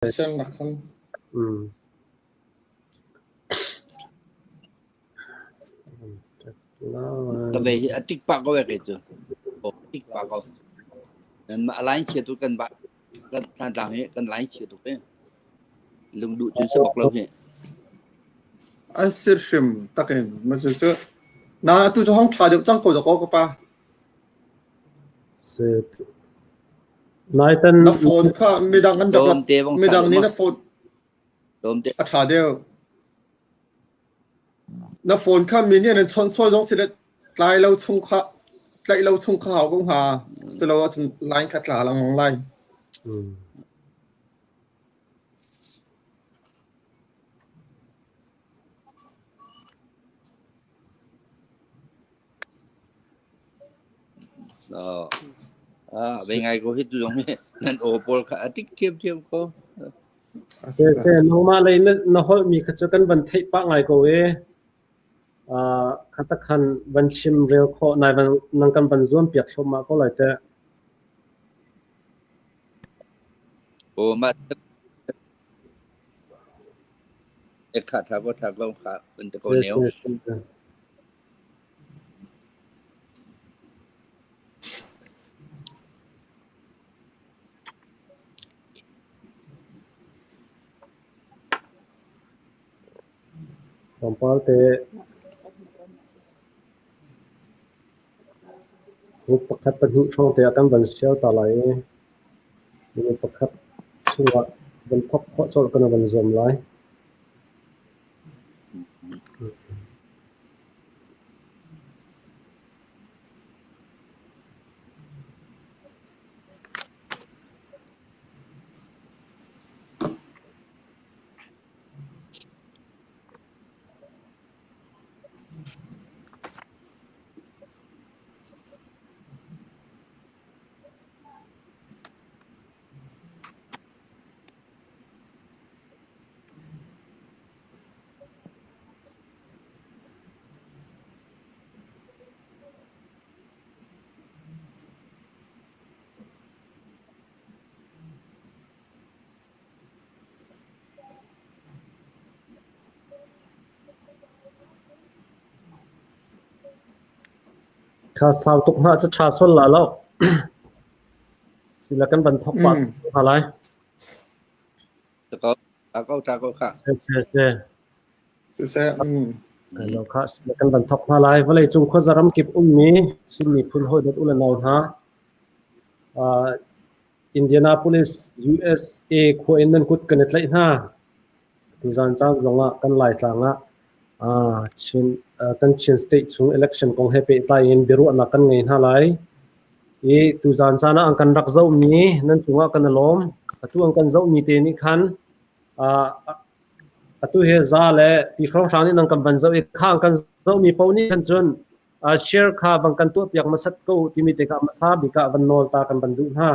Sen nakhan. Tapi atik pak kau itu, atik pak kau. Dan lain tu kan pak kan tandang ni kan lain tu kan. Lung duk tu sebab lung ni. Asir shim takin maksudnya na tu hong cha được trang cổ được có pa. Naitan Na phone kha midang kan Dom dak midang ni na phone dom te a cha deu. Na phone kha mini nên chọn soi dong sẽ lại lâu chung kha lại lâu chung kha hào cũng hà. Cho lâu xin line khát là lòng line. Bên ngay cô hít giống như nên opol cả tích thiêm cô. se no ma le na hol mi kha kan ban thei pa ngai ko e khata khan ban chim rel kho nai ban nang kan ban zon piak shom ma ko lai te Mà khát thà có khát bên cô néo. Kompal te hu pakhat pan hu thong te kan ban sial ta lai ni pakhat suwa ban thok kho chol kan ban zom lai kha saw tuk na cha cha sol la lo silakan ban thok pa halai Có khát. se lo kha silakan ban thok halai vale chung kho zaram kip mi simi phul hoi dot ula naw ha Indianapolis USA kho enan kut kanet lai na tu zan cha zonga kan lai tlanga chin state chung election kong hepe tai in beru na kan ngei na lai e tu zan chana ang kan rak zau mi nan chunga kan lom atu ang kan zau mi te ni khan atu he za le ti khong sang ni nang kan ban zau e khang kan zau mi pawni kan chun share kha bang kan tu piak masat ko ti mi te ka masa bi ka ban nol ta kan ban du ha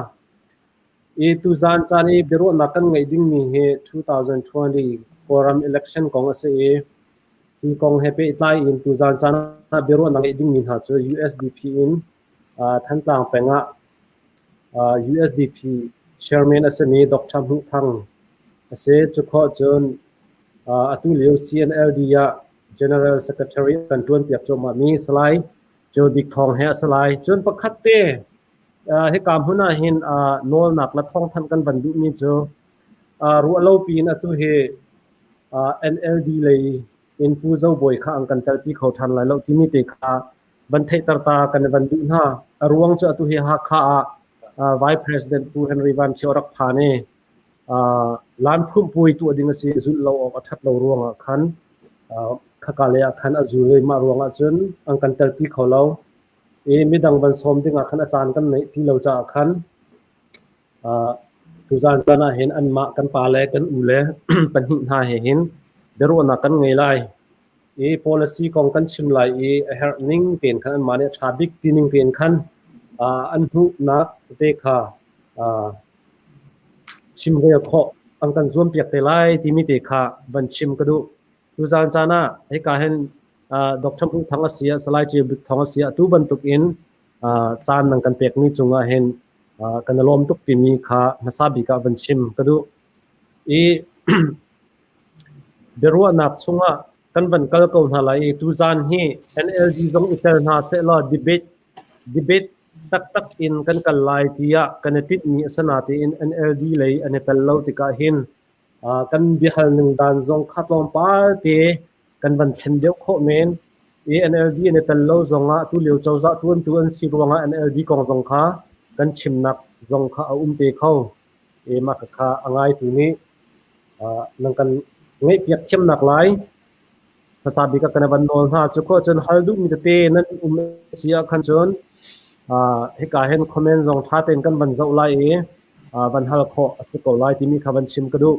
e tu zan chani beru na kan ngei ding mi he 2020 forum election kong ase e ti kong hepe tai in tu zan chana beru na ngei ding mi ha chu USDP in than tlang penga USDP chairman asani Dr. Hu Thang ase chu kho chun atu leo CNLD ya general secretary kan tuan piak choma mi salai chu dik thong he salai chun pakhat te he kam huna hin nol nak la thong than kan ban du mi chu ru lo pin atu he NLD lei in pu zo boy kha ang kan tar ti kho than lai lo ti mi te kha ban thei tar ta kan ban du na ruang chu atu he ha kha vice president pu Henry Van Chorak phane lan phum pui tu ding si zul lo of athat lo ruang khan khakale khan azure ma ruang a chun ang kan tar pi kho lo e midang ban som ding a khan achan kan nei ti lo cha khan tu zan kana hen an ma kan pa le kan u le pan hin ha he hin beru na kan ngei lai e policy kong kan chim lai e herning ten khan an mane thabik tining ten khan an hu na te kha chim re kho ang kan zom piak te lai ti mi te kha ban chim ka du tu zan chana he ka hen Dr. Hu Thang asia salai chi thang asia tu ban tuk in chan nang kan pek ni chunga hen kan lom tuk ti mi kha masabi ka ban chim ka du e berua nak sunga kan ban kal ko hala e tu zan hi NLD zong itel na se la debate tak in kan kal lai tia kanetit ni sanati in NLD lei anetal lo tika hin kan bihal ning dan zong khatlom pa te kan ban chen deu kho men e NLD anetal lo zonga tu leu chawza tuan si ruanga NLD kong zong kha kan chimnak zong kha te khau e ma kha angai tu ni nang kan ngai piak chem nak laiภาษา bika kana ban nol ha chuko chen haldu mi te nan sia khan chon he ka hen comment zong tha ten kan ban zau lai e ban hal kho asiko lai ti mi kha ban chim kadu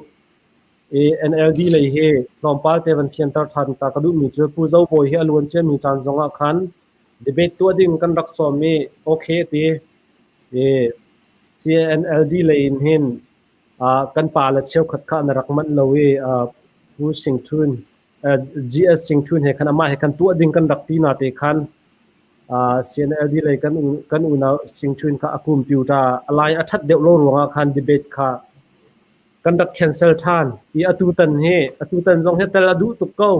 e NLD lei he nompal te ban thian tar than ta kadu mi chu pu zau poi he alwan che mi chan zonga khan debate tu ding kan rak so mi okay ti e CNLD lei in hin kan pa la cheu khat kha na rak man lo e pu sing thun GS sing thun he kan ama he kan tu ding kan rak ti na te khan CNLD lei kan una sing thun kha akum piuta alai athat deu lo ronga khan debate kha kan rak cancel than I atu tan zong he tel adu tu ko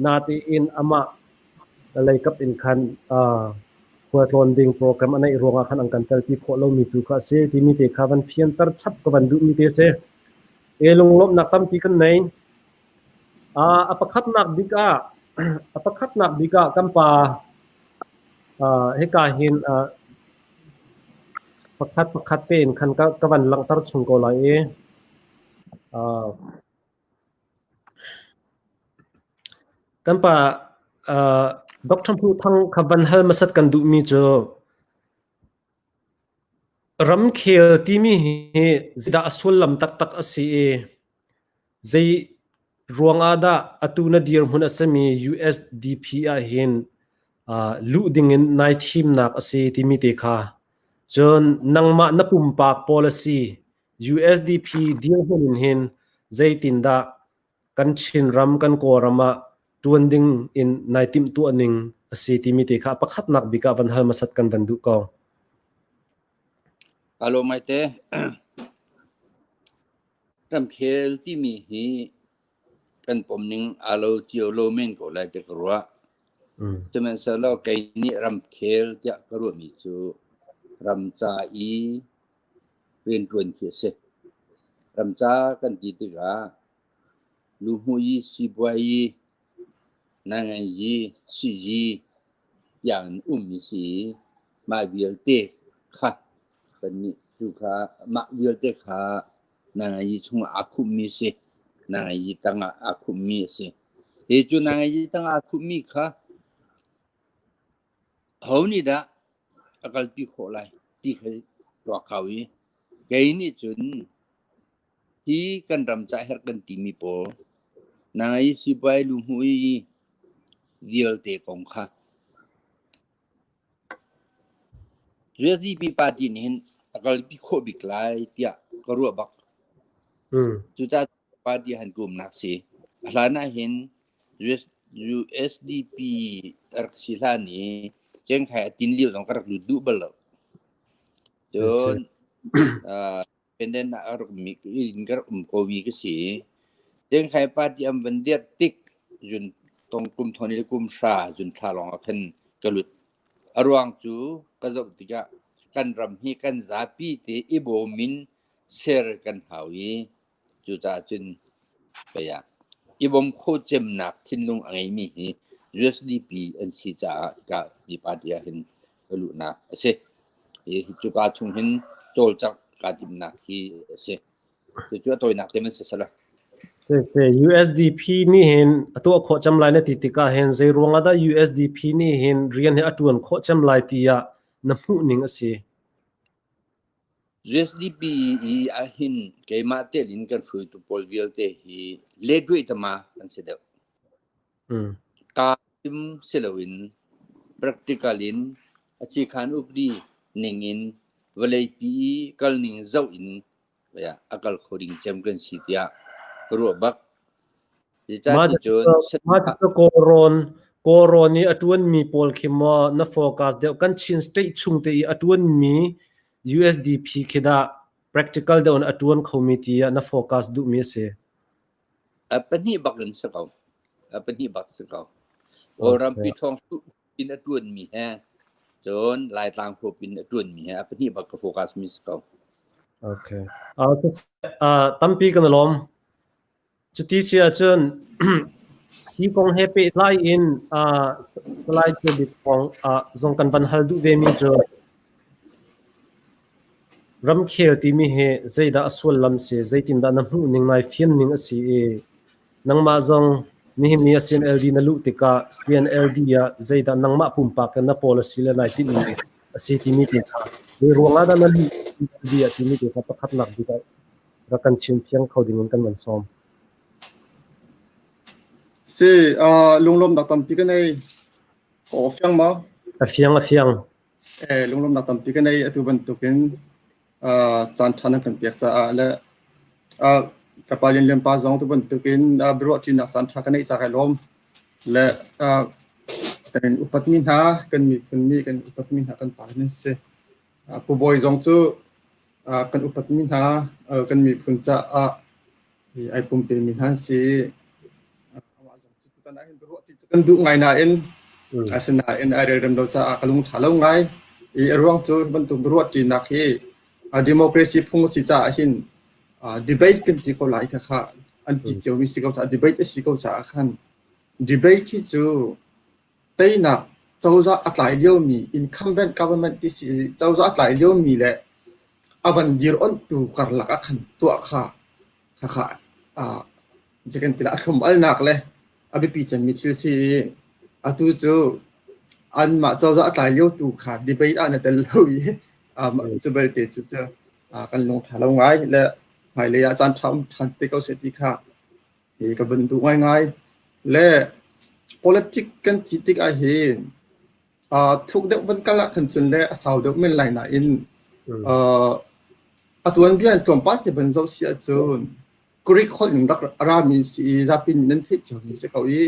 na ti in ama lei kap in khan Kuatlon ding program anai ronga khan ang kan tel pi kho lo mi tu kha se ti mi te kha van fian tar chap ka van du mi te se elung lop nak tam pi kan nei apakhat nak bika kampa he ka hin pakhat pen khan ka van lang tar chung ko lai e kampa Dr. Pu thang khaban hal masat kan du mi cho ram khel ti mi he zida asul lam tak asi e zai ruanga da atuna dir hun asami USDP a hin lu ding in night him nak ase ti mi te kha chon nangma na pum pak policy USDP dir hun hin zai tin da kan chin ram kan ko rama tuanding in naitim tu aning ase ti mi te kha pakhat nak bika van hal masat kan van du ko alo mai te tam khel ti mi hi kan pom ning alo chiu lo men ko lai te kruwa chemen sa lo kai ni ram khel ya kru mi chu ram cha I pen tuan che se ram cha kan ti ti ga lu hu yi si bwa yi nan yi si yi yang mi si ma vial te kha kan ni chu kha ma vial te kha nan yi chung akhum mi se nan yi tang akhum mi se he chu nan yi tang akhum mi kha ho ni da akal pi kho lai ti khai to khawi kai ni chun hi kan ram cha her kan ti mi po nan yi si bai lu hu yi vial te kong kha JDP party nin akal pi kho bik lai tia karu bak chu cha party han kum nak si alana hin USDP arsila ni cheng khai tin liu dong karak du bal chon penden na aruk mi in kar ko wi ke si cheng khai party am bandiat tik jun tong kum thoni kum sha jun thalong khan kalut arwang chu kazop tiga kan ram hi kan zapi te ibo min ser kan hawi chu cha chun kaya ibom kho chem nak thinlung angai mi hi USDP an si cha ka di patia hin lu na ase e chu ka chung hin chol chak ka dim na hi ase chu toy nak temen se sala se USDP ni hin atu kho cham lai na ti tika hen zai ronga da USDP ni hin rian he atuan kho cham lai ti ya na mu ning ase USDP I ahin kay mate lin kan fui to polvial te hi ledway tama kan se de ka tim selawin practicalin achi khan upri ningin valai pi kalning zau in ya akal khoding champion sitia ro bak ma koron ni atuan mi pol khimo na focus de kan chin state chung te atuan mi USDP khida practical dawn atuan committee na focus du mi se apa ni bakan sakau apa ni bak sakau orang pitong tu pin atuan mi ha jon lai tang pho pin atuan mi ha apa ni bak fokus mi sakau okay tampi kan lom chuti sia chen hi kong happy lai in slide ke bit kong zong kan van hal du ve mi jo ram khel ti mi he zaida aswal lam se zaitin da na hu ning nai fian ning asi e nangma zong nihim ni CNLD na lu tika CNLD ya zaida nangma pumpa kan na policy la nai tin ni asi ti mi tin ha ni ruanga da na lu dia ti mi ti ka pakhat lak di ka rakan chin phiang khoding kan man som se lunglom da tam pi kan ai ko fyang ma a fiang lunglom da tam pi kan ai atu ban tu ken chan thana kan piak sa la kapalin lempa zong tu ban tu ken bro tin na san tha kan ai sa kai lom la kan upat min ha kan mi phun mi kan upat min ha kan par nin se pu boy zong chu kan upat min ha kan mi phun cha ai pum pe min han si kan ai bro ti kan du ngai na in asna in ai rem do cha kalung thalo ngai I ruang chu ban tu bro ti na khi democracy phung si cha hin debate kan ti ko lai kha an ti chu mi si ko cha debate si ko cha khan debate ki chu taina chawza atlai leo mi incumbent government ti si chawza atlai leo mi le avan dir on tu karla ka khan tu kha jekan pila khum al nak le abi pi chan mi thil si atu chu an ma chawza atlai leo tu kha debate an tel lo yi chu bel te chu kan long tha lo ngai le mai le ya chan tham than te ko se ti kha e ka ban du ngai le politics kan titik a hin thuk de ban kala khan chun le asaw de men lai na in atuan bian trom pat te ban zo sia chun kurik khol ning rak ara mi si zapin nan the chaw ni se ko I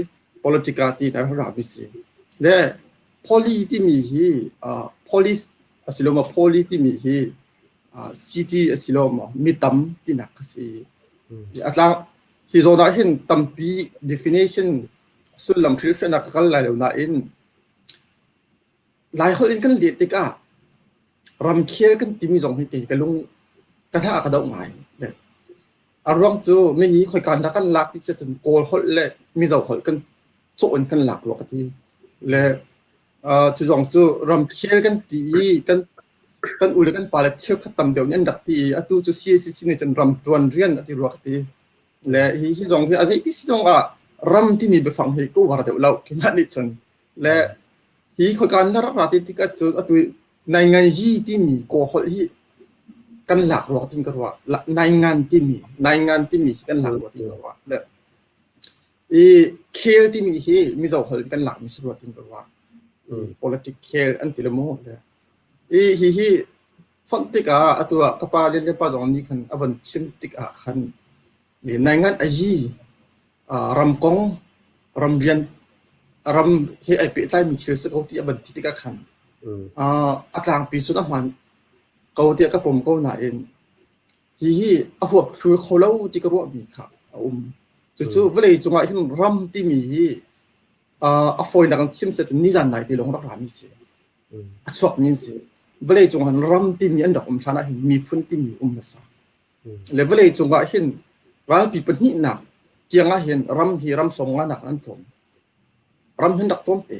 politica ti na ra mi si le polity mi hi police asiloma polity mi hi city asiloma mitam ti na kasi atlang hi zona hin tampi definition sulam trip na kal la na in lai hol in kan le te ka ram khel kan timi zong hi te ka lung ka tha ka dau ngai le arwang chu me hi khoi kan da kan lak ti che chun kol hol le mi zo hol kan cho on kan lak lo ka ti le chu zong chu ram khel kan ti kan ul kan pala cheu khatam deu nyan dak ti atu chu CCC ni chan ram tuan rian ati ro ka ti le hi zong hi azai ti zong ram ti mi be phang he ko war de lau ki mani chon le hi khoi kan na ra ti ti ka chu atu nai ngai hi ti mi ko hol hi kan lak ro tin ka wa nai ngan ti mi kan lak ro tin ka wa le khel ti mi hi mi zo hol kan lak mi su ro tin ka wa politics khel an ti le mo le hi fon ti ka atu ka pa le pa jong ni khan avan sim ti ka khan ni nai ngan a hi ram kong ram rian ram he ai pe tai mi chil se ko ti ban ti ka khan atlang pi chu na man ko ti ka pom ko na in hi a huap thu kho lo ti ka ro mi kha chu vele chu nga hin ram ti mi hi a foi na kan sim se ni jan nai ti long ra mi se a chok min se vele chu han ram ti mi an da thana hin mi phun ti mi na sa le vele chu nga hin ral pi pan hi na chiang a hian ram som nga nak an phom ram hin dak phom te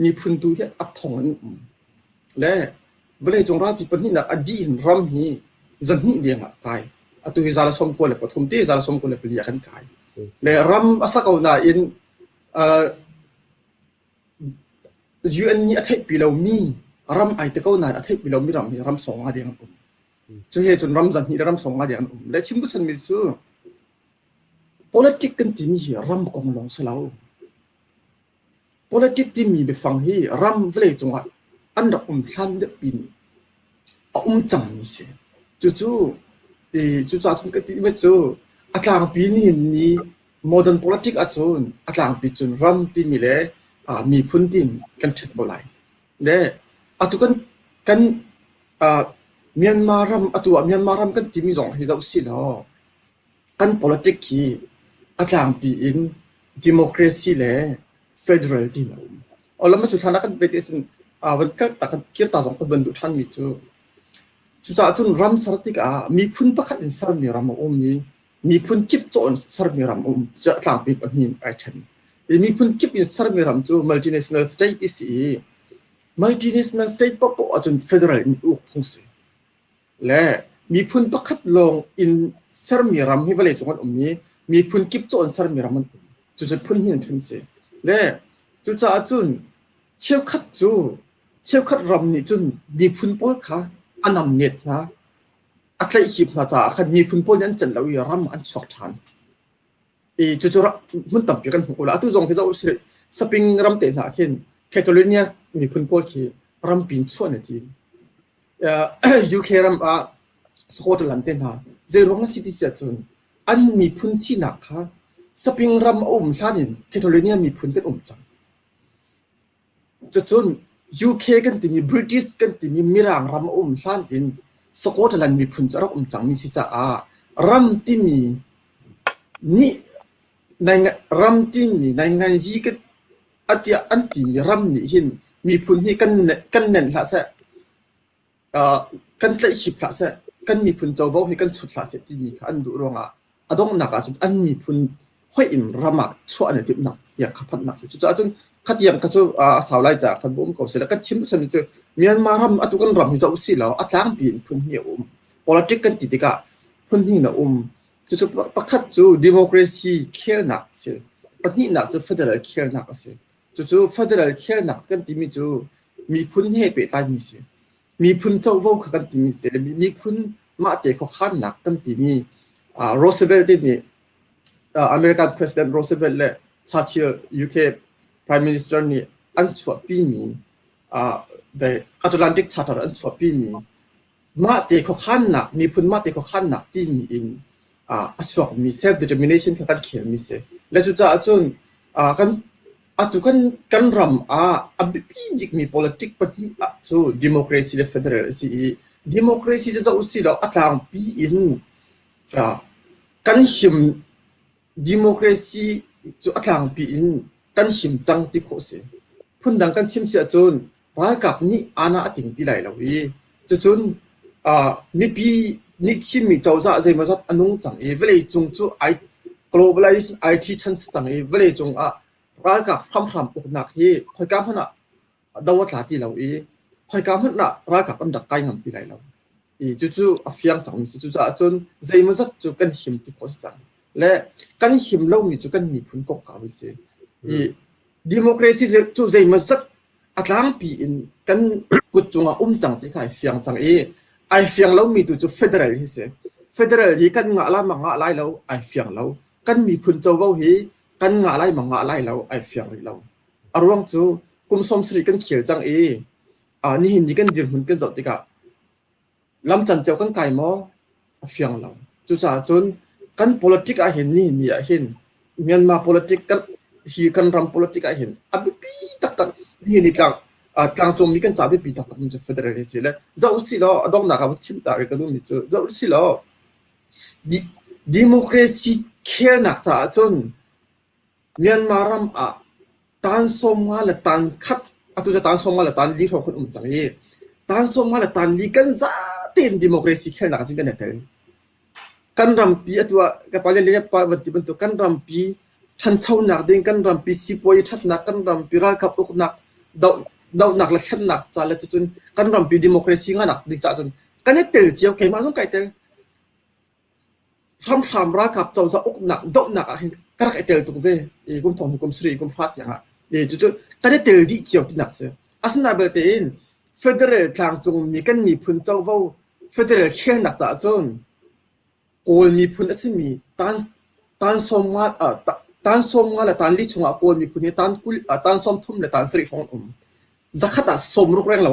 ni phun tu he a thong an le vele chung ra pi pan hi nak adi hin ram hi zan hi lenga kai atu hi zala som ko le pathum te zala som ko le pli kan kai le ram asa ko na in UN ni athai pi lo mi ram ai te ko na athai pi lo mi ram song nga ding chu he chun ram zan hi ram song nga ding le chim bu chan mi chu politics kan ti mi hi ram kong long salau politics ti mi be phang hi ram vle chunga an rak thlan de pin chang ni se chu cha chun ka ti me chu atlang pi ni modern politics a chun atlang pi chun ram ti mi le mi phun tin kan thit bolai le atu kan เมียนมารำตัวเมียนมารำกันที่มีสองให้เราสิล้อกัน politics ที่อาจารย์ปีอิน democracy และ federal ที่เราแล้วมาสุดท้ายกันเป็นสิ่งวันก็แต่กันคิดต่อสองคนบรรดุท่านมีจู่จุดจุดรำสารติกมีพุ่นประคัดอินสารมีรำมีพุ่นกิบโจนสารมีรำจะต่างปีปัญหาไอเช่นมีพุ่นกิบอินสารมีรำจู่ multinational state ที่สี่ multinational state ปะปะจน federal มีอุปพงศ์และมีพุ่นประคัดลงอินสารมีรำให้เวลาจงวันมีพุ่นกิบโจนสารมีรำจุดพุ่นหินทึนเสและจุดจุดเชี่ยวขัดจู่เชี่ยวขัดรำนี่จุดมีพุ่นปอลค่ะอันนั้นเนี่ยนะอัครหิบนะจ๊ะอัครมีพุ่นปอลยันจันเราอย่ารำอันสอดทันจุดจุดมันต่ำอยู่กันหัวละตัวจงที่เราสปริงรำเตะหนักขึ้นแคทอลิเนียมีพุ่นปอลที่รำปีนส่วนในทีมยูเครำสกอตแลนด์เตะหนักเจอร้องสิทธิเสียจนอันมีพุ่นสีหนักค่ะสปริงรำชาดินแคทอลิเนียมีพุ่นกันจังจนUK กันที่มี British กันที่มีมิรางรำชาดินสกอตแลนด์มีพุ่นจะรักจังมีสิจ้ารำที่มีนี่ในรำที่มีในงานยีกันอันที่มีรำนี่หินมีพุ่นที่กันเน้นละเสกันใจหิบละเสกันมีพุ่นเจ้าว่าให้กันชุดละเสที่มีอันดูรองดองหนักสุดอันมีพุ่นห้อยอินรำมาช่วยในที่หนักอย่างขับพัดหนักสุดจนขัดยังก็จะสาวไล่จากคนบุ้มก็เสร็จแล้วก็ชิมทุกสิ่งจะมีอันมารำตุกันรำให้เราสิแล้วอัดล้างปีนพุ่นเหี่ยวpolitics กันติดกันพุ่นเหี่ยวจะประคัดจู democracy เขียนหนักเสียปัจจุบันหนักจะ federal เขียนหนักเสียจะ federal เขียนหนักกันที่มีพุ่นเหี่ยวไปตายมีเสียมีพุ่นเจ้าว่ากันที่มีเสียมีพุ่นมาเตะเขาขันหนักกันที่มีRoosevelt ที่นี่American President Roosevelt และChurchill UK Prime Minister นี่อันชัวปีมีthe Atlantic Charter อันชัวปีมีมาเตะเขาขันหนักมีพุ่นมาเตะเขาขันหนักที่มีอินชัวมี self determination กันเขียนมีเสียและจุดจนกันกันรำปีจิกมี politics ปฏิจู democracy และ federal สิ democracy จะอุสิเราอัตราปีอินกันหิม democracy จะอัตราปีอินกันหิมจังที่โคเสพุ่นดังกันชิมเสียจนรักกับนี่อาณาติงที่ไหลเราจนนี่ปีนี่ชิมมีเจ้าจ่าใจมาสักอนุจังเวลาจงจูglobalization IT ชั้นจังเวลาจงรักกับพร้อมๆอุกนักที่คอยการพันดาวถ่าที่เราคอยการพันรักกับอันดับใกล้งามที่ไหลเราจู่ๆเฟียงจังมีจู่ๆจนใจมันสักจู่กันหิมที่โคจังและกันหิมเรามีจู่กันมีพุ่นกอกเอาไว้เสียdemocracy จู่ใจมันสักอัตลังปีอินกันกุดจงจังที่ใครเฟียงจังไอเฟียงเรามีจู่ๆ federal ที่เสีย federal ที่กันงะละมังงะไล่เราไอเฟียงเรากันมีพุ่นเจ้าว่าฮีกันงะไล่มังงะไล่เราไอเฟียงเราอารมณ์จู่กุมสมศรีกันเขียวจังนี่หินนี่กันdirหุ่นกันจับติกะลำจันเจ้ากันไก่หม้อเฟียงเราจู่ๆจนกัน politics เห็นนี่เห็นเมียนมา politics กันฮีกันรำ politics เห็นปีตักนี่กลางจงมีกันจ่าปีตักมันจะ federal เสียแล้วจะอุสิแล้วดองหนักกับชิมตาเรกันดูมิจูจะอุสิแล้วdemocracy เขียนหนักจ่าจนเมียนมารำตันสมมาและตันคัดตัวจะตันสมมาและตันลีของคนจังตันสมมาและตันลีกันซาติน democracy เขียนหนักจริงกันเนี่ยกันรำปีตัวกับปาเลเลียปาวันที่เป็นตัวกันรำปีฉันเช่าหนักเด้งกันรำปีสิบวันชัดหนักกันรำปีรักกับอุกหนักดาวหนักและชัดหนักจ่าและจนกันรำปี democracy งั้นหนักดิ่งจ่าจนกันเนี่ยเต๋อเจียวใครมาส่งไก่เต๋อทำรักกับเจ้าจะอุกหนักดาวหนักเห็นกระไรเต๋อตัวเว้ยกุมทองกุมสรีกุมพลัดอย่างจู่ๆกันเนี่ยเต๋อดิเจียวที่หนักเสียอาศัยเบอร์เตน federal ทางจงมีกันมีพุ่นเจ้าว่า federal เขียนหนักจ่าจนโกลมีพุ่นสิ่งมีตันสมมาและตันลิชงโกลมีพุ่นตันสมทุ่มและตันสริฟองจะขัดสมรุกแรงเรา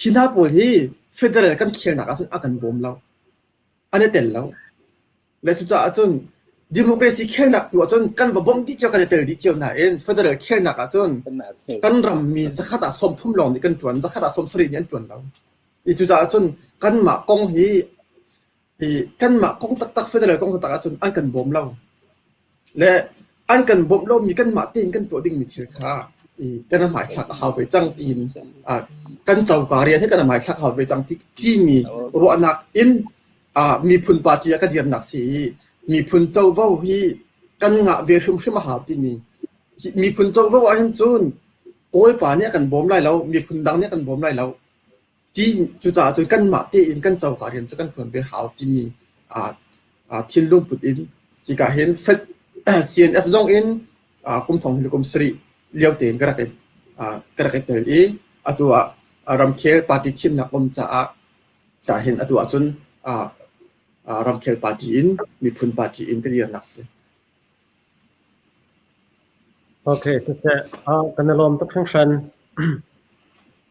หินาโกลที่เฟเดอรัลกันเขียนหนักจนอากันบอมเราอันนี้เต็มแล้วและทุกอย่างจนดิโมคราซีเขียนหนักตัวจนกันว่าบอมที่เจ้ากันเตอร์ที่เจ้าหน้าเฟเดอรัลเขียนหนักจนกันรำมีจะขัดสมทุ่มลงนี่กันจวนจะขัดสมสรินี่จวนเรา อีจุดจนกันหมากงฮีอีกันหมากงตักเฟเดอร์กงตักจนอันกันบ่มเราและอันกันบ่มเรามีกันหมาตีนกันตัวดิ่งมีชื่อค่าอีกันหมายคลักหาไปจังตีนกันเจ้าการเรียนให้กันหมายคลักหาไปจังที่มีรัวนักอินมีพุนปาจีกันเรียนหนักสีมีพุนเจ้าว่าฮีกันงะเวรุมขึ้นมาหาที่มีพุนเจ้าว่าเห็นจุนโอ้ยป่าเนี่ยกันบ่มไรแล้วมีพุนดังเนี่ยกันบ่มไรแล้วที่จุดจนกันหมาตีนกันเจ้าการเรียนจะกันผลไปหาที่มีทิ้งลงปุดอินที่ก็เห็นเฟดCNF จงอินกุมทองหิลกุมสรีเลี้ยวเตียนกระเกตเตอร์อีตัวรำเคลปาร์ตี้ทีมนักอมจ่าก็เห็นตัวจนรำเคลปาร์ตี้อินมีพุนปาร์ตี้อินก็เรียนนักสิโอเคก็จะกันอารมณ์ทุกครั้ง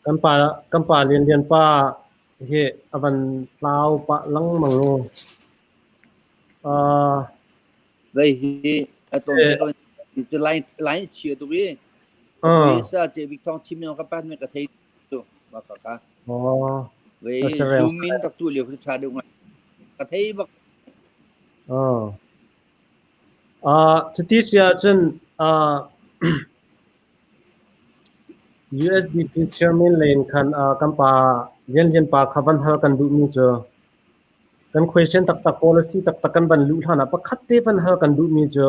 กันป่าเรียนป่าเฮอวันลาวป่าลังมังโลvậy thì tổng cái cái line chia tụi bi sa chế bị thong chim nhau các bạn mới có thấy tụi mà cả vậy zoom in các tụi liệu phải tra được mà có thấy bác thì tí xưa chân USDP chairman lane kan kampa yen pa khavan hal kan du mi cho kan question tak policy tak kan ban lu thana pakhat te van hal kan du mi cho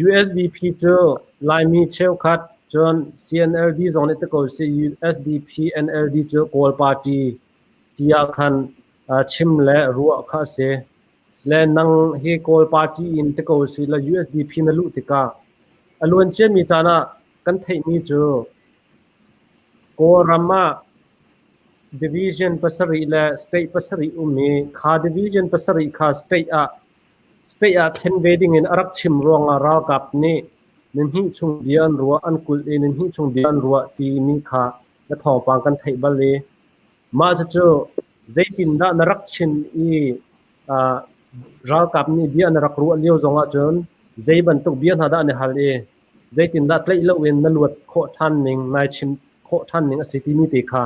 USDP cho lai mi cheu khat chon CNLD zone te ko se USDP NLD cho call party tia khan chim le ruwa kha se le nang he call party in te ko se la USDP na lu te ka alun chen mi chana kan thei mi cho Korama division pasari la state pasari umi kha division pasari kha state a ten wedding in arak chim ronga ra kap ni nin hi chung dian ruwa an kul e nin hi chung dian ruwa ti ni kha la thong pang kan thei bale ma chu zaitin da narak chin i ra kap ni bian rak ruwa leo zonga chon zaiban tuk bian hada ne hal e zaitin da tlei lo wen na luat kho than ning nai chim kho than ning a city ni te kha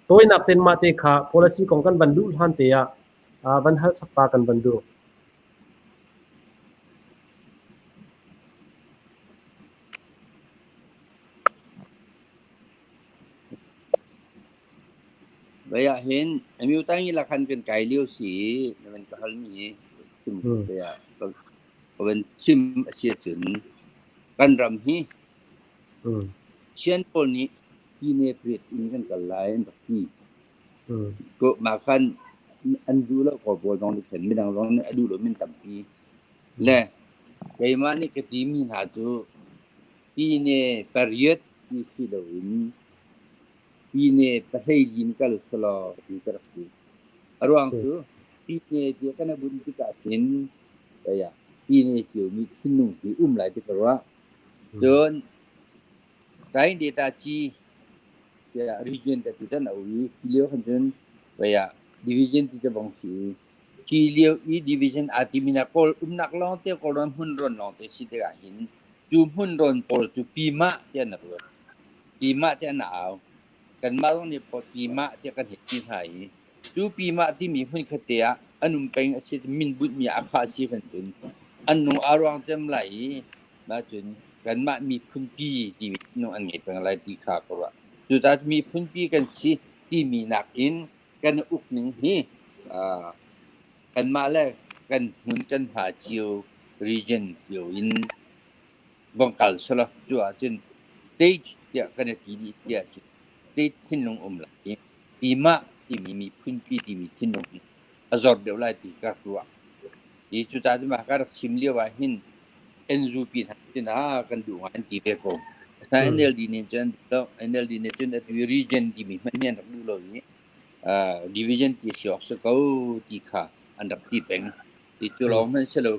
toy nak ten ma te kha policy kong kan ban du han te ya ban hal chakta kan ban du vậy hiện em yêu tay như là khăn cần cài liêu sĩ mình có hal mi vậy bên chim chia chun kan ram hi chen pol ni ini prit ini kan kalai baki ko makan andu la ko bo dong chen mi dang long adu lo min tam pi le kai ma ni ke ti mi na tu ini period ni si lo in ini pasai jin kal selo di terku aruang tu ini dia kan bun kita tin ya ini chiu mi sinu di lai ti karwa don cái data chi ya region ta tu na wi kilio hanjun ya division ti bang si kilio i division atimina kol nak long te ko ron hun ron long te si te ga hin chu hun ron pol chu pima te na ro pima te na au kan ma long ni po pima te kan he ti thai chu pima ti mi hun khate a anum peng a si min but mi a pha si kan chun anu arwang tem lai ba chunกันมามีพื้นที่ที่น้องอันนี้เป็นอะไรที่ขาดก็ว่าจุดที่มีพื้นที่กันสิที่มีนักอินกันอุกหนึ่งนี่กันมาแล้วกันหุ่นกันหาเจียว region เจียวอินบังคับสละจั่วจนเตจเดียกันที่ดีเดียจุดเตจที่น้องละปีมาที่มีพื้นที่ที่มีที่น้องอาจจะเดี๋ยวไล่ที่กักตัวที่จุดที่มาการชิมเลี้ยวหินNZP ที่น่ากันดูงานที่เบโกแต่ NLD เนี่ยจนแล้ว NLD เนี่ยจนที่ region ที่มีมันเนี่ยนักดูเลยdivision ที่เสียออกสักที่ขาอันดับที่เป็นที่จุฬามันเฉลิม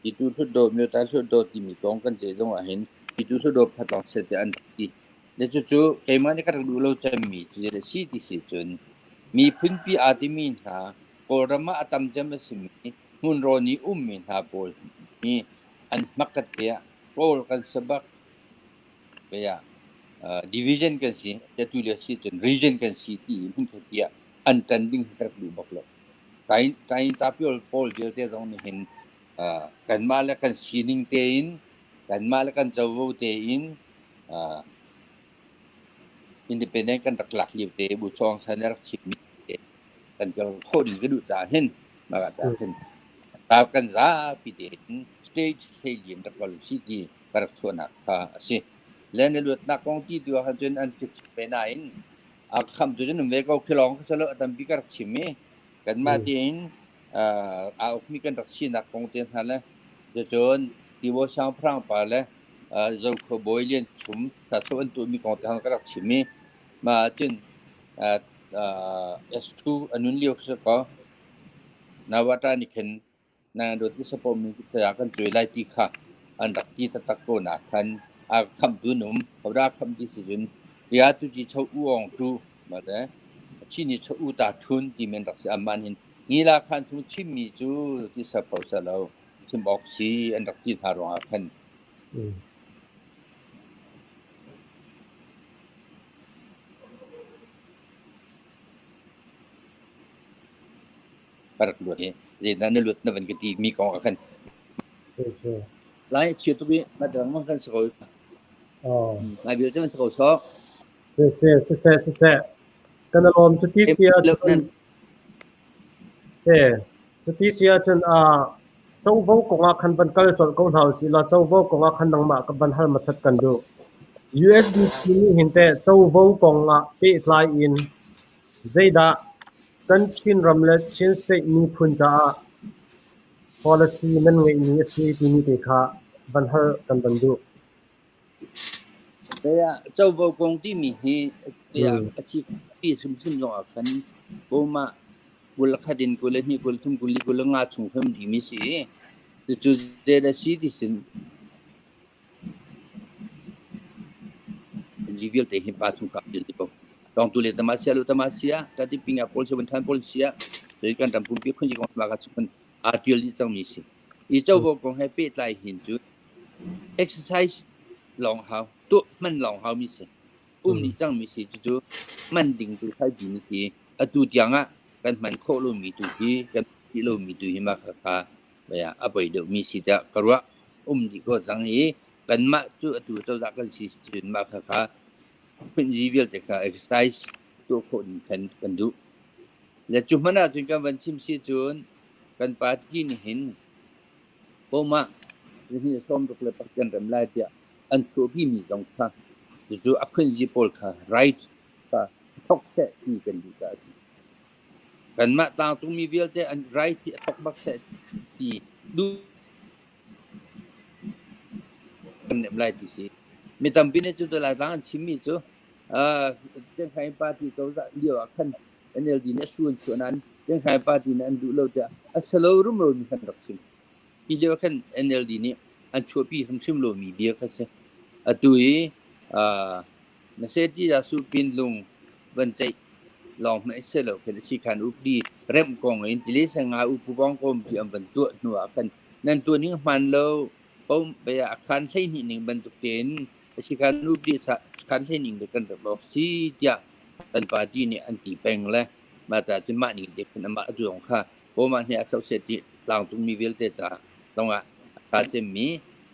ที่ตัวสุดโดดมีแต่สุดโดดที่มีกองกันเจตรงว่าเห็นที่ตัวสุดโดดพัดออกเสร็จอันที่แล้วจู่ๆไอ้มันเนี่ยก็ดูเราจะมีจุดที่ที่สิจนมีพื้นที่อาทิมีหาโกรมาอัตมจะไม่สิมีหุ่นโรนีมีหาโปลมีอันมักกะเตียโปลกันสบักkaya division kan si jatuh dia si region kan si ti mun khatia understanding กับดูบอกเลยการตาพิโอโพลเดียวเท่านี้เห็นกันมาแล้วกันซีนิ่งเตอินกันมาแล้วกันจะวูเตอินindependent กันหลักๆอยู่เตบุชองสัญลักษณ์ชิมิเตกันจะโคดีก็ดูจ่าเห็นมาจ่าเห็นตากันราปิเดน stage เฮียนตะกอลซิตี้กระทรวงนักสิและในเรื่องนักท่องเที่ยวเขาจนอันจะไปไหนคำตัวจนเวก็คือลองสละตัมพิการชิมิกันมาที่อินมีกันรักษานักท่องเที่ยวนั่นแหละจะจนที่ว่าช่างพรางไปแล้วเราขบอยเลียนชุมสัตว์ตัวมีกองทหารกรักชิมิมาจนS2 อันนู้นเลี้ยวสักก็นวัตนิคันนางโดดที่สปอมีแต่กันจุยไล่ที่ข้าอันดักที่ตะตะโกนคันคำตัวหนุ่มเขาได้คำที่สิจุนเดี๋ยวตุจีเช่าอ้วงตัวมาเลยชินิเช่าอุตาทุนที่มันรักษามันเห็นนี่ละคันทุกชิมีจูที่สปอสเราชิมบอกชีอันดักที่ทารองคันปรักด้วยเนี่ยนั่นเรื่องนั้นก็ที่มีกองกันหลายเชื่อตัวนี้มาดังมันกันสกอยมาเบียร์จะมันสกอยซอกเสกันอารมณ์จุดที่เสียจนจุดที่เสียจนเจ้าโวกงอาคันบันเกลจนกงเฮาสิละเจ้าโวกงอาคันดังมากับบันฮัลมาสัดกันดู USDC นี่เห็นแต่เจ้าโวกงอาเปิดไลน์อินเจด้ากันชินรำเล็ดชินเซมีพุนจ้า policy นั่นไงนี่สิที่นี่เด็กค่ะบันฮัลกันบันดูแต่เจ้าโวกงที่มีเหตุอาชีพที่ซึมๆลงอาคันโบมากุลขัดินกุลนี่กุลทุ่มกุลีกุลงาชงเพิ่มดีมิสิจะจุดเดลซีดิสินจีวิลเตหิปัตุกับดิลิโกตองตุเลตมาเซียลุตมาเซียแต่ที่ปิงาโพลเซบันทันโพลเซียโดยการทำปุ่มเปียกคนที่กองมากัดสุพรรณอาร์ติลิจังมิสิอีเจ้าโวกงให้เปิดไลน์หินจุด exercise ลองเฮาตัวมันลองเฮามิสินี่จังมิสิจุดมันดิ่งจุดใช้ดีมิสิตัวอย่างกันมันโคโลมีตุกีกันกิโลมีตุหิมะค่ะไปไปเดี๋ยวมีสิทธิ์กระว่าดีก็จังนี้กันมาตัวเจ้าจักกันสิจุดมาค่ะเป็นรีวิวแต่ค่ะ exercise ตัวคนกันดูและจุดมันจุดกันวันชิมสิจุดกันปาร์ตี้เห็นโอมาที่ส้มตกเลยปักกันรำลายเดียอันชัวพี่มีตรงค่ะจุดอัพขึ้นจีโพลค่ะ right ค่ะทอกเซที่กันดีกันสิกันมาตางตรงมีวิลเตอันไรที่ทอกบักเซที่ดูกันเนี่ยไล่ที่สิมีตั้งปีนี้จุดละต่างชิมิจูเจ้าใครปาร์ตี้ตัวจะเลี้ยวขันNLDเนี่ยส่วนนั้นเจ้าใครปาร์ตี้นั้นดูเราจะสโลว์รุ่มเรามีขันรักษาที่เลี้ยวขันNLDเนี่ยอันชัวพี่ซึมๆเรามีเบียร์กันสิตัวนั่นเสียที่จะสู้ปินลงบนใจลองไม่เสร็จแล้วคือสิขันอุปดีเริ่มกองอินทิลิสังหาอุปบองกรมที่อันเป็นตัวหน่วยกันนั่นตัวนี้มันเราเขาไปอาคารใช้หนึ่งบรรทุกเต็นสิขันอุปดีขันใช้หนึ่งเด็กกันแบบบอกสิจ้าเป็นปาร์ตี้เนี่ยอันตีแปลงแล้วมาแต่จนมาหนึ่งเด็กเป็นมาตัวของข้าเพราะมันเนี่ยเขาเสร็จที่หลังตรงมีเวลเตจ่าตรงการจะมี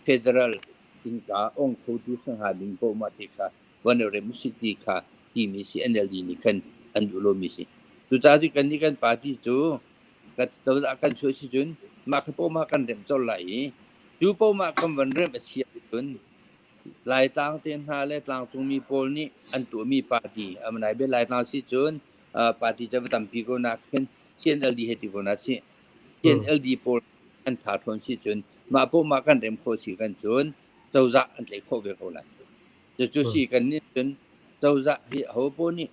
เฟเดอรัลอินกาองค์ผู้ดูสังหาบินโปมาติค่ะวันเรมุสิติค่ะที่มีสิNLDนี่กันอันดูโลมิสิสุดท้ายที่กันนี่กันปาร์ตี้จูก็ตัวอาการช่วยสิจุนมาขบมากันเริ่มต้นไหลจูโปมากันวันเริ่มเสียจุนหลายต่างเตียนหาและต่างตรงมีโพลนี่อันตัวมีปาร์ตี้อันไหนเป็นหลายต่างสิจุนปาร์ตี้จะไปทำปีโกนักเป็นCNLDเหตุผลนั้นสิCNLDโพลอันถาทนสิจุนมาโปมากันเริ่มโคสิกันจุนเจ้าจะอันเล็กโคเวกเอาไรจะจูสิกันนี่จุนเจ้าจะที่เขาโพนี่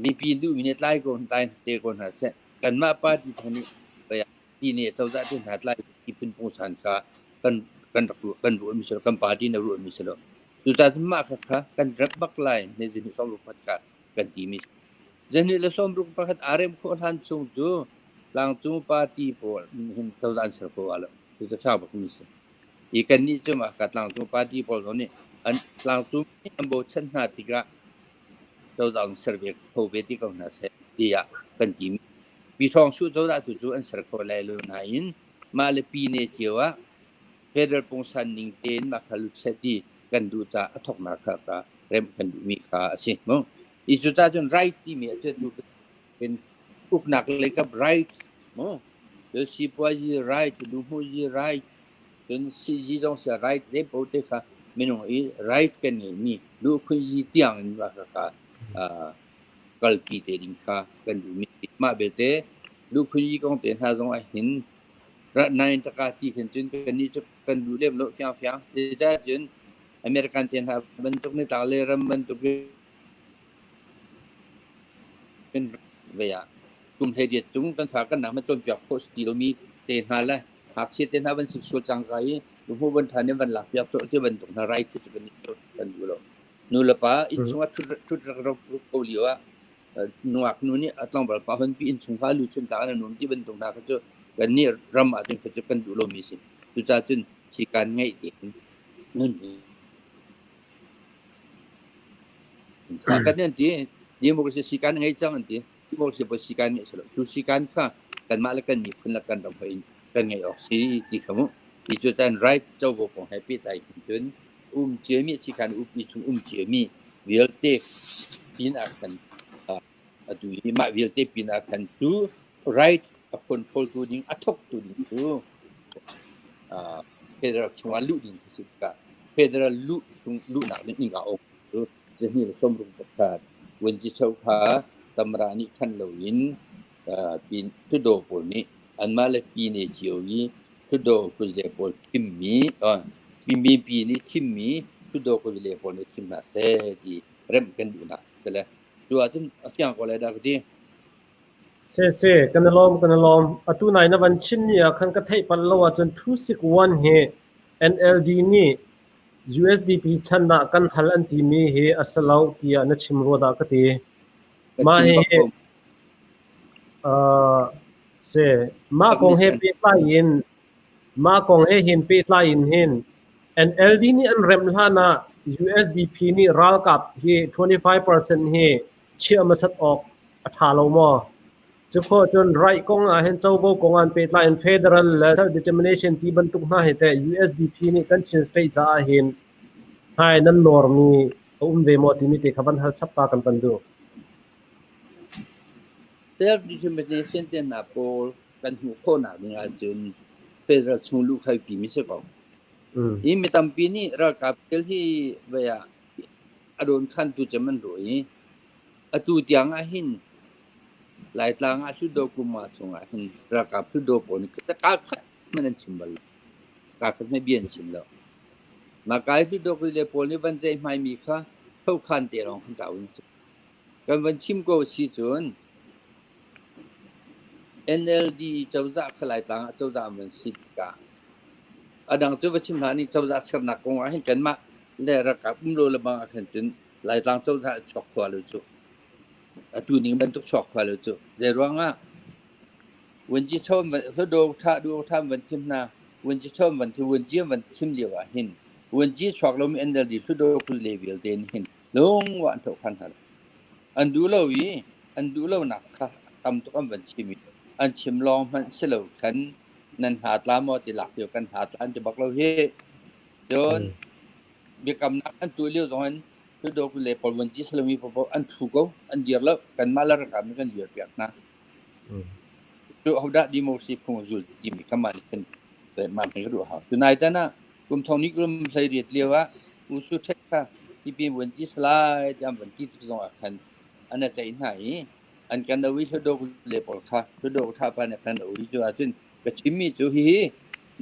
มีปีนดูมีเน็ตไลน์คนตายเตะคนหาเสกันมาปาที่ทางนี้ไปที่นี่เจ้าจะที่หาไลน์ที่เป็นผู้สันคากันรู้มิสลกันปาที่นรู้มิสลสุดท้ายมาค่ะกันรับบักไลน์ในจีนสองรูปพัดกันทีมิสจีนละสองรูปพัดอาร์เอ็มคนหันส่งจูหลังจูปาที่โพเห็นเจ้าจะสักคนอะไรสุดท้ายบักมิสอีกันนี่จูมาขัดหลังจูปาที่โพตรงนี้อันหลังจูนี่อันโบชันหาติกาเจ้าต้องเสร์ฟโควิดที่เขาหน้าเส ดีอ่ะกันจิมปีทองสู้เจ้าได้จู่ๆอันสักคนเลยลุนหายินมาเลปีเนเจียวะเฟเดอร์ปงสันนิงเตนมาขลุเสตีกันดูตาทอกนาคาเริ่มกันดูมีค่าสิมั้งอีจุดตาจนไรที่มีจะดูเป็นอุปนักเลยกับไรมั้งเดี๋ยวสิปวจีไรดูมูจีไรจนสิจีจงเสียไรเด็บโอเตค่ะไม่น้องอีไรกันนี่ดูคุยจีเตียงนี่ว่าค่ะkalpi te ding kha kan du mi ma be te lu khunji kong ten ha zong a hin ra nine taka ti khen chun kan ni kan du lem lo kya fyang de ja chun american ten ha ban tuk ni ta le ram ban tuk ken ve ya tum the dia chung kan tha kan na ma chon pyak post ti lo mi ten ha la hak chi ten ha ban sik so chang kai lu hu ban tha ne ban la pyak to ti ban tuk na rai ti kan ni kan du lo nu la pa in chunga thu rak ko liwa nuak nu ni atlang bal pa han pi in chung ha lu chun ta na nun ti ban tung na ka cho kan ni ram a tin ka cho kan du lo mi sin tu ta chun si kan ngai ti nun ka kan ni ti mo ko si kan ngai chang an ti mo ko si kan ni so tu si kan kha kan ma la kan ni kun la kan ram phain kan ngai ok si ti khamu ti chu tan right chau bo ko happy tai chun che mi si kan pi chung che mi will take in action adu ma will take in action to right a control to ding atok to ding to federal chwa lu ding su ka federal lu chung lu na ni ga ok to je ni som rum ka wen ji chau kha tamra ni khan lo yin pin tu do pol ni an ma le pi ne jiu yi tu do ku le pol kim mi pi ni kim mi tu do ku le pol ni kim na se di rem kan du na te le du a tun a fyang ko le da ti se kan lom atu nai na van chin ya khan ka thei pan lo chun 261 he NLD ni USDP channa kan hal an ti mi he asalau tia na chimro da ka ti ma he se ma kong he pe pa in ma kong he hin pe tla in hin NLD ni an rem hana USDP ni ral kap he 25% he chia ma sat ok atha lo mo chu kho chon rai kong a hen chau bo kong an pe tla in federal self determination ti ban tuk na he te USDP ni kan chin state za hin hai nan normi ve mo ti mi te khaban hal chapta kan pan du self determination ten na pol kan hu ko na ni a chun federal chung lu khai pi mi se ko i mi tam pi ni ra kap tel hi ve ya adon khan tu chaman roi atu tiang a hin lai tlang a su do ku ma chung a hin ra kap su do pon ka ka khat man chimbal ka khat me bien chim lo ma kai su do ku le pol ni ban jai mai mi kha thau khan te rong khan ta un kan ban chim ko si chun NLD เจ้าจะขลายต่างเจ้าจะมันสิกาดังเจ้าว่าชิมหานี่เจ้าจะสนักกงให้กันมาและระกับอุ้มโลละบางอันจนหลายต่างเจ้าจะช็อกขวาเลยจุตัวนี้มันต้องช็อกขวาเลยจุเดี๋ยวว่าง่ะวันที่ชอบมันเขาดูท่าวันทิมนาวันที่ชอบวันที่วันที่วันชิมเหลียวหินวันที่ช็อกเราไม่ NLD เขาดูคุณเลเวลเดนหินลงวันทุกขันหันอันดูเราหนักค่ะทำทุกวันชิมิอันชิมลองมันเสลวขันนันหาตามอติหลักเดียวกันหาตามจะบอกเราเฮ้จนมีกำนักอันตัวเลี้ยวตรงนั้นคือโดนเลยพอวันที่สลมีพออันถูกเขาอันเดียร์แล้วกันมาแล้วกันมันกันเดียร์เปียกนะดูเขาได้ดีโมซีพงศ์จุลที่มีคำมันเป็นแต่มาเป็นกระดูกเขาจุดไหนแต่น่ะกลุ่มทองนี้กลุ่มใส่เรียดเลี้ยวว่าอุสุเช็คค่ะที่เป็นวันที่สลายจำวันที่ตรงอันอันนั้นใจไหนอันกันเอาไว้ทุดกเลยปลค่ะทุดกท่าไปในกันเอาไว้จนกระชิมมีจูฮี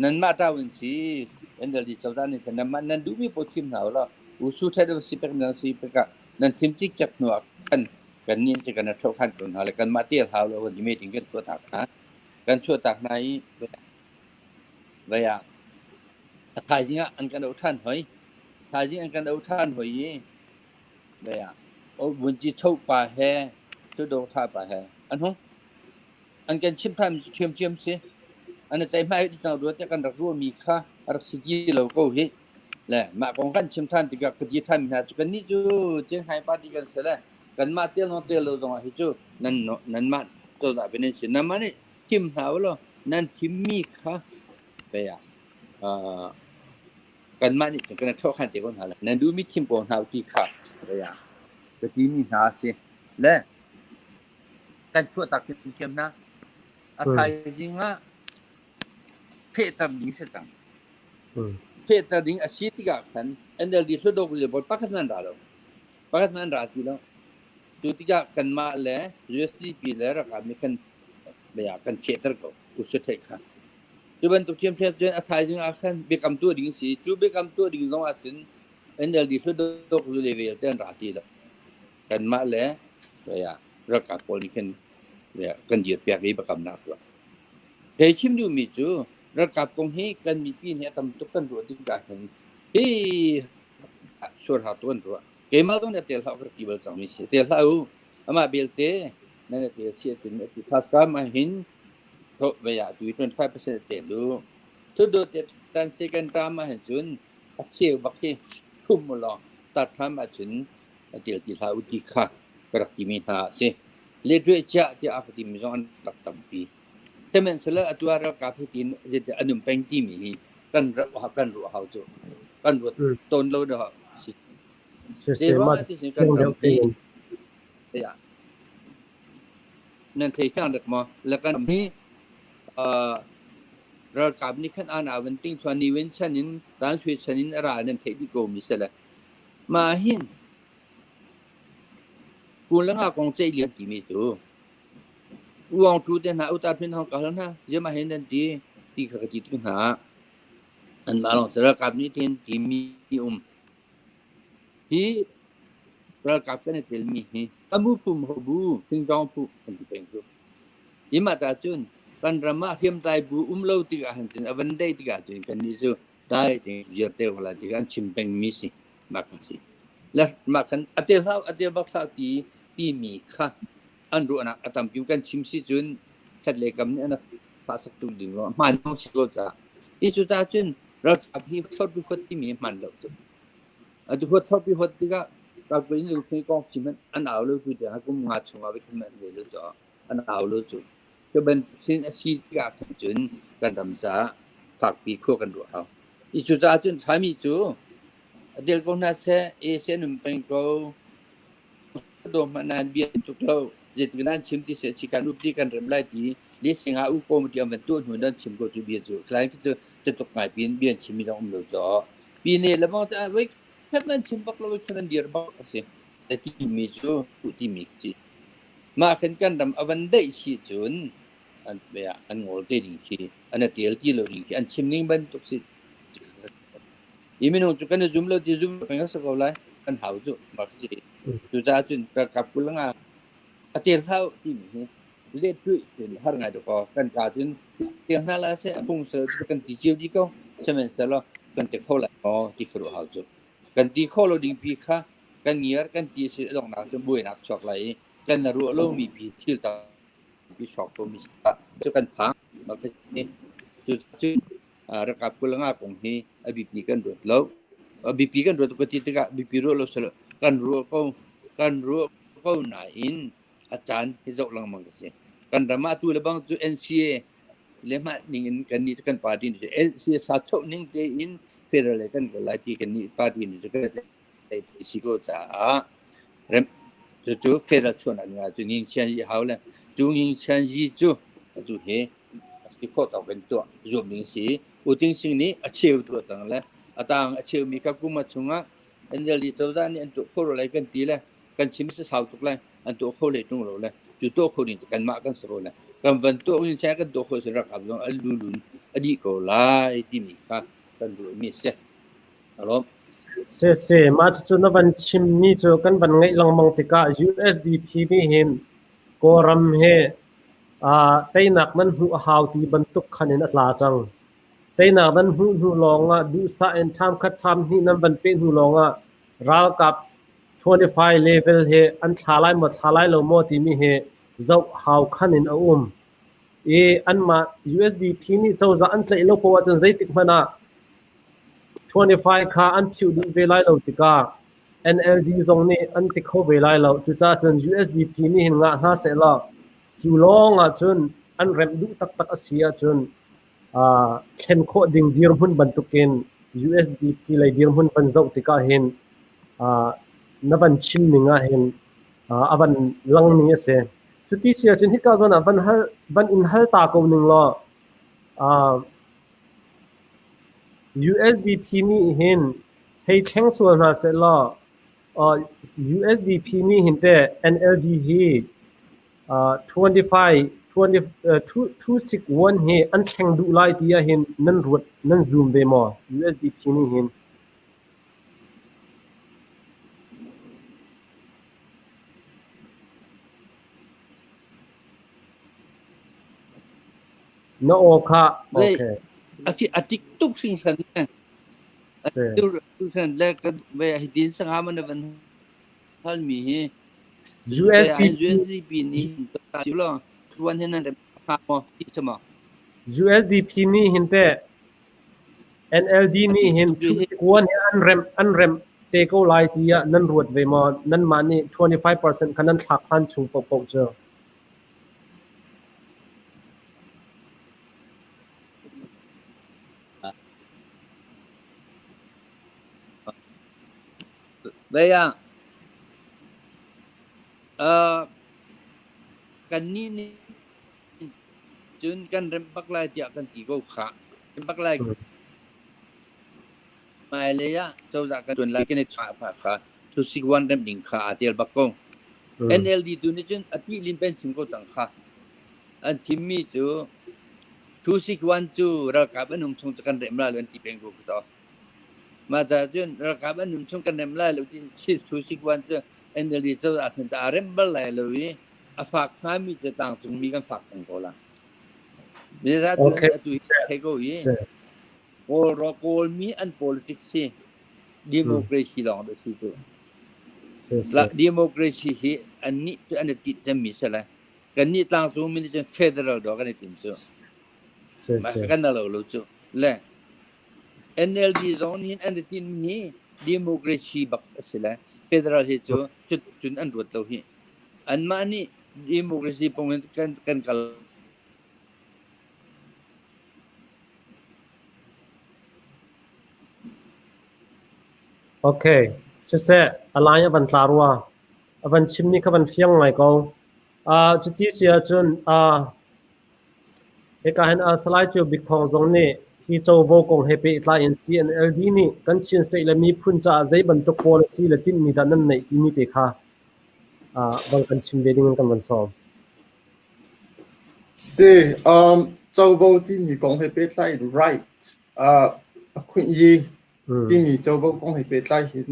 นั้นมาตาวันสีอันเดียวที่เจ้าด้านนี้ฉันนั้นดูมีโปรทิมหนาวแล้วอุสุเทดสิเป็นนั้นสิเป็นกันนั้นทิมจิกจักหนวกกันนี่จะกันเท่าขั้นตรงอะไรกันมาเตี้ยเท้าแล้ววันนี้ไม่ถึงกันตัวตักนะกันชั่วตักไหนเวียถ่ายจริงอ่ะอันกันเอาท่านหอยถ่ายจริงอันกันเอาท่านหอยเวียโอ้วันที่เท่าป่าแห่ทุดกท่าป่าแห่อันนู้นอันกันชิมท่านเชื่อมสิอันนั้นใจไม่ที่เราดูแต่กันรักรู้มีค่ารักสิ่งที่เราก็เห็นแหละมาของกันชิมท่านที่กับกติท่านนะจุกันนี่จู่เจ้าให้ปาฏิกันเสร็จแล้วกัน กันมาเตียนเตียนเราต้องให้จูนั่นมาตัวได้เป็นสิ่งนั้นมันนี่ทิมหาวแล้วนั่นทิมมีค่ะไปกันมานี่กันชอบขันเด็กคนหาเลยนั่นดูมีทิมปนหาวที่ค่ะไปก็ที่มีหาสิและกันชั่วตักเข้มนะอาไทยจริงว่าเพศตำหนิสังเพศตำหนิอาชีพที่กันอันเดียวดีสุดโดกุลบอลปักมันราที่แล้วจุดที่กันมาเลย USDP เลยรักกันมีกันกันเชื่อตระกูอุศเทค่ะจุบันตุกเทียมจนอาไทยจริงอาคันเบกำตัวดิ่งสิจูเบกำตัวดิ่งลงอาทิตย์อันเดียวดีสุดโดกุลเลเวลเต้นราที่แล้วกันมาเลยรักกันพอลิกันกันยืดเปียกอีประกำนักตัวเฮ้ยชิมดูมิจูรักกับกงเฮกันมีปีนี้ทำตุกันรัวดิ้งกันเฮ้ยชัวร์หาตัวรัวเกมาต้องเนี่ยเตลหาก็ที่เบลจังมิสิเตลหาอามาเบลเต้นั่นเนี่ยเตลเสียถึงที่ทัศกามาหินเขาเบียร์25%เตลูทุกโดดเตตันเซกันตามมาเห็นจุนอัดเสียวบักเฮทุ่มมาลองตัดทำมาจุนเตลที่หาอุติค่ะกระติมีหาเสเลด้วยจ้าที่อาคติมิจอนตัดตั้มปีแต่เมื่อสละตัวเรากับที่นี่จะอันนึงเป็นที่มีกันรัวเขาจูกันรัวต้นเราเด้อเดี๋ยวว่าที่สิ่งกันตั้มปีนั่นที่ช่างเด็กมาแล้วกันนี้เรากับนี่ขั้นอ่านวันติ้งทวนีเว้นชั้นนี้ตามช่วยชั้นนี้อะไรนั่นที่ที่โกมิสละมาหินกูเล่นของเจริญที่มีตัววางตัวเดินหาอุตส่าห์เป็นห้องกันนะจะมาเห็นนั่นที่เขาติดกันหาอันมาลองสระกับนี่ที่มีที่เรากับกันเนี่ยมีอามุภูมิบูถึงจอมผู้คนที่เป็นตัวยิ่งมาตาจุนกันรามาเทียมใจบูเล่าที่กันจนวันได้ที่กันจนกันนี่จูได้ที่เยอะเท่าไหร่ที่กันชิมเป็นมิสิมากสิแล้วมากันอัตเตบักษาที่มีค่ะอันรู้นะอาตมาพิมพ์กันชิมสิจุนขัดเล็กกับนี่อันนั้นภาษาตุงดิ่งว่ามันต้องชิโกจ้าอีจุดตาจุนเราจะพิมพ์ทอดพิพที่มีมันแล้วจุอันที่ทอดพิพที่ก็เราไปนี่เราคุยกองชิมันอันเอาเลยคือเดี๋ยวให้กูมาชงเอาไปขึ้นมาเลยแล้วจ้าอันเอาเลยจุจะเป็นสิ่งที่กับจุนกันทำจ้าฝากปีคู่กันดูเอาอีจุดตาจุนใช้มีจูเดี๋ยวก็น่าจะเส้นมันเป็นก็โดนมานานเบียดทุกเราจิตวิญญาณชิมที่เสียชีการอุปที่การเริ่มไล่ที่ลิสิงหาอุปโภคที่มันตัวหุ่นนั้นชิมก็จะเบียดจู่คล้ายที่จะตกหมายปีนเบียดชิมมีน้องเราจ่อปีนี้แล้วมันจะไว้แค่มันชิมบักเราไว้แค่มันเดียร์บักสิแต่ที่มีจู่ที่มีจิตมาเห็นกันดำอวันได้ชีจุนอันเบียอันงอเตดิ้งชีอันนั้นเตียลที่เราดิ้งชีอันชิมนิ่งบันทุกสิอีเมนูจุกันจุ่มเราที่จุ่มเป็นสักอะไรกันหาวจู่บักสิจุดจ้าจุนกับกุลังอาเตียนเข้าที่มีเล็ดด้วยเป็นหาไงตัวก็กันกาจุนเตียงนั่นละเสียพุ่งเสือกันตีเจียวดีก็ใช่ไหมเสร็จแล้วกันตีข้อละที่ครัวหาวจู่กันตีข้อเราดิ้งปีค่ะกันเงียร์กันตีเสียลงหนักจนบุยหนักช็อกไหลกันนรัวเรามีปีที่ต่อปีช็อกตัวมีสัตว์จุกันพังมาเป็นนี่จุดระกับกุลังของนี้อบิปีกันด้วยแล้วอบิปีกันด้วยตัวที่ติกะบิปีรัวเราเสร็จกันรัวก็หนาอินอาจารย์ที่จะลงมังกรเสียกันดราม่าตัวเลบังตัว NCA เลมานิ่งกันนี่กันปาร์ตี้นี่ NCA สัตว์ชอบนิ่งเตอินเฟรเลยกันก็ไล่ที่กันนี่ปาร์ตี้นี่จะกันได้สิโก้จ้าเริ่มจู่เฟรชวนอะไรจู่ยิงเชียนยี่ห้อเลยจู่ยิงเชียนยี่จู่จู่เฮสิโก้ต่อเป็นตัวจบนิ่งสิอุติงสิ่งนี้อาชีพตัวต่างเลยต่างอาชีพมีกับกุมาชงอ่ะอันเดียวที่ตัวด้านนี้อันตัวโคโรอะไรกันตีเลยกันชิมสิสาวตุกเลยอันตัวโคเลยตรงเราเลยจุดตัวโคนี่กันมากันสโลเลยกันวันตัวอินเสียกันตัวโคสระกับลงอันลุนอดีก็ไล่ที่มีค่ะกันดูมีเสียฮัลโหลเสมาจุนวันชิมนี่จูกันบันไงลังมังติกา USDP มีเห็นกอรัมเฮไตนักนั้นหูหาวที่บรรทุกขันอัตลาจังไตนักนั้นหูลองดูสะเอ็นทามคัดทำนี่นั้นบันเป็นหูลองราวกับ25 level he an thalai ma thalai lo mo ti mi he zau how khanin a an ma USDP ni chawza an tlai lo po chan zaitik mana 25 kha an phiu di velai lo tika NLD ซงนี่อันติเข้าเวลาเราจุดจ้าจน USDP นี่เห็นงาหาเสร็จแล้วจูลองอ่ะจนอันเร็มดูตักเสียจนเข็นโคดิ่งดีร์หุ่นบรรทุกิน USDP เลยดีร์หุ่นปันเจ้าติกาเห็นนับวันชิมนี่งาเห็นอวันลังนี่เสียจุดที่เสียจนที่ก้าวจนวันอินฮัลตากูนึงล้อUSDP นี่เห็นให้แข่งส่วนหาเสร็จแล้วUSDP นี่เห็นแต่ NLD เฮ261เฮอันแข่งดูไลที่เห็นนั่นรวดนั่นซูมเวมอ USDP นี่เห็นno okay okay Asi atik-tuk sing san na. Tu san la kad ba hidin sa ngaman na ban halmi he. USDP ni ta silo tuan hen na pa mo isama. USDP ni hinte NLD ni hin kuan anrem teko lai tia nan ruat ve mo nan mani 25% kanan thak han chung pok jo Baya kan ni chun kan rem pak lai tia kan ti ko kha rem pak lai mai le ya chau da kan tun lai ke ne cha pha kha tu sik wan rem ding kha atel bakong NLD tu ni chun ati lin pen chung ko tang kha an chimmi chu tu sik wan chu ra ka ban num chung kan rem la len ti peng ko to mà ta chuyện ra cả bên nông thôn cần làm lại rồi thì chỉ thu xích quan cho anh là đi cho anh ta rem bal lại rồi à phạt hai mươi cái tàng chúng mi cái phạt không có là bây giờ tôi thấy có gì cô rồi cô mi anh politics democracy đó được sự là democracy hi anh ní cho anh ti cho mi sẽ là cái ní tàng chúng mi cho federal đó cái này tìm số mà cái nào lâu chứ là NLD zone hin an tin hi democracy bak sila federal hi chu chun an rut lo hi an ma ni democracy pong kan kal okay se alaya van tlarwa avan chimni ka van fiang ngai ko chuti sia chun ekahan slide chu big thong zong ni hi chau vo kong hepe tla in CNLD ni kan chin state la mi phun cha zai ban to policy la tin mi da nan nei mi te kha bang kan chin be ding kan ban so se chau vo ti mi kong hepe tla in right khun yi ti mi chau vo kong hepe tla hin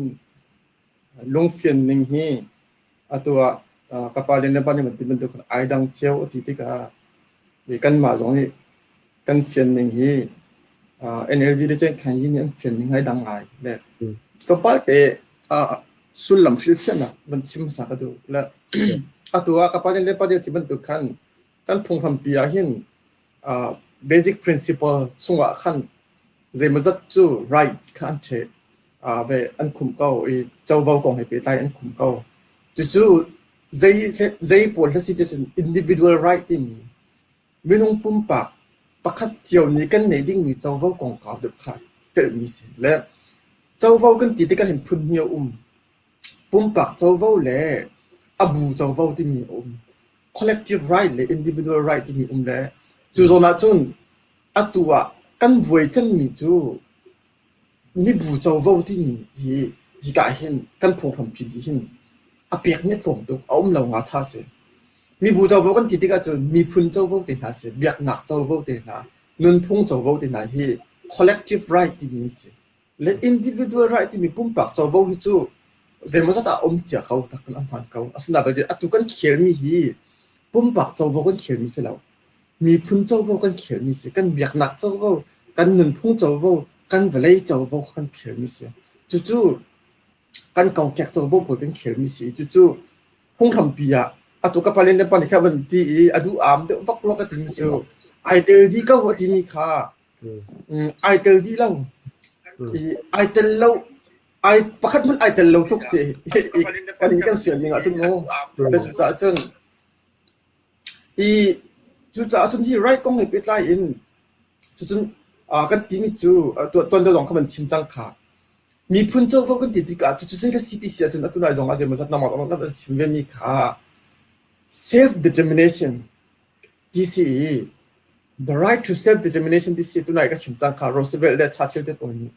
long fian ning hi atua kapalin na ban ti ban to ai dang cheu ti ti ka kan ma zong ni kan fian ning hi NLD 的这看一年分明还当爱嘞，都把的苏lâm水分啊，มันชิมสักดูและตัวกับประเด็นเรื่องประเด็นที่มันดูขั้นการพงทำปีอาหินbasic principle ส่งว่าขั้นเรื่องมันจะจู่ right ขั้นเชไปอันคุมเก่าเจ้าเบากองให้ไปใต้อันคุมเก่าจู่ใจปวดและสิจะเป็น individual right ที่มีไม่ต้องปุ่มปากประคัดเจียวนี้กันในดิ้งมีเจ้าเว้ากองกาบเดือดขาดเกิดมีสิและเจ้าเว้ากันติดกันเห็นพุ่นเหี่ยวปุ่มปากเจ้าเว้าแหละอบูเจ้าเว้าที่มีcollective right และ individual right ที่มีแหละจู่ตรงนั้นจุนอัตัวกันบวยจันมีจู่นี่บูเจ้าเว้าที่มีฮีกาเห็นกันพงทำผิดเห็นเปียกเนี่ยผมตัวเอาเรางาชาเสมีบูเจ้าเว้ากันติดกันจนมีพุ่นเจ้าเว้าเต็นหาเสเบียกหนักเจ้าเว้าเต็นหาเงินพงเจ้าเว้าเต็นหาฮี collective right ที่มีสิและ individual right ที่มีปุ่มปากเจ้าเว้าที่จู่เรื่องมันจะต้องเจ้าเขาตักกันอันพันเขาอาศัยแบบนี้ตุกันเขียนมีฮีปุ่มปากเจ้าเว้ากันเขียนมีสิแล้วมีพุ่นเจ้าเว้ากันเขียนมีสิกันเบียกหนักเจ้าเว้ากันเงินพงเจ้าเว้ากันเวลัยเจ้าเว้ากันเขียนมีสิจู่กันเก่าแก่เจ้าเว้ากันเขียนมีสิจู่พงทำปีอะตัวกับประเด็นในปัญหาวันที่ดูเดวักล็อกกันถึงจู่ไอเตอร์ดีก็หัวที่มีค่าไอเตอร์ดีเล่าไอเตอร์เล่า ไอ้ประคัดมันไอ้แต่เราทุกเสียอีกกันนี้กันเสียยังไงซึ่งโง่แล้วจุดจ่าจนอีจุดจ่าจนที่ไรก็ไม่เป็นไรอินจุดจนกันที่มีจูตัวเดิมของเขามันชิมจังค่ะมีพุ่นเจ้าพวกกันติดกันจุดๆเลยสิที่เสียจนตัวไหนจงอาจจะมันจะนำมาตรงนั้นเป็นชิมเวมีค่ะ self determination ที่สิ the right to self determination ที่สิตัวไหนก็ชิมจังค่ะโรสเวลและชาร์ชิลเดปนี้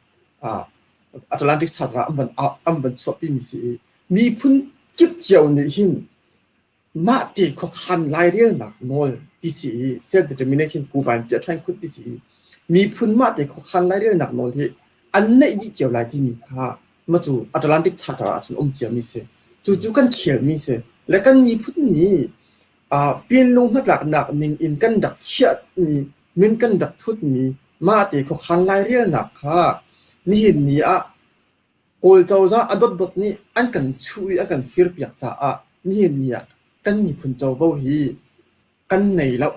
อัตแลนติกชาร์ระอันเป็นชอบปีมีสิมีพุ่นกิบเจียวนี่หินมาตีขคันไล่เรียนหนักโนลที่สิ self determination กูไปเปียทางคุณที่สิมีพุ่นมาตีขคันไล่เรียนหนักโนลที่อันนี้ยิ่งเจียวไล่ที่มีค่ะมาจู่อัตแลนติกชาร์ระจนเจียวมีสิจู่กันเขียวมีสิและกันมีพุ่นนี้เปลี่ยนลงนักหลักหนักหนึ่งอินกันดักเชียดมีมินกันดักทุดมีมาตีขคันไล่เรียนหนักค่ะนี่เห็นมีโอลเจ้าจ้าอดดดนี่อันกันช่วยอันกันฟิร์เปียกจ้านี่เห็นมีกันมีพุ่นเจ้าบ่ฮีกันไหนแล้ว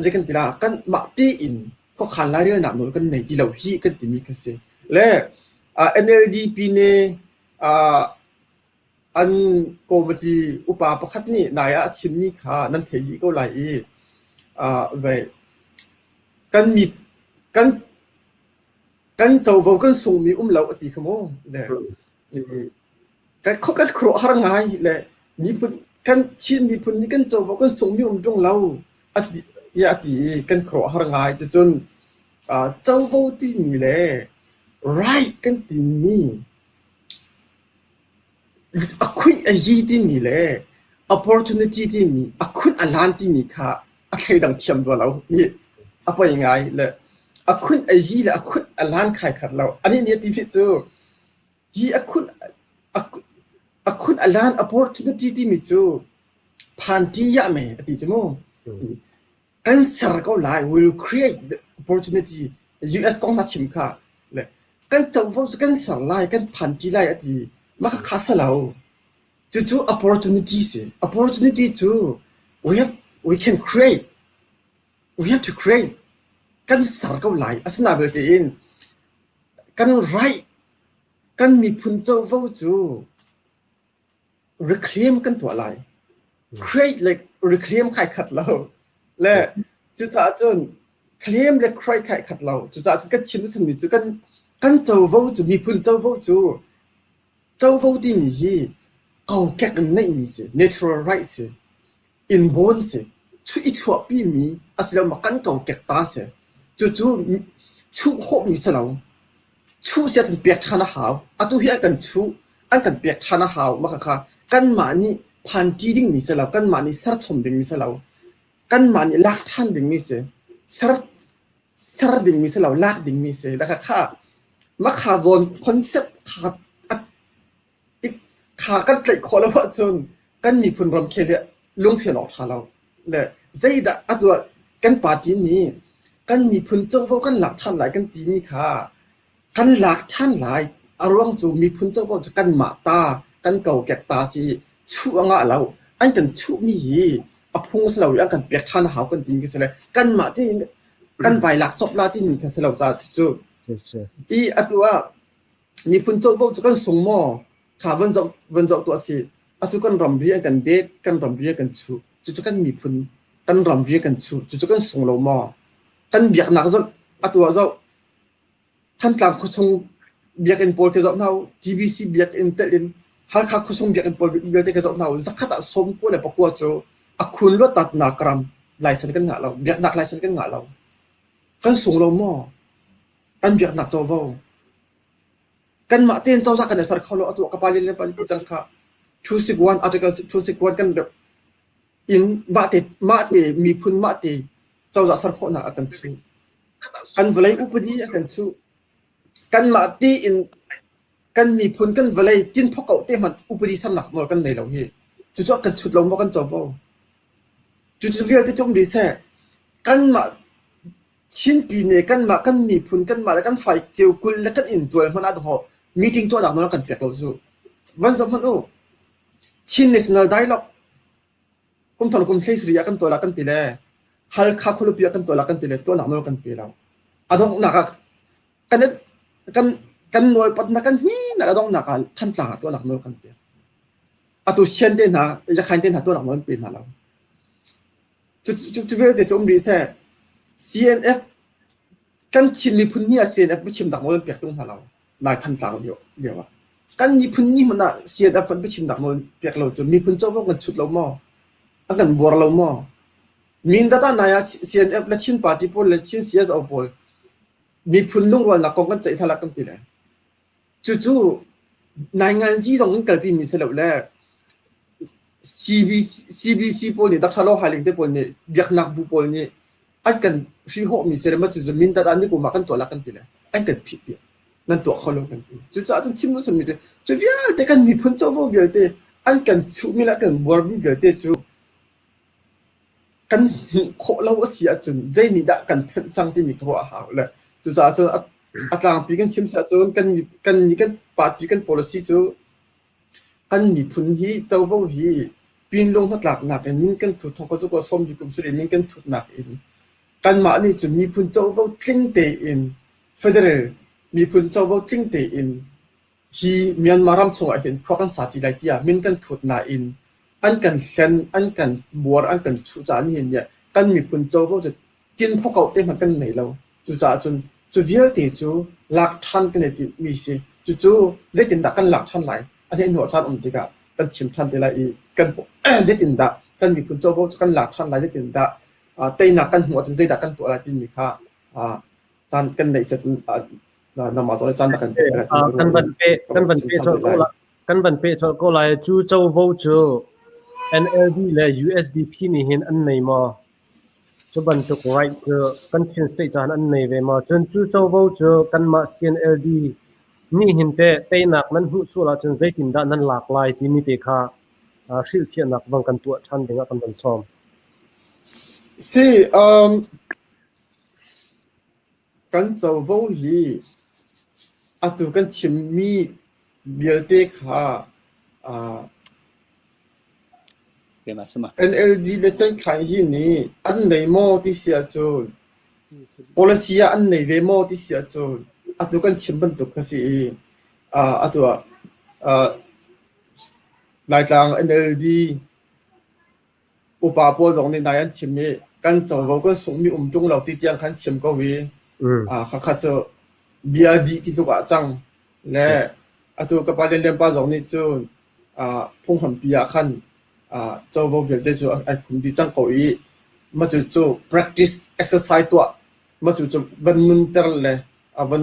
จะกันตีละกันมาตีอินขคันไล่เรียนหนักโน้นกันไหนที่เราฮีกันตีมีกันเสียและNLD เนี่ยอันโกมจีอุปาประคัดนี่นายชิมนี่ค่ะนั่นเทียก็ไหลเว้กันมีกันเจ้าวัวกันส่งมีเราอติขโมเลยกันเขากันครัวหางไงเลยมีพุ่นกันชินมีพุ่นนี่กันเจ้าวัวกันส่งมีตรงเราอติกันครัวหางไงจนเจ้าวัวที่มีเลยไรกันที่มีคุณไอ้ยี่ที่มีเลย opportunity ที่มีคุณอันลันที่มีค่ะใครดังเทียมตัวเรานี่ไปยังไงเลยคุณไอ้ยี่เลยคุณอันลันใครขัดเราอันนี้เนี่ยที่พิจูยี่คุณอันลัน opportunity ที่มีจูผ่านที่ยาไหมที่จมูกกันสารก็ไล่ will create the opportunity US กองทัพชิมค่ะเลยกันเจ้าว่ากันสารไล่กันผ่านที่ไล่ที่มาข้าศึกเราจู่ๆ opportunity too we can create we have to create กันสารก็ไหลอาสนะเบลตินกันไรกันมีพุ่นเจ้าว่าจู่ reclaim กันตัวไหล create like reclaim ใครขัดเราและจู่ๆจน claim และใครขัดเราจู่ๆจนก็ชิมด้วยชิมมีจู่กันเจ้าว่าจู่มีพุ่นเจ้าว่าจู่เจ้าฟูที่มีฮีเก่าแก่กันไม่มีสิ natural rights สิ inborn สิช่วยช่วยพี่มีอาศัยมากันเก่าแก่ตาสิจู่ช่วยโคมีสลาวช่วยเสียจนเปียกทานาหาวตัวเฮียกันช่วยอันกันเปียกทานาหาวมาค่ะกันมานี่พันจีดิ่งมีสลาวกันมานี่สารชมดิ่งมีสลาวกันมานี่ลักทันดิ่งมีสิสารดิ่งมีสลาวลักดิ่งมีสิแล้วค่ะมาขาโซนคอนเซ็ปต์ขากันไกลขอแล้วว่าจนกันมีพุ่นรำเคลียลุงเพียนออกทาเราเลยใจด่าตัวกันปาร์ตี้นี้กันมีพุ่นเจ้าพวกกันหลักท่านหลายกันตีมีค่ะกันหลักท่านหลายอารมณ์จูมีพุ่นเจ้าพวกจะกันมาตากันเก่าแก่ตาสิชูอ่างเราอันกันชูมีพุ่งสลาวอันกันเปียกท่านหาวกันตีมีสิเลยกันมาที่กันไวหลักจบลาที่มีกันสลาวจะจูตัวมีพุ่นเจ้าพวกจะกันส่งหม้อข้าวันเจ้าตัวสิทุกคนรำเรียงกันเด็ดกันรำเรียงกันชูจู่ๆกันมีพุ่นกันรำเรียงกันชูจู่ๆกันส่งเราหม้อกันเบียกหนักจนตัวเจ้าท่านกลางคุชงเบียกอินโพลเกจอกน่า TBC เบียกอินเตอร์ลินฮัลข้าคุชงเบียกอินโพลเบียกเกจอกน่าสักขณะสมควรเลยประกวดโจคุณรู้ตัดหนักกรัมไลเซนกันหนักเราเบียกหนักไลเซนกันหนักเรากันส่งเราหม้อกันเบียกหนักเจ้าว่ากันมาเตียนเจ้าสักกันเนี่ยสักเขาเราตัวกับปาลินเนี่ยปาลินจังค่ะชูสิกวันอาจจะชูสิกวันกันแบบอินมาเตมีพุ่นมาเตเจ้าสักเขาหนักกันชูกันเวลัยอุปดีกันชูกันมาเตอินกันมีพุ่นกันเวลัยจินพกเอาเตมันอุปดีสนักหน่อยกันในเราเฮจู่ๆกันชุดเรามากันเจ้าว่าจู่ๆเวลที่จงดีแท้กันมาชิ้นปีเนี่ยกันมากันมีพุ่นกันมาแล้วกันไฟเจียวกุลแล้วกันอินตัวมันอาจจะหอมีทิ้งตัวดักนั่นกันเปียกเราสู้วันสำคัญโอ้ชิ้น national dialogue กุมถนนกุมเทศรียกันตัวละกันตีเลยฮัลข้าคุลปียกันตัวละกันตีเลยตัวหนักนั่นกันเปียเราอาจจะหนักกัน กันหน่วยปัตนักกันนี่น่ะต้องนักท่านต่างตัวหนักโน้กันเปียอะตัวเชียนเต้นหาจะใครเต้นหาตัวหนักโน้นเป็นหาเราจุดเวลเดจอมรีเซ่ CNF กันชิมมีพื้นที่ CNF ไม่ชิมหนักโน้นเปียกตรงหาเรานายท่านต่างเดียวว่ากันมีพื้นที่มันน่ะ CNF มันไม่ชิมหนักโน้นเปียกเราจะมีพื้นเจ้าพวกกันชุดเราหม้ออันกันบัวเราหม้อมินดาตานาย CNF และชินปาร์ตี้พอลและชิน CS เอาพอลมีพื้นลงวันละกองกันใจทะลักกันตีเลยจู่ๆนายงานที่ส่งกันปีมีเสร็จแล้ว CBC พอลนี่ดักทะเลาะหาลิงเตพอลนี่เบียกนักบุพอลนี่อันกันฟีโฮมีเสร็จมาจู่ๆมินดาตานี่กูมากันตัวละกันตีเลยอันกันผิดนั่นตัวเขาลงกันตีจู่ๆอาจจะชิมนู้นชิมนี่จู่ๆเวียแต่กันมีพื้นเจ้าพวกเวียแต่อันกันชูมีละกันบัวมีเวียแต่จู่กันโคเราเสียจนใจนี่ด่ากันเป็นจังที่มีครัวหาวเลยจู่ๆจนอัตราปีกันชิมเสียจนกันนี่กันปาร์ตี้กัน policy จู่กันมีพื้นที่เจ้าพวกที่ปีนลงทักหลักหนักเองมินกันถูกทองก็จะก็ส้มอยู่กับสิริมินกันถูกหนักเองกันมานี่จนมีพื้นเจ้าพวกทิ้งเตะเองfederal มีพื้นเจ้าพวกทิ้งเตะเองที่เมียนมารำชงเห็นข้อกันสาธิตไรที่มินกันถูกหนักเองอันกันเซนอันกันบัวอันกันชุจานี่เห็นเนี่ยกันมีพื้นเจ้าพวกจะกินพวกเขาเต็มมันกันไหนเราจู่ๆจนจู่เวียเตจู่หลักทันกันเนี่ยมีสิจู่ๆจะติดดักกันหลักทันไหลอันนี้หัวชาติติกากันชิมทันแต่ละอีกันจะติดดักกันมีพื้นเจ้าพวกกันหลักทันไหลจะติดดักเตยหนักกันหัวจนจะดักกันตัวอะไรที่มีค่าจานกันในเสร็จนำมาสอนจานดักกันกันบันเปชก็ละกันบันเปชก็เลยจู่เจ้าโวจู NLD และ USDP นี่เห็นอันไหนมาจะบันทุกไรก็กันชินสเตจานอันไหนเวมาจนจู่เจ้าโวจูกันมา CNLD นี่เห็นแต่เตยหนักนั้นหูสู้ละจนใจตินด้านนั้นหลากหลายที่มีเตค่าชิลเทียนหนักบางกันตัวชันถึงกันบันซ้อมสิกันเจ้าโวฮีอะตุกันชิมมีเบียเตค่าเป็นมาสมัคร NLD และจังขายที่นี่อันไหนโมที่เสียจน policy อันไหนเวโมที่เสียจนอะตุกันชิมบันตุกสิอะตัวรายการ NLD อุปาปอลงในนายอันชิมมีกันเจ้าโวก็ส่งมีจงเราติดยังคันชิมก็วีข้าจะเบียดีที่ลูกอาจังและอะตัวกับประเด็นเรื่องป้าจงนี่จนพงหันปีอาคันเจ้าบ่เวียดได้จู่ไอ้คุมดีจังก็อีมาจู่ practice exercise ตัวมาจู่บันมุนเตอร์เลยบัน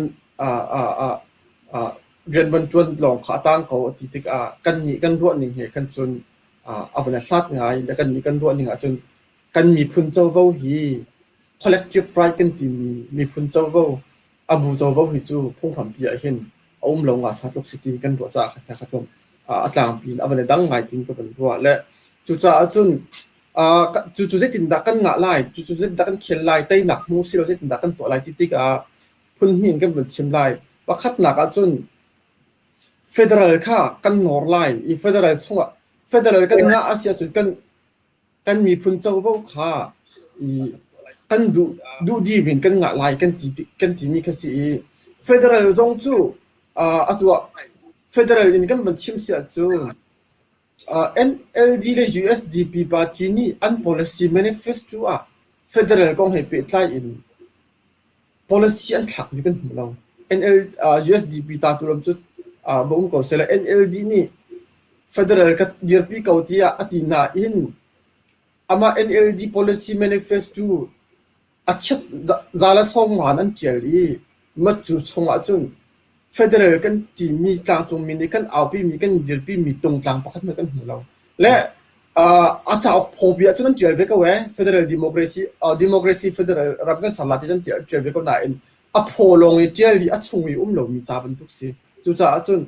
เรียนบันจวนลองขาตั้งเขาติดกันนี่กันรั่วหนึ่งเหตุกันจนวันสัตว์ไงแล้วกันนี่กันรั่วหนึ่งจนกันมีพื้นเจ้าบ่ฮี collective right กันที่มีพื้นเจ้าบ่บูเจ้าบ่ฮีจู่พงหันปีอาเห็นลงสัตว์ลูกสิทธิ์กันรั่วจ้าครับผมอาจารย์ปีนวันดังไงทิ้งก็เป็นรั่วและจู่ๆจนจู่ๆจะติดดักกันหงายไล่จู่ๆจะดักกันเขียนไล่ใต้หนักมูสิเราจะติดดักกันตัวไล่ติ๊กพื้นหินกันเป็นเชียมไล่ประคัดหนักจนเฟเดอรัลค่ะกันหนอไล่อีเฟเดอรัลช่วงเฟเดอรัลกันงาอาเซียจนกันมีพื้นเจ้าพวกค่ะอีกันดูดีเป็นกันงาไล่กันที่มีแค่สิเฟเดอรัลจงจู่ตัวเฟเดอรัลนี่กันเป็นเชียมเสียจู่NLD และ USDP บาทีนี่อัน policy manifesto federal กองให้เปิดไล่อิน policy อันถักมีกันหัวเรา USDP ตาตุลมจุดบ่งก็เสร็จแล้ว NLD นี่ federal ก็เดียร์ปีเก่าที่อตินาอินอามา NLD policy manifesto อาทิตย์จะละส่งมานั่นเจอรี่มาจุดส่งอาจุนfederal กันที่มีกลางตรงมีกันเอาปีมีกันเดียร์ปีมีตรงกลางประคับกันหัวเราและอาจจะออกพบยาจนนั้นเจอเวก็เว้ federal democracy federal รับกันสลัดที่จนเจอเวก็ได้พอลงเจอรี่ช่วงวิเรามีจับเป็นทุกสิ่งจู่ๆจน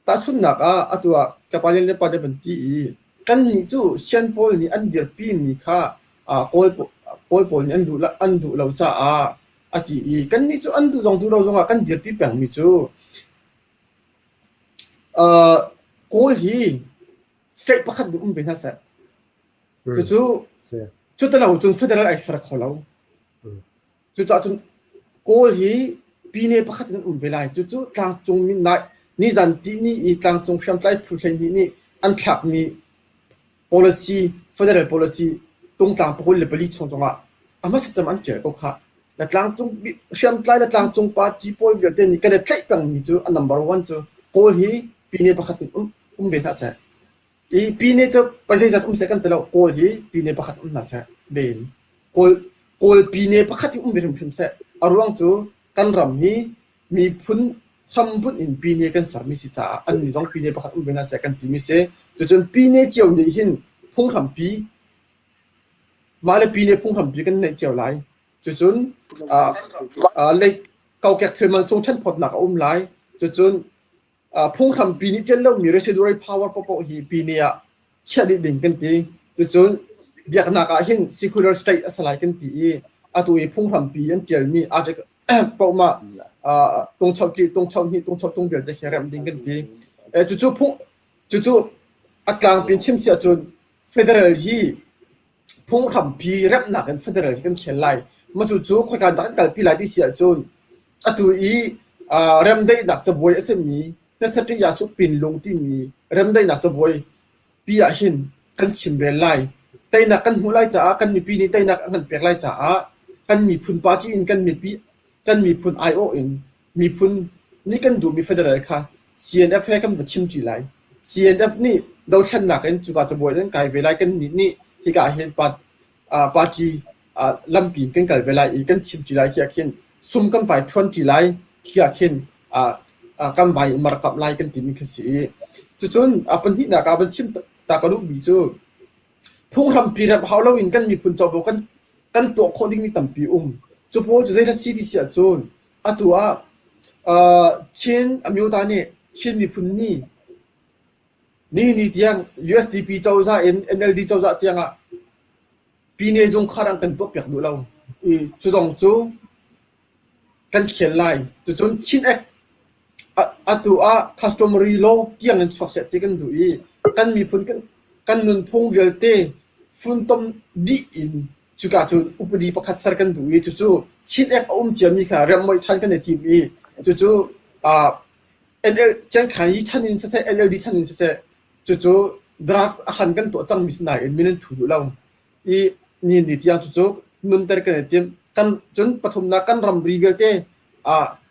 แต่ชุนนักตัวกับประเด็นในประเด็นเป็นที่กันนี่จู่เชียนพอลนี่อันเดียร์ปีนี่ค่ะโกลพอลนี่อันดูเราจะที่กันนี่จู่อันดูลองดูเราจงกันเดียร์ปีเป็นมิจู่โกลฮีสเตรทประคัดดูเป็นน่าเสียจู่ๆแต่เราจน federal ไอ้สระเขาเราจู่ๆจนโกลฮี ปีนี้ประคัดนั้นเวลาจู่ๆกลางจงมีนายนี่จันทีนี่อีกลางจงเชื่อมใจผู้ใช้นี่อันขับมี policy federal policy ตรงกลางพวกเลเบลลี่ชงจงอ่ะอามาสิจำอันเจอก็ค่ะแล้วกลางจงเชื่อมใจแล้วกลางจงปาจีโพลเวลเดนี่ก็ได้ใช้ปังมีจู่อัน number one จู่โกฮีปีนี้ประคัดเวลาเสร็จอีปีนี้จู่ไปใช้จัดเสร็จกันแต่ละโกฮีปีนี้ประคัดน่าเสร็จเบนโกปีนี้ประคัดเวลาเสร็จอารวงจู่กันรำฮีมีพุ่นทำพุ่นอินปีนี้กันสามีสิจ้าอันนี้ต้องปีนี้ประคัดเวลาเสร็จกันที่มีเสจจนปีนี้เจียวนี่หินพงคำปีมาเลยปีนี้พงคำปีกันในเจียวไหลจนเลยเก่าแก่เทอร์มันทรงชั้นพอดหนักไหลจนพงคำปีนี้เจ้าเล่ามี residual power ปปฮีปีนี้เชื่อดิ่งกันทีจนเบียกหนักหิน secular state สลายกันทีตัวพงคำปีอันเจียวมีอาจจะปอกมาตรงชาวจีตรงชาวนี้ตรงชาวตรงเดียวจะเขียนดิ่งกันทีจู่พงจู่อักลางเป็นชิมเสียจน federal ที่พงคำปีรับหนักกัน federal ที่กันเขียนไล่มาจู่คนการดักกันปีหลายที่เสียจนตัวเริ่มได้หนักจะบวยเสมีนั่นสัตยาสุปินลงที่มีเริ่มได้หนักจะบวยปีอาหินกันชิมเรลไล่แต่หนักกันหัวไล่จ้ากันมีปีนี้แต่หนักกันเปียกไล่จ้ากันมีพุนปาจีอินกันมีปีกันมีพุนไอโออินมีพุนนี่กันดูมี federal ค่ะ CNF ให้กันจะชิมจีไล่ CNF นี่เราฉันหนักกันจุกาจะบวยนั่นไกลเวลากันนี่ที่กาเห็นปาจีลำปีกันไกลเวลาอีกันชิมจีไล่ที่อาเห็นซุ่มกันไฟทวนจีไล่ที่อาเห็นกันไฟมาร์กับไล่กันที่มีคือสิจนปัญหาหนักปัญชิมตากระดูกบีจูพงทำปีรับเขาเราอินกันมีพุนจอบกันตัวโคดิ้งมีตั้มปีจู่พอจะได้ซีดีเสียจนตัวเช่นอเมริกาเนี่ยเช่นมีพุนนี่เตียง USDP เจ้าจ้า NLD เจ้าจ้าเตียงปีนี้จงขารังกันตัวเปียกดูเราจู่จู่กันเขียนไล่จนชินตัว customary law เตียงนั้นสอบเสร็จที่กันดูกันมีพุนกันนุนพงเวลเต้ฟุนต้มดีอินจุกาจุอุปดีประคัดสารกันดูจู่ชินเจียมีค่ะเรื่องไม่ชันกันในทีมจู่NL จังขายชันอินเสร็จ NLD ชันอินเสร็จจู่draft อาหารกันตัวจังมิสนายมินันถูกเรานี่ที่ยังจู่นุนเตอร์กันในทีมกันจนปฐมนักกันรำรีเวลเต้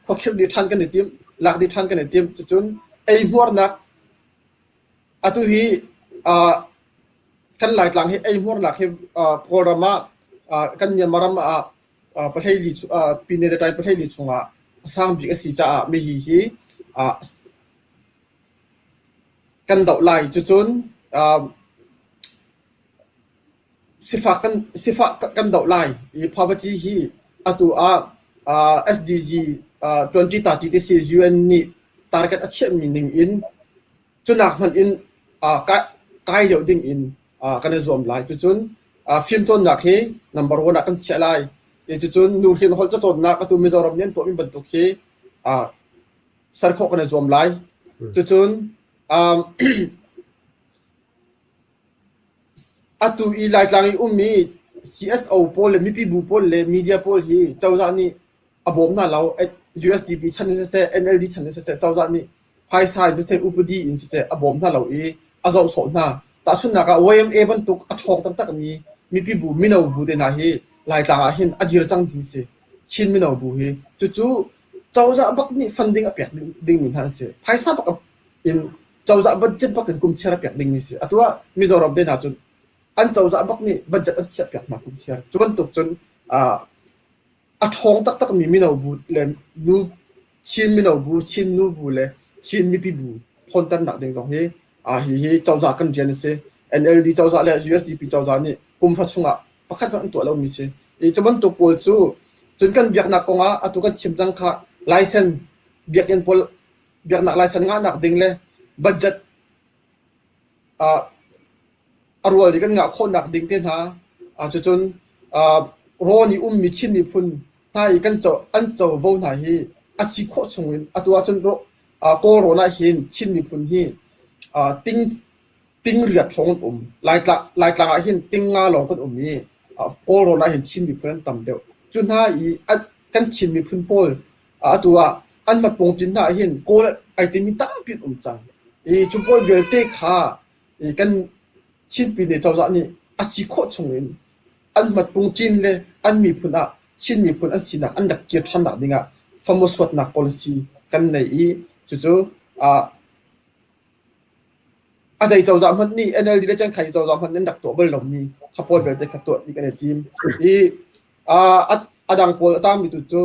ข้อคิดดีชันกันในทีมหลักดีชันกันในทีมจู่หัวนักตัวที่กันหลายหลังให้หัวหลักให้โปรแกรมกันยังมาราประเทศลิปีนี้ได้ประเทศลิชงสร้างบิ๊กซีจ้าไม่ฮีกันดอกไล่จนสิฟ้ากันดอกไล่พาวเวอร์จีฮีตัว SDG 2030 ที่ UN นี่ target achievement in จนหนักมันอินใกล้เดียวดิ่งอินกันจะรวมไล่จนฟิล์มต้นหนักเฮ number one หนักกันเชียร์ไล่จนนูเห็นคนจะต้นหนักตัวมิจฉาเนี่ยตัวมีบรรทุกเฮสารคกันจะรวมไล่จนตัวอีไลท์ลังอีมี CSO โพลเลยมีปีบูโพลเลยมีเดียโพลฮีเจ้าจานี่อบมน่าเรา USDP ชั้นนี้เสร็จ NLD ชั้นนี้เสร็จเจ้าจานี่ภายใต้จะเสร็จอุปดีอินเสร็จอบมน่าเราอาจจะสอนน่ะแต่ส่วนนักOMA บรรทุกช่องต่างๆมีปีบูมีนาบูเดน่าฮีไลท์ลังเห็นอดีตจังทิ้งเสียชินมีนาบูฮีจู่เจ้าจะบักนี่ฟันดิ้งอเปียกดิ้งมีทันเสียภายใต้บักอินเจ้าจะบัดเจ็ตบักกันกุมเชียร์เปียกดิ้งมีเสียตัวมิจฉาเดน่าจนอันเจ้าจะบักนี่บัดเจ็ตอันเชียร์เปียกมากุมเชียร์จนบรรทุกจนช่องต่างๆมีนาบูเลยนูชินมีนาบูชินนูบูเลยชินมีปีบูคนตั้งหนักดิ้งตรงนี้ฮีเจ้าจะกันเจนเสีย NLD เจ้าจะเลย USDP เจ้าจะนี่กุมพระชงประคัดมันตัวเรามีเสียจะบรรทุกปวดจู่จนกันเบียกนักกงตัวกันชิมจังค่ะไลเซนเบียกเงินพลเบียกนักไลเซนงานนักดิ้งเลยบัดเจ็ตอรัวดีกันงาคนนักดิ้งเต้นฮะจนรอนี่มีชินมีพุ่นถ้าอีกันเจ้าอันเจ้าโว้หน่าฮีอาศิโคชงวินตัวจนโคโรนาเห็นชินมีพุ่นฮีติ้งเรียดชงไล่กลางเห็นติ้งงาหลงกันมีโคโรนาเห็นชินมีพุ่นต่ำเดียวจนถ้าอีกันชินมีพุ่นโพล ตัวอันมาปงจินท่าเห็นโกลไอติมิตาปิดจังจุบอยเวลเตค่ากันชิ้นปีเดียวจะนี่อาศิโคชงเองอันมาปงจินเลยอันมีผลชิ้นมีผลอันสินักอันดักเกียรตินักนี่ไงฟาร์มสวดนัก policy กันในจู่อาศัยเจ้าจอมพันนี่ NLD ได้แจ้งใครเจ้าจอมพันนั้นดักตัวเบลล์มีขับปอยเวลเตขับตัวนี่กันในทีมดังโพลตั้งมีจู่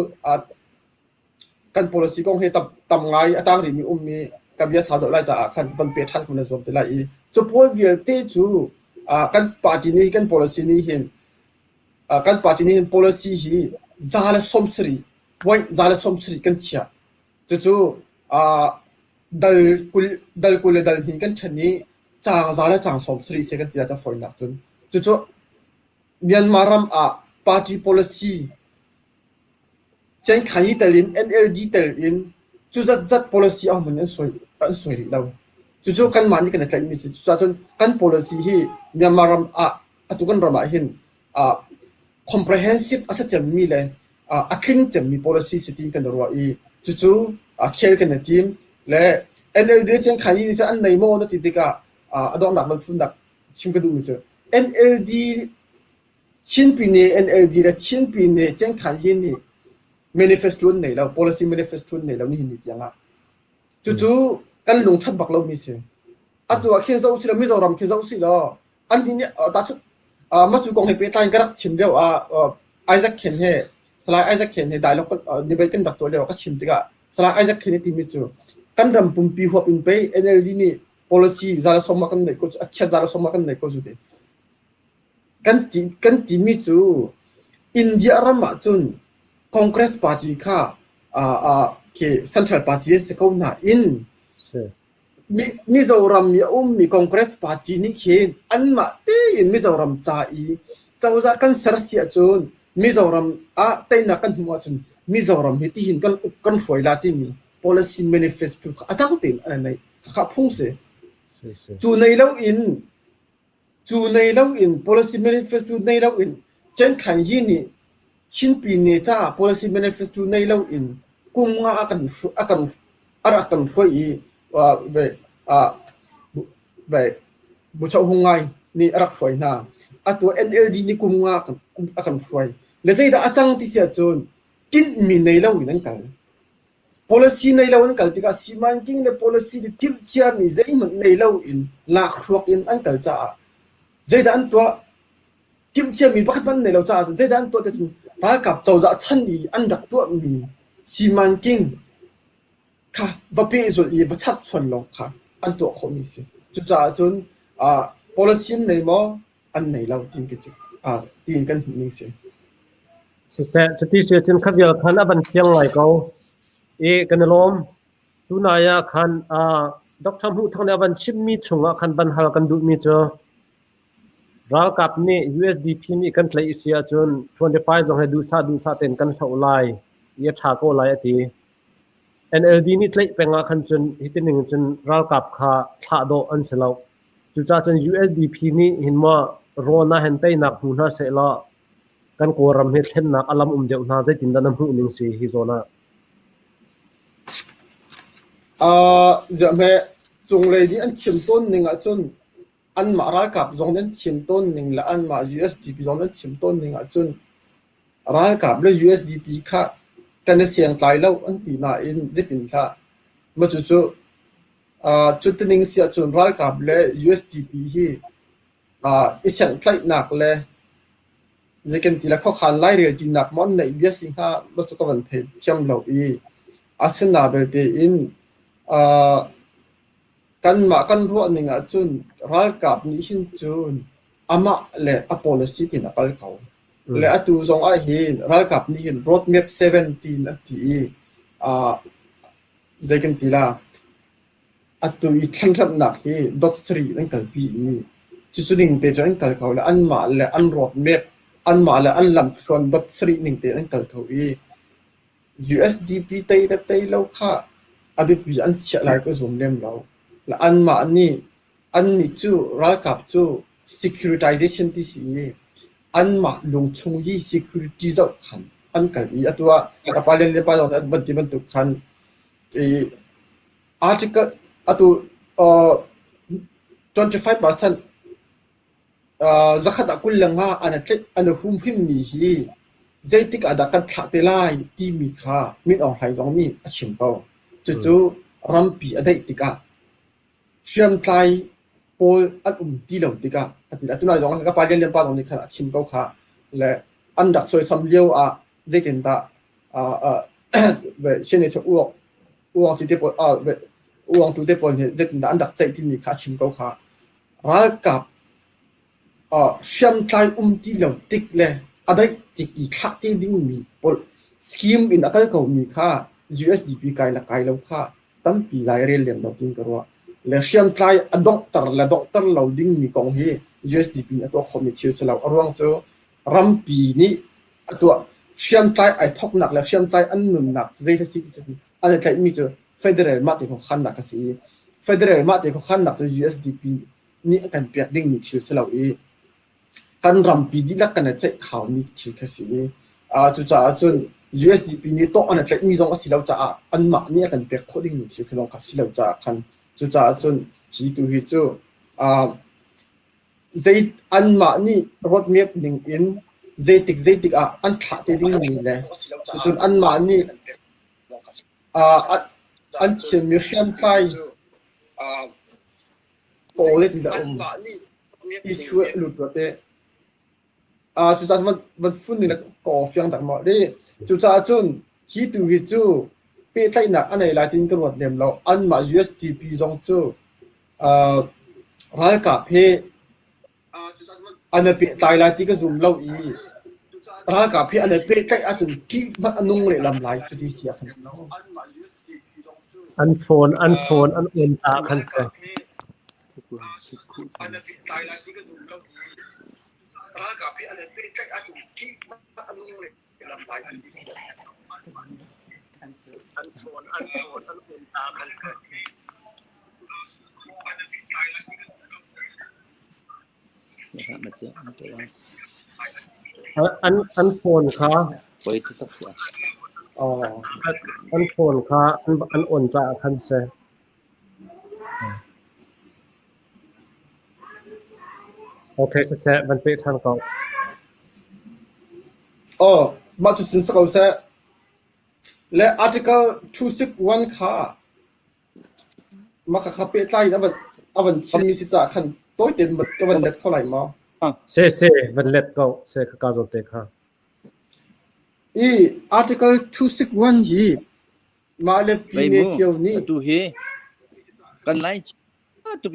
กัน policy กองให้ตับไงตั้งริมีมีกับยาสาวดอกไล่จากขันเป็นเปียทันคนในส่วนแต่ละจะปอยเวลเตจู่กันปาร์ตี้นี้กัน policy นี้เห็นกันปาร์ตี้นี้เห็น policy ฮีซาเลสมสรีไว้ซาเลสมสรีกันเชียจู่ดัลดัลหินกันชนี้จางซาเลจางสมสรีเสกันที่จะฝอยหนักจนจู่เมียนมารำparty policy เช่นขันยี่เตลิน NLD เตลินจู่ policy เอามันสวยเราจู่กันมันนี่กันแต่ไม่สิจู่กัน policy ที่เมียนมารำตุกันรำเห็นcomprehensive อาจจะมีเลยขึ้นจะมี policy setting กันรัวจู่เคลกันในทีมและ NLD เช่นขันยี่นี่จะอันไหนโม่นั่นติดกะดองดักมันฟุ้งดักชิมกันดูมิเจอ NLD ชิ้นปีนี้ NLD และชิ้นปีนี้เช่นขันยี่นี่ manifesto ไหนแล้ว policy manifesto ไหนแล้วนี่เห็นอย่างอ่ะจู่กันลงทัดบักเรามีเสียตัวเขียนเจ้าสิเราไม่จะรำเขียนเจ้าสิเราอันนี้เนี่ยตัดมาจู่กองให้ไปทางกระดักชิมเดียวไอแซคเคนเฮสไลด์ไอแซคเคนเฮได้แล้วก็ดีไปกันดักตัวเดียวก็ชิมติกะสไลด์ไอแซคเคนที่มีจู่กันรำปุ่มปีหัวปุ่มไป NLD นี่ policy จะสมมากันไหนก็จะเชื่อจะสมมากันไหนก็จุดกันที่มีจู่อินเดียรำมาจุนคอนเกรสพาร์ตี้ค่ะเคเซ็นทรัลพาร์ตี้สกาวน่ะมิโซรัมมีคอนเกรสพาร์ตี้นี่เขียนอันมาเตยมิโซรัมจ่ายเจ้าจะกันสารเสียจุนมิโซรัมเตยนักกันหัวจุนมิโซรัมที่หินกันฝอยลาที่มี policy manifesto ตั้งเต็มอะไรข้าพุ่งเสียจู่ในเราอิน policy manifesto ในเราอินเช่นขันยี่นี่ชิ้นปีนี้จ้า policy manifesto ในเราอินกุมงาอากันฝอยว่าบุชาหงไงนี่รักฝอยนาตัว NLD นี่กุมงาอากันฝอยและใช่แต่อาจารย์ที่เสียจนกินมีในเราอินนั่นกันpolicy ในเรานั่นก็ที่ก็สิมันกิ้งใน policy ที่ทิมเชียมีใจมันในเราอินหลักรวกอินอันก็จะใจด้านตัวทิมเชียมีบักมันในเราจะใจด้านตัวแต่จริงรักกับเจ้าจะชั้นอีอันดักตัวมีสิมันกิ้งค่ะว่าเป็นส่วนอีว่าชัดชวนลงค่ะอันตัวเขามีสิจุดจะจนpolicy ในมออันในเราทิ้งกันนิ่งสิสุดแสจุดที่เสียจนขัดเยอะขันอันเพียงไรเขากันลมตุนายขันดอกทำหูทางเดียวันชิมมีชงขันบันหากันดูมีเจอรักกับนี่ USDP นี่กันเลยเสียจน25จงให้ดูซาเต็นกันเท่าไรเยอะชาโกไลที NLD นี่เลยเป็นงาขันจนฮิตหนึ่งจนรักกับขาชาโดอันเสลาจุดจน USDP นี่เห็นว่าโรน่าเห็นเต้นักหูน่าเสละกันโกรำเห็นเห็นนักอารมณ์เดียวน่าจะตินดันน้ำหูหนึ่งสีฮิโซน่าจะแม้จงเลยที่อันเชื่อมต้นหนึ่งจนอันมารักกับจงนั้นเชื่อมต้นหนึ่งและอันมา USDP จงนั้นเชื่อมต้นหนึ่งจนรักกับและ USDP ค่ะกันเสียงใจแล้วอันตีน่าอินจะตินซะมาจู่จุดหนึ่งเสียจนรักกับและ USDP ที่อีเสียงใจหนักเลยจะกันตีละข้อขันไล่เรียดีหนักมันในเบี้ยสิงห์มาสุขวันเทียมเราอาศัยนาเบลเตอินกันมากันรัวหนึ่งจุนรักกับนิชินจุนอามาเล่อ policy ที่นักเขาเล่ตัวจงไอเห็นรักกับนิชิน roadmap 17นั่นที่จะกันทีละตัวอีทันทันนักที่ดอก3นั่นก็ปีจุดหนึ่งเตจนั่นก็เขาเล่อันมาเล่อัน roadmap อันมาเล่อันลำส่วนดอก3หนึ่งเตนั่นก็เขาUSDP เตยแล้วค่ะอภิปรายอันเชื่อไรก็สมเด็จเราและอันมาอันนี้จู่รักกับจู่ securitization ที่สิอันมาลงชงยี่ security เจ้าขัน อันกันอีตัวกับปาเลนเรียนปาลองเนี่ยบันที่มันตุกคันarticle ตัว25% zakat akul langa ana hum him mi hi zaitik adakan thla pelai ti mi kha min ong hai wang mi achim ko chu rampi adai tika siam tlai pol at ti lo tika ati atuna jong ka pa len pa dong ni kha achim ko kha le andak soi sam liu a zaitin ta ve chene chu uang ti te po ve uang tu te po ni zaitin da andak chai ti ni kha achim ko kha ra kap siam tlai ti lo tik le adai tik I kha te ding mi pol scheme in atal ko mi kha USDP kai la kai lo kha tam pi lai rel lem lo tin karwa le siam tlai doctor lo ding mi kong hi USDP ato khomi chil selaw arwang cho rampi ni ato siam tlai ai thok nak le siam tlai an nun nak zeta city an tlai mi cho federal ma te ko khan nak si federal ma te ko khan nak cho USDP ni kan piak ding mi chil selaw e kan rampi di la kan chai khaw mi chi kha si chu cha chun USDP ni to an tlai mi jong asilaw cha an ma ni kan pek khoding mi chi khlong kha silaw cha khan chu cha chun hi tu hi chu zai an ma ni road map ning in zaitik an thla te ding ni le chun an ma ni an chen mi siam kai o le ni za I chu lu to te chu cha man fun ni la ko fyang tak ma le chu cha chun hi tu hi chu pe tlai na anai la tin kan wat lem lo an ma USDP zong chu ral ka phe ana pe tai la ti ka zoom lo I ral ka phe ana pe tlai a chun ki ma anung le lam lai chu ti sia khan an phone an on ta khan se ana pe tai la ti ka zoom lo ral ka phe ana pe tlai a chun ki ma anung le lam lai chu ti sia an phone an ta khan se an phone kha Poi tu tak sia. an phone kha an on cha khan se okay se ban pe than ko ma chu sin sa ko se le article 261 kha ma kha pe tlai na ban chimi si cha khan toy ten bat ka ban let kholai ma se ban let go se ka zo te kha article 261 hi ma le pi ne thiau ni tu hi kan lai tu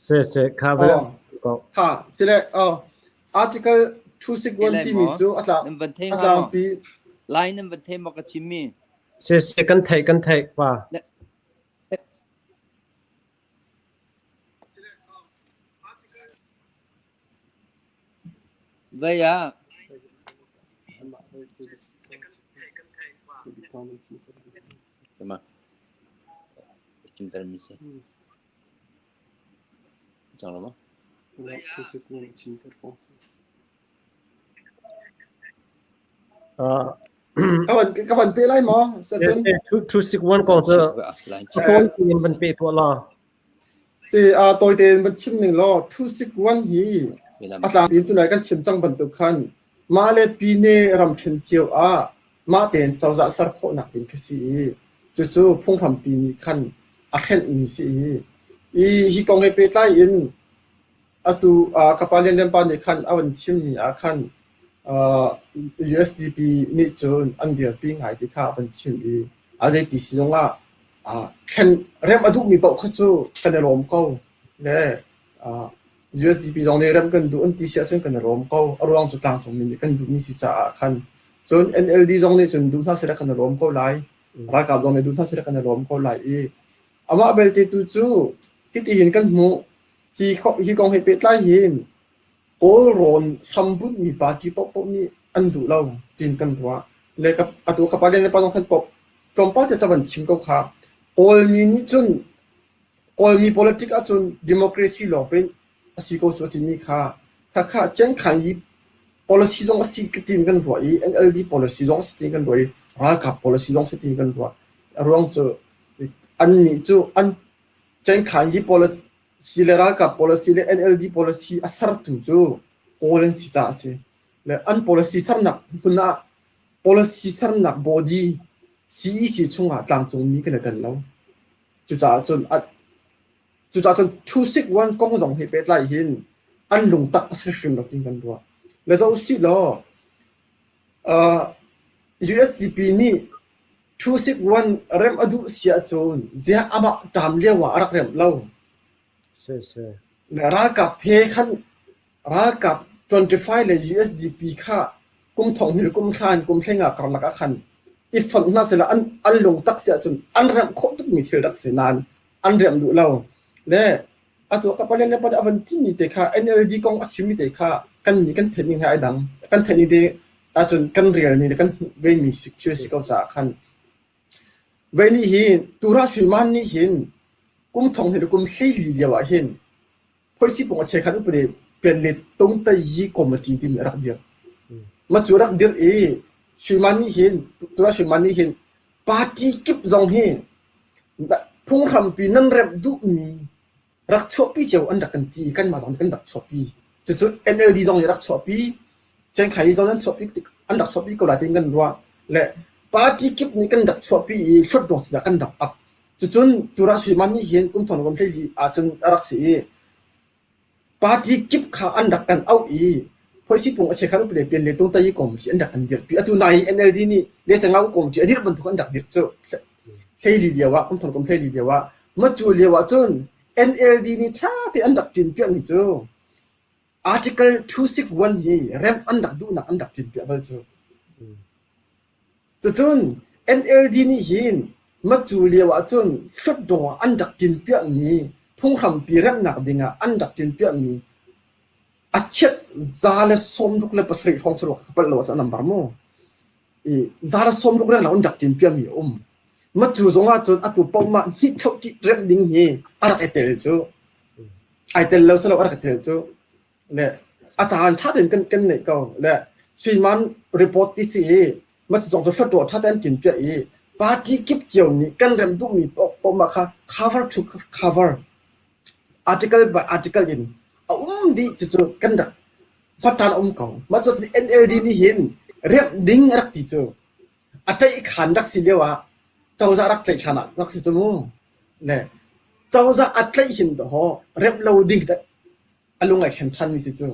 se kha ba ko kha sile article 261 ti mi chu atla pi lai nam van the ma ka chimi se kan thai pa vậy à mà chúng ta mình sẽ chẳng lắm các bạn pe lai mo sa chen 261 ko cha ko tin ban pe to la se toy ten ban chim ning lo 261 hi atla pin tu nai kan chim chang ban tu khan ma le pi ne ram chen chiu ma ten chaw za sar kho na tin khasi chu phung ram pi ni khan a khen ni si hi kong he pe tai in atu kapalian lem pa ni khan awan chim ni khan USDP ni chun an dia pi ngai ti kha ban chim a le ti silonga khen rem adu mi pau kha chu kan rom ko le USDP zong ne ram kan du an ti sia chen kan rom ko arwang chu tang chong ni kan du mi si cha khan chun NLD zong ne chun du na se kan rom ko lai ra ka zong ne du na se kan rom ko lai ama bel ti tu chu hi ti hin kan mu hi kong he pe tlai hin all ron sambut mi party pop ni andu law tin kan wa le ka atu ka pa le pa jong khan pop from pa cha ban chim ko kha all mi ni chun กอลมี politics อาจน democracy หลอกเป็นสิโกสุที่มีค่าเจ้งขันยี policy จงสิกติมกันด้วย NLD policy จงสิกติมกันด้วยรักกับ policy จงสิกติมกันด้วยรวมจะอันนี้จูอันเจ้งขันยี policy และรักกับ policy และ NLD policy อัศร์ตุจูโกลนสิจ้าสิและอัน policy สำนักหุ่นน่ะ policy สำนัก body สิช่วงต่างจงมีกันแต่แล้วจุดจ้าจนทุกวันก็คงต้องให้เป็นไรหินอันลงตักสิ่งเราทิ้งกันด้วยแล้วจะสิล้อUSDP นี่ทุกวันเริ่มอดุเสียจนเสียอามาตามเลี้ยวว่ารักเริ่มเล่าและรักกับเพคันรักกับ25เลย USDP ค่ะกุมทองหรือกุมขานกุมใช้งากรลักขันอีฝั่งนั้นเสร็จแล้วอันลงตักเสียจนอันเริ่มคบตุกมีเชื่อรักเสียนานอันเริ่มดูเล่าและตัวกับประเด็นในประเด็นที่มีแต่ค่ะ NLD กองอัดชิมีแต่ค่ะกันนี่กันเทนนิงให้ดังกันเทนนิงที่จนกันเรียนนี่กันเวมีสิชื่อสิเขาสาคันเวนี่หินตัวราชมันนี่หินกุมทองหรือกุมเสียลีเดียวหินพอสิผมว่าเช็คขันอุปเดชเป็นเลตตรงแต่ยี่คอมมิตี้ที่มีรักเดียวมาจุรักเดียวชิมันนี่หินตัวราชมันนี่หินปาร์ตี้กิบจงหินพุ่งทำปีนั้นเริ่มดุมีรักชอบปีเจ้าอันดักกันตีกันมาตอนกันดักชอบปีจุด NLD ตรงนี้รักชอบปีเจนไขตอนนั้นชอบปีอันดักชอบปีก็ได้ติงกันว่าและปาร์ตี้กิบนี่กันดักชอบปีชุดดอกสดกันดักอัพจุดตัวราชมันนี่เห็นกุมทอนกุมเทลีจนรักสีปาร์ตี้กิบขาอันดักกันเอาพอสิผมเช็คขันอุปเดชเป็นเลยตรงแต่ยี่กรมจีอันดักกันเดียวปีอัตุนาย NLD นี่เลี้ยงเงากรมจีอันนี้มันถูกอันดักเดียวเจ้าใช่ลีเดียวว่ากุมทอนกุมเทลีเดียวว่ามาจูเลียวว่าจนNLD นี่ถ้าที่อันดับจีนเปียนี่เจ้า article 261นี่เริ่มอันดับดูนักอันดับจีนเปียบ้างเจ้าจน NLD นี่เห็นมาจูเลียวจนสุดตัวอันดับจีนเปียนี่พุ่งทำปีเริ่มหนักดิ่งอันดับจีนเปียนี่อาเช็ดซาเลสมลุกเลยภาษาของสโลกเปิดโลจะนำบาร์โมซาเลสมลุกเรื่องเราอันดับจีนเปียมีมาจูจงอาจนอัตุปมาฮิตเท่าที่เริ่มดิ่งเฮอะไรเตลจูไอเตลเราสโลอะไรเตลจูเนี่ยอาจารย์ถ้าเดินกันเนี่ยก็เนี่ยสุยมันรีพอร์ตที่สี่มาจูจงจะฟัดตัวถ้าเดินจีนเปียปาร์ตี้กิบเจียวนี่กันเริ่มดูมีปมาค่ะ cover to cover article by article ยินดีจูกันดักพัฒนาเขามาจูที่ NLD นี่เห็นเริ่มดิ่งรักที่จูอัตอีกขันดักสิเลียวเจ้าจะรักใครขนาดรักสิจมูกเนี่ยเจ้าจะอัดใครหินต่อเริ่มเราดิ้งแต่อารมณ์ไอ้ขันทันมิสิจู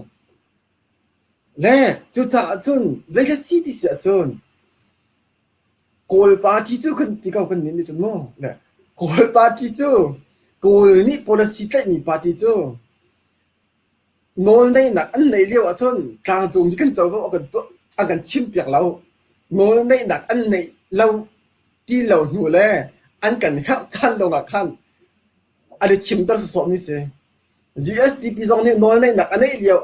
เนี่ยจูจะจูนใจแค่สิที่เสียจูนโกลปาร์ตี้จูคนที่เขาคนนี้นี่จมูกเนี่ยโกลปาร์ตี้จูโกลนี่ policy ใครมีปาร์ตี้จูโน่นในนักอันไหนเลี้ยวจูนกลางจูมีกันเจ้าก็เอากันตัวเอากันชิมเปียกเราโน่นในนักอันไหนเราที่เราหนูแลอันกันข้าท่านลงอ่ะขั้นอะไรชิมตัวสอบนี่สิ USDP ตรงนี้น้อยในหนักอันนี้เดียว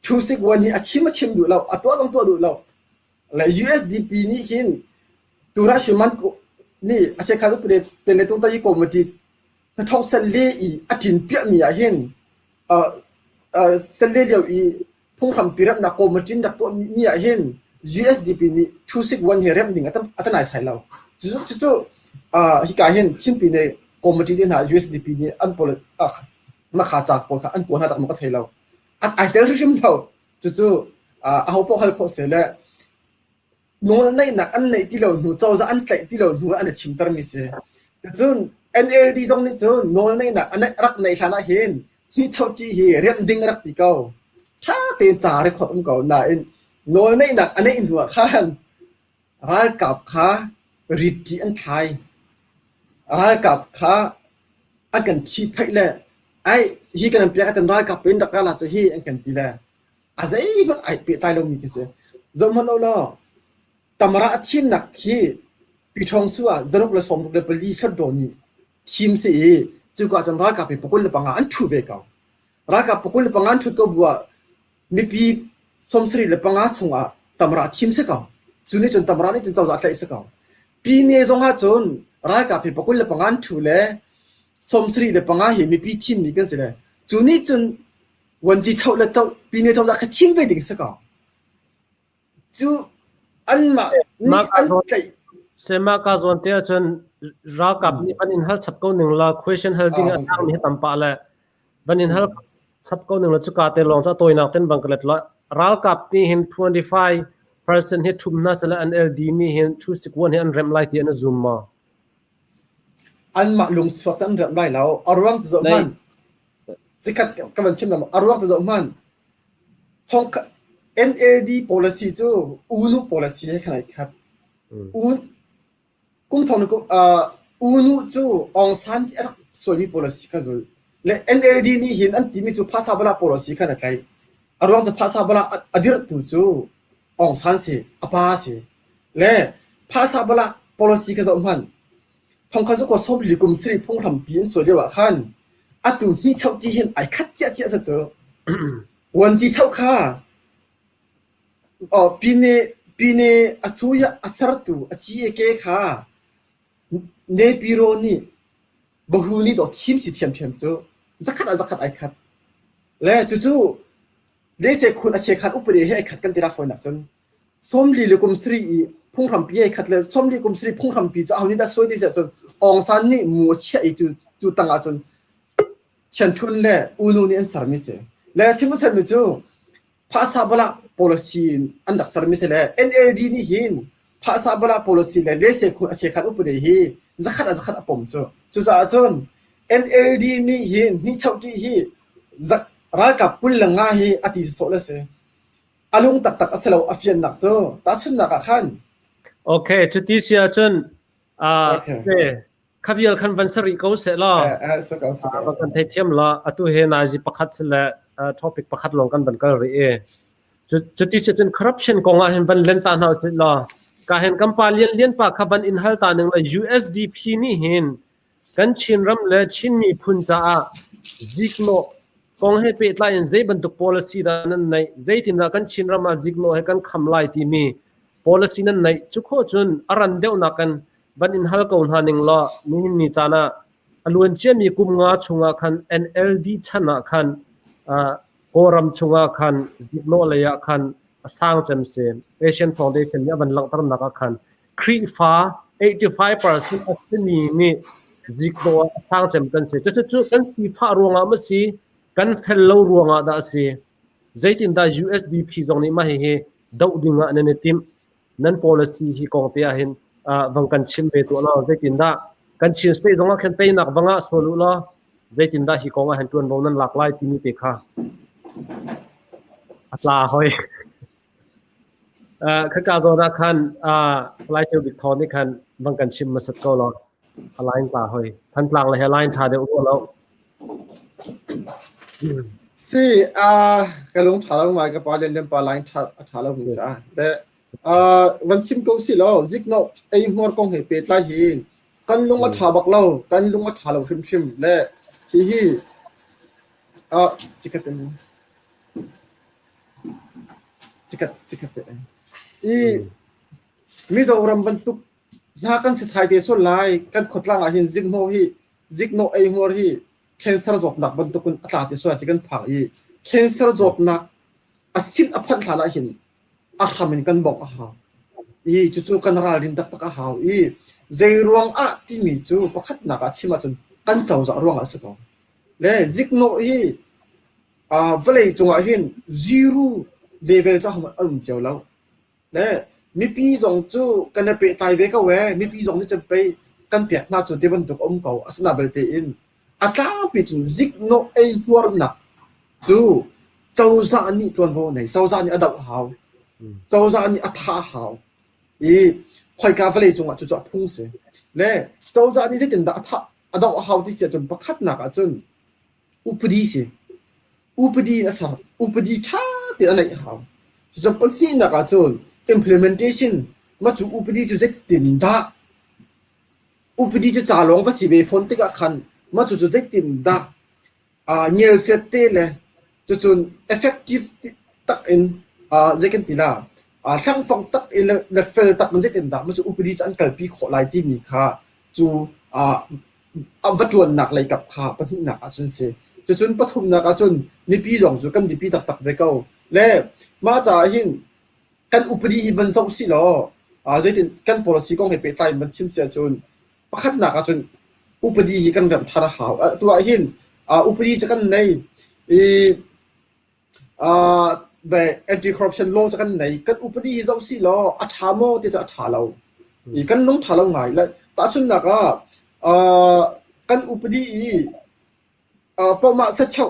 ทุกสิ่งวันนี้ชิมดูเราตัวต้องตัวดูเราและ USDP นี่หินตัวราชมันนี่อาชีพข้ารู้เป็นในตรงใต้ยี่กรมจีนท้องเสลีถิ่นเปียมีหินเสลีเดียวพุ่งทำปีรับนักกรมจีนนักตัวมีหินUSDP นี่ทุกสิ่งวันนี้เริ่มดิ่งอัตนายใส่เราจู่ฮิกาเห็นชิ้นปีนี้กรมจีนหา USDP นี่อันพอมาขาจากพออันปวดหน้าตักมันก็เทเราอันไอเตอร์ริมเราจู่เอาพวกเขาเขาเสียแล้วโน้นในหนักอันไหนที่เราหนูเจ้าจะอันไหนที่เราหนูอันไหนชิมตร์มิเสียจู่ NLD ตรงนี้จู่โน้นในหนักอันไหนรักในชนะเห็นที่เท่าที่เห็นเรียมดิ่งรักที่เขาถ้าเตียนจ่าเรียกคนเขาหน้าโน้นในหนักอันนี้อินทัวข้างรักกับข้าริดที่อันไทยรักกับข้าอันกันชีพให้เลยไอ้ฮีกันเปียกจันรักกับเป็นดักราชฮีอันกันทีเลยอาศัยมันไอ้เปียตายลงมีกี่เสียจำมันเอาล่ะตำราทีมนักฮีปีทองสัวจะรุกเลยสมรุกเลยไปลีขัดโดนี่ทีมสิจู่ก็จันรักกับเป็นปกุลเลยปังอันถูเวกเอารักกับปกุลเลยปังอันถูกก็บัวมีปีสมศรีเลยปังอันส่งตำราทีมเสกเอาจุดนี้จนตำรานี่จนเจ้าจัดเลยเสกเอาปีนี้ส่งจนรักกับเป็นปกุลเลยปังอันถูเลย สมศรีเลยปังอาเห็นมีปีทีมนี้กันสิเลยจูนี่จนวันที่เท่าแล้วเท่าปีนี้เท่าจะทิ้งไปดิ่งสักก่อนจูอันมานี่อันไก่ sema ka zon te chon ra kap ni ban in hal chap ko ning la question holding atang ni tam pa la ban in hal chap ko ning la chu ka te long cha toy nak ten bang klet la ral kap ni hin 25% hi thum na sala an ld ni hin 261 hi an rem lai ti an zoom maอันมาลงสวัสดิ์เรื่องไรแล้วอารวงจะจบมันจะกัดกับมันเช่นนั้นอารวงจะจบมันทอง NLD policy จู่อูนุ policy ให้ขนาดครับอูนกุ้งทองนี่ก็อูนุจู่องซันที่อักษรมี policy ก็จู่และ NLD นี่เห็นอันที่มีจู่ภาษาบาล policy ขนาดไหนอารวงจะภาษาบาลอดีตจู่องซันสิอาปาสิและภาษาบาล policy ก็จบมันทองคำสุกสอบหรือกลุ่มสิริพงษ์ทำปีนสวยเดียวกันอาตุนี่เช่าจีเห็นไอ้คัดเจ๊ซะเจอวันที่เช่าค่าปีนี้อาสุยอาสระตุอาจีเอเกค่าเนปิโรนี่บ่ฮูนี่ดอกทีมสิเทียมเจอสักคัดไอ้คัดและจู่ๆเดซคุณอาเชคัดอุปเดให้ไอ้คัดกันติราฟอยนักจนสมหรือกลุ่มสิริพงษ์ทำปีไอ้คัดเลยสมหรือกลุ่มสิริพงษ์ทำปีจะเอานี่ได้สวยดีเสียจนองซันนี่มัวเชี่ยจู่ตั้งอาจนเช่นทุนเล่อูนูนี่อันสารมิเสและที่มันเช่นมิจูภาษาบาล policy อันดักสารมิเสเล่ NLD นี่หินภาษาบาล policy เล่เลเสคุณอาเชคัดอุปเดฮีจะขัดอปมจู่จะจน NLD นี่หินนี่เช่าที่ฮีจะรักกับปุ่นหลังง่ายฮีอติสโซเลเสอาลุงตักอาเซลอาฟิยนนักจู่ตาชุนนักขันโอเคจุดที่เสียจนขบวนคันวันสริเขาเสร็จแล้วบางคนเทียมละตัวเฮนาจิประคัดและท็อปิกประคัดลงกันบันกันเลยจุดที่เสียจนคอร์รัปชันกองเห็นบันเลนตาหนาจุดละการเห็นกัมปาเลียนปากขบันอินฮัลตาหนึ่งละ USDP นี่เห็นกันชินรำและชินมีพุนจ้าซิกโนกองให้เปิดไลน์ใจบรรทุก policy นั้นในใจที่นักกันชินรำมาซิกโนให้กันคำไล่ที่มี policy นั้นในชุกโคจนอารันเดียวนักกันบันอินฮัลกอนหานิงละนี่จานะอล้วนเชื่อมีกุมงาชงอาคัน NLD ชนะคันโกรัมชงอาคันซิกโนเลยอาคันสร้างจำเสียAsian Foundationเนี่ยบันลังตรนักอาคันครีฟ้า 85% อัศนี่ซิกโนสร้างจำกันเสียจุดกันสีฟ้ารวงอ่ะมั้สิกันเฟลโลรวงอ่ะได้สิใจตินได้ USDP ตรงนี้มาให้ดาวดึงอ่ะนั่นทีมนั่น policy ที่กองเตียเห็นวังกันชิมไปตัวเราใจตินได้กันชิมสเปซตรงนั้นแค่ไปนักวังอ่ะส่วนเราใจตินได้ที่กองอ่ะเห็นตัวเรานั้นหลากหลายที่มีเด็กค่ะอัตราหอยข้าการโซนักขันไลท์เทลบิททอนนี่ขันวังกันชิมมาสักก็เราไลน์ตาหอยทันกลางเลยไลน์ท่าเดียวกันแล้วสิก็ลงถ่ายลงมาก็ปาเล่นปาไลน์ถ่ายลงมาซะแต่วันชิมก็สิแล้วจิกโนไอ้มัวกงเห็นเป็ดไล่หินกันลงมาถ่ายบักเล่ากันลงมาถ่ายเราชิมและฮีจิกกันจิกมีจะรำบรรทุกน่ากันสุดท้ายเดี๋ยวส่วนไล่กันขดล่างหินจิกโนไอ้มัวฮีcancer จบหนักบรรทุกคนอัตราที่ส่วนที่กันผักอีcancer จบหนักสิ่งอภันฐานะหินอาทำเป็นกันบอกอาหารจู่ๆกันราลินตักอาหารใจรวงที่มีจู่ประคัดนักชิมาจนกันเจ้าจะรวงสักคนและจิกโนเวลาจงหิน zero level จะทำอารมณ์เจ้าแล้วและมีปีจงจู่กันไปตายเวก็เวมีปีจงนี่จะไปกันเปียกหน้าจุดที่บรรทุกเก่าสนาเบลเตอินอาการเป็นจนซิกโนเองหัวหนักจู่เจ้าจานี่จวนโวไหนเจ้าจานี่อดับหาวเจ้าจานี่อัฐาหาวคอยกาเฟลจงอ่ะจู่ๆพุ่งเสียและเจ้าจานี่จะถึงอัฐาอดับหาวที่เสียจนประคัดหนักจนอุปดีเสียอุปดีนะสารอุปดีชาติอะไรหาวจนเป็นที่หนักจน implementation มาจู่อุปดีจะถึงได้อุปดีจะจ่าลงว่าสิเวฟอนติกะคันมาจู่ๆจะติดดักเงี้ยเสียเตะเลยจู่ๆ effective ตักอินจะกันตีละช่างฟังตักอินเลเฟลตักมันจะติดดักมาจู่อุปนิสัยอันเกิดปีขอลายที่มีค่าจู่ วัตถุหนักเลยกับขาปนิหนักจนเสียจนปฐุมหนักจนนิปีหลงจุกันนิปีตักเวกเอาและมาจากหินกันอุปดีบันเซาสิล้อจะติกัน policy กองให้ไปไต่มันชิมเสียจนประคัดหนักจนอุปดีกันแบบทาราหาวตัวหินอุปดีจะกันในเว anti corruption law จะกันในกันอุปดีเซาสิล้ออัฐามอที่จะอัฐาเรากันลงฐาเราไงและตาสุนนักกันอุปดีปอมาเสชาว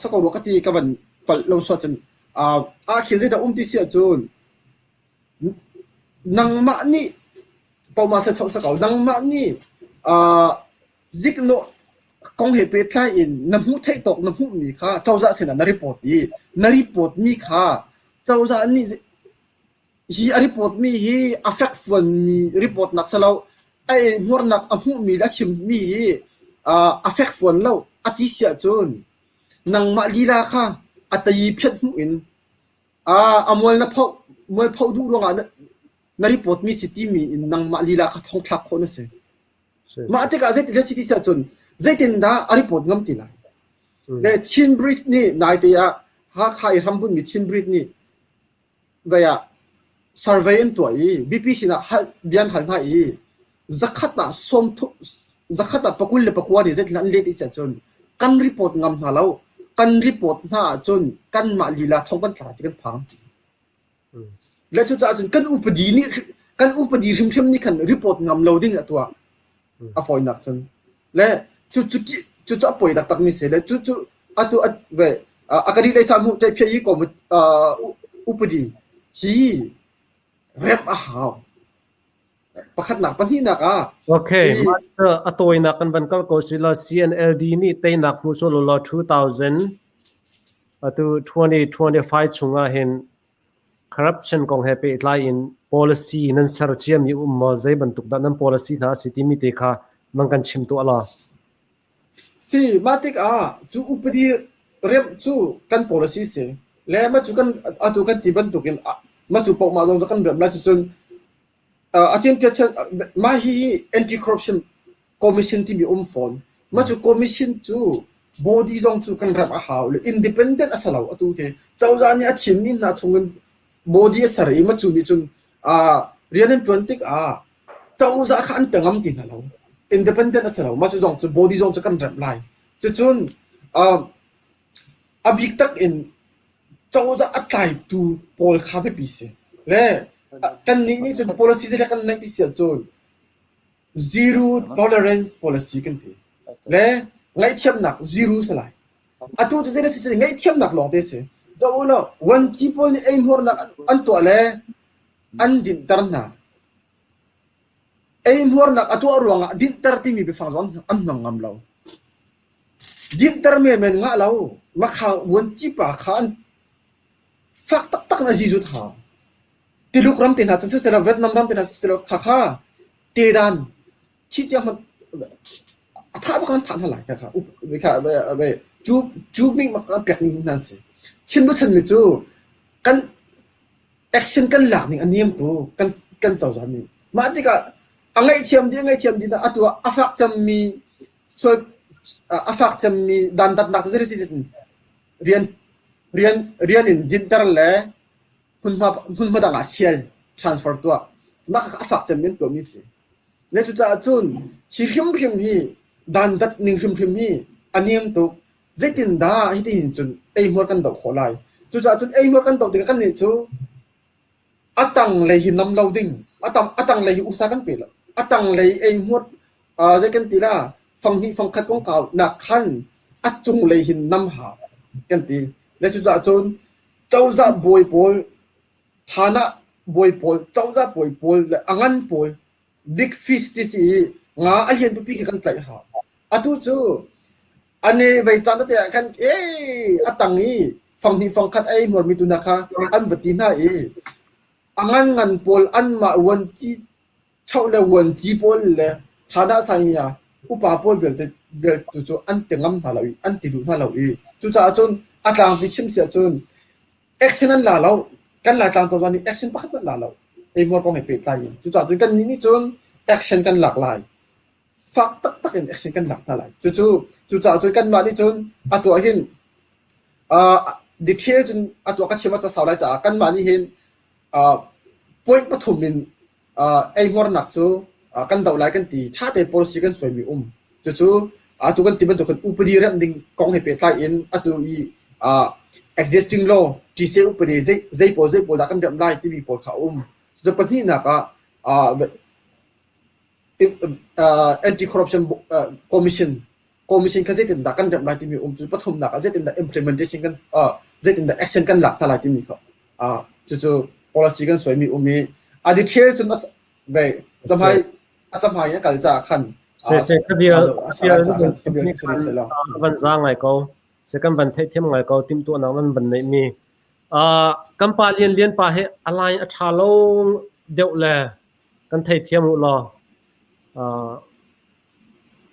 สักวันที่กับวันปัลเราสวดจนเขียนได้แต่ที่เสียจนนังมานี่ปอมาเสชาวสักวันนังมานี่ซิกโนกองเหตุเป็นใช่อินน้ำหูเทตกน้ำหูมีค่าเจ้าจะเสียนารีพอร์ตนารีพอร์ตมีค่าเจ้าจะนี่ฮีรีพอร์ตมีฮีอัฟเฟกฟันมีรีพอร์ตนักสลาวไอ้หัวนักอัหูมีและชิมมีฮีอัฟเฟกฟันเราอาทิเสียจนนังมาลีลาค่ะอัตยีเพียรหูอินมวยนับเผามวยเผาดูดวงนารีพอร์ตมีสิทธิมีนังมาลีลาค่ะท้องทักคนนั่นสิมาอัตกาเซติเลสิทธิเสียจนเจตินดาอารีพอร์ตงำติลายแต่ชินบริสนี่นายเตียหาใครทำบุญมีชินบริสนี่เวียsurvey ตัวBPC นะเบียนหันให้zakat นะสมทุzakat นะปกุลเลยปกวาดิเจติลันเลติเสียจนกันรีพอร์ตงำหาเรากันรีพอร์ตหน้าจนกันมาลีลาท้องกันตลาดกันพังและจุดจนกันอุปดีนี่กันอุปดีริมนี่กันรีพอร์ตงำเราดิ้งตัวฟอยนักจนและจุดป่วยตักมีเสียและจุดตัวเวอาการดีเลยสามุใจเพียยี่ก็มุอุปดีฮีเริ่มหาวประคัดหนักปัญหาหนักโอเคมาตัวนักกันวันก็โกสิลา CNLD นี่เตนักมุสลิม2000ตัว2025ช่วงเห็น corruption ของ happy ไลน์ policy นั้นสารเชียมีมาใจบรรทุกด้านนั้น policy นะสิที่มีเตค่ะมันกันชิมตัวละสิมาติกจูอุปดีเริ่มจูกัน policy เสียแล้วมาจูกันตัวกันที่บรรทุกกันมาจูปกมาลงจากกันแบบนั้นจนอาทิตย์ที่จะมาฮี anti corruption commission ที่มีฟอนมาจู commission จู body จงจูกันรับหาวเลย independent อาศัยเราตัวเคเจ้าจานี่อาทิตย์นี้น่าชงกัน body อาศัยมาจูนี่จนเรียนจนติกเจ้าจะขันแต่งำตินเรา independent อาศัยเรามาจูจงจู body จงจะกันรับไล่จนบิกตักอินเจ้าจะอัดไล่ตัวพอลคาเฟ่ปีเซ่และกันนี่จน policy จะกันนั่งที่เสียจน zero tolerance policy กันทีและไงเทียมหนัก zero สลายตัวจะได้สิ่งไงเทียมหนักลองเตะเจ้าละวันที่พอนี่เอ็มหัวหนักอันตัวและอันดินตรน่ะเอ็มหัวหนักตัวรวงดินตรที่มีไปฟังร้องอันนังงามเราดินตรเมียนงะเรามาข่าววันที่ปากขันฟักตักนะจีจุดหาติลุกรำตินหาจันทร์เสร็จแล้วเวียดนามรำตินหาเสร็จแล้วข้าเตดันที่จะมันถ้าพวกนั้นทำอะไรกันครับวิเคราะห์ไปจูบมิ่งมาเปียกนี่นั่นสิชิมดูฉันไม่จูกันแอคชั่นกันหลักนี่อันนี้มันตัวกันเจ้าจันนี่มาที่ก็อันไงเทียมดีนะตัวอาฟักจะมีส่วนอาฟักจะมีดันนักจะเรียนอินดินตร์เลยคุณมาดังอาเชียน transfer ตัวมาอาฟักจะมีตัวมิสิและจุดจุนชิริมฮีดันดัดนิ่งริมฮีอันนี้มันตัวเจตินดาฮิตินจุนไอหัวกันดอกขอไลจุดไอหัวกันดอกเด็กกันนี่จูอัตังเลยหินน้ำเหลาดิ่งอัตังเลยอุตสาหกันเปล่าอัตังเลยไอหัวเจกันตีละฟังคัดของเก่าหนักขันอัดจุงเลยหินน้ำหากันตีและจุดจุนเจ้าจะบอยปอลฐานะบอยปอลเจ้าจะบอยปอลและอังันปอลbig fish ที่สิงาอาเฮียนปุ๊บกันใจหาตัวจูอันนี้ไว้จันทร์แต่กันอัตังนี้ฟังคัดไอหมดมีตุนะคะอันวัติน่าอังันปอลอันมาวันที่เช่าเลยวันที่ปอลเลยฐานะสัญญาอุปปอลเวลตัวจูอันเต็งงำหาเราอันติดดูหาเราจูจ่าจนอัตลังพิชิมเสียจนแอคชั่นนั้นล่ะเรากันหลายการตัวนี้แอคชั่นปักมันล่ะเราไอ้หมดก็ไม่เปลี่ยนใจจู่ๆจนกันนี่จนแอคชั่นกันหลากหลาย ฟักตักอินแอคชั่นกันหลักอะไรจู่จ่าจนกันมานี่จนตัวหินดีเทลจนตัวก็เชื่อว่าจะสาวไรจ่ากันมานี่เห็นpoint ปฐมมินไอ้มรณะจู่กันดาวไลกันตีถ้าแต่ policy กันสวยมีจู่ตัวกันตีมันตัวกันอุปดีเรื่องดิ่งกองให้เป็นไทยอินตัวอีexisting law ที่เสียอุปดีใจพอดักกันเดิมไล่ที่มีพอเขาจะปฏินักanti corruption commission เขาจะติดดักกันเดิมไล่ที่มีจะปฐมนักจะติดดัก implementation กันจะติดดัก action กันหลักท่าไรที่มีเขาจู่ policy กันสวยมีมีดีเทลจนเว้ยจำให้ยังกันจะขันse kabia ni van za ngai ko se kan van the them ngai ko tim tu na man ban nei mi kampa lian pa he alai a tha lo deu le kan thei thiam lo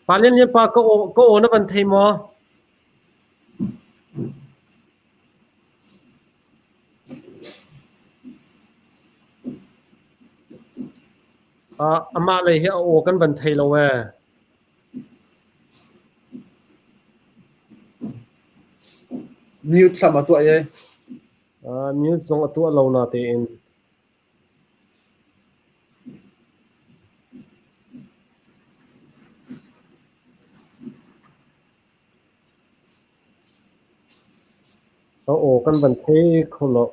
pa lian pa ko na van thei mo ama le he o kan van thei lo we mute sama tu ay news zong atu lo na te in o kan van thei kholo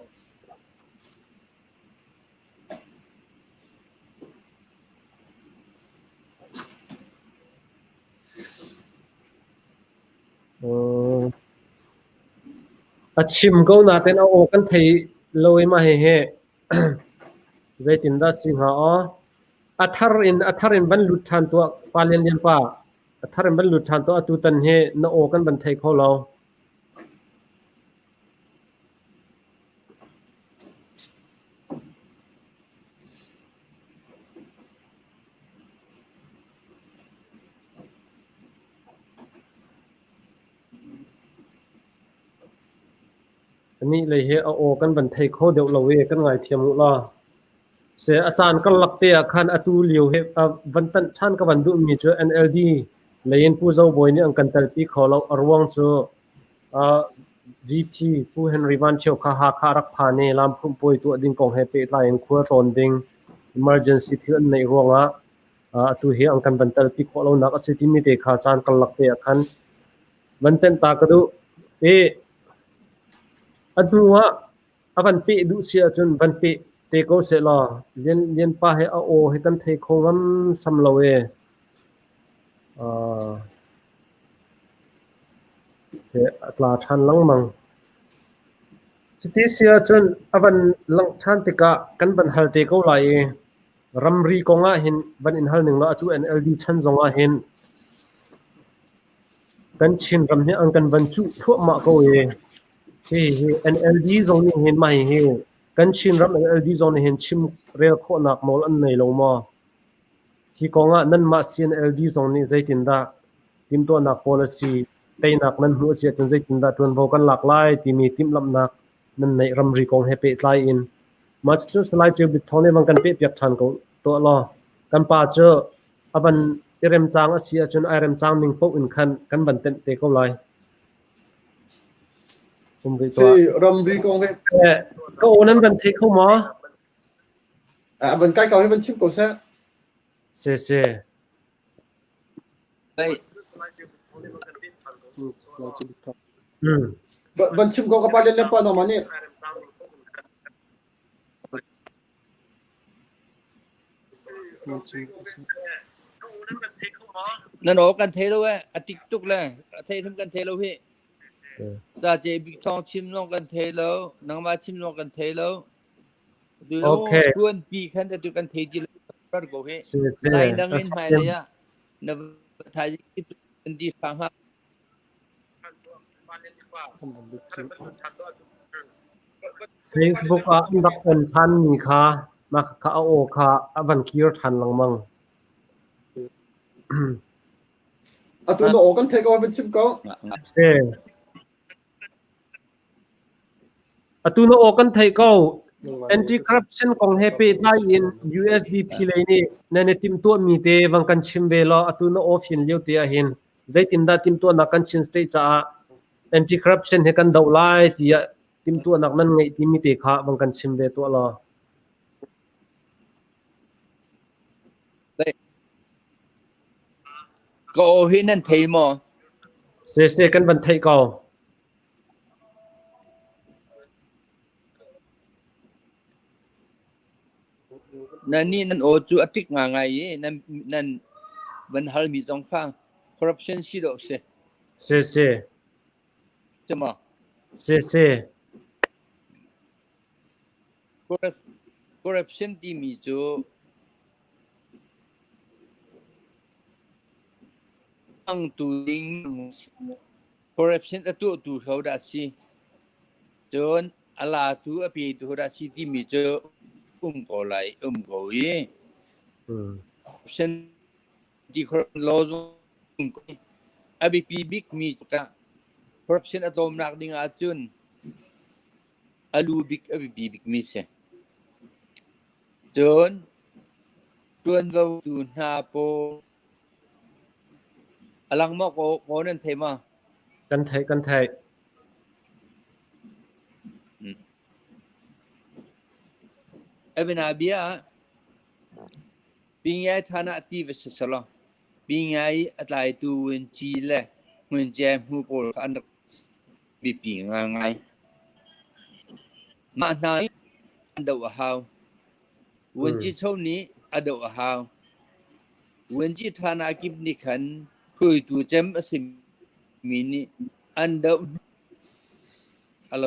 achim go na ten o kan thei loi ma he zaitin da singha atharin ban lut than to palen lian pa atharin ban lut than to atu tan he na o kan ban thei kholoนี่เลยเฮอโอกันบันเทโคเดวลเวกันไงเทียมมุลาเสียอาจารย์ก็หลักเตียคันอตูเลียวเฮวันตันชันก็วันดูมีเจอ NLD เลยยินผู้เจ้าบอยนี่อังกันเตลปีเขาเราอรวงเจอVP ผู้เฮนริวันเชียวข้าหาข้ารักพานี่ลำพุ่มป่วยตัวดิ่งกองเฮเปตไลน์ครัวรอนดิ่ง emergency ที่อันในรวงอ่ะตัวเฮอังกันบันเตลปีเขาเรานักสิทธิมิเตข้าอาจารย์ก็หลักเตียคันวันเต็นตากระดูadua avan pe du sia chun van pe te ko se la lien pa he a o he kan thei khongam sam lowe he atla than lang mang chiti sia chun avan lang than te ka kan ban hal te ko lai ramri ko nga hin ban in hal ning la atu NLD chan zonga hin kan chin ram he ang kan ban chu thu ma ko NLD zone hin mai he kan chin ram NLD zone hin chim rel kho nak mol an nei lo ma thi ko nga nan ma CNLD zone ni zaitin da tim to nak policy tei nak nan hu sia tan zaitin da ton vokan lak lai ti mi tim lam nak nan nei ram ri kong he pe tlai in ma chu slai che bit thone wang kan pe piak than ko to lo kan pa che aban irem chang asia chun irem chang ning po in khan kan ban ten te ko lai si ramri kong he ko nan ban thei kho ma ban kai kau he ban chim ko se đây ban chim ko kapal le pa no mani nên ổกันเทแล้วเว้ยติ๊กตุกเลยเททำกันเทแล้วพี่ตาเจบิกทองชิมลงกันเทแล้วนางมาชิมลงกันเทแล้วดูทวนปีขันแต่ดูกันเทจีแล้วก็เฮ้ไล่ดังเล่นไปเลยอ่ะนบไทยเป็นดีสังหาร Facebook อันดับเป็นทันนี่ค่ะมาค่ะโอค่ะวันคีร์ทันลังมังตัวโอกันเทก็เป็นชิมก็เซ่ตัวโอกันเทก็ anti corruption kong happy lai in USDP lai ni nane tim tu mi te wang kan chim ve lo atu no off in leu te a hin zaitin da tim tu na kan chin state cha anti corruption he kan dau lai ti tim tu nak nan ngai ti mi te kha wang kan chim ve to loก็เห็นนั่นเทมอ se kan van thai ko นั่นนี่นั่นโอจูอติกงาไงนั่นวันฮัลมีสองข้าง corruption สิโดเส se ใช่ไหม se corruption ที่มีจูอังตูดิง corruption ตัวตูเขาได้สิจนอาลาตูอภิตูได้สิที่มีจูก่อไหลก่อวี corruption ที่ corruption law อภิปีบิกมีกะ corruption อัตโนมัติดิ่งอาจุนอาลูบิกอภิปีบิกมีเสจนตัวเราดูนาโปอลังมอกโกนั่นเทมา kan thai เอเบนาเบียปิงยัยฐานะที่วิเศษละปิงยัยอัตไลตูเวนจีเล่เวนแจมฮูโปลอันดับบิปิงไงมาหนายอันดับหาวเวนจีเท่านี้อันดับหาวเวนจีฐานะกิบนิขันคุยตูเจมอสิมินีอันดับอะไร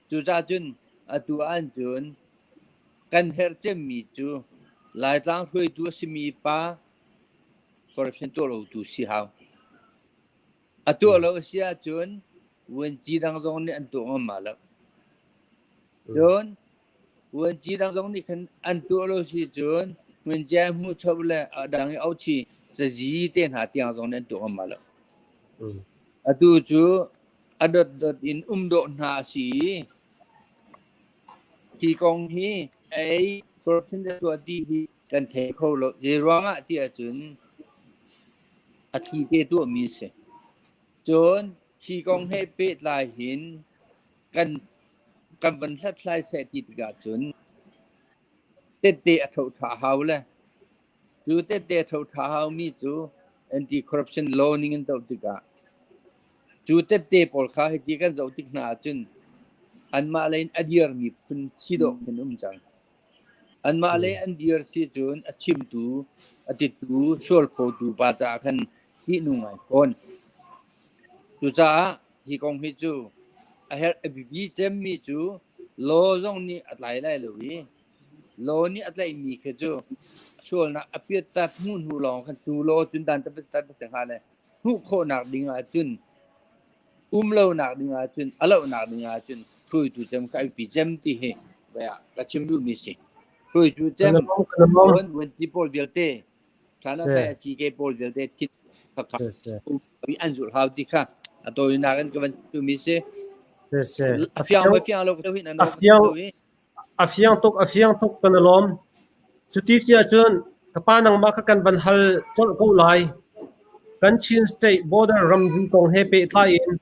จูจ่าจุนอตัวอันจุนกันเฮร์เจมีจูหลายต่างคุยตัวสิมีป้า corruption ตัวเราตัวสิหาวอตัวเราเสียจุนวันจีดังตรงนี้อันตัวมาแล้วจุนวันจีดังตรงนี้คันอันตัวเราสิจุนวันแจมูชอบเลยดังเอาชีจะจีเต้นหาเตียงตรงนี้ตัวมาแล้วอตัวจูอดดอินโดนาสีที่กองที่ไอ้ corruption ตัวดีกันเทเขาเราเรื่องอ่ะที่จุนอาทิตย์ตัวมีเสจนที่กองให้เป็ดลายหินกันบรรทัดลายเศรษฐกิจกาจุนเตะเท่าท่าเฮาเลยจูเตะเท่าท่าเฮามีจู anti corruption law นี่กันตัวติกาจูเตะปอลข้าให้ที่กันตัวติกนาจุนอันมาเลยอันเดียร์มีเป็นสิโดเป็นจังอันมาเลยอันเดียร์สิจุนอัดชิมตูอัดติดตูชอลโพตูปาจาคันที่นุ่งไงคนจูจ้าที่กองให้จูอาเฮร์บีเจมมีจูโลซงนี่อัดไหลได้เลยโลนี่อัดไหลมีแค่จูชอลนะอภิตัดหุ่นหูลองคันจูโลจุนดันตะเป็นตัดเป็นสังหารเลยหูโคหนักดิ่งอาจุนเล่าหนักดิ่งอาจุนเล่าหนักดิ่งอาจุนคุยตูเจมใครปีเจมที่เฮไปอ่ะกระชิมดูมีสิคุยตูเจมวันที่พอลเวลเต้ฉันน่ะไปจีเกพอลเวลเต้ที่พักมีอันสุดฮาวดิค่ะตัวนักกันก็วันตูมีสิafiang lo to hin an afiang tok kan lom chuti sia chun kapa nang ma kan ban hal chol ko lai kan chin state border ram ri kong he pe thai in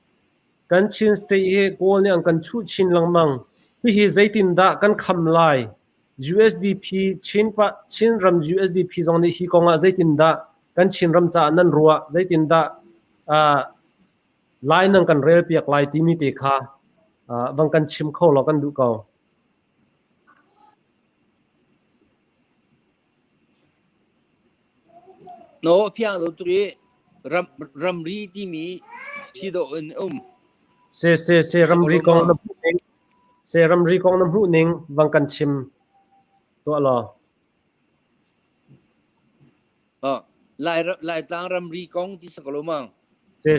kan chin state he kol ne ang kan chu chin lang mang hi zaitin da kan kham lai USDP chin ram USDP zong ni hi konga zaitin da kan chin ram cha nan ruwa zaitin da lai nang kan rel piak lai ti mi te kha vang kan chim kho lo kan du ko no fiang lo tri ram ri ti mi si do en se ram ri kong na ning se ram ri kong na hu ning vang kan chim to lo lai tang ram ri kong ti sakalo mang se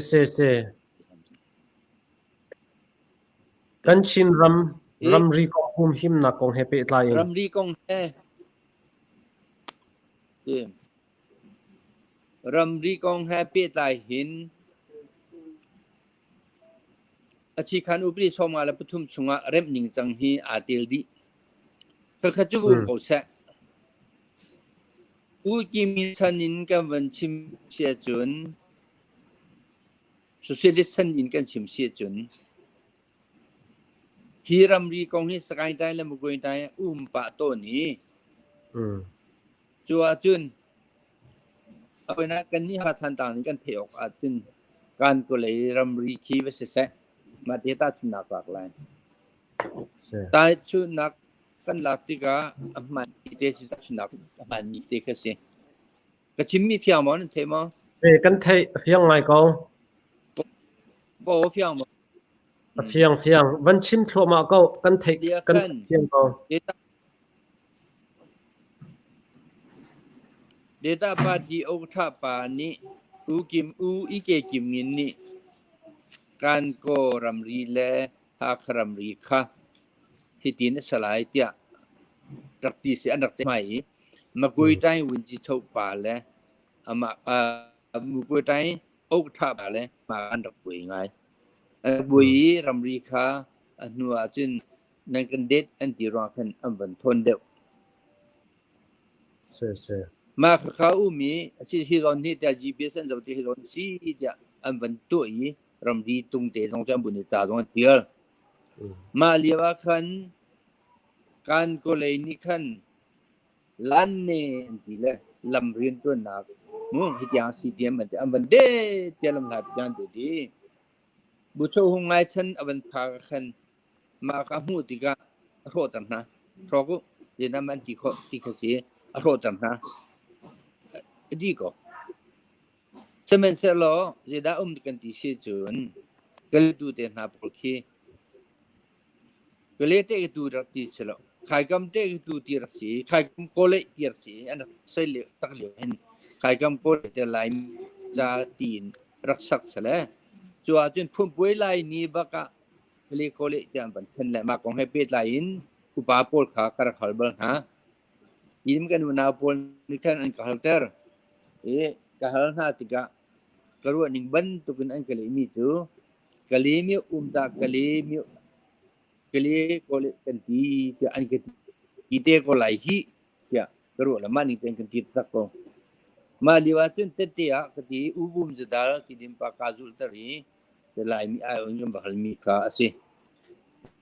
kan chin ram ri kong hum him na kong he pe tlai ram ri kong he ram ri kong he pe tlai hin อาชีคันอุปริสมาและปทุมสุงะเริ่มหนิงจังฮีอาเตลดีก็ขจูโอเซอูกิมิชันินกันวันชิมเสียจุนสุสิลิสันอินกันชิมเสียจุนฮีรัมรีกองฮีสกายได้และมุกวยได้ปะโตนี้จัวจุนเอาไปนะกันนี่หาทันต่างนี้กันเทออกอาจุนการก็เลยรัมรีคีวเสเซมาเดต้าชุนักหลากหลายแต่ชุนักกันหลักที่ก็มันเดสิตชุนักมันเดกเสียก็ชิมมีเฟียงมั้งเทมั้งกันเทเฟียงไงก็ก็เฟียงมั้งเฟียงวันชิมทัวมาก็กันเทกันเฟียงก็เดต้าปาดีโอทับปานี้อีเกกิมงินนี่การก็รัมรีและหากรัมรีค่ะที่ตีนสลายเตียรักตีเสียอันดับใหม่มาคุยได้วินจิตป่าและมาคุยได้โอ๊กทับป่าและมาอันดับบุยไงบุยรัมรีค่ะนัวจนนั่งกันเด็ดอันที่รอกันอันวันทนเดียวมาเขามีสิ่งที่เราเนี่ยแต่ GPS อันดับที่เราสิ่งที่อันวันตัวอีรัมรีตรงเตะตรงจำบุญตาตรงเดียวมาเรียกว่าขันการก็เลยนี่ขันล้านเนที่เลยลำเรียนตัวหนักที่อย่างสิ่งที่มันจะอันวันเดจะลำหนักอย่างดีบุษหงไงฉันอันวันพาขันมาข้ามูติกะโรตันนะเพราะก็เดี๋ยวนั้นมันที่เขาเสียโรตันนะดีก็เสมือนเสลอจะได้กันที่เสียจนก็เลยดูเดินหาปลุกขี้ก็เลยเตะดูรักที่เสลอใครกำเตะดูที่รักสีใครกำโกเลยที่รักสีอันนั้นใส่เหลือตักเหลือเห็นใครกำโกเลยจะไล่จะตีนรักษักเสลอจวนจนพุ่มป่วยไล่นี่บักก็เลยโกเลยจะบันเทิงเลยมาของให้เป็ดไล่อินอุปาโพลขากระขลเบลฮะยิ่งกันวันอาโพลนี่แค่อันกหัลเตอร์กหัลหน้าติกะกระว่าหนึ่งบันตุกันอันกะเลยมีจูกะเลยมีตากะเลยมีกะเลยโกเลยกันทีจะอันกันทีเตะก็ไล่ฮีจะกระว่าละมันนี่เป็นกันทีตักก็มาลีว่าจนเตะกะทีบุมจะดาลที่ดิมปากาจุลตรีจะไล่มีอายุยังบักมีค่าสิ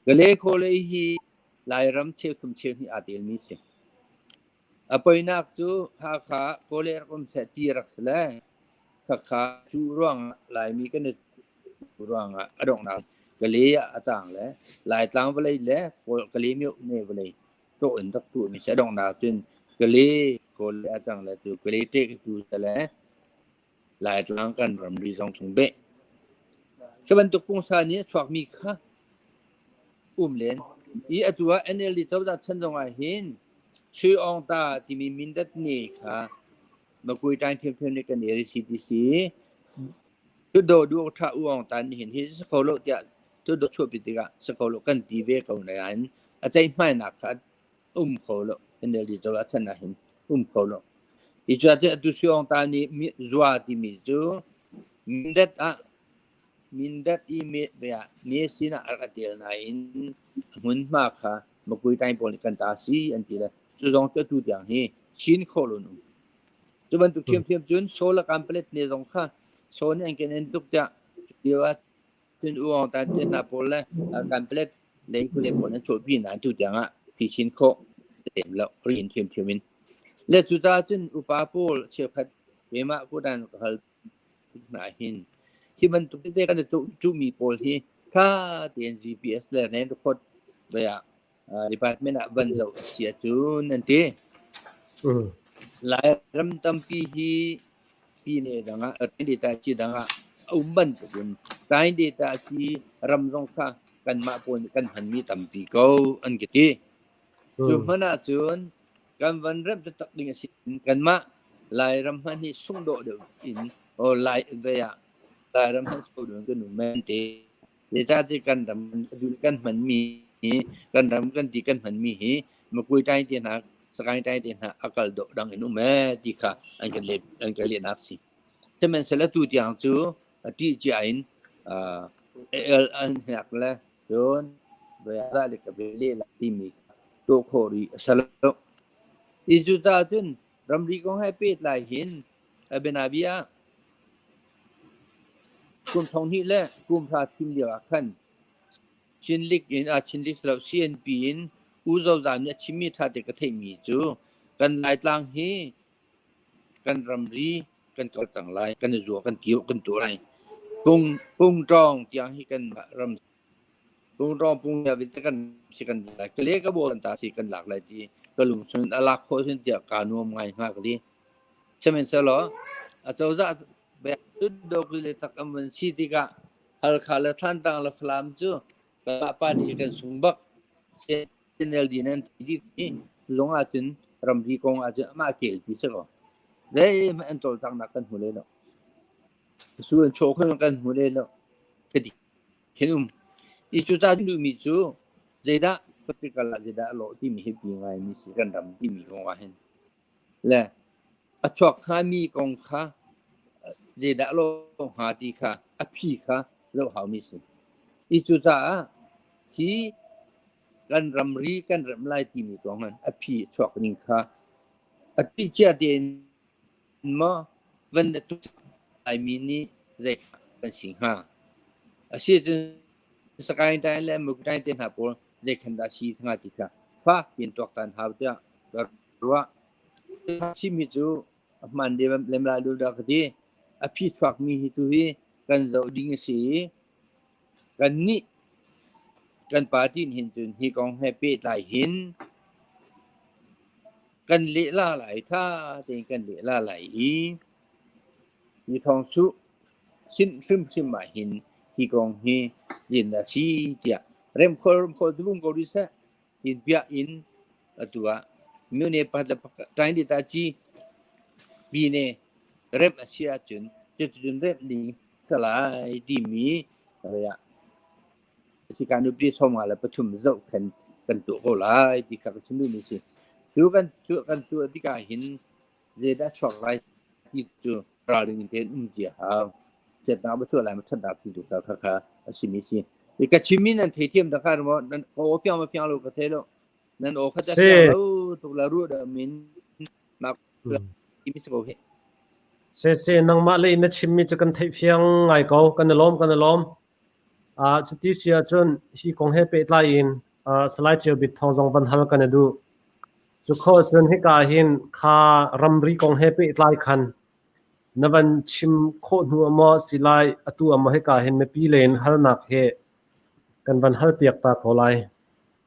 กะเลยโกเลยฮีไล่รำเชื่อคุมเชื่อนี่อาเดลมีสิapa inak tu haka kolej kom seti raksle haka chu ruang lai mi kan ruang adong na kali atang le lai tlang vlei le kali mi ne vlei to in tak tu mi se dong na tin kali kolej atang le tu kali te tu le lai tlang kan ram ri song chung be seban tu pung sa ni chwak mi kha len i atua nl li taw da chan dong a hinชื่อองตาที่มีมินดัตนี่ค่ะมาคุยทางเทียมในกันเอริซีดีซีทุดดูท่าองตาเห็นที่สกอลเดียทุดช่วยปิดกันสกอลกันดีเวกเอาในอันอาจจะไม่หนักค่ะโคลเอ็นเดลิตัวฉันนะเห็นโคลอีกจะดูชื่อองตานี่มีจัวที่มีจูมินดัตอีเมเบียมีสินะอะไรเดียวนะอินหุ่นมากค่ะมาคุยทางบริการตาซีอันที่ละจุดตรงจุดตัวอย่างนี้ชิ้นโคลนุจุดมันตุกเทียมจนโซลการผลิตในตรงข้าโซนอันกันตุกจะเดียวจนอุองตาเดินนาโปลและการผลิตเลยคุณเล่นผลนั้นโจทย์พี่นานตัวอย่างพี่ชิ้นโคเต็มแล้วเรียนเทียมมินและจุดตาจนอุปาโปลเชื่อพัดเวมากูดันก็หนาหินที่มันตุกได้กันจุมีโปลที่ถ้าเตียน GPS แล้วเนี่ยทุกคนเวลาdepartment aban zo sia chu nanti lai ram tampi hi pi ne danga data chi danga umban kun tai data chi ram rong kha kan ma pon kan han mi tampi ko an kiti chu mana chun kan van ram ta tak ding sin kan ma lai ram han hi sung do de in o lai ve ya lai ram han su do kan men te data ti kan ram du kan man miกันทำกันที่กันมันมีมาคุยใจที่หนักสกายใจที่หนักอากาศโดดังนุ่มแม่ที่ค่ะอันกันเล็บนักสิแต่มันเสร็จแล้วตัวอย่างจู่ที่จะอิน อันหักละจนเวลาเล็กเบลีละที่มีตัวโครีสลบอีจุดาจนรำรีก็ให้เป็ดลายหินเบนาเบียกลุ่มท้องที่และกลุ่มพาทีมเดียวกันชินลิกอินชินลิกเราเซียนปีนอูเจ้าจามเนี่ยชิมิท่าเด็กเทมีจูกันหลายต่างฮีกันรำรีกันก็ต่างหลายกันจัวกันเกี่ยวกันตัวไรปุงจองเตียงให้กันรำปุงจองปุงยาวิตกันสิกันหลายก็เลี้ยกระโบกันตาสิกันหลากหลายทีก็ลุงส่วนอลาโคส่วนเดียวการนวมไงมากดีใช่ไหมเสลอเจ้าจะแบบตุดดอกเลยตักมันสิติกะฮัลคาลทันตังลฟลามจูก็ปาดีกันสุบักเซนเอลดีนั่นดีลงอาจจะรำรีกงอาจจะมาเกี่ยวพิเศษก็ได้มันตัวต่างนักกันหัวเลยเนาะส่วนโชว์ขึ้นกันหัวเลยเนาะก็ดีเห็นอีจุดที่ดูมีจูเจด้าปฏิกาลเจด้าโลที่มีให้ปีไงมีสิ่งกันรำที่มีกงว่าเห็นและอชอกขามีกงขาเจด้าโลหาดีขาอภิขาโลหามีสิ่งอีจุดที่กันรำรีกันรำลายที่มีกองนั้นอภิชอกนิงขาอภิเจเดนมาวันตุไอมินีเจกันสิงหาอาชีพสกายได้แล้วมุกได้เต็นหาปอเจคันดาชีทั้งอาทิตย์ฟ้าเป็นตัวการหาเดียก็รู้ว่าชิมิจูมันเดมเลมลาดูดักดีอภิชอกมีฮิตุฮีกันจะดิ้งสีกันนี่กันปาร์ตี้เห็นจนฮีกองให้เป็ดหลายหินกันเละล่าหลายท่าเต็งกันเละล่าหลายมีทองสุสิ้นซึมมาหินฮีกองฮียินดาชีเดียเริ่มคนทุกคนก็รู้สึกยินเปียอินตัวมิวเนปัตตาใจดีตาจีบีเนเริ่มอาเซียจนเริ่มดีสลายดีมีอะไรอะที่การดูดีสมัยแล้วประชุมเจ้ากันตัวก็หลายที่การชิมดูนี่สิจูกันตัวที่การเห็นเรื่องได้ช็อกไรที่ตัวเราเรื่องเดินเจียหาเจ็ดน้ำมาช่วยอะไรมาชัดดาบที่ดูค่ะสิมิสิอีกชิมินั่นเทียมต่างกันว่านั่นโอ้เฟี้ยงลูกกระเทโลนั่นโอ้เขาจะเฟี้ยงแล้วตัวเรารู้เดิมมินมาที่มิสโกเฮเซนังมาเลยนัดชิมมีจะกันไทยเฟียงไงเขากันล้อมจุดที่เสียจนที่คงให้เป็ดไล่อินสไลด์เจียวบิดทองจงวันฮัลกันดูจุดข้อจนให้กาหินคารำรีคงให้เป็ดไล่คันนวันชิมโคตรหัวมอสิไลตัวมาให้กาหินไม่ปีเลนฮัลนักเฮกันวันฮัลเปียกตาเขาไล่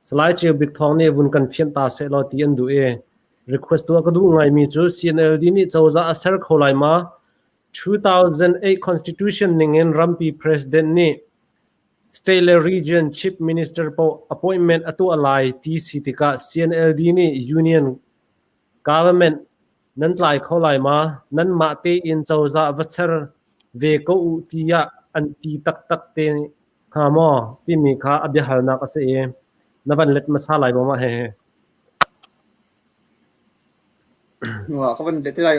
สไลด์เจียวบิดทองเนี่ยวุ่นกันเฟียนตาเสลอตีอันดูrequest ตัวก็ดูไงมีจู CNLD นี่จะว่าอาศัยเขาไล่มา2008 constitution นิ่งรัมปี president นี่State Region Chief Minister po appointment atu alai TC tika CNLD ni Union Government nan tlai kholai ma nan ma te in chawza vachar ve ko utia anti tak te kha mo ti mi kha abya halna ka se navan let masalai bo ma heว่าเขาเป็นเด็กที่ไร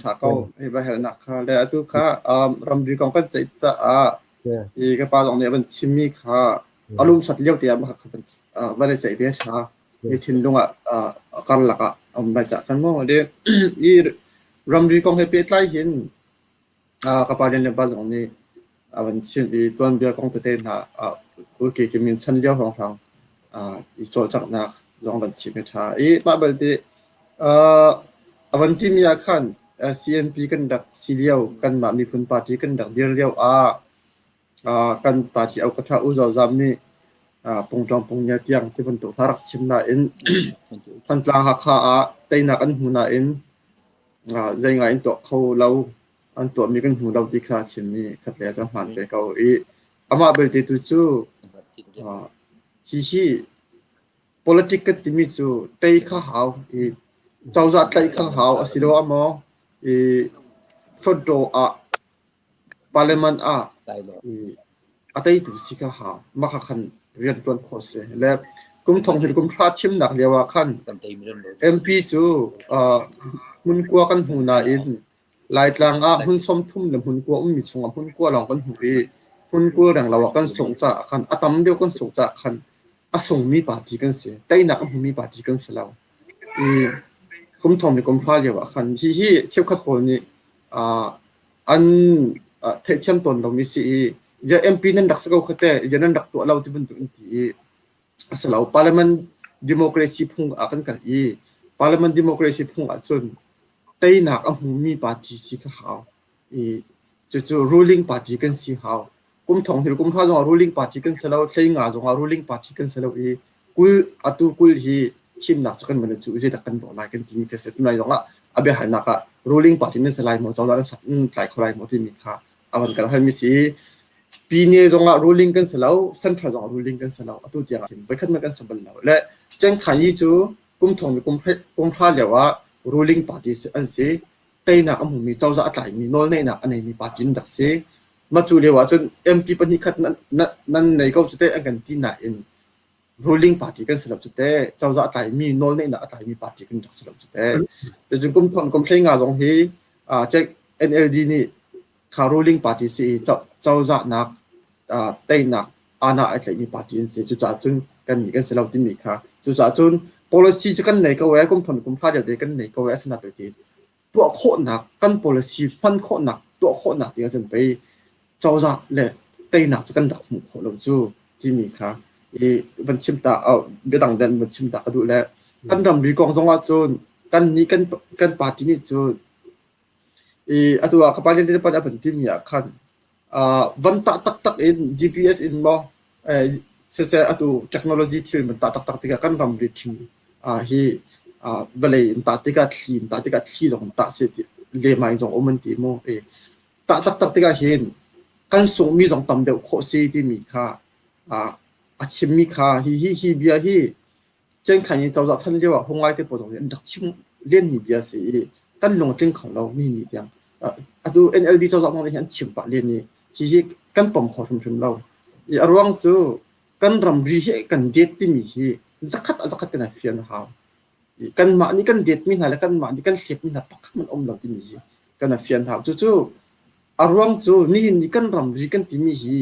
ฉากเขาไอ้ใบเหนักค่ะแล้วตัวค่ะรำดีกองก็จะอีกปลาตรงนี้เป็นชิมมี่ค่ะอารมณ์สัตว์เลี้ยงเตี้ยมากครับเป็นไม่ได้ใจเบี้ยช้ามีชินลงกันหลักมาจากกันมั่งเดี๋ยวอีรำดีกองให้เปี้ยไล่เห็นกับปลาเนี่ยปลาตรงนี้เป็นชินอีตัวเบี้ยกองเต้นโอเคจะมีชั้นเลี้ยวของทางอีโจจักนักลองเป็นชิมช้าอีมาแบบนี้วันที่มีอาคาร CNP กันดักซีเรียลกันมามีคนปาร์ตี้กันดักเดียวเรียวกันปาร์ตี้เอากระทะอุจจาระนี่ปงจองปงเนียเตียงที่บรรทุกทารักชิมน่าอินพันกลางหักขาเตยนักอันหูน่าอินใจง่ายตัวเขาเราอันตัวมีกันหูเราดีค่ะชิมนี่ขัดเลี้ยจังหันไปเกาอีอามาเบลติตุจูฮี political ที่มีจูเตยข้าวอีเจ้าจัดเตยข้าวสิโรอมออีฟุตโตparliament อาตัยตุสิกาหามาขันเรียนตัวโคสและกุมทองเห็นกุมพระชิมหนักเรียกว่าขัน MP จูหุ่นกัวกันหูนาอินลายกลางหุ่นสมทุ่มหรือหุ่นกัวมีสงหุ่นกัวหลองกันหูอี คุณกูเรื่องเรากันส่งจากคันอาตมเดียวกันส่งจากคันอาส่งมีปาร์ตี้กันเสียแต่นักมันมีปาร์ตี้กันเสียแล้วคุ้มทองในกรมพระเดียวคันที่เที่ยวขับปนนี่อันเทียมตนเรามีสิจะเอ็มพีนั่นดักสกาวเขาแต่จะนั่นดักตัวเราที่เป็นตัวอินทีสลาวพาร์ลิเมนต์ดิโมคราซีพุ่งอากันกันพาร์ลิเมนต์ดิโมคราซีพุ่งอาจนแต่นักมันมีปาร์ตี้สิเขาจู่ๆ ruling party กันสิเขากุมทองที่กุมพระจง ruling party กันเสร็จแล้วใช้งานจง ruling party กันเสร็จแล้วกุลอัตุกุลฮีทีมนักจะกันมันจู่ๆจะตักกันบอกอะไรกันที่มีเกษตรไม่จงอาเบียหันนักruling party นั่นสลายหมดจงแล้วนั่นหลายคนหลายหมดที่มีค่าอาวันกันให้มีสิปีนี้จงruling กันเสร็จแล้ว central จง ruling กันเสร็จแล้วอัตุที่ยังไว้ขึ้นมากันสบายแล้วและแจ้งขันยี่จู่กุมทองที่กุมพระเรียกว่า ruling party อันสิแต่นักอันมีเจ้าจะอะไรมีโน่นนี่นักอันนี้มีปาร์ตี้ดักเสียมาจู่เดียวว่าจน MP ปนิคัดนั้นในก็จะได้อันกันที่ไหน ruling party กันสลับจุดเต้เจ้าจะอะไรมีโน่นนี่นักอะไรมีปาร์ตี้กันดักสลับจุดเต้แต่จนกุมทองกุมใช้งานตรงที่จะ NLD นี่ขา ruling party สิเจ้าจะนักแต่นักอันนั้นอะไรมีปาร์ตี้สิจุดจนกันมีกันสลับที่มีค่ะจุดจน policy จะกันไหนก็แหวกุมทองกุมพลาดเดี๋ยวเด็กกันไหนก็แหวสนับไปทีตัวโคตรหนักกัน policy ฟันโคตรหนักตัวโคตรหนักเดี๋ยวจะไปเจ้าจะเลยแต่หนักจะกันดักหมู่ของเราจู่ที่มีค่ะวันชิมตาเดี๋ยวต่างเดินวันชิมตาก็ดูแลกันรำรีกองจงว่าจูนกันนี้กันปาร์ตี้นี่จูนอัตัวข้าพเจ้าเรียนปัญญาเป็นที่มีอาคันวันตักอิน GPS อินบ่เสียอัตัวเทคโนโลยีที่มันตักที่กันรำรีทิ้งฮีเวลาตัดที่กัดทีนตัดที่กัดทีจงตัดเสร็จเลี้ยงมาจงอมันตีโมตัดที่กัดเห็นกันส่งมีจงตำเดียวโคซีที่มีค่าอาชิมมีค่าฮีเบียฮีเจ้าขันยังเจ้าจะท่านเรียกว่าห้องไล่ที่ปวดตรงนี้ดักชิมเล่นมีเบียสิกันลงเล่นของเรามีอย่างดู NLD เจ้าจะมองได้เห็นชิมปะเล่นนี่ฮีกันปมขอชุมเราอารวงจู่กันรำรีเฮกันเด็ดที่มีฮีสักขัดกันเฟียนหากันมานี่กันเด็ดมีหน่าแล้วกันมานี่กันเสียบมีหน่าปักมันเราที่มีกันเฟียนหาจู่อารวงจู่นี่กันรำรีกันที่มีฮี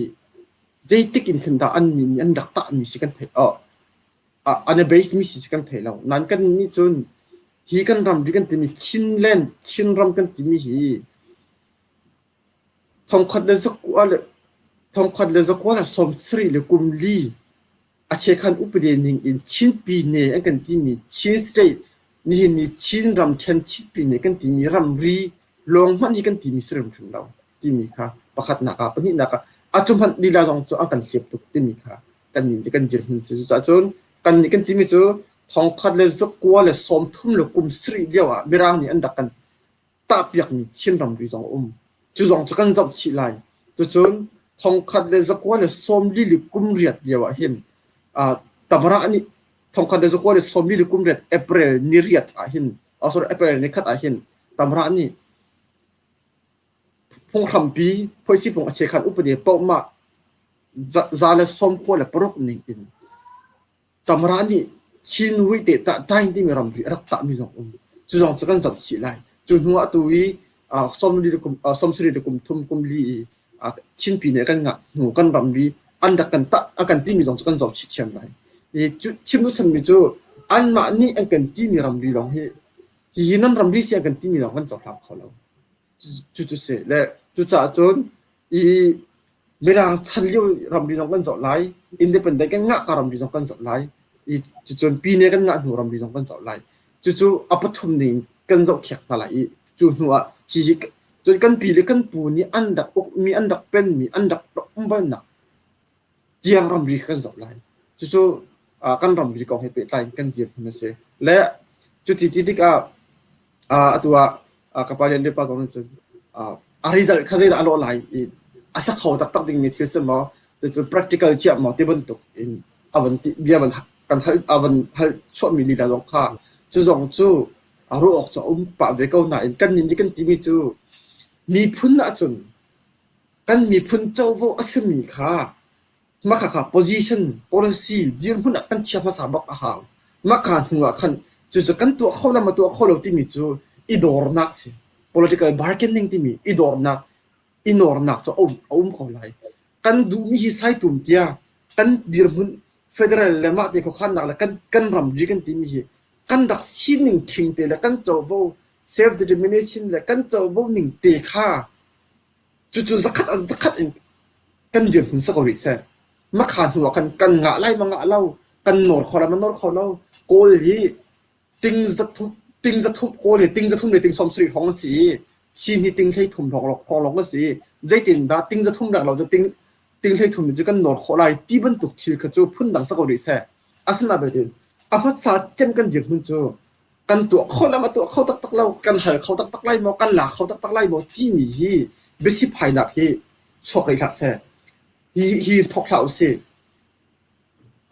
ใจติกินขึ้นตาอันมีอันดักตามีสิกันเทอันนี้เบสมีสิกันเทเรานั่นกันนี่จู่ฮีกันรำรีกันที่มีชินเล่นชินรำกันที่มีฮีทองขัดเลยสักว่าสมศรีเลยกุมลีอาเชคันอุปเดนิงอินชินปีเนอันกันที่มีชินสเตย์นี่ชินรำชันชินปีเนกันที่มีรำรีลงมันนี่กันที่มีสรมถึงเราที่มีค่ะประคัดนักปนิดนักอาจุมันดีลาจงจะอันกันเสียบตุกที่มีค่ะกันนี่จะกันเจริญสิจุดจนกันนี่กันที่มีจู่ทองขัดเลยสักว่าเลยสมทุ่มเลยกุมสรีเดียวมีร่างนี่อันดักกันตาเปียกมีชินรำรีจงจู่จงจะกันจับชีไลจนทองขัดเลยสักว่าเลยสมลีหรือกุมเรียดเดียวเห็นตำรานี่ทองคำเดือดกว่าสมฤทธิ์กุมเรียดเอเปรลนิริยตอาหินส่วนเอเปรลนิคัดอาหินตำรานี่พงคำปีพอสิพงเชคันอุปเดชเป้ามาซาเลสมควรปรุกนิ่งอินตำรานี่ชินวิเตตได้ที่มีรำรีรักตามีจงจู่จงจะกันสับชีไลจู่หัวตัววิสมฤทธิ์กุมสมศรีกุมทุ่มกุมลีชินปีเนี่ยกันงะหนูกันรำรีอันดักกันตะอันกันที่มีจงจะกันสับชีเชียงไรจุดชิมนุสันมีจู่อันมานี่อันกันที่มีรำรีลองฮีนั่นรำรีเสียกันที่มีลองกันจับหลักเขาแล้วจู่เสร็จแล้วจู่จ่าจนไม่ร่างชันเลี้ยวรำรีลองกันจับไหลอินเดียเป็นได้กันงะการรำรีลองกันจับไหลจู่ปีนี้กันงะหนูรำรีลองกันจับไหลจู่อัปทุมนิ่งกันจับเขียกมาไหลจู่หัวฮีจนกันปีเลยกันปูนี่อันดักมีอันดักเป็นมีอันดักรำบ้านนักเตียงรำรีกันจับไหลจู่กันรำรีกองให้เป็นไตกันเดียบนั่นสิและจุดที่ตัวกับประเด็นเรื่องปากของนั่นสิริซัลข้าจะได้อารมณ์ไหลสักเขาตักดิ่งมีที่สมอจู่ practical เชื่อมอที่บรรทุกอาวันที่เบียบันกันให้อาวันให้ชอบมีลีลาลงข้าจู่รู้ออกจากป่าเวก้าหน่ายกันนี่กันที่มีจู่มีพุ่นนะจนกันมีพุ่นเจ้าว่าอัศมีข้ามาค่ะ position policy จีนพุ่นกันเชื่อภาษาบอกอาหารมาค่ะหัวขันจู่กันตัวเขาแล้วมาตัวเขาเราที่มีจู่อีดอร์นักสิ political bargaining ที่มีอีดอร์นักจู่เขาไหลก กันดูมีฮิไซตุ่มเตียกันดีรมุนเฟเดรัลเลมาเตะขันนักละกันรำจีกันทีมีกันดักซีนิ่งทิ้งเตะละกันเจ้าว่าเซฟเด determination ละกันเจ้าว่านิ่งเตะข้าจู่ๆสักขัดเองกันเดือดหุ่นสักอะไรเสียมาขานหัวกันงะไล่มางะเล่ากันหนอดคอละมันหนอดคอเล่าโกลีติงจะทุบโกลีติงจะทุ่มเลยติงสมศรีของสีชีนที่ติงใช้ทุ่มของเราก็สีใจตินดาติงจะทุ่มดักเราจะติงใช้ทุ่มจะกันหนอดคอไล่ที่บรรทุกชิลก็จะพุ่นดังสักอะไรเสียอาสนะแบบนี้อาภาษาเจนกันเดือดหุ่นจู่กันตัวเขาแล้วมาตัวเขาตักเล่ากันเหรเขาตักไล่มากันหลักเขาตักไล่มาที่มีฮีเบสิภายหนักฮีชกเลยค่ะเสียฮีทอกเล่าสิ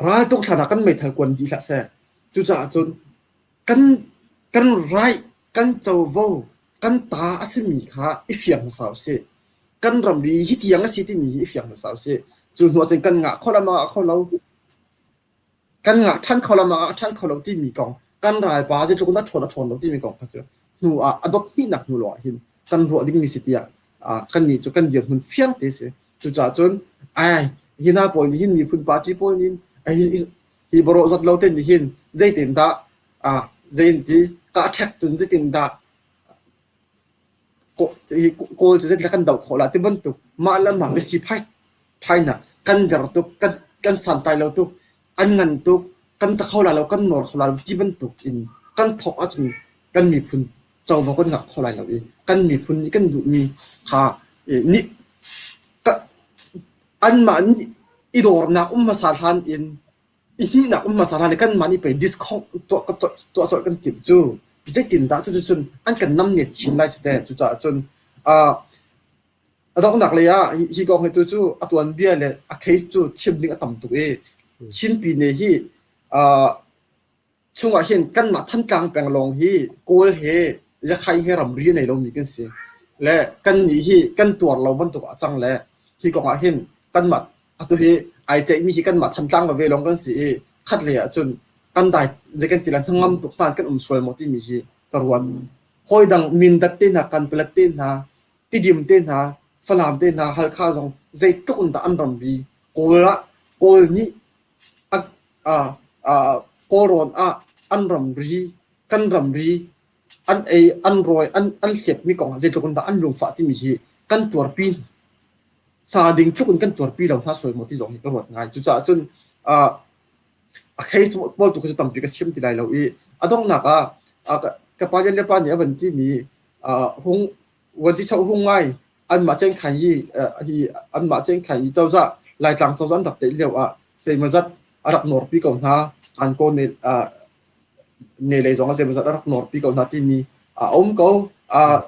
รายต้องฐานะกันไม่ทันกวนดีละเสียจู่จ้าจนกันไรกันเจ้าโวกันตาอาศัยมีค่ะอีเฟียงสาวเสียกันรำดีฮิตยังอาศัยที่มีอีเฟียงสาวเสียจนหัวใจกันงะเขาละมาเขาเรากันงะท่านเขาละมาท่านเขาเราที่มีกองกันรายป้าจะทุกคนชนเราที่มีกองเขาเจอหนูอดที่หนักหนูหล่อหินกันหัวดิ้งมีสิทธิ์กันนี่จุกันเดียร์มันเฟี้ยงเตะเสียจู่จ้าจนไอ้หินาปอลหินมีพุ่นปาจีปอลหินไอ้ฮิบโรจัดเราเต้นหินใจเต้นตาใจที่กะแทกจนใจเต้นตาโกจะจะกันดาวขอละที่บรรทุกมาแล้วมาไม่สิพายน่ะกันเดือดตุกกันสันตายเราตุกอันนั้นตุกกันตะเขาละเรากันหนอดเขาละที่บรรทุกอินกันทอกอาจจะกันมีพุ่นเจ้าบอกกันหนักเขาละเราเองกันมีพุ่นนี่กันดูมีขานี่ก็อันมันอีดอร์นักมาสารทันอินอีที่นักมาสารทันกันมันนี่ไปดิสคอนตัวสอดกันติดจู่จะติดได้จนอันกันน้ำเนี่ยชินไล่สุดแต่จู่จ้าจนต้องหนักเลยฮีกองให้จู่ตัวอันเบี้ยเลยเคสจู่ชิมนี่ก็ต่ำตัวชินปีนี้ฮีช่วงว่าเห็นกันมาท่านกลางแปลงลงฮีโกลเฮจะใครให้รำเรียนในลมมีกันเสียและกันนี่ฮีกันตัวเราบรรทุกจังและฮีกองเห็นกันมาตัวฮีไอเจมีฮีกันมาท่านกลางมาเวลงกันเสียคัดเลยจนกันได้จะกันตีลันทั้งงำตุกตานกันสวยหมดที่มีฮีตรวันหอยดังมินดัดเต้นหากันเปลัดเต้นหาที่ดิมเต้นหาฝรั่งเต้นหาฮัลคาจงใจตุกตาอันรำบีโกลนี่โกรอนอันรำบีกันรำบีอันรอยอันเสียบมีกองใจตุกตาอันลงฟ้าที่มีฮีกันตัวปีนซาดิงทุกคนกันตัวปีเราถ้าสวยหมดที่จงฮีก็หมดง่ายจุดจ้าจนเคสบอลตุกจะตั้มปีกเชื่อมที่ไรเราต้องหนักกับป้ายันเรียบป้าเนี่ยวันที่มีหงวันที่เช่าหงไงอันมาเจงขันยี่อันมาเจงขันยี่เจ้าจะลายกลางเจ้าจะอันดับเดียวเซมัดอารักนอร์ปีก่อนนะอันก็เนี่ยเลยจงเซมัดอารักนอร์ปีก่อนนะที่มีก็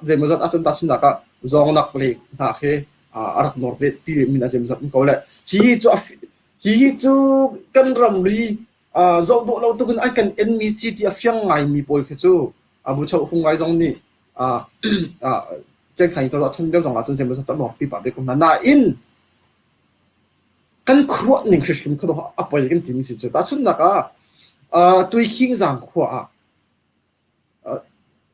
เซมัดอาจจะตัดสินนักจงนักเล็กนักเฮอารักนอร์เวทปีมีนะเซมัดก็เลยฮีจูกันรำลีโจดูเราตุกันอันกันเอ็นมีซีที่เฟียงไงมีโพลคือจูบุชาคงไงตรงนี้เจ้าขันจะรับท่านเจ้าจงอาจจะเซมัดตัดหนอร์ปีปะเด็กคนนั้นน่าอินกันครัวหนึ่งคือคิมเขาต้องอัปเปอร์กันทีมสิจูแต่สุดนักตัวขิงจังขวา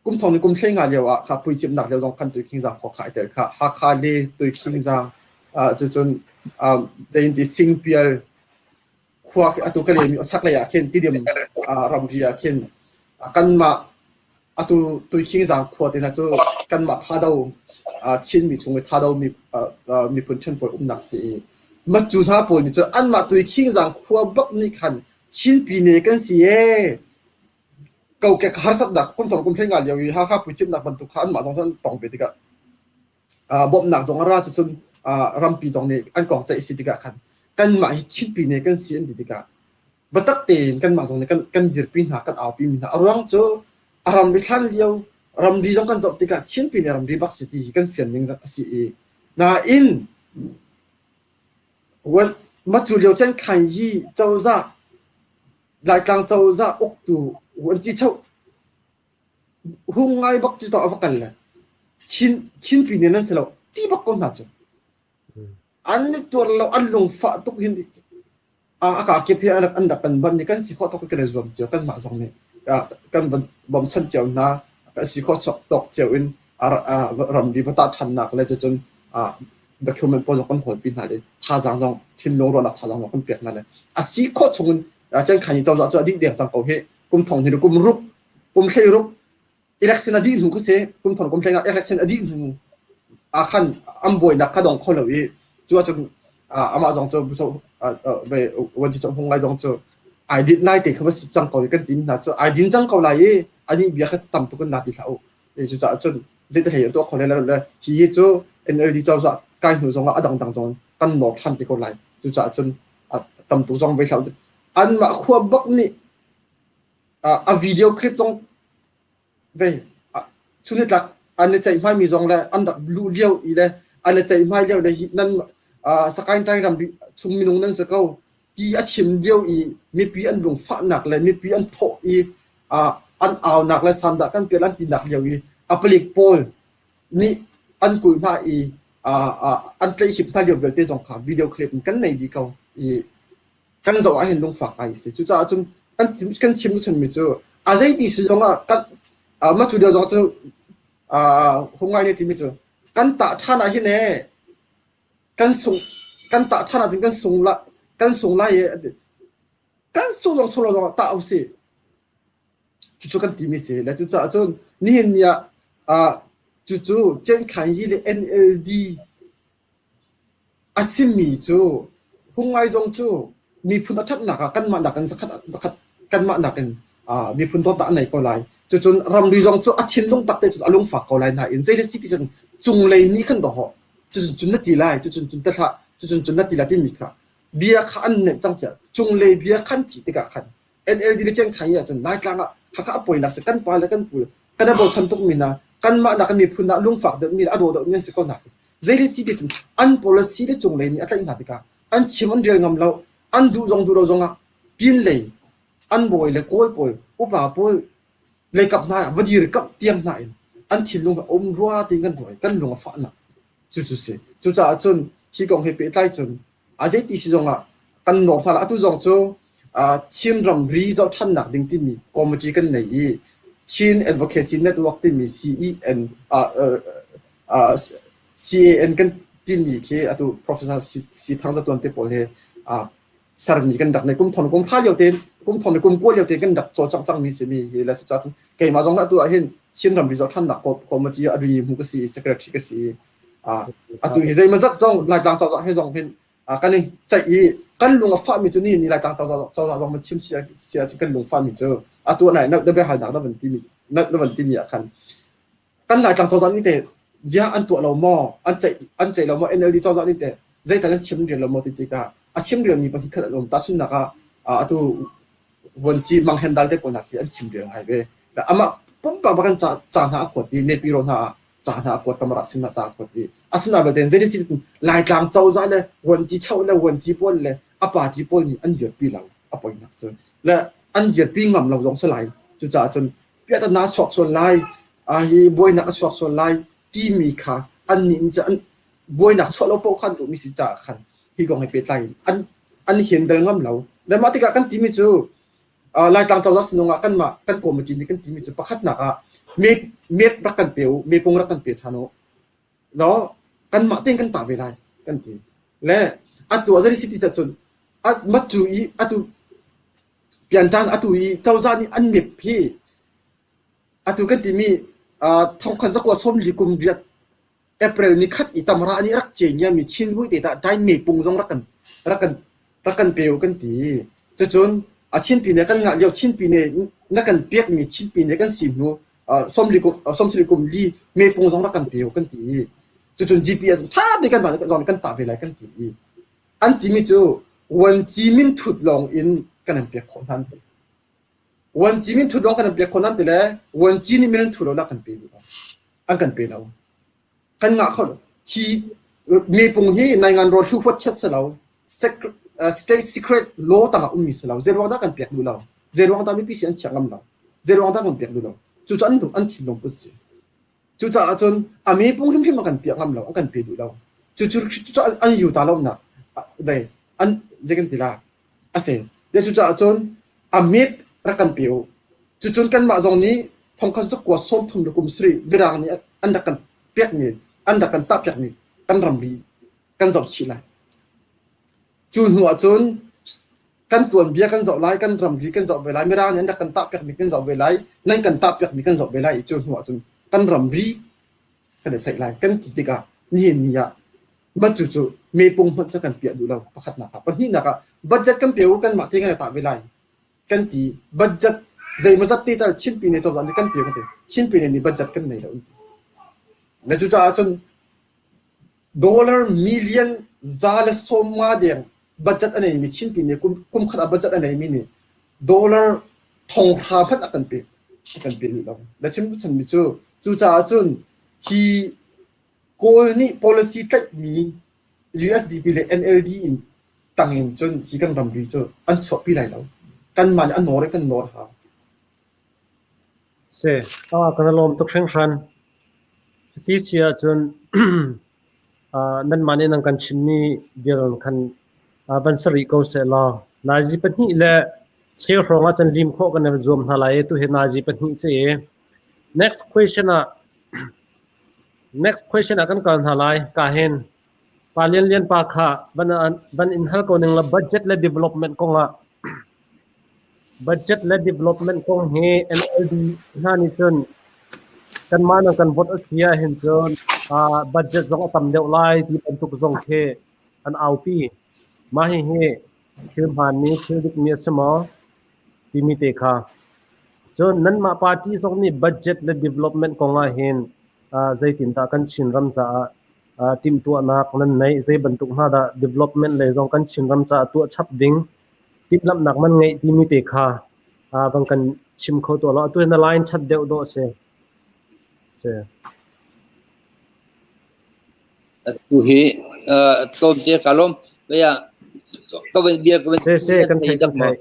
กุมทองนี่กุมเชียงงานเดียวครับปุยจิมหนักเดียวต้องกันตัวขิงจังขวาขายเดียวค่ะฮักคาเลตัวขิงจังจนจะยินดีซิงเปียลขวาตัวกันเลยมีสักระยะเข็นที่เดียมรำเรียเข็นกันมาตัวขิงจังขวาที่นั่นจูกันมาท่าดาวชินมีช่วงท่าดาวมีผลชนปอยหนักสิมาจูท่าปอยนี่จะอันมาตัวขิงจังขวาบักนี่ขันชินปีนี้กันสิเก่าแก่ฮาร์สักดักกุมทองกุมเชียงงานเดียวฮ่าปุยจิมหนักบรรทุกขันมาตรงนั้นตรงไปติกะบ่มหนักจงราชจนรำปีจงนี้อันกองใจสิติกาขันกันมาชิดปีนี้กันเสียนติกาบัตักเตนกันมาจงนี้กันยืดปีหากันเอาปีมินาอารมณ์โจอารมณ์ไปทันเดียวรำดีจงกันจบติกาชิดปีนี้รำดีบักสิติกันเฟียนยิงจากสินาอินวันมาจุเลียวเช่นขันยี่เจ้าจ้ารายกลางเจ้าจ้าอุกตูวันที่เท่าหุ่งไงบักจิตต่อฟักกันเลยชินปีนี้นั่นสิเราที่บักคนน่าจะอันนี้ตัวเราอันลงฟ้าตุกหินอากาศเก็บเพียอันดับเป็นบันนี่กันสิข้อตกกันเลยรวมเจียวกันมาสองนี่กันบ่มชั้นเจียวนะกันสิข้อตกเจียวอินรำดีพัฒทันนักเลยจน document ปอจงกันผลปีนั่นเลยท่าจังจงทิ้งลงรอนักท่าจังจงกันเปียกนั่นเลยสีโคตรชงเจ้าขันยี่เจ้าจะดีเดียร์จังเขาเฮกุมทองเห็นกุมรุกกุมเขยรุก election อดีตหูก็เสียกุมทองกุมเขย election อดีตหูขันอันบ่อยนักขดองคนเลยจัวจงอามาจงจะบุษไปวันที่จงหงไลจงจะไอดินไล่เด็กเขาว่าจังเขากันทีมนะจัวไอดินจังเขาไล่อันนี้เบียร์ตั้มตุกันลาดิสาวจัวจะจนเจะเห็นตัวคนเลยแล้วที่จัว NLD เจ้าจะการหูจงละดังจงกันหนอกทันที่เขาไล่จัวจะจนตั้มตุจงไปสาวอันมาขวบบักนี่วิดีโอคลิปจงเว้ยชุดนี้หลักอันนี้ใจไม่มีจงเลยอันดับลูเลี้ยวอีเลยอันนี้ใจไม่เลี้ยวเลยนั่นสกายไทยรำชุมมินงนั่นสักเขาที่อาชิมเลี้ยวอีมีปีอันลงฟ้าหนักเลยมีปีอันโถอีอันเอาหนักเลยสันดากันเปลี่ยนอันตีหนักเลี้ยวอีอัปลิกโพลนี่อันกุยมาอีอันใจหิบท่าเลี้ยวเวลเตจงค่ะวิดีโอคลิปกันไหนดีเขาอีกันจะว่าเห็นลงฝากไอ้สิจุดจนกันชิมรู้ฉันไม่เจออะไรที่สิ่งกันมาจุดเดียวจงจะหงไงเนี่ยที่ไม่เจอกันตาท่าไหนเห็นเนี่ยกันส่งกันตาท่าไหนถึงกันส่งละกันส่งไล่กันส่งลงส่งลงตาเอาสิจุดกันที่ไม่เสียแล้วจุดจนนี่เนี่ยจุดเจนขันยี่เลย NLD อาศิมีจูหงไงจงจูมีพุนทัดหนักกันมาหนักกันสักกันมาหนักกันมีพุนต้นตาไหนก็ไล่จนรำดีจงจูอาชินลงตักเตจนอารมณ์ฝากก็ไล่น่ะอินเซเลสิติจนจุงเลยนี่ขันดอกจนนัดตีไล่จนตะละจนนัดตีไล่ที่มีค่ะเบียร์ขันเนี่ยจังจะจุงเลยเบียร์ขันกี่ติกะขัน NLD เจนขันเนี่ยจนไล่กลางอ่ะข้าป่วยหนักสักกันไปแล้วกันปูกันได้บอกฉันต้องมีนะกันมาหนักกันมีพุนน่ะลุงฝากเดิมมีอโดดมีสิก็หนักเซเลสิติจนอัน policy ที่จุงเลยนี่อะไรหนักติกะอันชิมันเรียงงำเราอันดูเราจงอ่ะพินเลยอันบ่อยเลยโกยป่วยอุปาป่วยเลยกับนายวันดีกับเตียงนายอันที่ลงแบบอมรัวติงกันบ่อยกันลงฝันน่ะจุดสิจุดจนที่กองเฮเปใต้จนอาจจะที่จงอ่ะกันหนอกพาละตุจงโจชินรำรีเจ้าท่านหนักดิ่งที่มีคอมมิตี้กันไหนชิน advocacy network ที่มี CEN CAN กันที่มีที่อะตุ professor สีทางจะตัวเต็มปอเลยสารมีกันดักในกลุ่มทอนกลุ่มท่าเดียวเต็มกลุ่มทอนในกลุ่มกู้เดียวเต็มกันดักโจจังมีสิมีแล้วจุดจนเกี่ยมาจงอะตัวเห็นชินรำรีเจ้าท่านหนักคอมมิตี้อะดูยิมก็สี secretary ก็สีอะตัวเห็นมาสักจงรายจางเจ้าให้จงเห็นกันนี่ใจอีกันลงฟ้ามีจุนี่นี่รายจางเจ้าจงมาชิมเสียกันลงฟ้ามีเจออะตัวไหนนับได้หายหนักนับวันที่มีนับวันที่มีอะกันรายจางเจ้านี่แต่ยาอันตัวเราหม้ออันใจเราหม้อ NLD เจ้านี่แต่ใจแต่ละชิมเรียนเราหม้อติดกาชิมเรียนมีบางทีขนาดลงตัดสินนักอะตัววันที่มังเห็นได้แต่คนนักที่อันชิมเรียนหายไปแต่อามาปุ๊บแบบกันจานหาขวดดีเนปิโรนาจานหาขวดตำรักสินจานขวดดีอาสินาแบบเดินเจดีสิรายจางเจ้าจ้าเลยวันที่เช่าเลยวันที่ปนเลยอาปาที่ปนนี่อันเดียดปีเราอาปอยนักจนและอันเดียดปีงำเราลงสลายจุดจ่าจนเปียตนาสอกส่วนไล่บอยนักสอกส่วนไล่ที่มีค่ะอันนี้จะอันบวยหนักสโลโปขันตัวมีสิจ่าขันที่กองให้เปตายอันเห็นเดินง่ำเราแล้วมาติกากันที่มีจูรายต่างเจ้าลักษณะกันมากันโกมจีนี่กันที่มีจูประคัดหนักเม็ดรักกันเปียวเมปงรักกันเปียวทานแล้วกันมาเต้นกันตาเวลากันที่และอัตัวจะได้สิทธิสัจจนมัดจูอีอัตุเปลี่ยนทางอัตุอีเจ้าจานี่อันเม็ดพี่อัตุกันที่มีทองคันสักว่าส้มลิกุมเรียดเอเปริลนี่คัดอีตำรานี่รักเจียมีชินหุ่ยเดต้าได้เมปุงจงรักกันเปียวกันตีจะจนชินปีเนี่ยกันงานเดียวชินปีเนี่ยนักกันเปียกมีชินปีเนี่ยกันสินูส้มลิกุมลีเมปุงจงรักกันเปียวกันตีจะจน GPS ชาติกันมาจอนกันตาเวลากันตีอันที่มีจูวันจีมินทุดลองอินกันเปียกคนนั้นตีวันจีมินทุดลองกันเปียกคนนั้นตีเลยวันจีนี่มินทุดลองรักกันเปียวอันกันเปียวกันงะเขาที่มีปุ่งที่ในงานรถชูฟัดเช็ดเรา state secret law ต่างๆมีเราเจรวังตากันเปียกดูเราเจรวังตาไม่พิเศษเฉียงเราเจรวังตากันเปียกดูเราจุดอันดูอันที่ลงปุ๊บสิจุดจนมีปุ่งที่มากันเปียกเรากันเปียกดูเราจุดอันอยู่ตาเราหนักได้อันเจกันทีละเสียเดี๋ยวจุดจนมีรักกันเปียกจุดกันมาตรงนี้ทองคันสักว่าส้มทุ่มดุกุมสรีเวลานี้อันดักกันเปียกนี่อันดักกันตับเปียกนี่กันรำบี กันจบชีไรจูนหัวจนกันตัวเบียกันจบไล่กันรำวีกันจบเวลาไม่ได้เนี่ยนักกันตับอยากมีกันจบเวลานั่นกันตับอยากมีกันจบเวลาจูนหัวจนกันรำวีกันได้ใส่ไล่กันติดกันนี่มาจู่ๆมีปุ่มมันจะกันเปียดูเราประคัดนะครับปัจจุบันนะครับบัตเจ็ตกันเปียกันมาที่กันตับเวลากันตีบัตเจ็ตใจมันจะตีจากชิ้นปีนี้จบแล้วกันเปียกันตีชิ้นปีนี้บัตเจ็ตกันไหนแล้วแล้วจู่ๆจน$มิลเลียนซาเลสโซมาเดียงบัตเจ็ตอันไหนมีชิ้นปีนี้คุ้มค่าบัตเจ็ตอันไหนมีนี่$ทองคำพันกันเปียดูเราแล้วฉันมีจู่ๆจนที่goal ni policy kat mi USDP le NLD in tangin chon hi kan ramri cho an chopi lai lo kan man an nor ha se kan lom tok threng ran ti chia chun nan mani nang kan chimni geron kan ban sari ko se la naji pani le che ronga chan lim kho kan zom halai tu he naji pani se next question akan kan halai ka hen palian lian pa kha ban in hal ko ning la budget le development ko nga budget le development ko he NLD na ni chun kan man kan vote asia hen chun budget zong tam deu lai ti ban tuk zong the an aupi ma he thil han ni thil dik mi asma ti mi te kha chun nan ma party zong ni budget le development ko nga hen zaitin ta kan chin ram cha tim tu anak nan nei zai bantuk ha da development le jong kan chin ram cha tu chap ding tip lam nak man ngai ti mi te kha bang kan chim kho to la tu na line chat deu do se tu hi tom je kalom ya ka ben bia ka ben se kan thai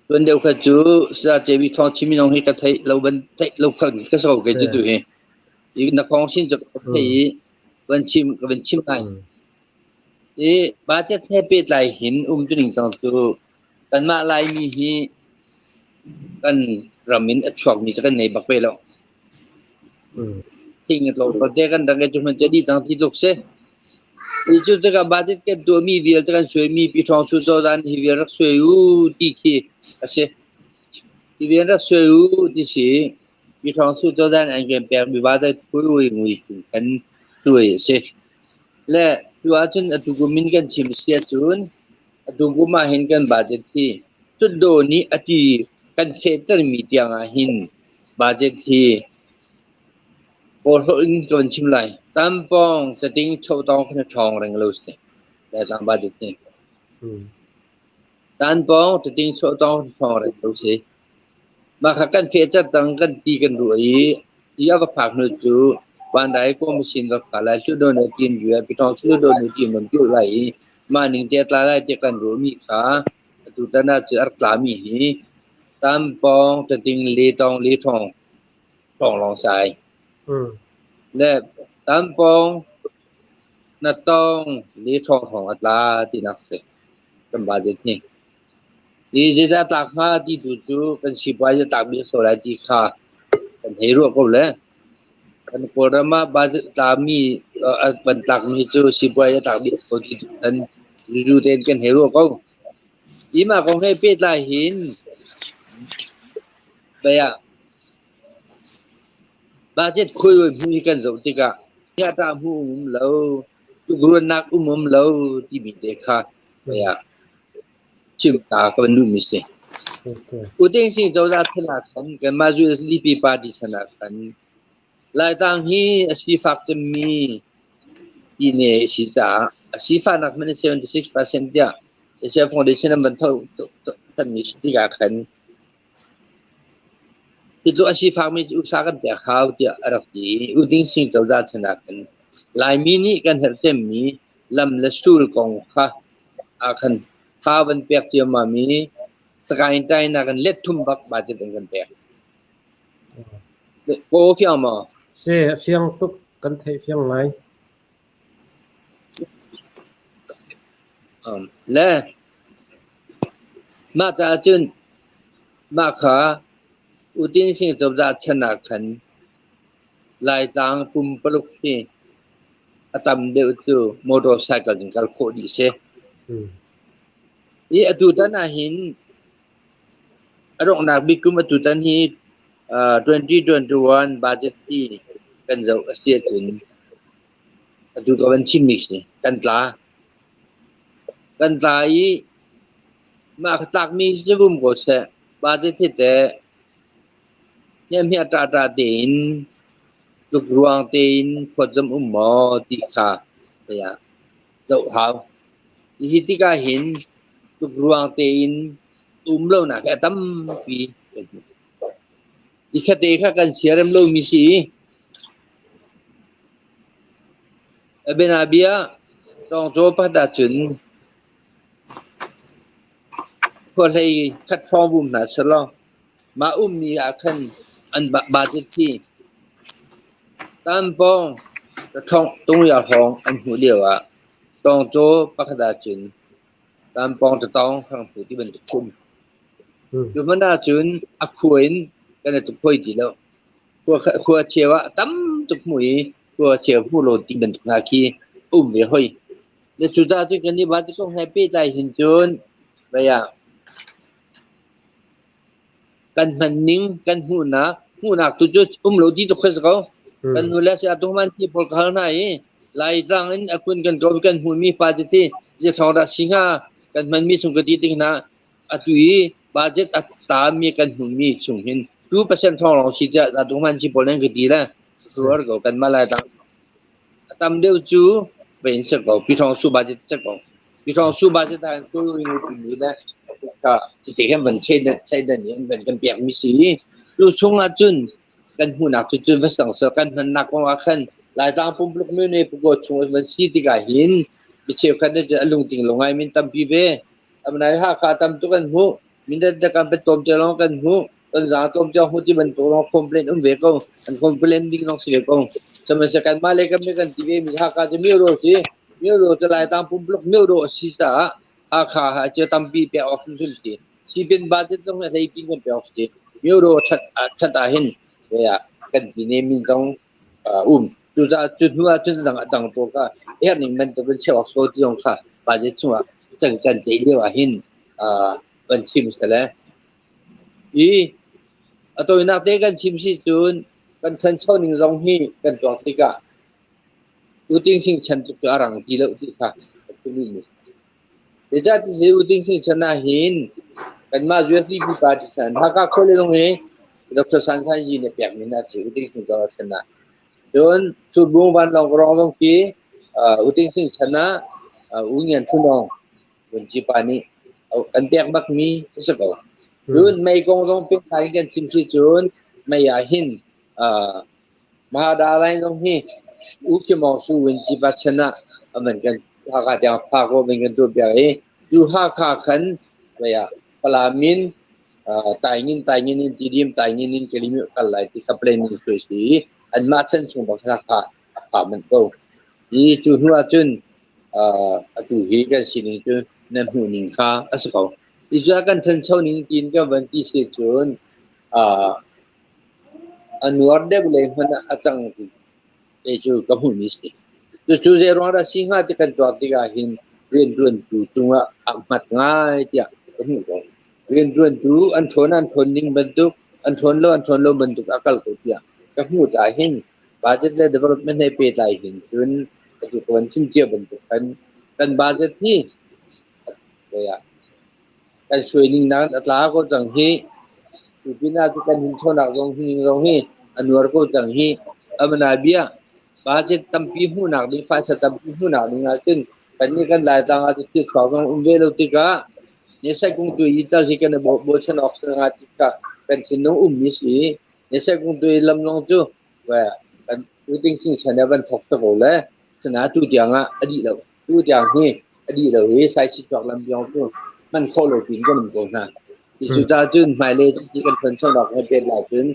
tuần đều khởi chú ra chế bị thong chim nong hi ka thai lâu bên thai lâu khẩn cái số cái chú he ý nó phong xin cho thấy bên chim này ý ba chết thế bị lại hin cho đình tông tuกันมาลายมีฮีกันรามินอัดช่วงมีสักในบักเวลทิ้งเราประเทศกันดังจุมันจะดีทางที่ลูกเสอีจุดที่กับบาดเจ็บกันตัวมีเวียลกันสวยมีปีทองสุดด้านที่เวียรักสวยอยู่ที่ขี้asyik dia dah suruh di sini di tahun sudah dan angin berbeza puluh kan tuh sih le dua jun atu gumin kan cimsia jun atu gumahin kan budget ti sudah ni ati kan seter media ngahin budget ti orang kan cimlai tampang setting cowok kan chong orang lulus ni dalam budget ni dan bong ting so tong thong re tu si ma kha kan fe cha tang kan ti kan rui ya ba phak nu chu wan dai ko machine ga kala chu do ne tin yu pi tong chu do ne tin man chu lai ma ning te tla lai te kan ru mi kha tu ta na chu ar tla mi hi tam bong ting li tong li thong long sai le tam bong na tong li thong atla ti nak se kan ba je niนี่จะตักมาที่จู่ๆกันสิบวันจะตักมีโซลาที่ข้ากันเฮโร่ก็เลยกันโปรมาบาดตามีเป็นตักมีจู่สิบวันจะตักมีโซลาที่กันจู่ๆเต้นกันเฮโร่ก็อีมาคงให้เป็ดลายหินไปอ่ะบาดเจ็บคุยมีกันสมติกะญาติผู้เราทุกรุ่นนักเราที่มีเด็กค่ะไปอ่ะchim ta ka nu mi se udeng sing zo da thana san kan ma ju li pi party thana kan lai tang hi asi fak chim mi ine si ta asi fa nak men 76% ya se foundation ban thau tan ni ti ga kan ti zo asi fa mi usa kan pe khaw ti arak ti udeng sing zo da thana kan lai mi ni kan her chem mi lam la sul kong kha a kanข้าวันเปียกเจียมามีสกายใจนักันเล็ดทุ่มบักบาดเจ็บกันเปียกโอ้เฟียงมาเสียเฟียงตุกกันเทเฟียงไหนและมาจากจุนมาขาอุตินสิงจบจากชนะขันลายจางปุ่มปลุกที่ atam de tu motorcycle jingkal ko di se i อืม atutan ahin arok nak bikum atutan hi 2021 budget ti kan zau asia tun atu kawan chimix ni kan tla i ma khatak mi jebum ko se budget ti te nyam hi ata tin luk ruang tin khojam mo ti kha ya dau hau hi ti ka hin luk ruang tin lo na ka tam pi ikate kha kan siaram lo mi si abenabia tong zo pa da chun ko lei khat phong bum na salo ma ni akhan an budget ti tam pong thong tung ya hong an hu liwa tong zo pa da chun tam pong tong khang pu ti ben kum อืม อยู่มันน่าจุนอักขวยกันตุกพอยดีแล้วครัวเชียวะตั้มตุกหมุยครัวเชียวผู้โลตีเป็นตุกนาคีเวหอยแล้วสุดท้ายที่กันนี่บ้านที่ต้องแฮปปี้ใจเห็นจุนไปอ่ะกันมันนิ่งกันหูนักตุจุโลตีตุกเขา กันหูแล้วเสียตัวมันที่พลเขาไหนลายจังอันอคุณกันก็กันหูมีฟาจิที่จะทองราชิงากันมันมีสุขติตินะตุยbudget ta mi kan humi chung hin 2% thong long si ja da dong man chi polen ke di la suar go kan malai tam deu chu ven se go pi thong su budget se go pi thong su budget ta ko ni la ka ti te kan ban chen da ni ban kan piak mi si lu chung a chun kan hu nak chu chun va sang so kan man nak wa khan lai tang pum bluk me ne pu go chung van si ti ka hin bi che khan de alung ting longai min tam pi ve amnai ha kha tam tu kan hu min da kan pe tom te long kan hu kan za tom te hu ti ban to long complain ve ko an complain ding long se ko sama se kan ma le kan me kan ti ve mi ha ka je mi ro si mi ro te lai tang pum blok mi ro si sa ha kha ha che tam pi pe off sul si si bin ba te tong ha sei pin kan pe off si mi ro that ta hin ve ya kan ti ne min tong tu za tu hua tu dang to ka er ning man to ben che off so ti ong kha ba je chu a chang kan je le wa hin ban chim se le i atoi nak te kan chim si chun kan khan chau ning rong hi kan to ti ka u ting sing chan chu ka rang ti lo ti kha tu ni ni de ja ti se u ting sing chan na hin kan ma ju ti pi pa ti san ha ka kho le long he dr san san ji ne pyak min na se u ting sing ka chan na don chu bung ban long rong long ki u ting sing chan na u nyan chu long bun ji pa ni kan pyak bak mi se ko dun mai kong dong pek tai kan chim si chun mai ya hin ma da lai dong hi u ki mo su wen ji ba chana aman kan ha ka ja pa ko ben kan tu pya e du ha kha khan mai ya pala min tai ngin ti dim tai ngin kelimi kal lai ti complain ni su si an ma chen chung ba kha man ko yi chu hua chun atu hi kan sin ni chu nan hu ning kha as ko isya kan than chau ning tin ka ban ti se chun anwar de bule mana atang ti e chu ka hu ni si chu je ro ra singa ti kan to ti ga hin ren run tu chunga amat ngai ti ka hu ko ren run tu an thon ning ban tu an thon lo ban tu akal ko ti ka hu ta hin budget le development ne pe tai hin chun tu kon chin che ban tu kan budget ni ya kan shui ning na atla ko chang hi tu pina ti kan hin chona rong hi anwar ko chang hi amana bia budget tampi hu nak ni fa sa tampi hu nak ni ngatin kan ni kan lai tang ati ti chwa gong ve lo ti ka ni sai kung tu yi ta si kan bo chen ok sa nga ti ka kan sin no ni si ni sai kung tu lam long chu wa kan u ting sing chana ban thok ta ko le chana tu tiang a adi lo tu tiang hi adi lo hi sai si chok lam yong tuมันโคโลปินก็มันโกงนะที่สุดท้ายจึงหมายเลขที่กันคนชอบดอกให้เป็นหลายจึง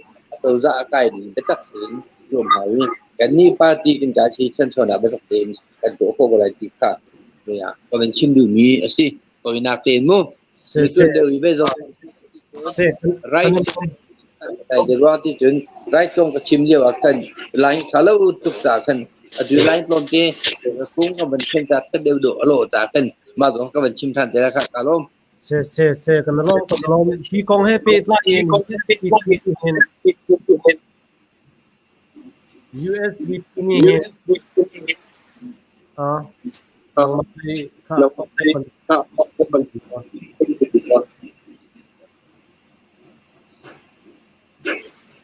ตัวจะใกล้ถึงไปตักถึงรวมหายกันนี่ปาร์ตี้กันจ่ายชีฉันชอบดอกไปตักถึงกันตัวพวกอะไรที่ค่ะเนี่ยก็เป็นชิมดูมีสิก็เป็นนักเต้นมั้งมีตัวเดียวอีเวนต์ไรแต่เดี๋ยวว่าที่จึงไรตรงกับชิมเดียวกันหลังถ้าเราตุกตากัน adu lain lonte kung ka ban chen ta ka deu do alo ta kan ma dong ka ban chim than te la ka kalom se kan lom hi kong he pe tla in USDP ni he ang mai ka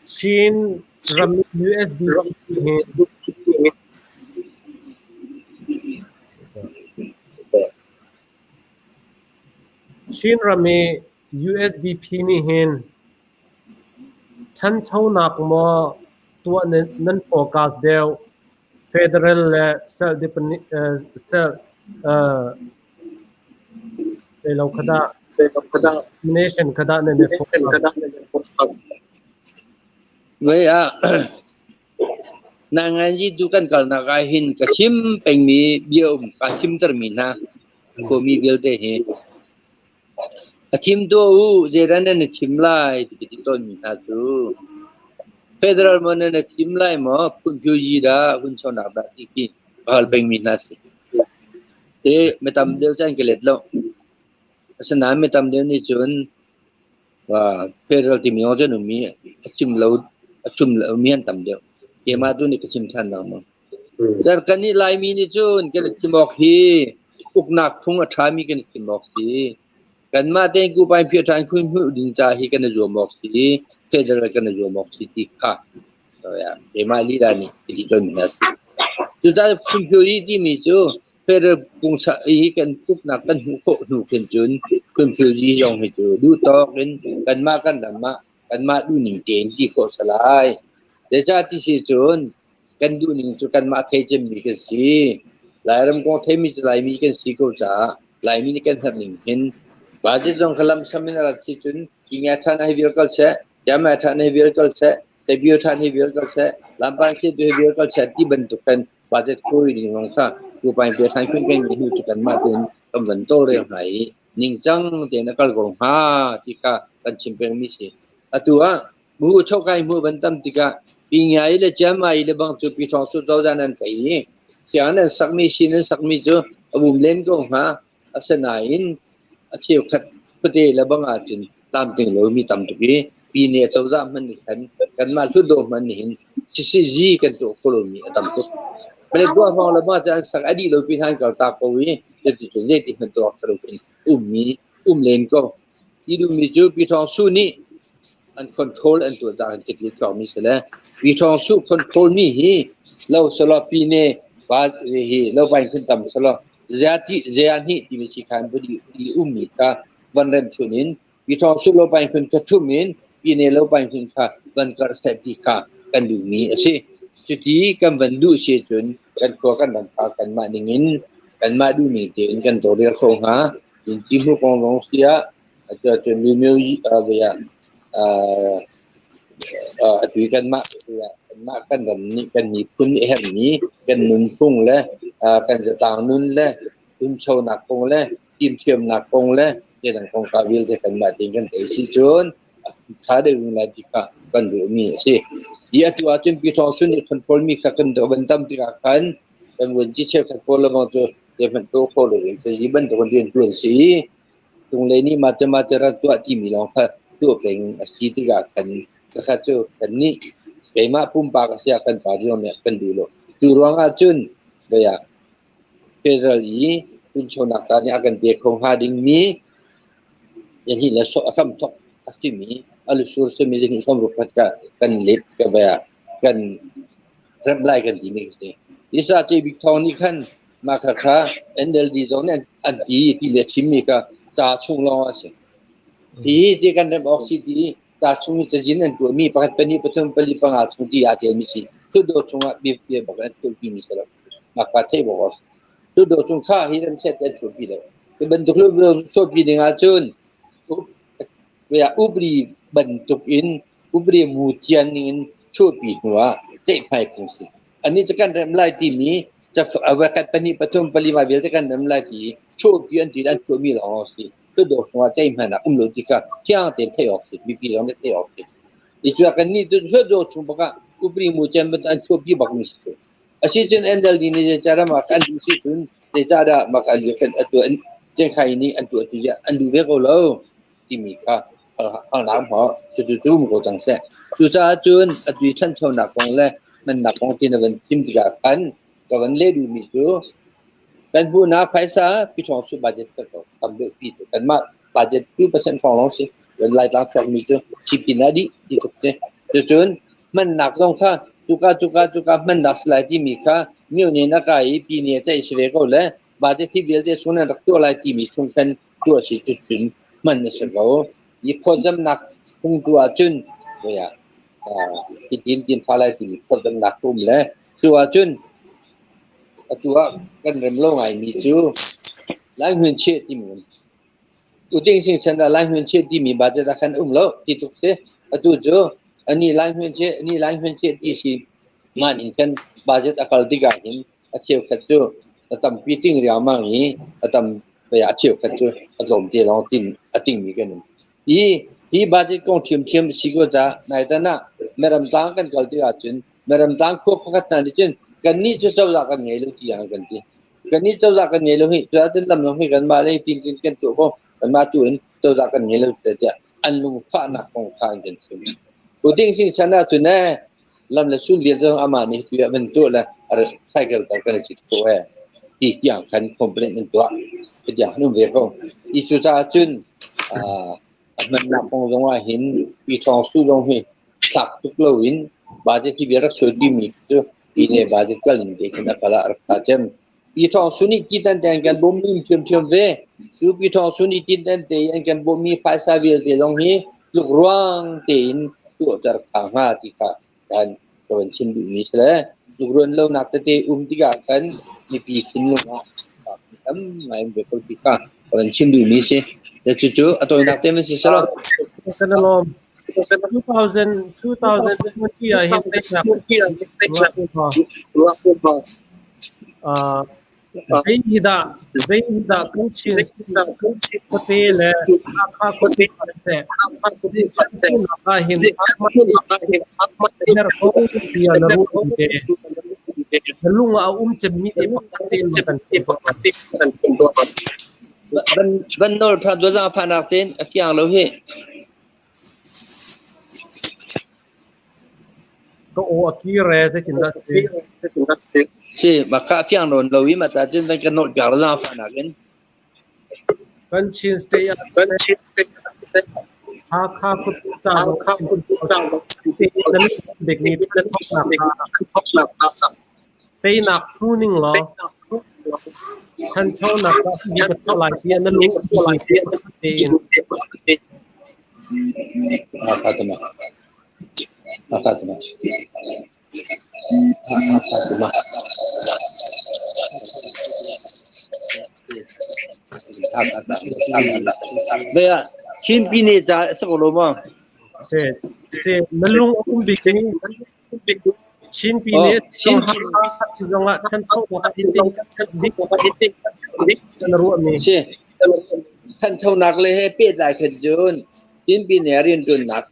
Shin ram USDP he Shin rami USDP ni hin chan chau nak mo tua nan forecast deu federal self say lo khada nation khada ne forecast với na ngai ji du kan kal na ga hin ka chim peng mi biom ka chim ter mi na ko mi bil te he chim do u je ran ne chim lai ti ton mi na tu federal mon ne chim lai mo pun pyu ji da hun chon na da ti ki bal peng mi na si te metam deu chan ke let lo asana metam deu ni chun wa federal ti mi o je no mi chim lo mi an tam deu ke ma tu ni ka chim than na mo dar kan ni lai mi ni chun ke chim ok hi uk nak phung a tha mi ke chim ok si kan ma te ku pai phia than khun hu ding cha hi kan zo mok si federal kan zo mok si ti kha so ya ke ma li da ni ti ton mi na tu da phun pyo ri ti mi chu federal kung sa hi kan uk nak kan hu ko nu ken chun phun pyo ri yong hi chu du to kan ma kan da ma kan ma du ning ten ti ko salai de cha ti si chun kan du ning chu kan ma thei chem mi ke si lai ram ko thei mi lai mi kan si ko cha lai mi ni kan thar ning hin ba ji jong khalam samina la si chun kinga tha na hi kal se ya ma tha na hi kal se se bio tha ni kal se lam pan si du hi kal se ti ban tu kan ba ji ko ri ngong sa ku pai pe than kun kan mi hu chu kan ma tun kam van to re hai ning chang te na kal gong ha ti ka kan chim pe mi si atua mu chok kai mu ban tam ti ka pi ngai le chama i le bang chu pi thong su do da nan sai ni sia nan sak mi sin nan sak mi chu abum len gong ha asana in achiu khat pate la bang a chin tam ting lo mi tam tu bi pi ne chau za man ni kan ma thu do man ni hin si ji kan to ko lo mi tam tu ple do ma la ma ta sak adi lo pi than ka ta ko wi ti tu je ti han to ko lo mi len ko i du mi chu pi thong su ni and control and to da ti li chong mi se la pi thong su control mi hi lo so lo pi ne ba hi lo bai khun tam so lo zian hi ti mi chi khan bu di mi ka van rem chunin pi thong su lo bai khun ka thu min pi ne lo bai khun ka van kar se ti ka kan du mi ase chu ti kan van du se chun kan ko kan dan ka kan ma ningin kan ma du ni te kan to re kho ha in chi mu kong long sia a chun mi mi ve ya tùyกันมากันนี่กันหนีพุ่นเห็นนี้กันนุนพุ่งและกันจะต่างนุนและพุ่นโชว์หนักกงและทีมเทียมหนักกงและเรื่องของกาวิลจะกันมาติงกันเอซิจนถ้าได้เวลาที่กันดูมีสิยาตัวจุนปีทองสุนิคอนโทรลมีกันตัวบันทัมที่กันกันวันที่เชื่อกันโคลมาตัวเดี๋ยวมันโตโคลเลยจะยิบันตัวคนเรียนตัวสีตรงเลยนี่มาจะรัตัวที่มีลองค่ะตัวเป็นสีที่กันkacau kan ni kema pun pak sia kan parion ne kan dulu turuang ajun baya federal yi kun chona ka ni akan be khong ha ding mi yang hi la so asam tok asimi alu sur se mi ding som rupat ka kan lit ka baya kan ramlai kan di mi se isa che big thong ni kan ma kha ndld zone ne anti ti le chimmi ka cha chung lo ase ti je kan dem oxidi ta chung te jin an tu mi pakat pani pathum pali panga chung ti ate mi si tu do chung a bi bi ba kan tu bi mi sala ma ka the bo tu do chung kha hi ram set te chu bi le te ban tu lo so bi ni nga chun ya ubri ban tuk in ubri mu chian nin chu bi nuwa te phai pung si aniจะกันram lai ti miจะpakat pani pathum pali ma biจะกันram lai ti chu bi an ti dan chu mi lo si tu do chung a chai man na lo ti ka tiang te the ok bi bi long te ok อีกอย่างนี้ตัวเธอโดนชุมปะก็อุปริมูเจมเป็นอันชั่วพี่บอกมิสต์ asyik jun endal ini cara makan di situ dia cara makan kan atu jeng kai ni atu ya andu dia kalau timika hang nam ho tu mu ko jang se tu cha jun atu chan chau nak kong le man nak kong tin ban tim tiga kan ka ban le du mi tu kan bu na paisa pi chong su budget ko tam de pi kan ma budget 2% ของ long si วันไล่ตามฟังมีตัวชิปินาดีที่สุดเนี่ยจนมันหนักต้องค่ะจุกามันหนักสลายที่มีค่ะมีอยู่ในนักไอ้ปีนี้จะอิสราเอลก็เลยบาดที่เวลเดส่วนนั้นตัวอะไรที่มีช่วงเป็นตัวสิจุดมันเนี่ยสิเขายี่พอจำหนักคงตัวจนเนี่ยที่ฟ้าอะไรที่มีพอจำหนักปุ่มเลยตัวจนตัวกันเริ่มลงไอ้มีจูหลายคนเชื่อที่มันอุดมสิ่งฉันได้หลายคนเชื่อที่มีบาดเจ็บกันแล้วที่ทุกเสียตัวโจอันนี้หลายคนเชื่ออันนี้หลายคนเชื่อที่สิมันอินกันบาดเจ็บอาการดีกันหินเชื่อขัดโจทำปีติ้งเรียมั่งนี้ทำไปเชื่อขัดโจสมเด็จลองติ้งมีกันอีบาดเจ็บกองเทียมสิก็จะในฐานะเมื่อรำตั้งกันกันที่อาจจะเมื่อรำตั้งควบขัดนั่นจนกันนี้จะเจ้าละกันไงลูกที่อย่างกันที่กันนี้เจ้าละกันไงลูกที่จะจะลำลงให้กันมาเลยติ้งกันตัวก็กันมาตัวนี้เจ้าละกันไงลูกแต่จะอันลุงฟ้าหนักของข้างกันสิอุดมสิ่งฉันน่ะตัวนี้ลำละสุดเดียวจะอามานี่ตัวเป็นตัวละอะไรใช่กันแต่กันจิตตัวที่อย่างกันคอมเพลนตัวเป็นอย่างนู้นเรียกว่าอีสุดท้ายจนมันหนักของตรงว่าเห็นปีทองสู้ลงให้สักทุกโลวินบาดเจ็บที่เบียร์ช่วยดีมีตัวปีนี้บาดเจ็บก็ลิงเด็กนักละรักษาเจ็บปีทองสู้นี่กินแต่กันบ่มีเทียมเวคือปีทองสู้นี่กินแต่กันบ่มีไฟสายเวลที่ลงให้ลูกร่างเต็นตัวจะข้างหาที่กันตัวชิมดูนี่ใช่ไหมลูกเรือนเราหนักแต่ที่กันนี่ปีขึ้นลงไม่เป็นคนพิการตัวชิมดูนี่ใช่แต่จู่ๆตัวหนักแต่ไม่ใช่สลบกันลม2020 ya hintai na Zahida kunchin Kotele Kote se Nakahin Dia naru Lunga cemit ban nol tha do za phanak ten afiang lo he ko o akire se kinda se maka afiang non lo wi mata jin ban kan nol gar za phanak en kan chin stay ha kha ku cha dik ni tay nak tuning loท่านเช่านักที่จะทำลายเพียงนั้นรู้ทำลายเพียงเองเบียชิมปีนี้จะสักโลมั้งเสนั่นลุงอุ้มบิ๊กชินปีนี้ชินจังหวะท่านเช่านักที่ดิฉันรู้มีท่านเช่านักเลยให้เปิดได้ขึ้นจนชินปีนี้เรียนจนนัก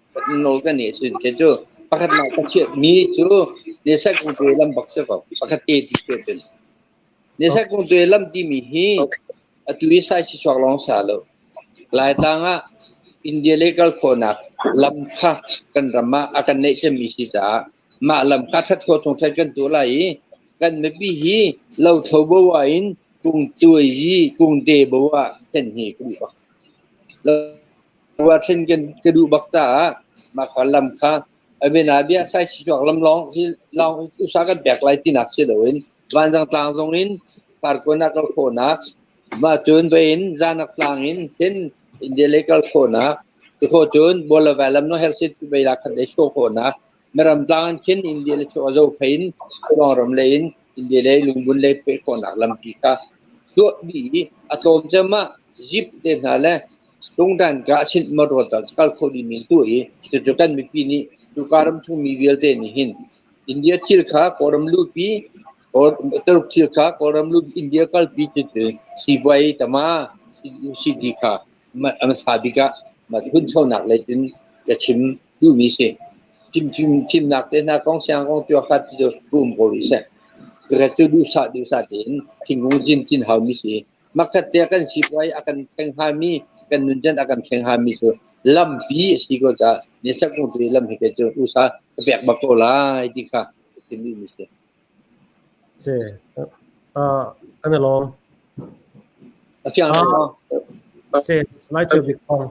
โนกันเนี่ยส่วนแค่จู่ประคัตนักเชื่อมีจู่เนี่ยสักคนตัวลำบักสักประคัตเตติเกิดเนี่ยสักคนตัวลำที่มีฮีตัววิสัยชิชอกลองสาลหลายต่างอ่ะอินเดียเล็กๆคนนักลำค่ากันรำมาอาการเนี่ยจะมีสิจ้ามาลำคัดทัดโคตรงใช้กันตัวไหลกันไม่ปีฮีเราเท่าบัวอินกุ้งตัวยีกุ้งเดบัวเช่นฮีกระดูกเราว่าเช่นกันกระดูกบักตามาขอลำคัดเวลาเบียใส่ชิจอกลำลองที่ลองอุตสาหกรรมแบกไหลที่หนักเสียเลยวันต่างๆตรงนี้ปาร์กนักโคนักมาจนไปอินจานักต่างอินเช่นอินเดียเล็กโคนักที่โคจนบอลเวลล์โนเฮลซิตไปรักกันได้โชว์โคนักเมื่อรำต่างเช่นอินเดียเล็กโชว์เจ้าเพนลองรำเลนอินเดียเล็กลุงบุญเล็กไปโคนักลำปีกาตัวดีอัตโนมัติมาจิบเดินหาเลยตรงด้านกาชินมารวดจากการโคดิมินตัวเองจะกันไม่ปีนี้ทุกการทุ่มมีเวลเดนิหินอินเดียที่ข้าคอรัมลูปีor teruk tilka koram lu India kal bi te sibai tama sidika sabika ma hun chau nak le tin ya chim du mi se chim nak te na kong siang kong tyo khat jo kum ko ri se Kereta dusa din tingungin hamisi maka dia akan sipai akan tenghami kan nunjan akan tenghami so lampi sigo ja nesak mungkin lam hikejo usa pek bakola idika ini misi se kana long afiang no se slide to big kong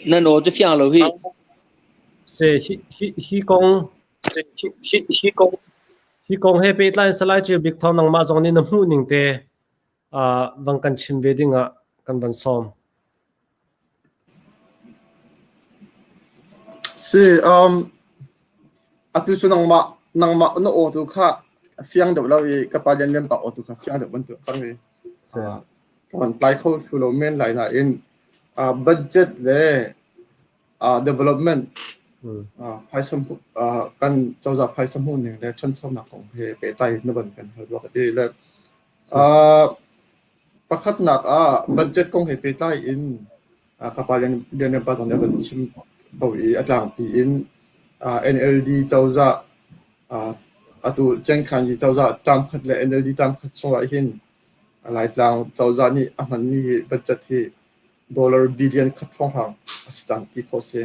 nan o te fiang lo hi se hi kong hi kong he pe line slide to big thong nang ma zong ni na mu ning te wang kan chim ve dinga kan ban som si atu chu nang ma no o tu kha fiang de lo i kapalian lem pa o tu kha fiang de ban tu sang ni kan plai kho chu lo men lai na in budget le development phai sam kan chau za phai sam hun ne le chan chau na kong he pe tai na ban kan ho lo ka ti le pakhat nak budget kong he pe tai in kapalian lem pa tong ne ban chim bo i atlang pi in NLD chau za atu cheng khan yi chau za tam khat le NLD tam khat so wa hin lai tlang chau za ni aman ni budget hi dollar billion khat phong hang asang ti ko se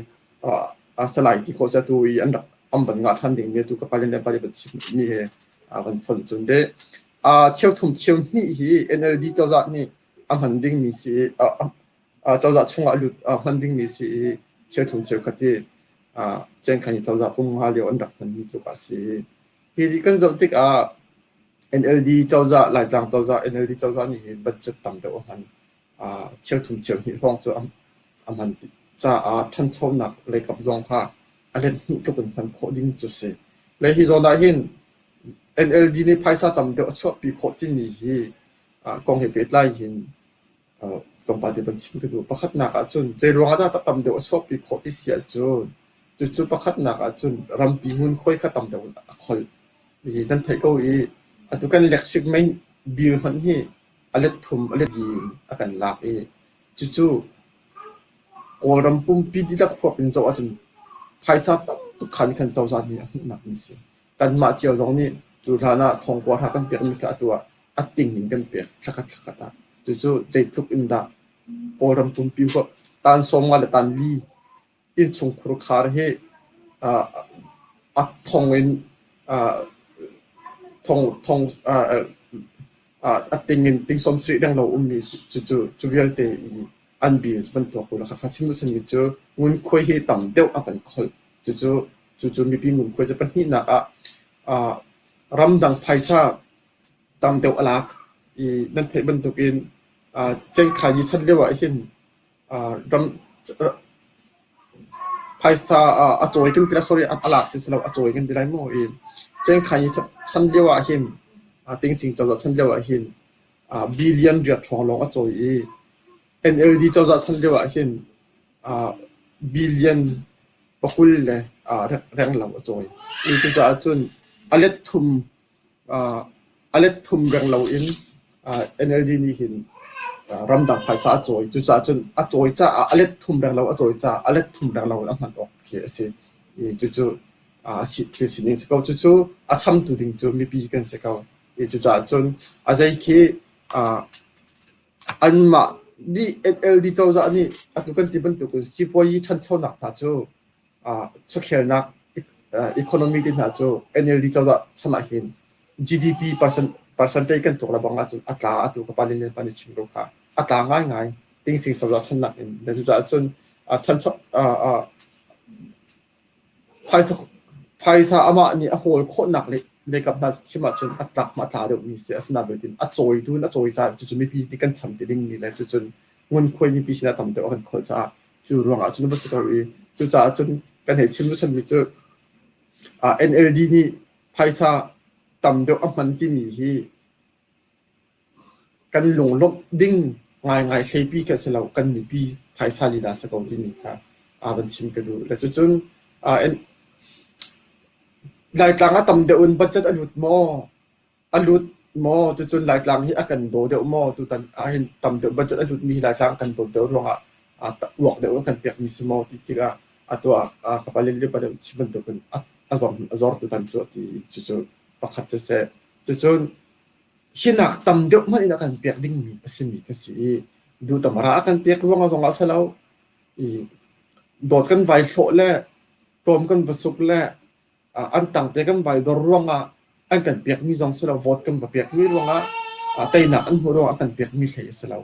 salai ti ko se tu i an ban nga than ding me tu ka palen pa ba chi mi he ban fon chun de cheu thum cheu ni hi NLD chau za ni aman ding mi si chau za chung a lut man ding mi si cheu thum cheu khati cheng khan yi chau za kung ha leo an dak man mi tu ka si hi kan zo tik NLD chau za lai tlang chau za NLD chau za ni budget tam de han cheu thum cheu ni phong chu aman cha than chau nak le kap zong kha alen ni to kan pan kho ding chu se le hi zo na hin NLD ni paisa tam de chu pi kho ti ni hi kong he pet lai hin kong pa de ban chim ke du pakhat na ka chun che ruanga da tam de chu pi kho ti sia chu chu pakhat na ka chun ram pi mun khoi kha tam de khol hi dan thai ko i atu kan leksik mai bil man hi alet thum alet yin akan lak i chu koram pum pi di lak khop in zo achun phaisa tam tu khan chau za ni nak mi si kan ma chiao zong ni chu thana thong kwa tha kan pek mi ka tua ating ning kan pek thakat ta chu jai thuk in da koram pum pi ko tan som wa le tan li in chung khur khar he thong in thong ating in ting som sri dang lo mi chu vial te an bil van to ko la kha chim lu chen mi chu ngun khoi he tam deu apan khol chu mi pi ngun khoi cha pan hi na ram dang phaisa tam deu alak i nan thei ban tuk in chen kha yi chan lewa hin ram phaisa a choi kin pira sorry alak ti selo a choi kin dilai mo in chen kha yi chan lewa hin ting sing chaw chan lewa hin billion ria thong long a choi i NLD chaw za chan lewa hin billion pakul le rang law a choi i chu za chun alet thum rang law in NLD ni hin ram dang phaisa a choi chu za chun a choi cha alet thum rang law a choi cha alet thum rang law a man ok ke ase i chu si sining se ko chu a cham tu ding chu mi pi kan se ko i chu za chun a jai ke an ma di NLD chaw za ni atu kan ti ban tu ku si poi than chau nak na chu chu khel nak economy din na chu NLD chaw za chana hin GDP percentage kan to la banga chu atla atu ka palin len pani chim ro kha atla ngai ting sing chaw za chana in da chu za chun chan chau phaisa ama ni a hol kho nak le kap na chima chun atak ma tha de mi se asna betin a choi tu na choi cha chu mi pi ti kan cham ti ding ni la chu chun ngun khoi mi pi sina tam de kan khol cha chu ronga chun ba se ko ri chu cha chun kan he chim lu chan mi chu NLD ni phaisa tam de aman ti mi hi kan lung lop ding ngai sei pi ka se lo kan mi pi phaisa li da se ko ti mi kha ban chim ka du la chu chun lai tlang tam de un budget alut mo chu chun lai tlang hi akan do de mo tu tan hin tam de budget alut mi lai tlang kan do de ronga wok de kan pek mi smo ti ga atwa kapalin le pa de chiban to kan azor tu tan chu ti chu pakhat se chu hinak tam deuh man ina kan pek ding mi asimi ka si du tamara kan pek ruang azong asalau i dot kan vai tho le tom kan vasuk le an tang te kan vai dor ruanga an kan pek mi zong salau vote kan va pek mi ruanga taina an hu ruang kan pek mi thei salau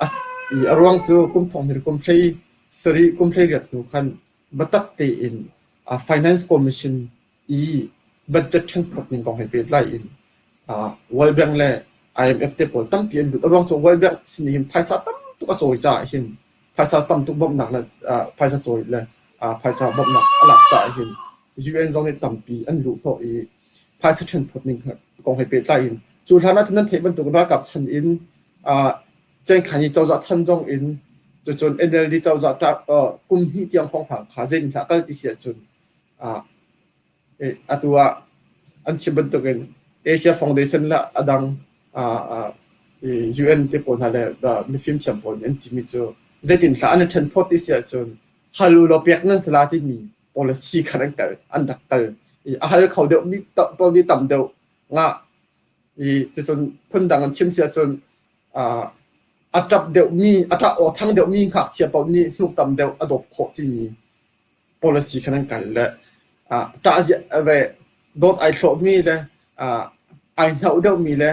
as i ruang chu kum thong hir kum thei sari kum thei rat nu kan batak te in finance commission i budget chen prop ning kong he pe lai in World Bank le IMF te pol tam pian du ruang chu World Bank sin him phaisa tam tu ka choi cha hin phaisa tam tu bom nak le phaisa choi le phaisa bom nak alak cha hin UN zong ni tam pi an lu pho i phaisa chen prop ning kong he pe lai in chu thana chan nan the ban tu ra kap chan in chen khani chau za chan jong in chun NLD chau za ta kum hi tiang khong phang kha zen tha kal ti sia chun atua an chiban to gen Asia Foundation la adang UN te pon hale da mi film champion en timi chu zetin sa an chen pot ti sia chun halu lo pek nan sala ti mi policy khan kal an dak kal hal khau de mi ta pol ni tam de nga chun phun dang an chim sia chun atap de mi ata o thang de mi khak sia pol ni nuk tam de adop kho ti mi policy khan kal la ta ve dot ai thlo mi le ai nau de mi le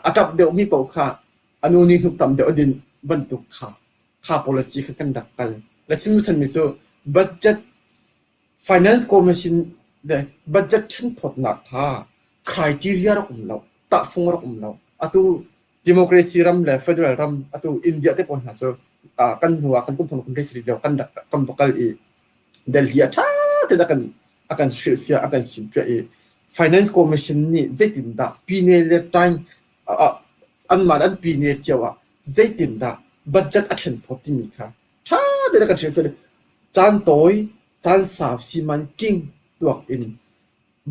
atap de mi pau kha anu ni nuk tam de odin bantuk kha policy khan dak kal la chin mu chan mi chu budget finance commission de budget chen phot na kha criteria rak lo ta phung rak lo atu democracy ram le federal ram atu India te pon na chu kan huwa kan kum thon kum resri lo kan dak kam bakal i Delhi tha te da kan akan shifia akan simpia i finance commission ni zetin da pine le time an man an pine chawa zetin da budget action photi mi kha tha de ka shifia chan toy chan saf siman king tuak in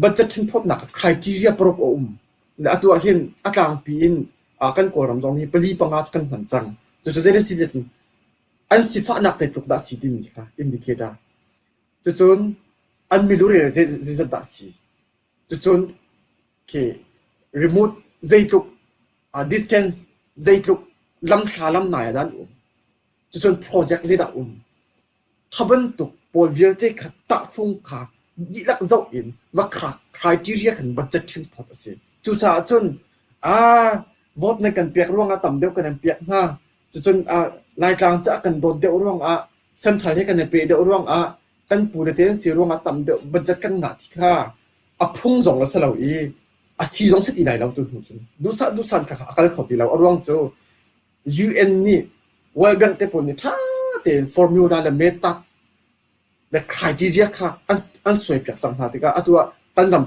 budget thin phot na criteria prop le atu hin akang pi in kan ko ram jong hi pali panga kan han chang chu zele si zetin an sifa nak sai tuk da si ti mi kha indicator chu chun an milure ze da si chun ke remote zaituk distance zaituk lam thalam na dan chun project zeda khaban tuk pol vierte khata phung kha dilak zau in makra criteria kan budget thin phot ase chu cha chun vote na kan pek ruang tam deu kan pek na chun lai tlang cha kan dot deu ruang central he kan pe deu ruang kan pu de ten si ruang tam deu budget kan na thi kha phung zong la salau i si zong se ti dai lau tu chun du san kha akal khoti lau ruang chu UN ni World Bank te pon ni tha te formula la meta the criteria kha an soi pek chang ha ti ka atua tan ram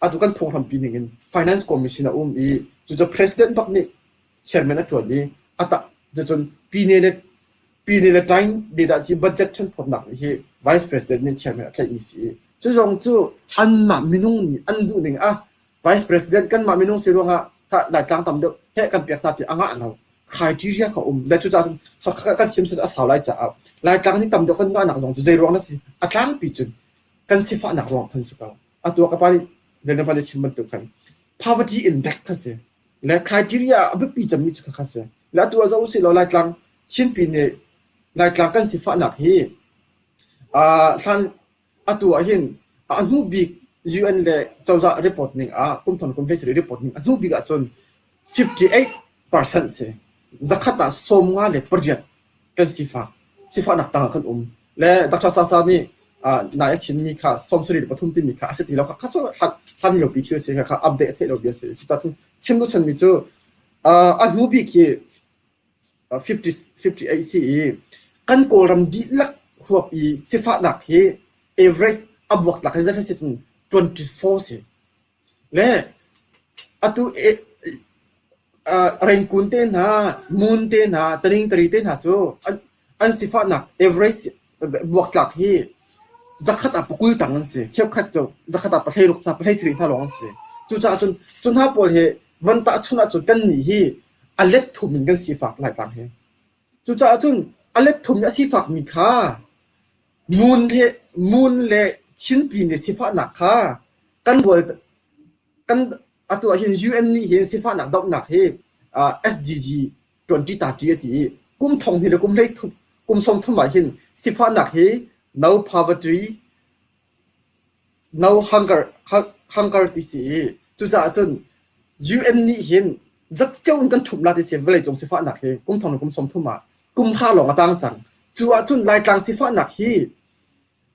atu kan phong ram pi ning in finance commission i chu president bak ni chairman a chon ni ata chun pi ne le time de da chi budget chen phot nak hi vice president ni chairman a khai mi si chu jong chu an ma minung ni an du ning vice president kan ma minung si ronga tha la tlang tam de he kan pek ta ti anga lo criteria ka le chu cha kan sim se a saw lai cha lai tlang ni tam de kan na jong chu zai rong na si atlang pi chun kan si fa na rong kan si ka atua ka pali le na pali chim tu kan poverty index ka se le criteria abu pi cham mi chu ka se le atua zo si lo lai tlang chin pi ne lai tlang kan si fa na hi san atua hin anu big UN le chawza report ning kum thon kum face report ning anu big a chon 58% se zakata somnga le project kan sifa nak tang kan le dr sasa ni na ya chin mi kha somsri pathum ti mi kha aseti lo kha cho san yo pi thil se kha update the lo bi se chu ta chim do chan mi chu anu big ki 58 ce kan ko ram di lak khuap i sifa nak he average abwak lak za se 24 se le atu rain kun te na moon te na taring tari te na chu an sifa nak average bwak lak hi zakat apukul tangan se chep khat chu zakat apa thai ruk na pa thai sri tha long se chu cha chun ha pol he wan ta chuna chu kan ni hi alet thum min gan sifa lai tang he chu cha chun alet thum ya sifa mi kha moon le ชิ้นปีเนี่ยสิฟ้าหนักค่ะกันบวกันอัตัวเห็น UN นี่เห็นสิฟ้าหนักดอกหนักเฮSDG 2030ที่กุมทองเห็นกุมเลยทุกุมสมทุมาเห็นสิฟ้าหนักเฮ no poverty no hunger ที่สิจุดจ้าจน UN นี่เห็นจักเจ้ากันถุมลาที่เสียเวลาจงสิฟ้าหนักเฮกุมทองกุมสมทุมากุมข้าหลงตั้งจังจู่จุนรายกลางสิฟ้าหนักเฮ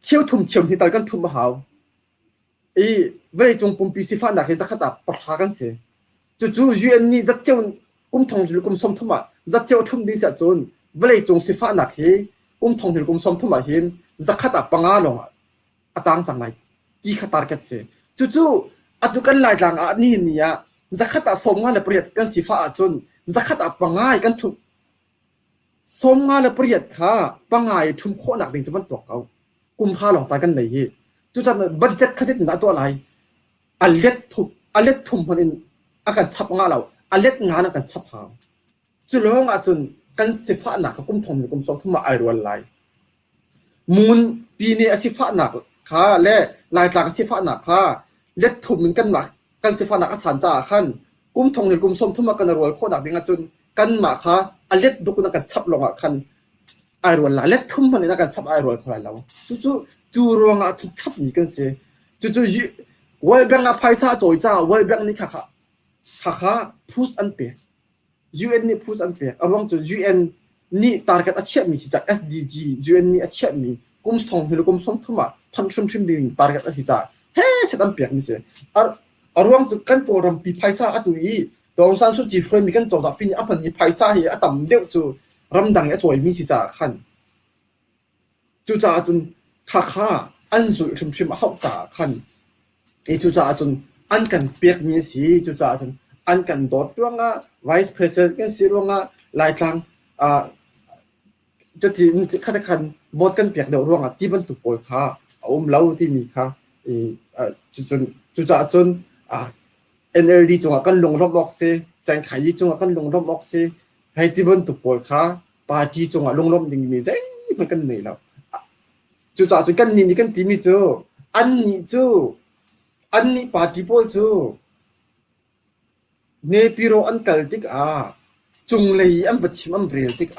เที่ยวทุ่มเที่ยวที่ตายกันทุ่มมาหาวเวลาจงปุ่มปีสิฟ้าหนักเฮจะขัดปะทะกันเสียจู่ UN นี่จักเจ้ากุมทองหรือกุมสมทุมาจักเจ้าทุ่มดีเสียจนเวลาจงสิฟ้าหนักเฮกุมทองหรือกุมสมทุมาเห็นจะขัดปังอาหลงตั้งจังไหนที่ขัดตาร์เก็ตเสียจู่ตุกันรายกลางนี่เนี่ยจะขัดสมงานและประหยัดกันสิฟ้าจนจะขัดปังอากันทุ่มสมงานและประหยัดค่ะปังอาทุ่มโคหนักดึงจะมันตัวเขากุมพาหลงใจกันไหนจู่บัดเจ็ตขั้นสิหน้าตัวอะไรอัลเล็ตทุ่มคนอินอาการชับงานเราอัลเล็ตงานอาการชับหางจู่ร้องจนกันสิฟ้าหนักกุมทองกุมสองทุ่มมาไอรวันไลมูลปีนี้สิฟ้าหนักค่ะและลายกลางสิฟ้าหนักค่ะเล็ตทุ่มเหมือนกันหนักกันสิฟ้าหนักอาสานจ่าขั้นกุมทองหรือกุมสองทุ่มมากันรวยโคหนักดึงจนกันมาค่ะอัลเล็ตดูกันกันชับลงขั้นไอรวันไลเล็ตทุ่มมันนี่กันชับไอรวันคนเราจู่รวงจุดชับมีกันเสียจู่วันแบงค์ไพซ่าโจยจ้าวันแบงค์นี่ค่ะพูดอันเปีย UN นี่พูดอันเปียรวมจู่ UN นี่ตาร์เก็ตอาเชียมีสิจาก SDG UN นี่อาเชียมีกุมสองหรือกุมสองทุ่มมาพันชุมดิ่งตาร์เก็ตอาศิจากเฮ้ชัดอันเปียมีเสียรวมจู่กันโปรแกรมปีไพซ่าอัตุยดองซันสุจีเฟรมมีกันโจจากปีนี้อันพันมีไพซ่าเฮียต่ำเดียวจู่รำดังไอโจยมีสิจากขันจู่จ้าจนข้าอันสุดชุมเข้าจากขันจู่จ้าจนอันกันเปียกมีสีจู่จ้าจนอันกันโดดร่วงVice President กันสิร่วงลายกลางจุดที่ข้าราชการโหวตกันเปียกเดียวร่วงที่บรรทุกปอยค่ะเล่าที่มีค่ะจู่จ้าจนNLD จงกันลงรอบออกเสียจันขายจงกันลงรอบออกเสียให้ที่บรรทุกปอยค่ะปาร์ตี้จงลงรอบดิ่งมีเส้นมันกันเหนื่อยแล้วจู่จ้าจนกันนี่กันที่มีจู่อันนี้ปาร์ตี้ปอยจู่เนปิโรอันกัลติกจุงเลยอันวัชิมันเรียลติก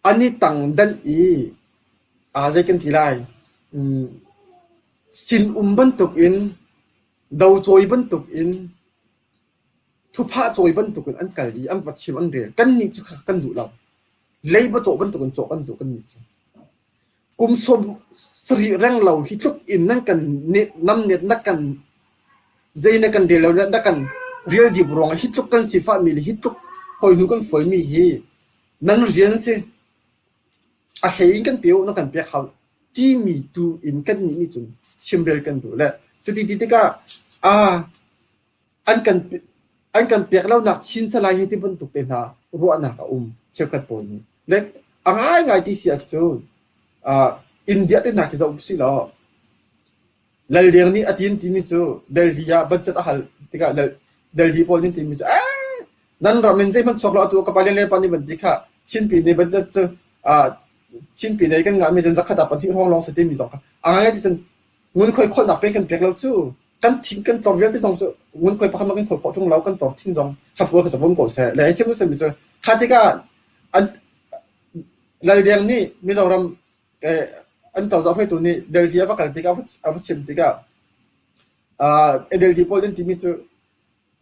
อันนี้ตั้งดันใจกันทีไรสินบันตุกอินดาวโจยบันตุกอินทุพะโจยบันตุกอินอันกัลดีอันวัชิมันเรียลกันนี่จุกกันดูเราเลยบัจโจบันตุกอินโจกันดูกันนี่จุกุมสมสรีแรงเราฮิตุกอินนั่งกันเน็ตน้ำเน็ตนักกันใจนักกันเดียวแล้วนักกันเรียลดีบรองฮิตุกกันสิฟ้ามีฮิตุกหอยนุกันฝอยมีฮีนั่นเรียนสิอาเฮียกันเปียวนักกันเปียเขาที่มีตูอินกันนี่จุนชิมเรียลกันดูแลจุดที่ก็อันกันเปียกแล้วนักชินสลายที่บรรทุกเป็นหารัวนักเชื่อกันปนนี่เล็กง่ายที่เสียจุนอินเดียที่นักจะอุปสิล้อแล้วเรื่องนี้อาทิตย์ที่มีจู่เดลียาบัจจัตฮัลที่ก็เดลีพอลินที่มีจู่นั่นเราเมนเซมันสกลตัวกับปาเลนเลปันนี่บันทิค่ะชินปีในบัจจัตชินปีในกันงานมีจันสักขดับปันที่ห้องลองสติมีสองค่ะง่ายที่จันเงินค่อยนับไปกันเปียกแล้วจู่กันทิ้งกันต่อเรื่องที่ต้องจู่เงินค่อยพักมากันค่อยพอทุ่งเรากันต่อทิ้งสองขับวัวกับจับวนกดเสร็จแล้วไอ้เชื่อมมีจู่ข้าที่ก็แล้วเรื่องนี้มีสองรำอันเจ้าให้ตัวนี้เดลทีว่ากันที่ก็อาวุธชิมที่ก็เดลทีพอลินที่มีจู่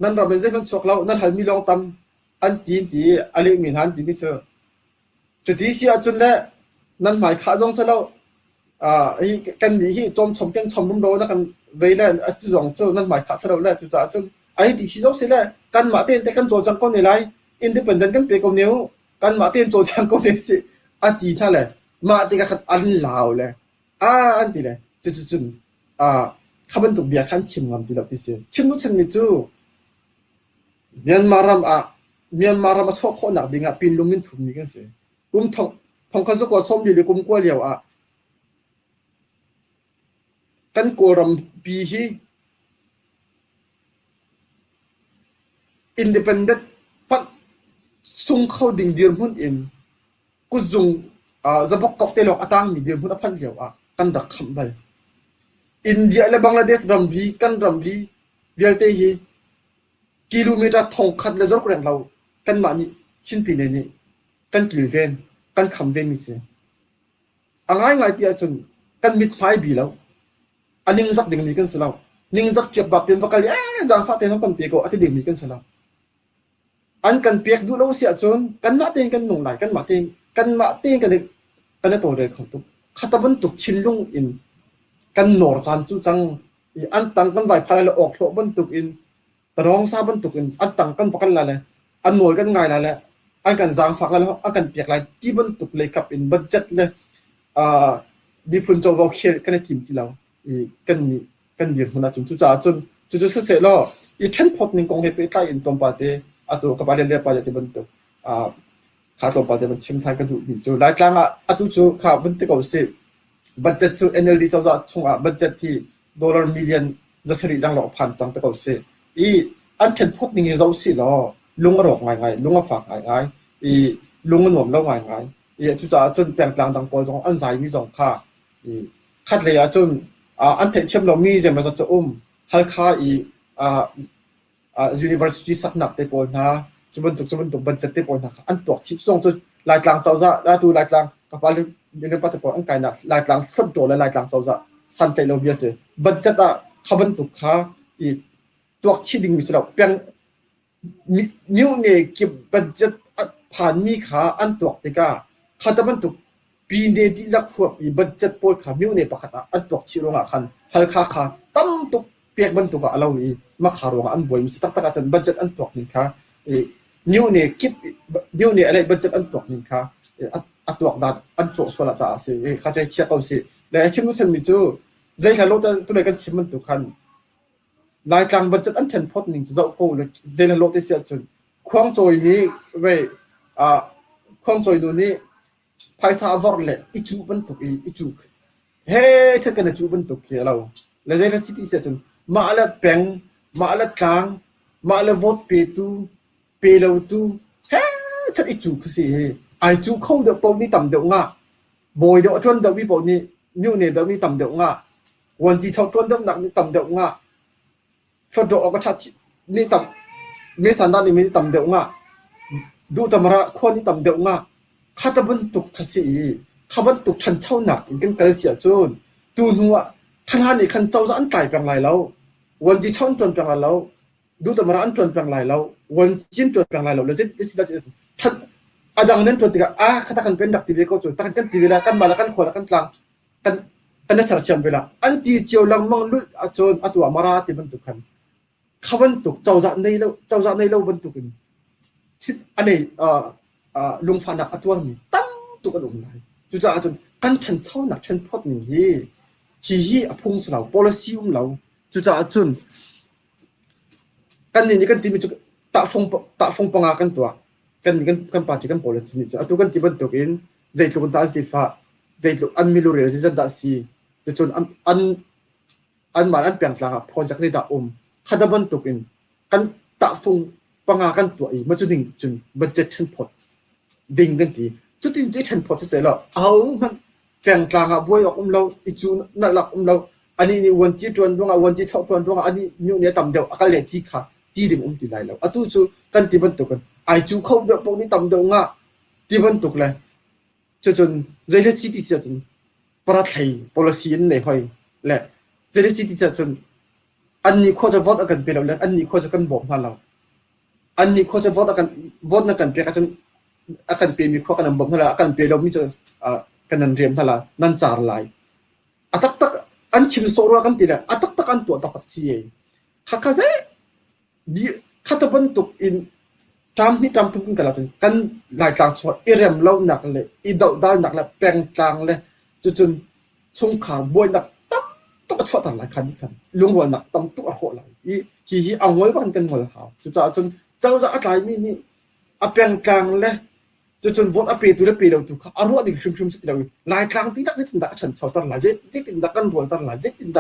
นั่นเราเป็นเรื่องสกแล้วนั่นหันมีลองทำอันที่อะไรมีหันที่มีจู่จุดที่เสียจนแล้วนั่นหมายข้าจงเสร็จแล้วกันดีที่จอมชมกันชมรุ่มโดนักกันเวลาจุดจงจู่นั่นหมายข้าเสร็จแล้วจุดจ้าจนไอ้ที่สิ่งเสร็จแล้วกันมาเต้นแต่กันโจจังก้อนอะไรอินดิเพนเดนต์กันเปย์กับเนี้ยกันมาเต้นโจจังก้อนเนี้ยสิอันที่ท่าเลยมาที่ก็ขัดอันลาวเลยอันที่เลยจุดข้าบันทุกเบียร์ขันชิมงามที่เราที่เสียชิมนุชนมีจู่เมียนมารามาชอบคนหนักดิ่งปีนลุมินถุงมีกันเสียกุมทองข้าวสุกว่าส้มอยู่หรือกุมกล้วยเดียวกันโกรำปีฮีอินดิเพนเดนต์พัดส่งเข้าดิ่งเดียร์หุ่นอินกุจุงจะบอกกอกเตลอกอัตังมีเดียร์หุ่นอภันเดียว kan dak khambal India le Bangladesh rambi kan rambi vialte hi kilometer thong khat le zor kurang lau kan ma ni chin pi ne ni kan kilven kan khamven mi se angai ngai tia chun kan mit phai bi lau aning zak ding mi kan salau ning zak chep bak ten vakal jang fa ten kan pe ko ati ding mi kan salau an kan pek du lo sia chun kan ma ten kan nong lai kan ma ten kan to de khot tu khataban tu chillung in kan nor chan chu chang an tang kan vai phai le ok thlo ban tuk in rong sa ban tuk in an tang kan vakal la le an nol kan ngai la le an kan jang fak la an kan pek lai ti ban tuk le kap in budget le mi phun cho vok khel kan tim ti law kan dir huna chu cha chun chu se lo I ten pot ning kong he pe tai in tom pa te atu ka pa le pa te ban tuk kha tom pa te ban chim thai ka du mi chu lai tlang atu chu kha ban te ko se budget to NLD cho za chunga budget thi dollar million zasari dang lo phan chang te ko se I an ten pot ning he zo si lo lunga rok ngai lunga fak ngai I lunga nom lo ngai I chu cha chun peng tlang dang pol jong an zai mi jong kha I khat le ya chun an the chem lo mi je ma za chu hal kha I university sak nak te pol na chuban tuk budget te pol na an tok chi chong chu lai tlang chau za la tu lai tlang ka pa le pa te pol an kai na lai tlang phot do lai tlang chau za san te lo bia se budget a khaban tuk kha I tok chi ding mi se lo peng new ne ki budget phan mi kha an tok te ka khataban tuk pi ne di lak khuap I budget pol kha new ne pakhata an tok chi ronga khan hal kha tam tuk pek ban tuk a lo I ma kha ronga an boy mi tak tak chan budget an tok ni kha new ne kip new ne ale budget an tok ni kha atuak dat an cho swala cha se kha chai chia ko se le chim nu chen mi chu zai ha lo ta tu le kan chim man tu khan lai tlang budget an ten pot ning zo ko le zai ha lo te sia chun khwang choi ni we khwang choi nu ni paisa vor le I chu ban tu I chu he che kan chu ban tu ke lo le zai la city sia chun ma ala peng ma ala tlang ma ala vote pe lo tu he che I chu ku si ai chu khâu được bao ni tầm được nga bồi được chuẩn được bi bao ni new ne được ni tầm được ngaวันที่ชาวจวนดำหนักนี่ต่ำเดียวง่ะชดออกก็ชัดนี่ต่ำไม่สันดานนี่มีต่ำเดียวง่ะดูตำระคนนี่ต่ำเดียวง่ะข้าตะบันตุกขสีข้าบันตุกชันเช่าหนักกันเกลเสียจนตูนหัวขนาดนี้ขันเจ้าจะอันไก่แปลงไรแล้ววันที่ช่อนจวนแปลงไรแล้วดูตำระอันจวนแปลงไรแล้ววันจิ้นจวนแปลงไรแล้วแล้วสิสิท่านอาดังนั้นจวนติกะข้าตะกันเป็นดักทีวีก็จวนตะกันทีวีละกันมาละกันขวดละกันกลางกันสารเชื่อมเวลาอันที่เจียวลังมังลุจนอตัวมาราติบรรทุกขันข้าบรรทุกเจ้าจะในเราบรรทุกกันทิศอันนี้ลุงฟันนักอตัวมีตั้งตุกระดุมไหนจุจ้าจนกันฉันเช่าหนักฉันพอดหนึ่งฮีอพุงสลาว policy เราจุจ้าจนกันนี่กันที่มีจุตะฟงปังอากันตัวกันนี่กันปาจิกัน policy นี่จุอตัวกันที่บรรทุกอินใจลุกตาสีฟ้าใจลุกอันมิลูเรียสิจันดาสีจนอันมาอันเปลี่ยนแปลงพอจากที่ตาข้าตะบันตุกินกันตะฟงปังอากันตัวอีมันจะดิ่งจนบัดเจ็ตชันพอดดิ่งกันทีจุดที่จะชันพอดจะเสร็จแล้วเอามันเปลี่ยนแปลงบวยออกเราอีจูนั่นหลักเราอันนี้วันที่จวนดวงวันที่เท่าจวนดวงอันนี้นิ้วเนี่ยต่ำเดียวอาการเล็กที่ขาที่ดิ่งที่ไหลแล้วตู้จูกันที่บันตุกันไอจูเข้าเดือบพวกนี้ต่ำเดียวง่ะที่บันตุกเลยจนใจเล็กสิที่เสียจนประเทศ policy นี่ค่อยแหละเจริญสิทธิชนอันนี้ควรจะ vote กันไปแล้วและอันนี้ควรจะกันบอกท่านเราอันนี้ควรจะ vote กันไปกันไปมีข้อกันบอกท่านเรากันไปเราไม่จะกันนั่นเรียนท่านเรานั่นจาร์ไลตักอันชิลโซรัวกันตีละตักอันตัวตักชีข้าข้าเซ่ดีข้าตะบันตุกอินจำนี่จำทุกคนกันละกันหลายครั้งส่วนอิเรียมเล่าหนักเลยอีดาวดาวหนักเลยแปลงกลางเลยจนชงขาบวยหนักตั้มต้องชดต่างหลายคันที่กันลุงหัวหนักตั้มตุ๊กโคไหลฮีเอาไว้บ้านกันหมดแล้วจนเจ้าจะอะไรมีนี่อาเปียงกลางเลยจนวอดอาเปียตัวเปียเราถูกอารมณ์ดิ่งครึมสิเราหลายครั้งที่ตักเจ็ดติดฉันชาวตั้งหลายเจ็ดติดกันบวนตั้งหลายเจ็ดติด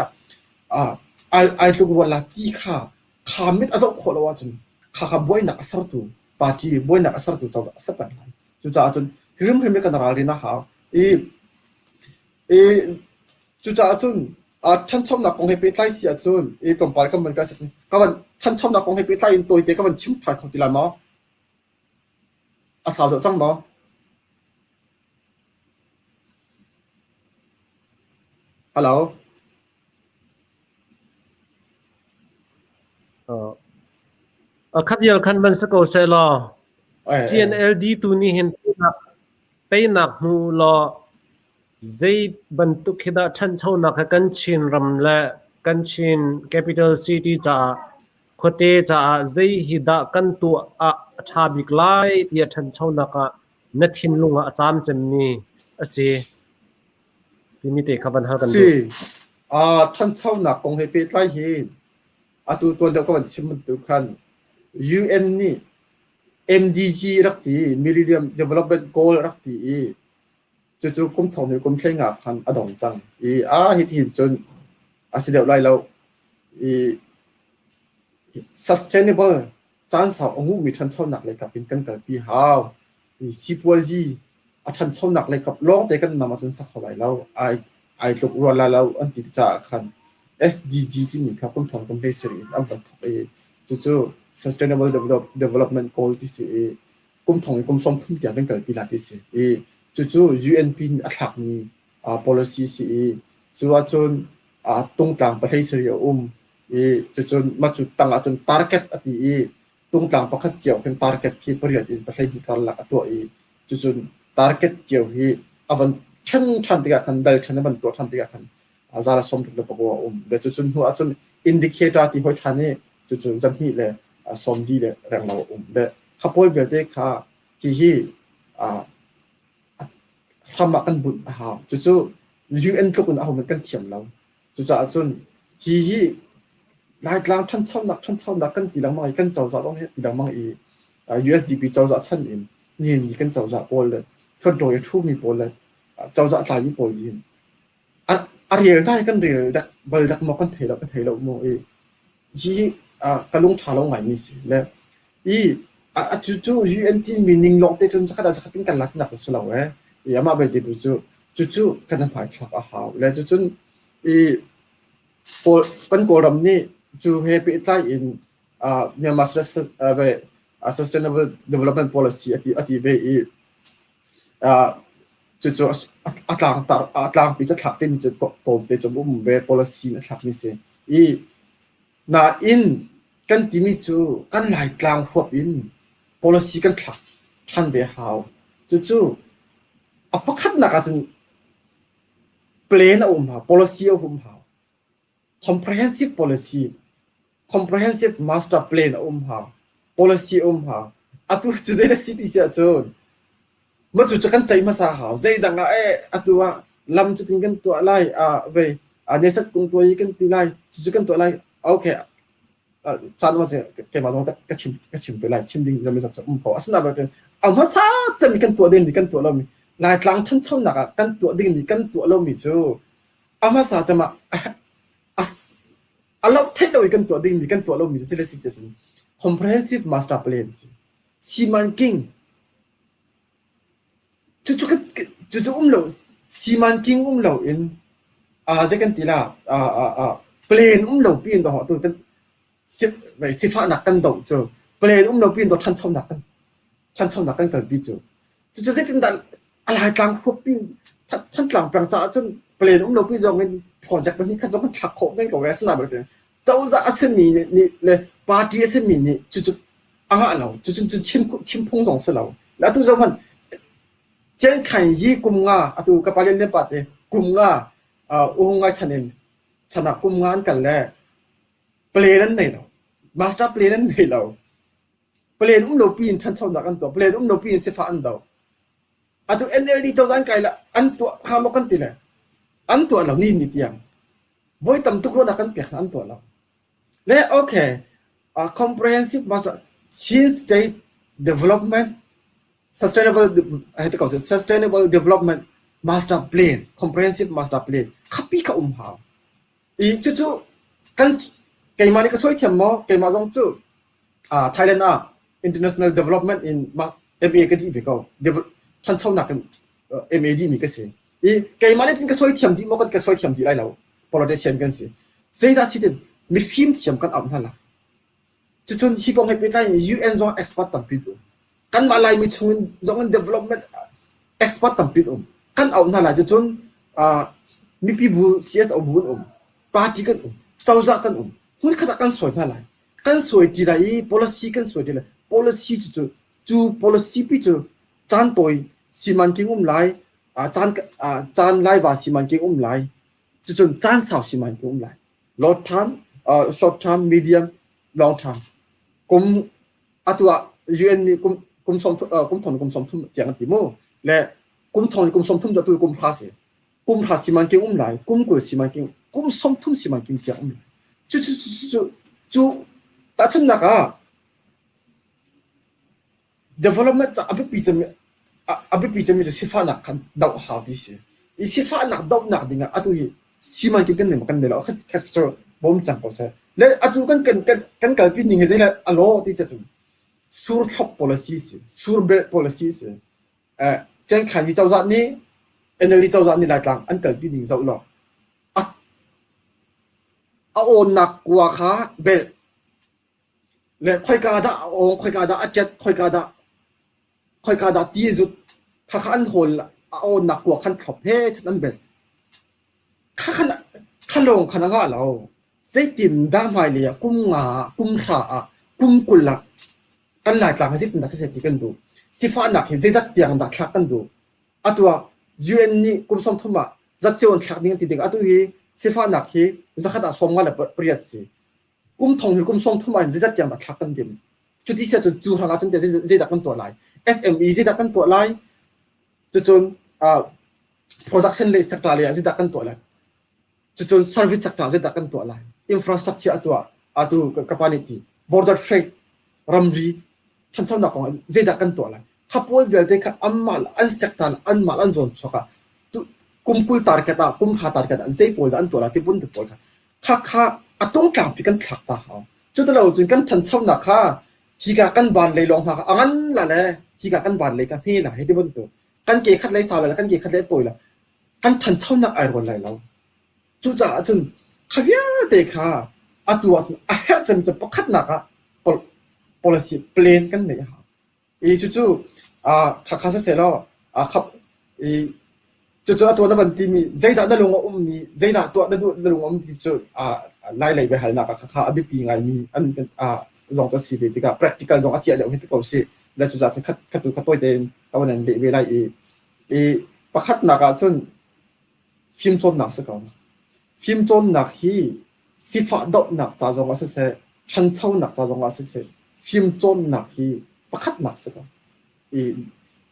ไอลูกวัวละที่ขามิดอาจจะโคละว่าจนขาบวยหนักสัตว์ปาจีบวยหนักสัตว์เจ้าจะสับเป็นไรจนครึมไม่กันอะไรนะฮะ จุจ้าจุนท่านชอบนักกองให้ไปไล่เสียจุนตรงไปก็มันก็สิก็มันท่านชอบนักกองให้ไปไล่อินตัวเด็กก็มันชิมผ่านของทีละมั้งสาวจะจังมั้งฮัลโหลคัดเยลคันบันสกอเซลอ CNLD ตัวนี้เห็นไปหนักหูลอใจบรรทุกหิดาชันเช่านักกันชินรำและกันชิน capital city จ้าโคเตจ้าใจหิดากันตัวชาบิกไลที่ชันเช่านักนัดหินลุงอาจารย์จำนี่สิที่มีเตะขับบันหากันดูท่านเช่านักกองให้ไปไล่เห็นตัวเดียวก็มันชิมมันตุกัน UN นี่ MDG รักตี Millennium Development Goal รักตีจู่ๆกุมทองเนี่ยกุมใช้งาพันดองจังเห็นจนสิเดียวไรเราsustainable จานสาวองค์มีท่านเช่าหนักเลยกับเป็นกันกับปีฮาวซีปัวจีท่านเช่าหนักเลยกับร้องแต่กันนำมาจนสักเท่าไรแล้วลูกรัวเราอันติดจากกัน SDG ที่มีครับกุมทองกุมได้สิริอันกันจู่ๆ sustainable development goal ที่สิกุมทองกุมสมทุนอย่างเป็นกันปีละที่สิจู่ๆ UNP อัตลักษณ์มีpolicy สิจู่ๆจนตรงกลางประเทศสิริจู่ๆมาจุดตั้งจน target ตรงกลางประคัดเจียวเป็น target ที่ประโยชน์อินประเทศที่กันละตัวจู่ๆ target เจียวที่วันชันติกากันได้ชันบันตัวชันติกากันซาลาสมทุกเรื่องประกอบเดี๋ยวจู่ๆหัวจน indicator ที่หัวทันนี่จู่ๆจำที่เลยสมดีเลยแรงเราเดี๋ยวขับรถเวลเด็กค่ะที่ทำมากันบุญจู่ๆ UN ทุกคนเอามันกันเทียมเราจู่ๆจนที่หลายครั้งท่านเช่านักกันตีหลังมังกันเจ้าจ่าต้องเห็นตีหลังมังUSDP เจ้าจ่าชั้นอินนี่กันเจ้าจ่าโปลเลยชนโดยทูมีโปลเลยเจ้าจ่าตายมีโปลยินเรียนได้กันเรียนดักเบลดักมอกันเทเราก็เทเราโมที่กระลุงชาเราไงมีสิแล้วจู่ๆ UNT มีนิ่งลงแต่จนสักการะเป็นกันลักหนักสุดเราอย่ามาเบลติดจู่ๆกันทำหายฉากแล้วจู่ๆกันโกรมนี่จู่เฮปิไลอินเนี่ยมาsustainable development policy อธิเวจู่ๆอัตลางปีจะถักที่มีจุดโตเตจบุ้มเว policy นะถักมีเสียน่าอินกันที่มีจู่กันหลายกลางหัวอิน policy กันถักทันเดียวจู่ๆประคัดนักสิน plan policy comprehensive policy comprehensive master plan policy atu chuzela city sia chon ma chu chakan chai ma sa haw zai danga atuwa lam chu ting kan to lai ve ne sat kung to yi kan ti lai chu kan to lai okay chan ma che ke ma dong ka chim pe lai chim ding jam sa ko asna ba ten ma sa chan mi kan to den mi kan to lo mi lai tlang than chau na kan to ding mi kan to lo mi chu ma sa chamaเราเทคโนโลยีกันตัวดิ้งมีกันตัวเรามีสิ่งที่สิ่ง comprehensive master plan ซีมันกิ้งจู่ๆเราซีมันกิ้งเราอินจะกันทีละplan เราเปลี่ยนตัวหัวตัวกันสิฟ้าหนักกันตัวจู่ plan เราเปลี่ยนตัวชั้นเช่าหนักกันกันปีจู่จะติดต่ออะไรกลางควบปีชั้นกลางแปลงจ้าจนเปลี่ยนเราปีจงเป็นผลจากวันนี้ขั้นจงมันถักโคเป็นกับเวสนาแบบนี้เจ้าจะเสมีนี่เลยปาร์ตี้เสมีนี่จู่เราจู่ชิมพงสองเสเราแล้วทุกคนเช่นขันยี่กุมงาตัวกับปาเลนเนปาเตกุมงาอุงงาชันเองชนะกุมงานกันแล้วเปลี่ยนนั่นไหนเรามาสเตอร์เปลี่ยนนั่นไหนเราเปลี่ยนเราปีนชั้นเท่านักกันตัวเปลี่ยนเราปีนเสฟ้าอันเดียวตัว NLD เจ้าจันไก่ละอันตัวข้ามกันตีเลยอันตัวเรานี่นิดยังบ่อยตั้มทุกคนนักกันเปียกอันตัวเราและโอเคcomprehensive master state development sustainable development master plan comprehensive master plan ขับปีกับหาจู่ๆกันเกี่ยมานี่ก็ช่วยเทียมมั้งเกี่ยมาตรงจู่ Thailand international development in MA ก็ดีไปก็ท่านเช่าหนักกัน MAD มีก็เสีย อีไก่มาเนี่ยถึงก็สวยเทียมดีมกันก็สวยเทียมดีไรแล้ว politician กันสิเสียดายสิมีฟิล์มเทียมกันเอาหน้าละจุดที่กองให้ไปได้ UN จง expert ตั้งปีดูกันมาลายมีชุนจง development expert ตั้งปีดูกันเอาหน้าละจุดมีปีบู CS เอาบุญปาร์ตี้กันเจ้าจักกันหุ่นขนาดกันสวยหน้าละกันสวยดีไร policy กันสวยดีไร policy จุด policy ปีจุดจานตัวสิมันกิงไลจานไลว่าสิมันกิงไลจุดจานสาวสิมันกิงไล long term short term medium long term กุมอัตัว UN นี่กุมสมกุมถอนกุมสมทุ่มอย่างติโมและกุมถอนกุมสมทุ่มจะตัวกุมพลาสกุมพลาสสิมันกิงไลกุมกุสิมันกิงกุมสมทุ่มสิมันกิงอย่างจุแต่ทุนนักdevelopment จะอภิปีจะมีจะสิฟ้านักกันดาวหาดิสิอีสิฟ้านักดาวนักดิ่งอ่ะตัวสิมันกินกันเนี่ยมันแล้วเขาจะบ่มจังก็ใช่แล้วตัวกันกับปีนี้เห็นไหมอะโลที่จะถึงสูตรท็อป policy สิสูตรเบล policy สิจังขันที่เจ้าจัดนี้เอ็นเอลีเจ้าจัดนี้หลายครั้งอันกับปีนี้เจ้าหลอกโอนนักกว่าขาเบลและค่อยกาดาค่อยกาดาอัจฉริค่อยกาดาที่สุดข้าขันโหลโอนนักกว่าขันท็อปเฮชนั่นเบลข้าลงขนาดเราเสียตินด้ามายเลยกุมงากุมขากุมกุลลักกันหลายครั้งสิตินดัชเสติกันดูสิฟ้านักเห็นเสียจัดเตียงดักขักกันดูอัตัว UN นี่กุมสมทุมาจัดเจ้าขักนี่กันติดอัตัวนี้สิฟ้านักเห็นจะขัดสมมาแล้วเปรียบสิกุมทองหรือกุมสมทุมาเสียจัดเตียงดักขักกันดิมจุดที่เสียจุดทางอาจารย์จะเสียดักกันตัวไร SME เสียดักกันตัวไรจนproduction เลยสักอะไรเสียดักกันตัวไรจน service sector เสียดักกันตัวไรinfrastructure ตัวcapacity border trade รัมรีท่านเจ้าหน้าของเจดักกันตัวละข้าพูดเวลาที่ข้าอันมาลอัน sector อันมาลอันโซนสกัดกุมคุลตาร์เกตกุมขาตาร์เกตเจพูดอันตัวละที่บุญที่พูดข้าอัตรงกลางพิกันขักตาเขาจุดเราจนกันท่านเจ้าหน้าข้าที่กันบานเลยลงมาอันละเลยที่กันบานเลยกันพี่ละให้ที่บุญตัวกันเกี่ยขัดเลยสาวเลยกันเกี่ยขัดเลยตัวละกันท่านเจ้าหน้าไอ้คนไรเราจุดจะจนข้าเวียเด็กข้าอัตัวจนเฮ็ดจะประคัดนักpolicy plan กันเลยครับจู่ๆข้าเสร็จแล้วครับจู่ๆตัวนั้นที่มีใจด่านั่นลงว่ามีใจด่าตัวนั้นลงว่ามีจู่ไล่ไปหาหน้าข้าอภิปีไงมีอันลองจะสิบที่กับ practical ลองอาทิตย์เดียวเห็นที่เขาสิแล้วจู่ๆจะคัดตัวเดินเขาวันนั้นเวลาประคัดนักจนฟิล์มจนหนักสักคนฟิล์มจนหนักที่สิฟ้าดอกหนักจ้าจงว่าเสียชั้นเช่าหนักจ้าจงว่าเสียฟิล์มจนหนักที่ประคัดหนักสักคน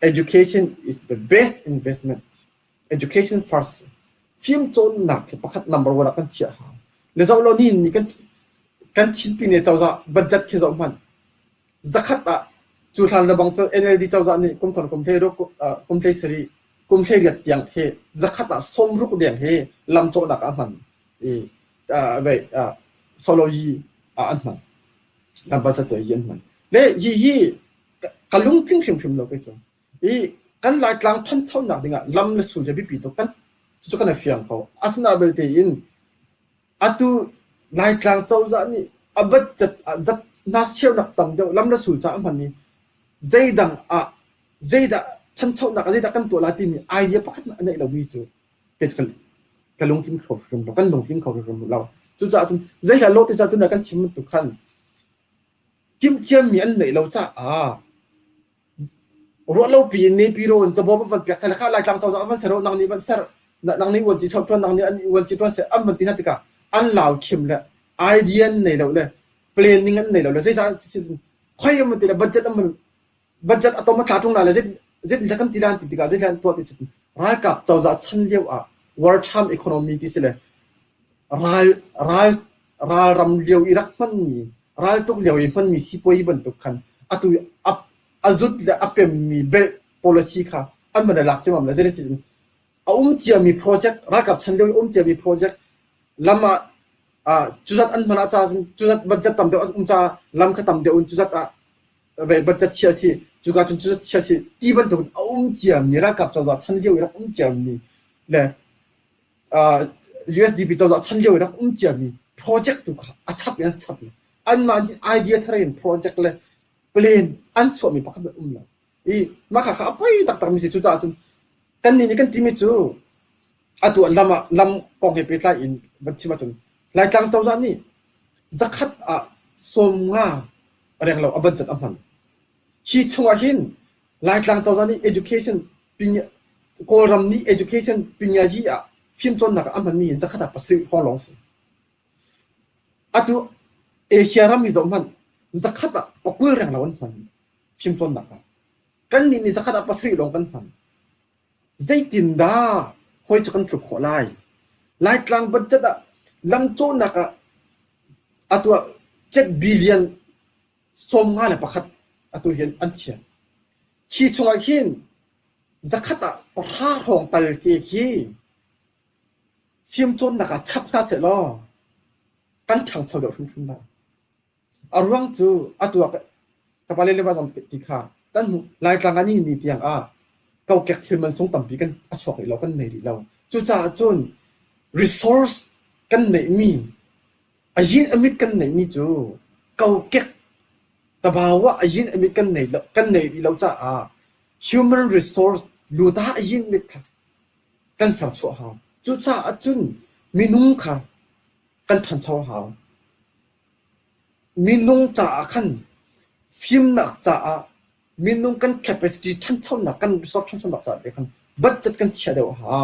education is the best investment education first ฟิล์มจนหนักที่ประคัด number one กันเชียร์หาแล้วเรานี่กันชิ้นปีนี้เจ้าจะบัดจัดแค่สองพันสักขัดจุดทันระบังเจ้า NLD เจ้าจะนี่กุมถอนกุมเทโรกุมเทสรีกุมเทเรียดยังเฮสักขัดสมรุกเดียงเฮลำโจหนักอันมันโซโลยีอันมันลำบากสักตัวยันมันและยี่กันลุงพิมพ์เราไปส่งกันหลายครั้งท่านเท่าหนักดิ่งลำละสูจะบิดตัวกันจุดกันเฟียงเขาอาสนะเบลเทียนตัวหลายครั้งเจ้าจะนี่บัดจัดน่าเชี่ยวหนักต่ำเดียวลำละสูจะอันมันนี่ใจดังท่านเท่าหนักใจดังกันตัวละที่มีไอเดียปักนั่นเราวิจูเป็นกันลุงพิมพ์เขาเรากันลุงพิมพ์เขาเราจุดจะใจเราโลที่จะตัวนั้นกันชิมตุกันทิมเทียมมีอันไหนเราจะรถเราปีนี้ปีโรนจะบอกว่าวันเปียกแต่ละข้าหลายครั้งเราวันเสาร์นางนี้วันเสาร์นางนี้วันจีชอบชวนนางนี้วันจีชวนเสอันวันที่นั่นติกาอันเหล่าคิมเลยไอเดียไหนเราเลยเพลนนิ่งอันไหนเราเลยใช่ไหมค่อยมันติดบัดเจ็ตมันบัดเจ็ตอัตโนมัติตรงนั้นเลยใช่จะกันตีด้านติกาใช่ตัวที่สุดรายกับเราจะชั้นเลี้ยวworld time economy ที่สุดเลยรายรำเลี้ยวอิรักมันมีรายตุกเลี้ยวมันมีสิบวันบรรทุกคันตัวอาจุดและอัพเป็นมีเบล policy ค่ะอันมันหลักใช่ไหมมันจะได้สิ่งเจียมี project รักกับฉันเลี้ยวเจียมี project ลำจุดอันมันอาจารย์จุดบัดจัดต่ำเดียวจะลำขต่ำเดียวจุดบัดจัดเชียร์จุดเชียร์ที่บรรทุกเจียมีรักกับฉันเลี้ยวรักเจียมี le USDP เจ้าจะชั้นเดียวนะจะมีโปรเจกต์ตุกอัดชับยันชับอันมาไอเดียทารินโปรเจกต์เลยเปลี่ยนอันส่วนมีปักแบบแล้วมาค่ะไปตักมีสิจุดจ้าจุนกันนี่กันที่มีจูอัตัวลำกองเฮปิตาอินบัญชีมาจุนรายกลางเจ้าจ้านี่zakat somnga reng lo aban chat amhan chi chunga hin lai tlang chaw ni education pinya koram ni education pinya ji a phim chon nak amhan mi zakat pasri holong si atu asia ram mi zomhan zakat pakul reng lawan han phim chon nak kan ni zakat pasri long kan han zaitin da hoi chakan tru kholai lai tlang budget a lang cho nak atwa 7 billion สมงาเลยประคัดตัวเห็นอันเชียขี้ชงอาหินจะขัดปะท่าทองตัลเกขี้เสียมจนนักชับหน้าเสร็จแล้วกันทางชาวเดียวทุ่มๆนะอารวังจูตัวกับอะไรเรียกว่าจอมติขาตั้งรายกลางนี้นี่เตียงเก่าแก่ที่มันส่งต่ำปีกันอัศวเรากันไม่ดีเราจู่จ้าจน resource กันไหนมียินอมิตกันไหนมีจูเก่าแก่แต่บ่าวว่ายินอมิตกันไหนเราจะhuman resource ลูตายินมิตค่ะกันสับสนหาจู่จ้าจุนมีนุ่งค่ะกันทันเช่าหามีนุ่งจ่าขันฟิล์มหนักจ่ามีนุ่งกัน capacity ทันเช่าหนักกัน resource ทันเช่าหนักจ่าเด็กกันบัดจัดกันเชียเดียวหา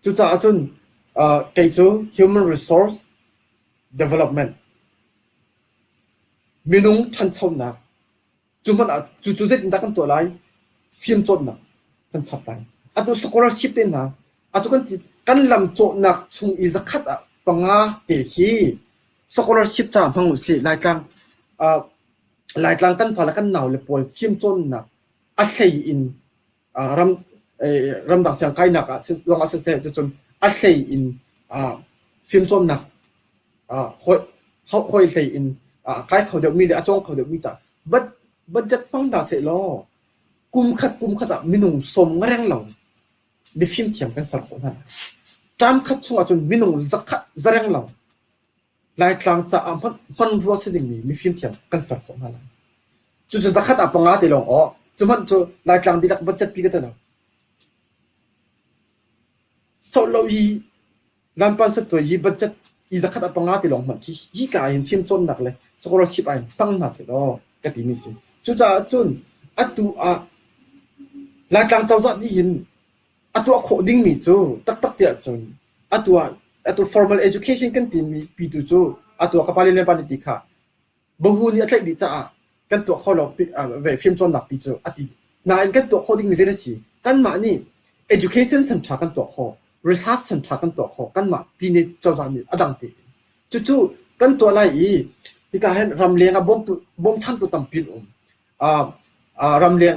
จู่จ้าจุนไกจู human resource development มีนุ่งทันเช่าหนักจู่มันจู่เจ็ดนักกันตัวไรฟิล์มจนหนักกันชับไปตัว scholarship เต็มนะตัวกันลำโจนักชงอิสขัดปังอาเตะขี้ scholarship จ่าพังสิรายกลางกันฟ้าและกันหนาวเลยปวดฟิล์มจนหนักอัดใส่อินรำดังเสียงไกลหนักลองอาศัยจนอัดใส่อินฟิล์มจนหนักเขาคอยใส่อินใกล้เขาเดี๋ยวมีเลยจ้องเขาเดี๋ยวมีจ่าบัดจัดฟังด่าเสร็จแล้วกุมขัดมีหนุ่มสมแรงเหล่าในฟิล์มเทียมกันสักคนนั้นจำขัดช่วงจนมีหนุ่มจักขัดแรงเหล่ารายกลางจะพันรัวสิ่งนี้มีฟิล์มเทียมกันสักคนนั้นจุดจักขัดปังอาติลองจุดมันจุดรายกลางดีลักบัดจัดปีกันแล้วสาวเราลำปันสุดตัวบัดจัดจักขัดปังอาติลองมันที่กายเห็นฟิล์มจนหนักเลยสกอร์ชิปไอ้ตั้งหน้าเสร็จแล้วก็ตีมิสิจุดจุดตัวรายกลางเจ้าจัดที่เห็นตัวโคดิ้งมีจูตักเดียจนตัว formal education กันตีมีปีตัวจูตัวกับอะไรเรื่องปนิติค่ะบางคนนี่อะไรดีจ้ากันตัวเขาเราเวฟิล์มจนหนักปีจูนายกันตัวโคดิ้งมีเสียสิกันมานี่ education center กันตัวเขา research center กันตัวเขากันมาปีนี้เจ้าจัดนี่ดังตีจู่กันตัวอะไรพี่ก็เห็นรำเลียงบ่มชั้นตัวต่ำปีนรำเลียง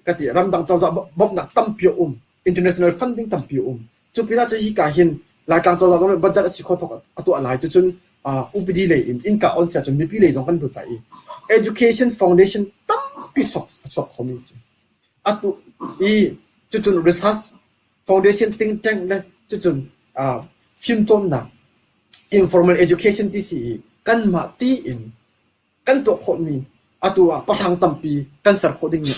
กติรำดังเจ้าจะบ่มหนักตั้มเปียวinternational funding ตั้มเปียวจุดปีน่าจะฮีกาเห็นรายการเจ้าจะต้องบัดจัดสิขอทอกตัวอะไรจนอุปดีเลยอินกาออนเสียจนมีปีเลยจงกันดูใจ education foundation ตั้มปีสอบคอมมิชตัวจุด research foundation think tank เลยจุดฟิล์มจนนะ informal education ที่สี่กันมาตีกันตัวคนมีตัวประทังตั้มปีกันสักคนดิ้งมี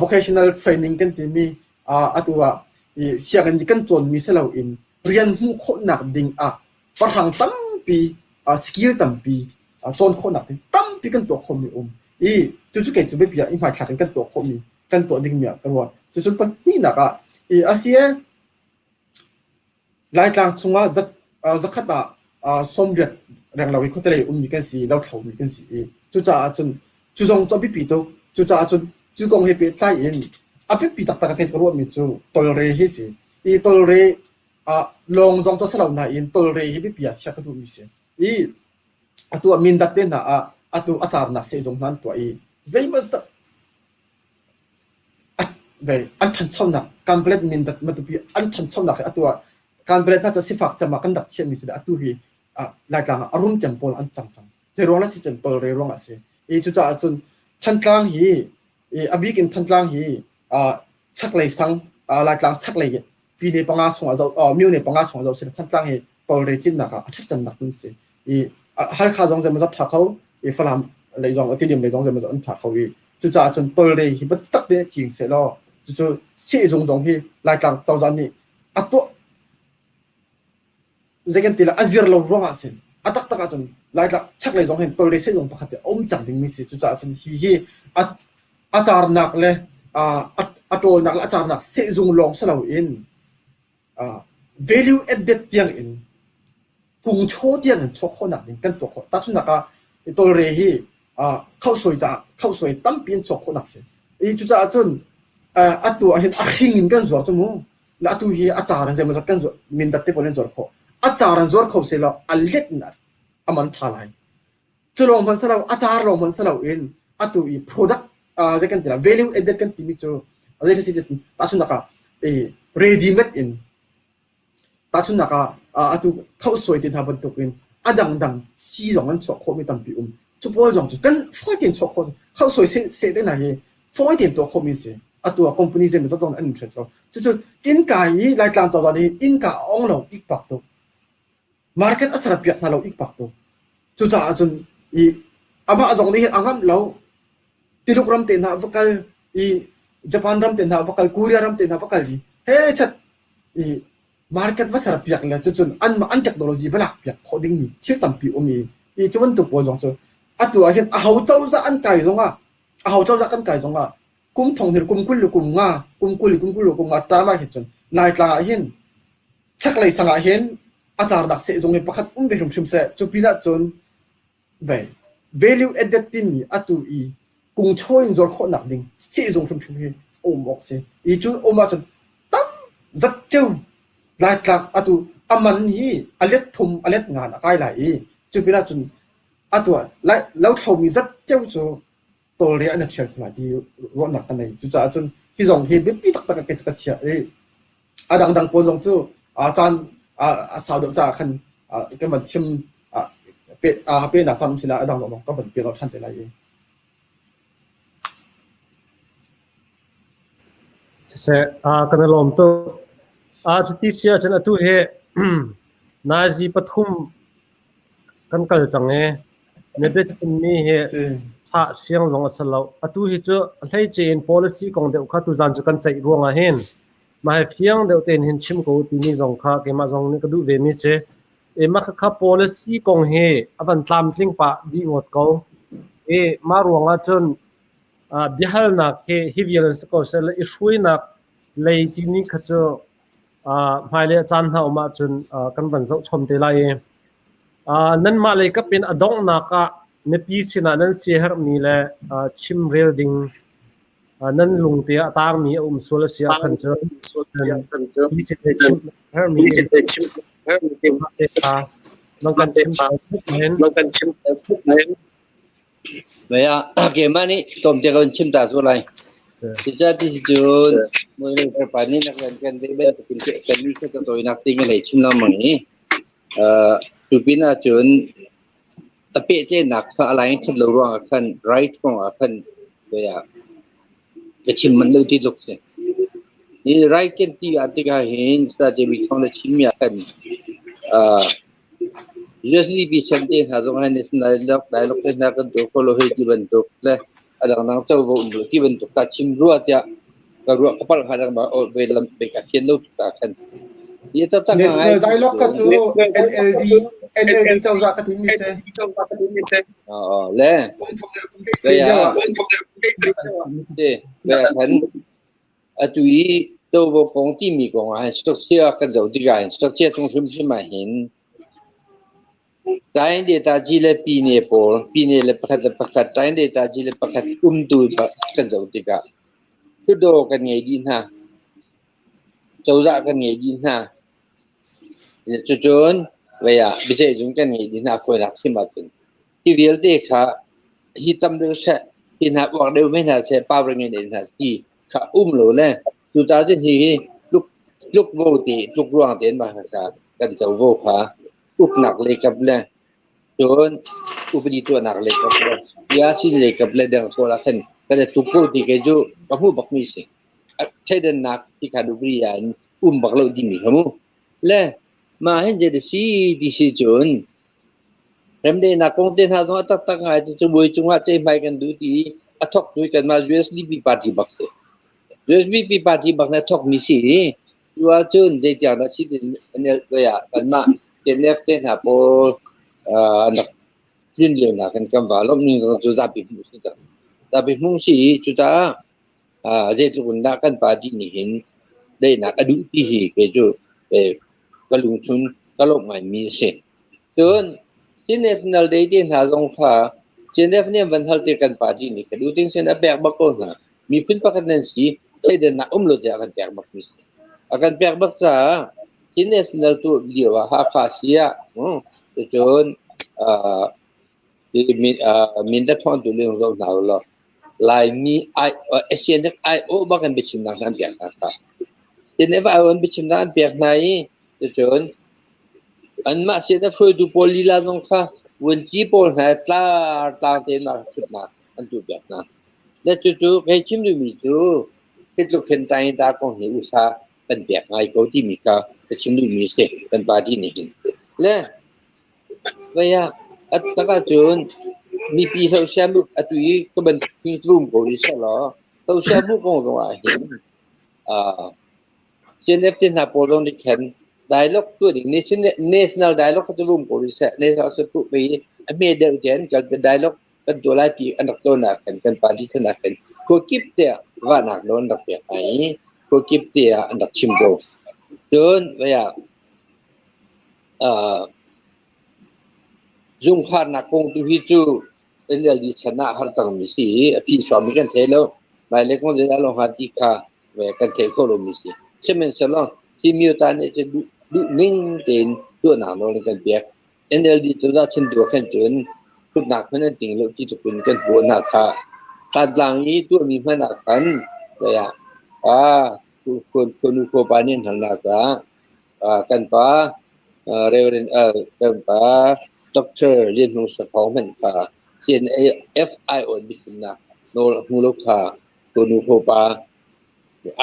vocational training กันที่มีตัวเสียกันกันจนมีเสลาเรียนหูคนหนักดิ้งประทังตั้มปีskill ตั้มปีจนคนหนักตั้มปีกันตัวคนมีจู่ๆเกิดจะไม่เปลี่ยนหมายถึงกันตัวคนมีกันตัวดิ้งมีกันว่าจู่ๆเป็นนี่หนักอาเซียรายกลางช่วงจะขัดสมเด็จแรงเราวิเคราะห์เลยมีกันสิเราเขามีกันสิจู่ๆจู่จงจะปีตัวจู่กงเฮปิตไลน์ไปปีตักกันก็รู้มีจู่ตัวเรย์สิตัวเรย์ลงจงจะสลาวน่ะตัวเรย์เฮปิปีอาเชียก็ดูมีสิตัวมินดัดเด่นตัวอาจารย์น่ะเสียจงนั้นตัวใจมันสักอันทันช่องน่ะการเปลี่ยนมินดัดมาตัวปีอันทันช่องน่ะตัวการเปลี่ยนน่าจะสิฝากจะมากันดักเชื่อมีสิตัวฮีรายการอารมณ์จันโปลอันจังสังเจร้องแล้วสิจันโปลเรื่องอะไรจู่จนทันกลางฮีอบิกินทันกลางฮีชักเลยสัง lai tlang chak le pi ne panga chunga zo miu ne panga chunga zo se than tlang he tol re chin na ka acha chan nak ni se I hal kha jong je ma zap tha khau I falam le jong ti dim le jong je ma zap tha khau I chu cha chun tol re hi bat tak de ching se lo chu se jong hi lai tlang taw jan ni ato zegan tila azir lo ronga sin atak taka chun lai tlang chak le jong hen tol re se jong pakhat om chang ding mi se chu cha chun hi achar nak le atol nak achar nak se jong long sa lo in value added tiang in kung cho tiang in chok nak din kan to ko ta chun naka tol re hi khau soi tam pin chok nak se I chu cha chun atu a hin a khing in kan zor chu mu la atu hi achar an zema kan zor min dat te polen zor kho achar an zor kho se lo alet na aman thalai chu long man sa lo achar long man sa lo in atu I product second value added kan timi chu azai se ta chun naka ready made in ta chun naka atu khau soi tin ha ban tok in adang si jong an chok kho mi tam pi chu pol jong chu kan foi tin chok kho khau soi se de na hi foi tin to kho mi se atu company je me sa tong an thre chu in ka hi lai tlang chaw ni in ka ong lo ik pak to market asara piak na lo ik pak to chu cha chun I ama ajong ni angam lo tilukram te na vakal I Japan ram te na vakal Korea ram te na vakal hi he chat I market wasar piak la chun an technology walak piak khoding mi thil tampi omi I chuan tu po jong chu atu a hen a hau chau za an kai zonga a hau chau za kan kai zonga kum thong hir kum kul kum nga ta ma hi chun nai tla hen chak lai sanga hen achar nak se zong he pakhat ve hum se chu pina chun ve value added tim mi atu I kung choin zor kho nak ding se zong hum he mok se I chu ma chun tam zat cheu lai tlang atu aman hi alet thum alet nga na kai lai chu pina chun atu lai lau thau mi zat cheu chu tol re an chel thla di ro nak kan nei chu cha chun hi jong hi be pi tak tak ke ka sia adang po jong chu chan sao do cha khan ke man chim pe na sam sila adang lo ka ban pe lo than te lai se kan lom to chuti sia chan atu he nazi pathum kan kal change ne bet mi he cha siang zong asalo atu hi chu hlei chain policy kong de kha tu jan chu kan chai ruanga hen ma he fiang de ten hin chim ko ti ni zong kha ke ma zong ne ka du ve mi se e ma kha policy kong he avan tlam tling pa di ngot ko e ma ruanga chun bihal na ke hi violence ko se le ishui na lei ti ni kha chu mai le chan ha ma chun kan ban zo chom te lai nan ma le ka pin adong na ka ne pi sina nan se har mi le chim rel ding nan lung te atang mi sul sia khan chu pi se chim har mi long kan chim hen vậy cái mà này tôm thì còn chim ta số này thì ra thì chun mỗi người phải phải nên là cái bên cái này cái tôi nạp tiền cái chim làm mấy tụi bên là chun tập biệt trên nạp phải lại cái lỗ ruộng cái rightของcái vậy cái chim mình lưuที่ลุกใช่นี่ right cáiที่อันที่เขาเห็นจะจะมีของcái chimอย่างกันUsually bisan din hazong hanis na dialog na kan to follow he di bentuk le adang nang chau vo di bentuk ta chim ruat ya ka ruat kapal hadang ba o velam be ka kien lo ta kan ye ta ta national dialogue ka chu NLD chau za ka thimi se le ya de be than atui to vo kong ti mi kong ha structure kan zo di ga structure chung sim ma hin Tain data jile pine le pakat tain data jile pakat tu kan jauh tiga tu do kan ngai din ha jauh kan ngai din ha chuchun weya bijai jung kan ngai din ha foi nak simatun ti vial de kha hi tam de se hi na wak de me na se pa rang ngai din ha ki kha lo le tu ta jin hi luk vo ti luk ruang den ba ha kan jauh vo kha uk nak le kap le chun upadi tu nak le kap le ya sin le kap le dang ko la khan kada tu ko ti ke ju ba hu bak mi se ใช้เดินนักที่ขาดูบริยานบักเราดิมีขมูและมาเห็นจะได้สีดิสิจนเริ่มได้นักคงเดินหาตรงตักตักไงจะบวยจงว่าใจไม่กันดูที่ทอกด้วยกันมา USDP ปาร์ตี้บักเส USDP ปาร์ตี้บักเนี่ยทอกมีสิว่าจนใจเดียวนะสิเนี่ยก็อยากกันมาเจนเนฟเต้นหาโปนักยื่นเดียวนะกันกำว่าลบนึงก็จะปิดมุสิจ้ะแต่ปิดมุสิจุดจ้าเจ้าคนนักกันปาร์ตี้นี่เห็นได้นักอดุที่เหตุก็ก็ลงทุนก็ลงไม่มีเส้นจนที่ National Day ที่หาลงค่ะเจนเนฟเนี่ยวันทัลเตกันปาร์ตี้นี่ก็ดูทิ้งเส้นแบกบักคนนะมีพื้นประกันนั้นสิใช่เดินนักลดจากกันแบกบักมิสอาการแบกบักซะที่ National ตัวเดียวว่าหาคาเซียจนมีแต่ทอนตัวเรื่องเราหนาวหรอกลายมีเซียนไอโอบักกันไปชิมน้ำแบกนะครับเจนเนฟเอาไปชิมน้ำแบกไหนจนอันมาเสียแต่ช่วยดูโพลีลาตรงค่ะวันที่โพลหายตาเต็มมาสุดนะอันตัวแบบนะและจู่ๆให้ชิมดูมีจู่ที่ลูกเห็นใจตาของเหอุตสาห์เป็นแบบไงเขาที่มีก็จะชิมดูมีเสกเป็นปาร์ตี้นี่และว่าอัตตะจนมีปีเท่าเชื่อมุกอัตุยก็เป็นพิจารณาบริษัทหรอเท่าเชื่อมุกก็ว่าเห็นเจนเอฟที่นาโปลอนที่เห็นdialog ตัวนี้ national dialog ก็จะร่วมบริษัทในสถานที่ไปอเมริกาเจนกันเป็น dialog กันตัวลายที่อันดับต้นนักกันปาร์ตี้นักกันก็คิดเดียว่านักโดนดับเบิลไอก็คิดเดียอันดับชิมโดจนว่าจุงขานนักคงตุฮิจูเอ็นเอลดีชนะฮัลตังมิสีพี่สามีกันเทโลหมายเลขของเจ้าลงหัดที่ข้าเวกันเทโคโลมิสีเช่นนั้นสลองที่มีตาเนี่ยจะดูนิ่งเด่นตัวหนาโนกันเปียก NLD ตัวละเช่นตัวกันจนทุกนักพนันติงโลกที่จะเป็นกันหัวหน้าค่ะตัดหลังนี้ตัวมีพนักกันเลยคนอุปปานี่ทางนักกันป้าเรเวนกันป้าด็อกเตอร์เรียนรู้สของมันค่ะเช่น FIO บิสนะโนหูลูกค่ะตัวอุปปา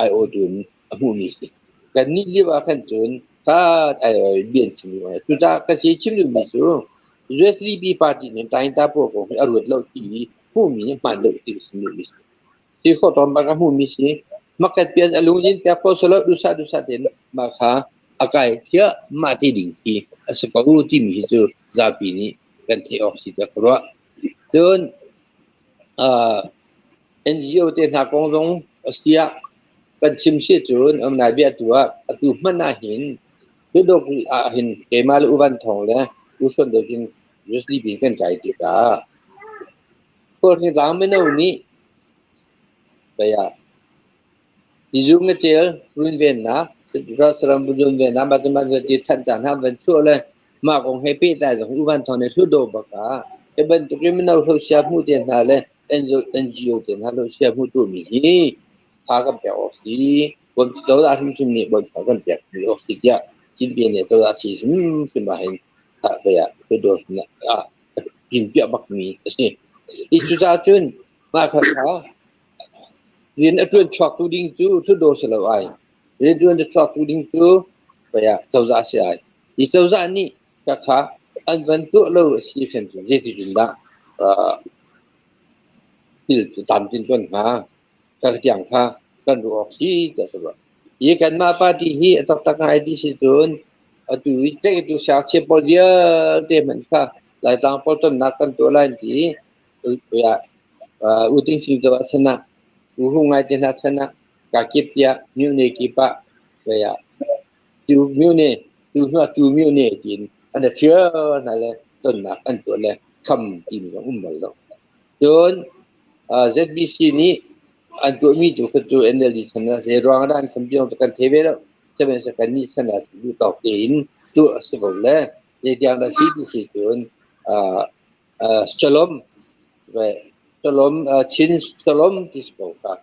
IO ดุนหูมีสิกันนี่เรียกว่าขั้นจนถ้าเบียนชิมอยู่ตัวจ้าก็ใช้ชิมอยู่มิสูUSDP ปาร์ตี้เนี่ยตายตาพวกของอรวดเราที่ผู้มีมันเดือดที่ชิมอยู่มิสูที่เขาตอนบางผู้มีสิมักจะเปลี่ยนอารมณ์ยินแต่พอสลับดูซาเด่นมาค่ะอากาศเชื่อมาที่ดิ่งที่สกัดรูที่มีจูซาปีนี้เป็นเทออกซิเดกรัวจนNGO เต็นหากองลงเสียกันชิมเสียจนนาเบียตัวมันน่าเห็นคือดอกเห็นเกมาลอุบันทองแล้วอุศนเดินยูสลีบินกันใจติดพวกที่หลังไม่น่าวันนี้แต่ที่จุงเจลรุนเวนนะรัสรามบุญเวนนะบัดนี้มันจะติดทันจานห้ามเป็นชั่วเลยมากของเฮปี้แต่ของอุบันทองในทุกดอกบักเป็นตัวที่ไม่น่าเขาเสียผู้เดียนนั่นเลยNGO เดียนนั่นเราเสียผู้ตัวมีพากันไปออกสีบนตัวอาทิตย์นี้บนพากันไปออกสีเดีย今天呢，都是其实是蛮对呀，很多呢今天不米是，一直在做，马克他，人家做炒土丁做，做多少了哎，人家做炒土丁做，对呀，都是些哎，一都是你，他按分多了是很多，这是真的，就是当真准哈，这个讲他跟着是的是吧？ia kan ma pa di hi tak ngai di situn atu ite tu sia che pol dia te man ka lai tang pol ton nak kan to lai di ya uting sing jawa sana hu ngai te na sana ka kip ya nyu ne ki pa ya tu nyu ne tu na tu nyu ne din an da thia na le ton nak an to le kham tim ng mal lo don ZBC niอันตัวมีจุดคือตัว NLD ชนะเสียรองด้านคำเดียวกันเทเวลจะเป็นสกัดนี้ชนะอยู่ต่อเกณฑ์ตัวสิบวันแล้วอย่างนั้นที่สี่ตัวฉลมไปฉลมชินฉลมที่สิบวัน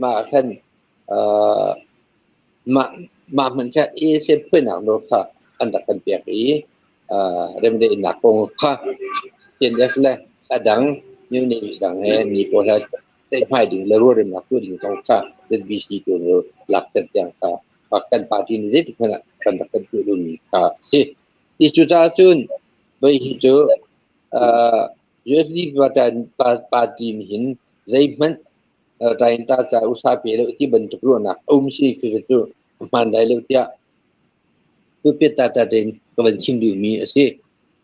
มาขั้นมาเหมือนแค่เซฟเพื่อนหนักโลค่ะอันดับกันเปียกเริ่มได้หนักลงค่ะเจนเอฟแล้วดังนี่ดังแห่มีโปรเจกต์ได้ให้ดึงแล้วรู้เรื่องหนักตัวดึงตรงค่ะ ZBC ตัวหลักแต่อย่างค่ะปักกันปาร์ตี้นี้ที่ขณะกันตักกันตัวนี้ค่ะที่จุดจุดไปที่จุดUSD party hin zaiman rain ta cha usa pe lo ti bentuk ro na si ke tu man dai lo tia tu pe ta den kawan chim du mi ase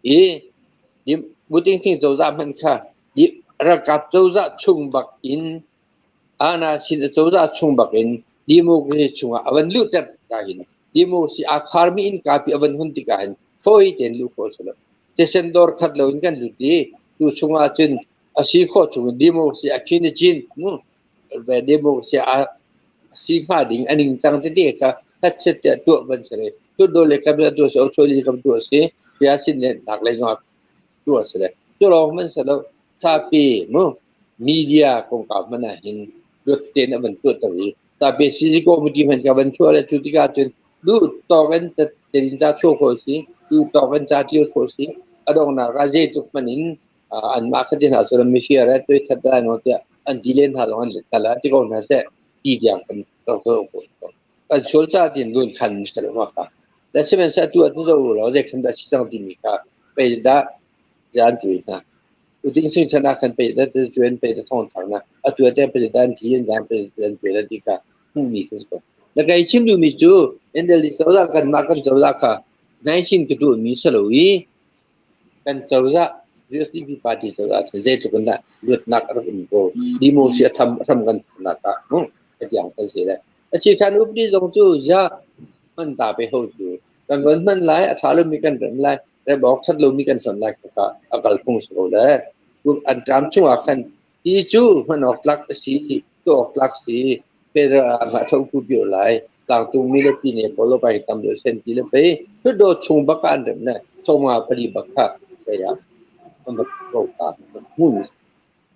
di buting sing zo za man kha di ra kap zo za chung bak in ana sin zo za chung bak in di mo ke chung awan lu ta ka hin di mo si akhar mi in ka pi awan hun ti ka hin foi ten lu ko sala station dor khat lo in kan lu ti tu chunga chin asi kho chung demo si akin chin nu ve demo si a si pha ding aning chang te te ka tat chet te tu ban sare tu do le ka tu so choli ka tu se ya sin ne dak le ngap tu sare tu lo man sa lo sa pi nu media kong ka man hin du te na ban tu ta ri ta be si ko mu ti man ka ban chu le chu ti ka chin du to kan te tin cha chu ko si du to kan cha ti ko si adong na ga je tu manin an marketing ha so mi share to thada no te an dilen ha long tala ti ko na se ti diang kan to ko an chol cha din dun khan mi sala ma ka da se men sa tu at zo lo de khan da si sang ti mi ka pe da yan tu na u ding sin chana khan pe da de juen pe da thong thang na a tu de pe da ti yan dan pe dan pe da ti ka mu mi ka so da kai chim du mi chu en de li so da kan ma kan zo da ka nai sin ku du mi salo wi kan zo da USDP party so that they took on that lut nak ra ko demo sia tham kan na ka no yang kan se la achi kan up di jong chu ya man ta pe ho chu kan wan man lai a tha lo mi kan ram lai re bok that lo mi kan son lai ka akal phung so la ku an tram chu a khan ti chu man ok lak si to ok lak si pe ra ma thau ku pyo lai tang tu mi le pi ne polo pai tam lo sen ti le pe tu do chung ba kan dem na chong ma pari ba kha yaมันโอกาสมุ่ง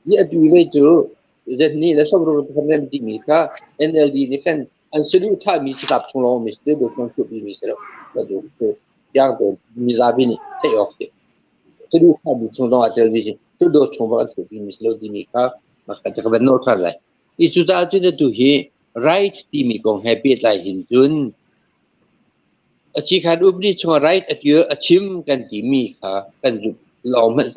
นี่ดูไว้จูเรื่องนี้แล้วสมรภูมิที่มีค่า NLD นี่กันอันสุดท้ายมีจับชงลงมีสุดดูความสุขมีเสร็จแล้วดูอย่างตัวมีลาบินี่ที่ออกเสียสุดท้ายมีชงลงอาจจะดีสุดดูชงว่าสุขมีเสร็จแล้วที่มีค่ามาคัดจะเป็นโน้ตอะไรอีสุดท้ายจุดดูที่ right ที่มีกอง happy ใจหินจุนอาชีพการอุปนิชง right อาชีพอาชีพกันที่มีค่ากันจุลองมัน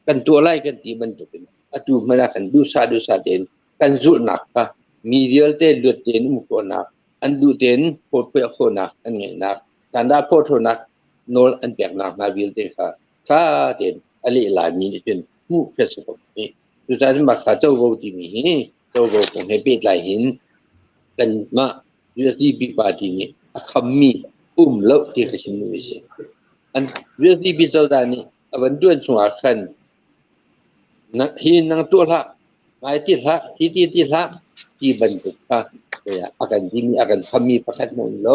กันตัวไล่กันที่มันจะเป็นอดูมันกันดูซาเดนกันจุหนักปะมีเดียลเตลุดเดนมุขนักอันดูเดนโพดเปียโคนักอันไงนักการได้โพดโทนักโนลอันเปียกนักนาวิลเตค่ะถ้าเดนอะไรหลายมีเป็นมุขสุขนี่สุดท้ายมาขาเจ้าโวที่มีเจ้าโวของให้เป็นหลายหินกันมาUSDP partyนี่คำมีลบที่เขาชิมไม่ใช่อันUSDPเจ้าด้านนี้วันด้วนสงอาคันนักหินนังตัวละหมายที่ละที่ละที่บรรทุกค่ะเนี่ยอาการที่มีอาการทำมีประคัตมงแ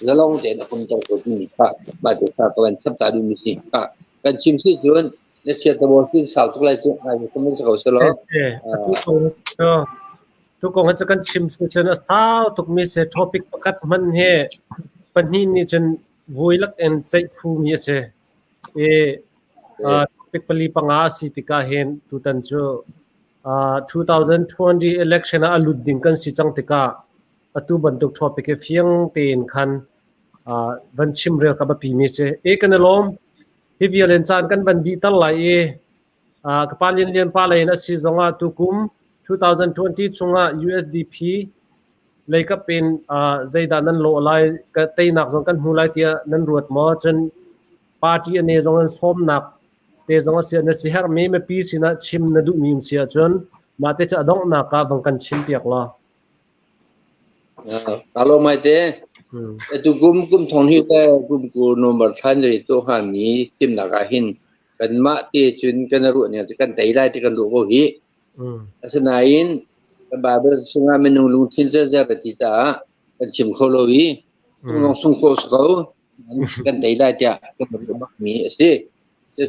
ล้วลองเจนคนต้องตัวที่มีค่ะมาดูค่ะกันสัปดาห์ดูมีสิ่งค่ะกันชิมซิจวนเล็กเชียร์ตะวันที่สาวทุกรายจุดอะไรก็ไม่สกาวสโลทุกคนจะกันชิมซิจวนสาวทุกมีเซทอปิกประคัตมันเฮปัญหานี้จนวุ้ยลักเอ็นใจฟูมีเซtopik pali panga si tika hen tutan chu 2020 election alud ding kan si chang tika atu banduk topic e fiang ten khan ban chim re ka ba pi mi se kan lom hi violent chan kan ban di tal lai ka palin lian pa lai na si zonga tukum 2020 chunga USDP leika pen zaida nan lo lai ka teinak zong kan hulai tia nan ruat mo chen party ane zong an som nak te zong sia na si her me pi sina chim na du min sia chon ma te cha dong na ka bang kan chim piak la kalau mai te itu gum thong hi te gum ku nomor than ri to han mi tim na ka hin kan ma te chun kan ru ne kan dai lai te kan ru go hi asnain ba ba sunga menu lu thin ja ja ti ta kan chim kholo wi ngong sung kho so kan dai lai ja kan ru mak mi ase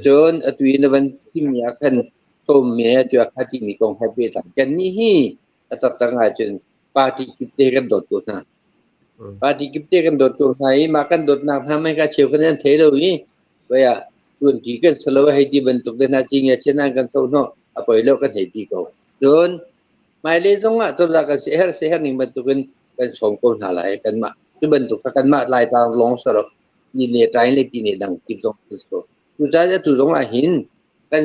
จนatui na van tim ya kan tom me ja khati mi kong happy ta kan ni hi atak tanga chen party kipte kan dot ko na party kipte kan dot ko sai ma kan dot na tha mai ka cheu kan the lo ni wa ya tuan ti kan selo hai ti ban tuk na chi nge chen kan so no apoi lo kan he ti ko jun mai le zong a to da ka se her ning bentukin kan som ko na lai kan ma tu bentuk kan ma lai ta long so ro ni ne tai le pi ne dang kim zong ko tu ja ja tu zong a hin kan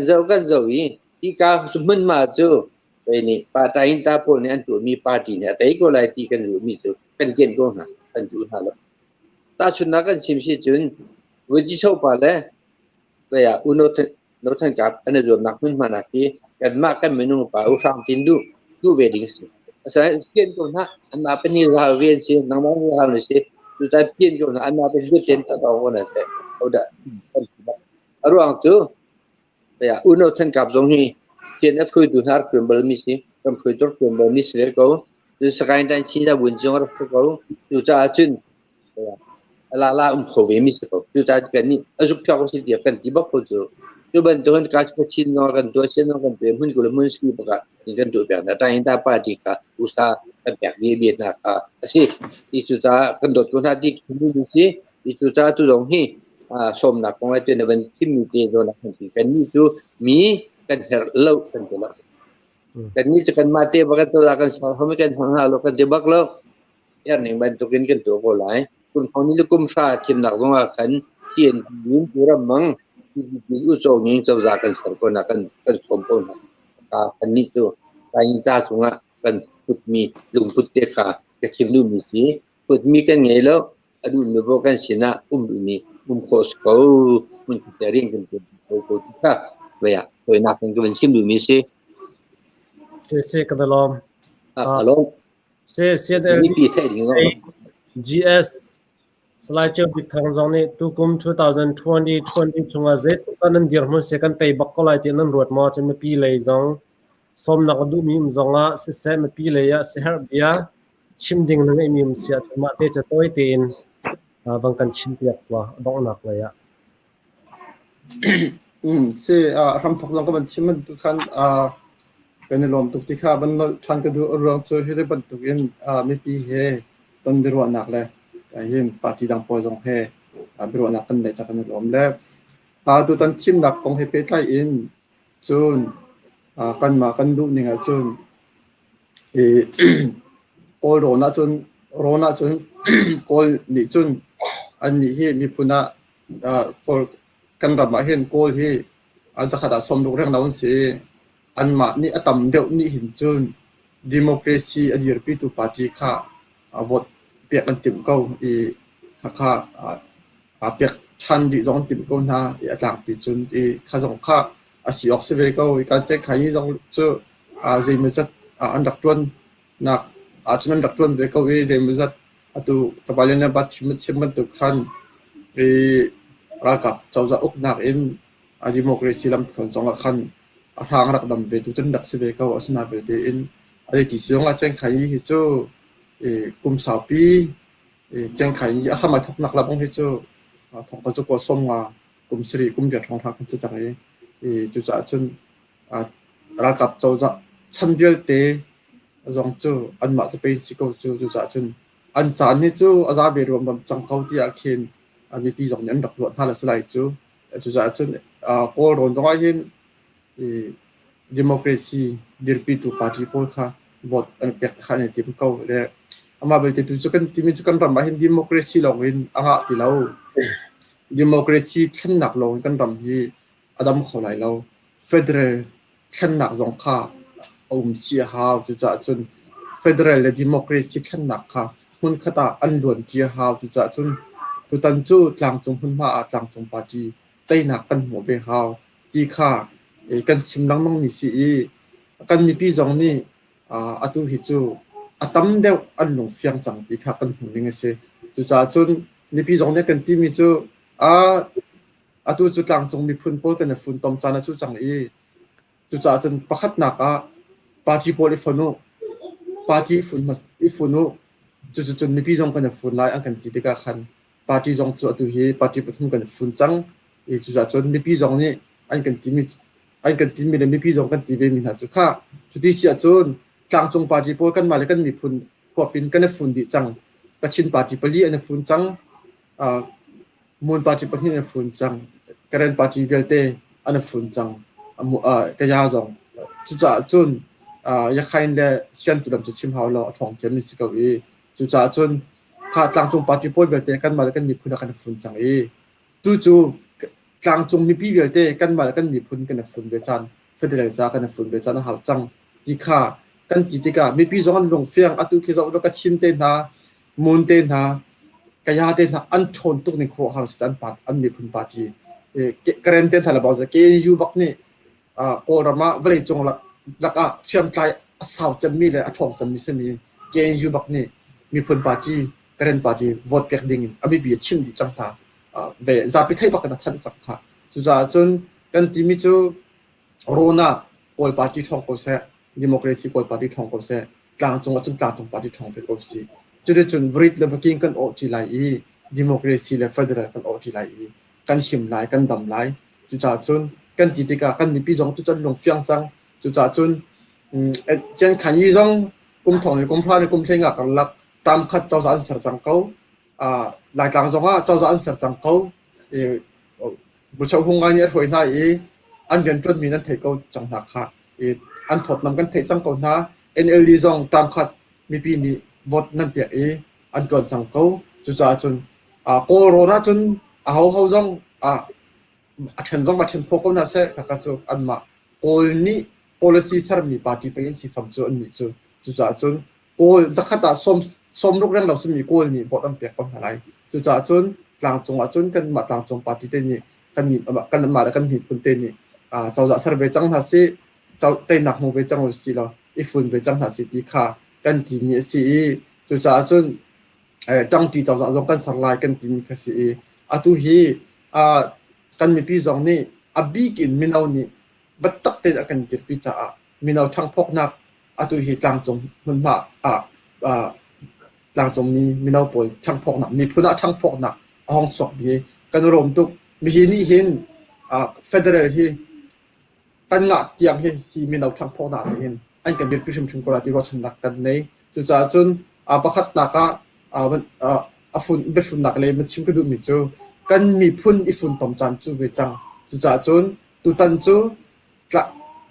zo yi ti ka su mun ma chuไปนี่ปาตาอินตาโพเนี่ยอันตัวมีปาร์ตี้เนี่ยแต่ก็ไล่ตีกันอยู่มีตัวกันเกณฑ์ก็นะกันอยู่นั่นแหละตาชุนนักกันชิมชิจุนวิจิโชปาเลยไปอ่ะอุโนทันกับอันนี้รวมนักมันมาหนักที่กันมากกันเมนูป่าอุฟังตินดูเวดิ้งสิอาศัยเกณฑ์ก็นะอันมาเป็นนี่เราเวียนสินังมันเราเลยสิดูแต่เกณฑ์ก็นะอันมาเป็นวิเทนตะตองก็นะสิเอาได้อารมณ์จู่ไปอ่ะอุโนทันกับตรงนี้เช่นฟื้นดูหาเครื่องบอลมิสิคำฟื้นตัวเครื่องบอลมิสิเลยก็ดูสกายดันชีดาบุญจงรักก็ดูจ้าจุนลาโควิมิสิก็ดูจ้ากันนี่อาจุกเพียงก็สิเดียกันที่บ้าก็จู่ดูบันตัวนั้นการชินนอกันตัวเช่นนอกันตัวมันก็เลยมันสิบก็นี่กันตัวแบบนั้นแต่อินตาปาร์ตี้ก็อุตส่าห์แบบนี้เบียดนะคะสิที่จุดากันโดดคนที่คุณดูสิที่จุดาตัวตรงนี้สมนักของไอ้ตัวนั้นที่มีเตโดนักที่กันนี่จู่มีกันเฮลล์กันตัวละกันนี่จะกันมาเตะบักตัวละกันสาวเขาไม่กันทางหาลูกกันเตะบักแล้วอย่างนี้มันตัวกันตัวก็หลายคุณเขานี่ลูกกุมฟ้าทีมหนักของว่าขันเทียนยืนตัวละมังที่อุตส่าห์ยิงเจ้าจากกันสักคนกันสมบูรณ์กันนี่ตัวการยิงจ้าสูงอ่ะกันพุทธมีลุงพุทธเตะขาจะชิมดูมีสิพุทธมีกันไงแล้วอดูนึกว่ากันชนะดูมีโคสเขามันจะเรียนกันตัวโคตรค่ะเวียโดยนักกันชิมดูมีสิเซกันตลอมฮัลโหลเซเดล นี่ปีไทยดีเนาะ GS สไลด์เจอบิทางจงนี้ตุกุม2020ชงอาเซตกันนั่นเดียร์มันเซกันไปบักก็ไล่ที่นั่นรวดมาจนมาปีเลยจงสมนักดูมีมจงอ่ะเซมาปีเลยอ่ะเซฮาร์เบียชิมดิ่งนั่งไอมีมเสียจมาเตจะตัวไอตีนวังกันชิมเปียกว่าดองนักเลยอ่ะเสียรำทุกลงก็มันชิมมันทุกครั้งกันในลมตุกที่ข้าบันทันกันดูเรื่องเจอให้ได้บันทุกยันไม่ปีเฮต้นบริวารหนักเลยเห็นปฏิดังพอจงเฮบริวารหนักกันได้จากกันในลมแล้วดูตันชิมหนักของเฮเปใกล้อินจนกันมากันดูนี่ไงจนโกลโรนาจนโกลนี่จนอันนี้เฮมีพุนะโกลกันรับมาเห็นโกลเฮอันสักขณะสมดุลเรื่องนั้นสิอันมานี่ตั้มเดียวนี่หินจนดิโมคราซีอดีตปีตุปาจีค่ะวอดเปียกันติมเก้าค่ะเปียกชันดีร้องติมเก้านะต่างปีจนข้าสองข้าสีออกเสเวเก้าการแจ้งขายนี่ต้องเจอเจมิจัดอันดักจวนนักจนอันดักจวนเวเก้าเจมิจัดตัวตบาลีนบัตชิมมันตุขันรักกับเจ้าจะอุกนักอินดิโมคราซีลำคนสองขันทางรักดำเวทุจนดักเสเวเก้าอสนาเวเดอินอะไรที่สิ่งว่าแจ้งขายนี่เจ้ากลุ่มสาวปีแจ้งขายนี่ทำไมทุกนักรับบ้างที่เจ้าทองกระจุกส้มว่ากลุ่มสิริกลุ่มเดือดทองทางกันจะจังเลยจุดจะจนรักกับเจ้าจะชั้นเดียวเตะจงเจ้าอันมาจะเป็นสิกจุดจะจนอันจานนี่เจ้าอาจารย์เบรวมดำจังเขาที่อาเคนมีปีสองนั้นดักหลวงท่าละสไลด์จุดจะจนโกลโรนตรงนี้ดิโมคราซีดิร์ปีตุปาร์ตี้โพลค่ะบทอันเปียกขันในทีมเก่าเลยอามาเบลติตุจุกันทีมจุกันรำมาเห็นดิโมคราซีลงเห็นอ่างที่เราดิโมคราซีขั้นหนักลงกันรำที่อดัมขอไหลเราเฟเดรัลขั้นหนักสองข้าเชียฮาวจุดจะจนเฟเดรัลและดิโมคราซีขั้นหนักค่ะหุ่นขตาอันล้วนเชียฮาวจุดจะจนตุตันจูกลางจงหุ่นมากลางจงปาจีใจหนักกันหัวเบฮาวตีข้ากันชิมลังน้องมีสีกันมีปีจงนี่ตัวหิจูตั้มเดียวอันหลงเฟียงจังตีข้ากันหุ่นยังไงเสียจุดจะจนมีปีจงเนี่ยกันที่มีจูตัวจุดกลางจงมีพื้นโพกันในฝุ่นตอมจานจุดจังจุดจะจนประคัดหนักปาจีโพลิฟโนปาจีฝุ่นมาอีฝุ่นโนจุดมีปีจงกันในฝุ่นไล่อันกันจีติกาขันปาจีจงจุดตัวเฮปาจีปฐมกันในฝุ่นจังจุดจะจนมีปีจงนี่อันกันที่มีเลยมีปีจงกันที่เป็นมีหน้าจุดข้าจุดที่เสียจนกลางจงปาจีโพกันมาเลยกันมีฝุ่นพวกปินกันในฝุ่นดีจังกระชินปาจีปลีอันในฝุ่นจังมูลปาจีปลีอันในฝุ่นจังกระเรนปาจีเวลเตอันในฝุ่นจังกระยาจงจุดจะจน อยากให้เนี่ยเชียนตุลำจุดชิมหาวเราท่องเที่ยวมิสกาวีจุดจ้าจนข้ากลางจงปฏิพลเวลเตกันมาแล้วกันมีพุนกันฝุ่นจังจู่กลางจงมีปีเวลเตกันมาแล้วกันมีพุนกันฝุ่นเวจันเฟเดรัลจ้ากันฝุ่นเวจันหาวจังที่ข้ากันจิติกามีปีจงอันลงเฟียงอัตุกิจเราก็ชินเตนะมูนเตนะกายาเตนะอันชนตุกในครัวหางสันปัดอันมีพุนปาจีกระเรนเตนทาราบาวจะเกยูบักนี่โอรามาเวลจงลักเชื่อมใจสาวจะมีเลยท่องจะมีเสมีเกยูบักนี่มีพุนปาจีกระเรนปาจีวอดเปียกดิ่งอามีเบียชิมดีจังตาเวจะไปไทยบักนัทันจังค่ะสุดท้ายจนกันที่มิจูโรนาโอลปาจีท่องก็เสดิโมคราซีโอลปาจีท่องก็เสกลางจงจนกลางจงปาจีท่องไปก็สิจุดจนวริตเลวกิงกันโอจิไลดิโมคราซีเลฟเฟเดอรัลกันโอจิไลกันชิมไลกันดำไลจุดจ้าจนกันจิติกากันมีปีจงจุดจนลงเฟียงจังจุดจ้าจนเจนขันยี่จงกุมทองในกุมพลาในกุมเชงกันลักตามขัดเจ้าสารสัรจังเขาหลายกลางจงเจ้าสารสัรจังเขาบุชาวหงายเนี่ยถอยหน้าอันเดียนจนมีนั้นเทเขาจังหนักค่ะอันถอดนำกันเทสังเขาหน้า NLD จงตามขัดมีปีนี้วอดนั่นเปียอันจวนจังเขาจุดจ้าจนโคโรนาจนเขาจงฉันจงมาฉันพกน่าเสกก็จะอันมาโกลนี่ policy สารมีปฏิบัติสิฟังจนนี่จุดจ้าจนโกลจะขัดสมรูปเรื่องเราสมีโกลนี่บอดอันเปียกกันอะไรจุดจ้าจนกลางจงจนกันมาต่างจงปฏิเตนี่กันมีกันมาแล้วกันมีพุ่นเตนี่เจ้าจะสารเบจังทัศน์เจ้าเตนักมูเบจังอุศิลาอีฝุ่นเบจังทัศน์ที่ข้ากันที่มีสิจุดจ้าจนจังที่เจ้าจะจงกันสลายกันที่มีกสิอะตุฮีกันมีปีจงนี่บีกินมินเอานี่บัดตักเตะกันจิตพิจารมินเอาทั้งพกนักอะตุฮีกลางจงมันมากลางจงมีมินเอาปอยทั้งพกนักมีพุนะทั้งพกนักห้องสอบบีกันรวมตุกมีหินี่หินเฟเดอรัลฮีกันงัดยังฮีมินเอาทั้งพกนักหินอันกันจิตพิชุมชุมกราที่เราชนะกันในจุดจ้าจนประคัดนักมันฝุ่นเบฝุ่นนักเลยมันชิมกระดูกมิจูกันมีพุ่นอีฝุ่นต่อมจันจูเวจังจุจ้าจนตุตันจู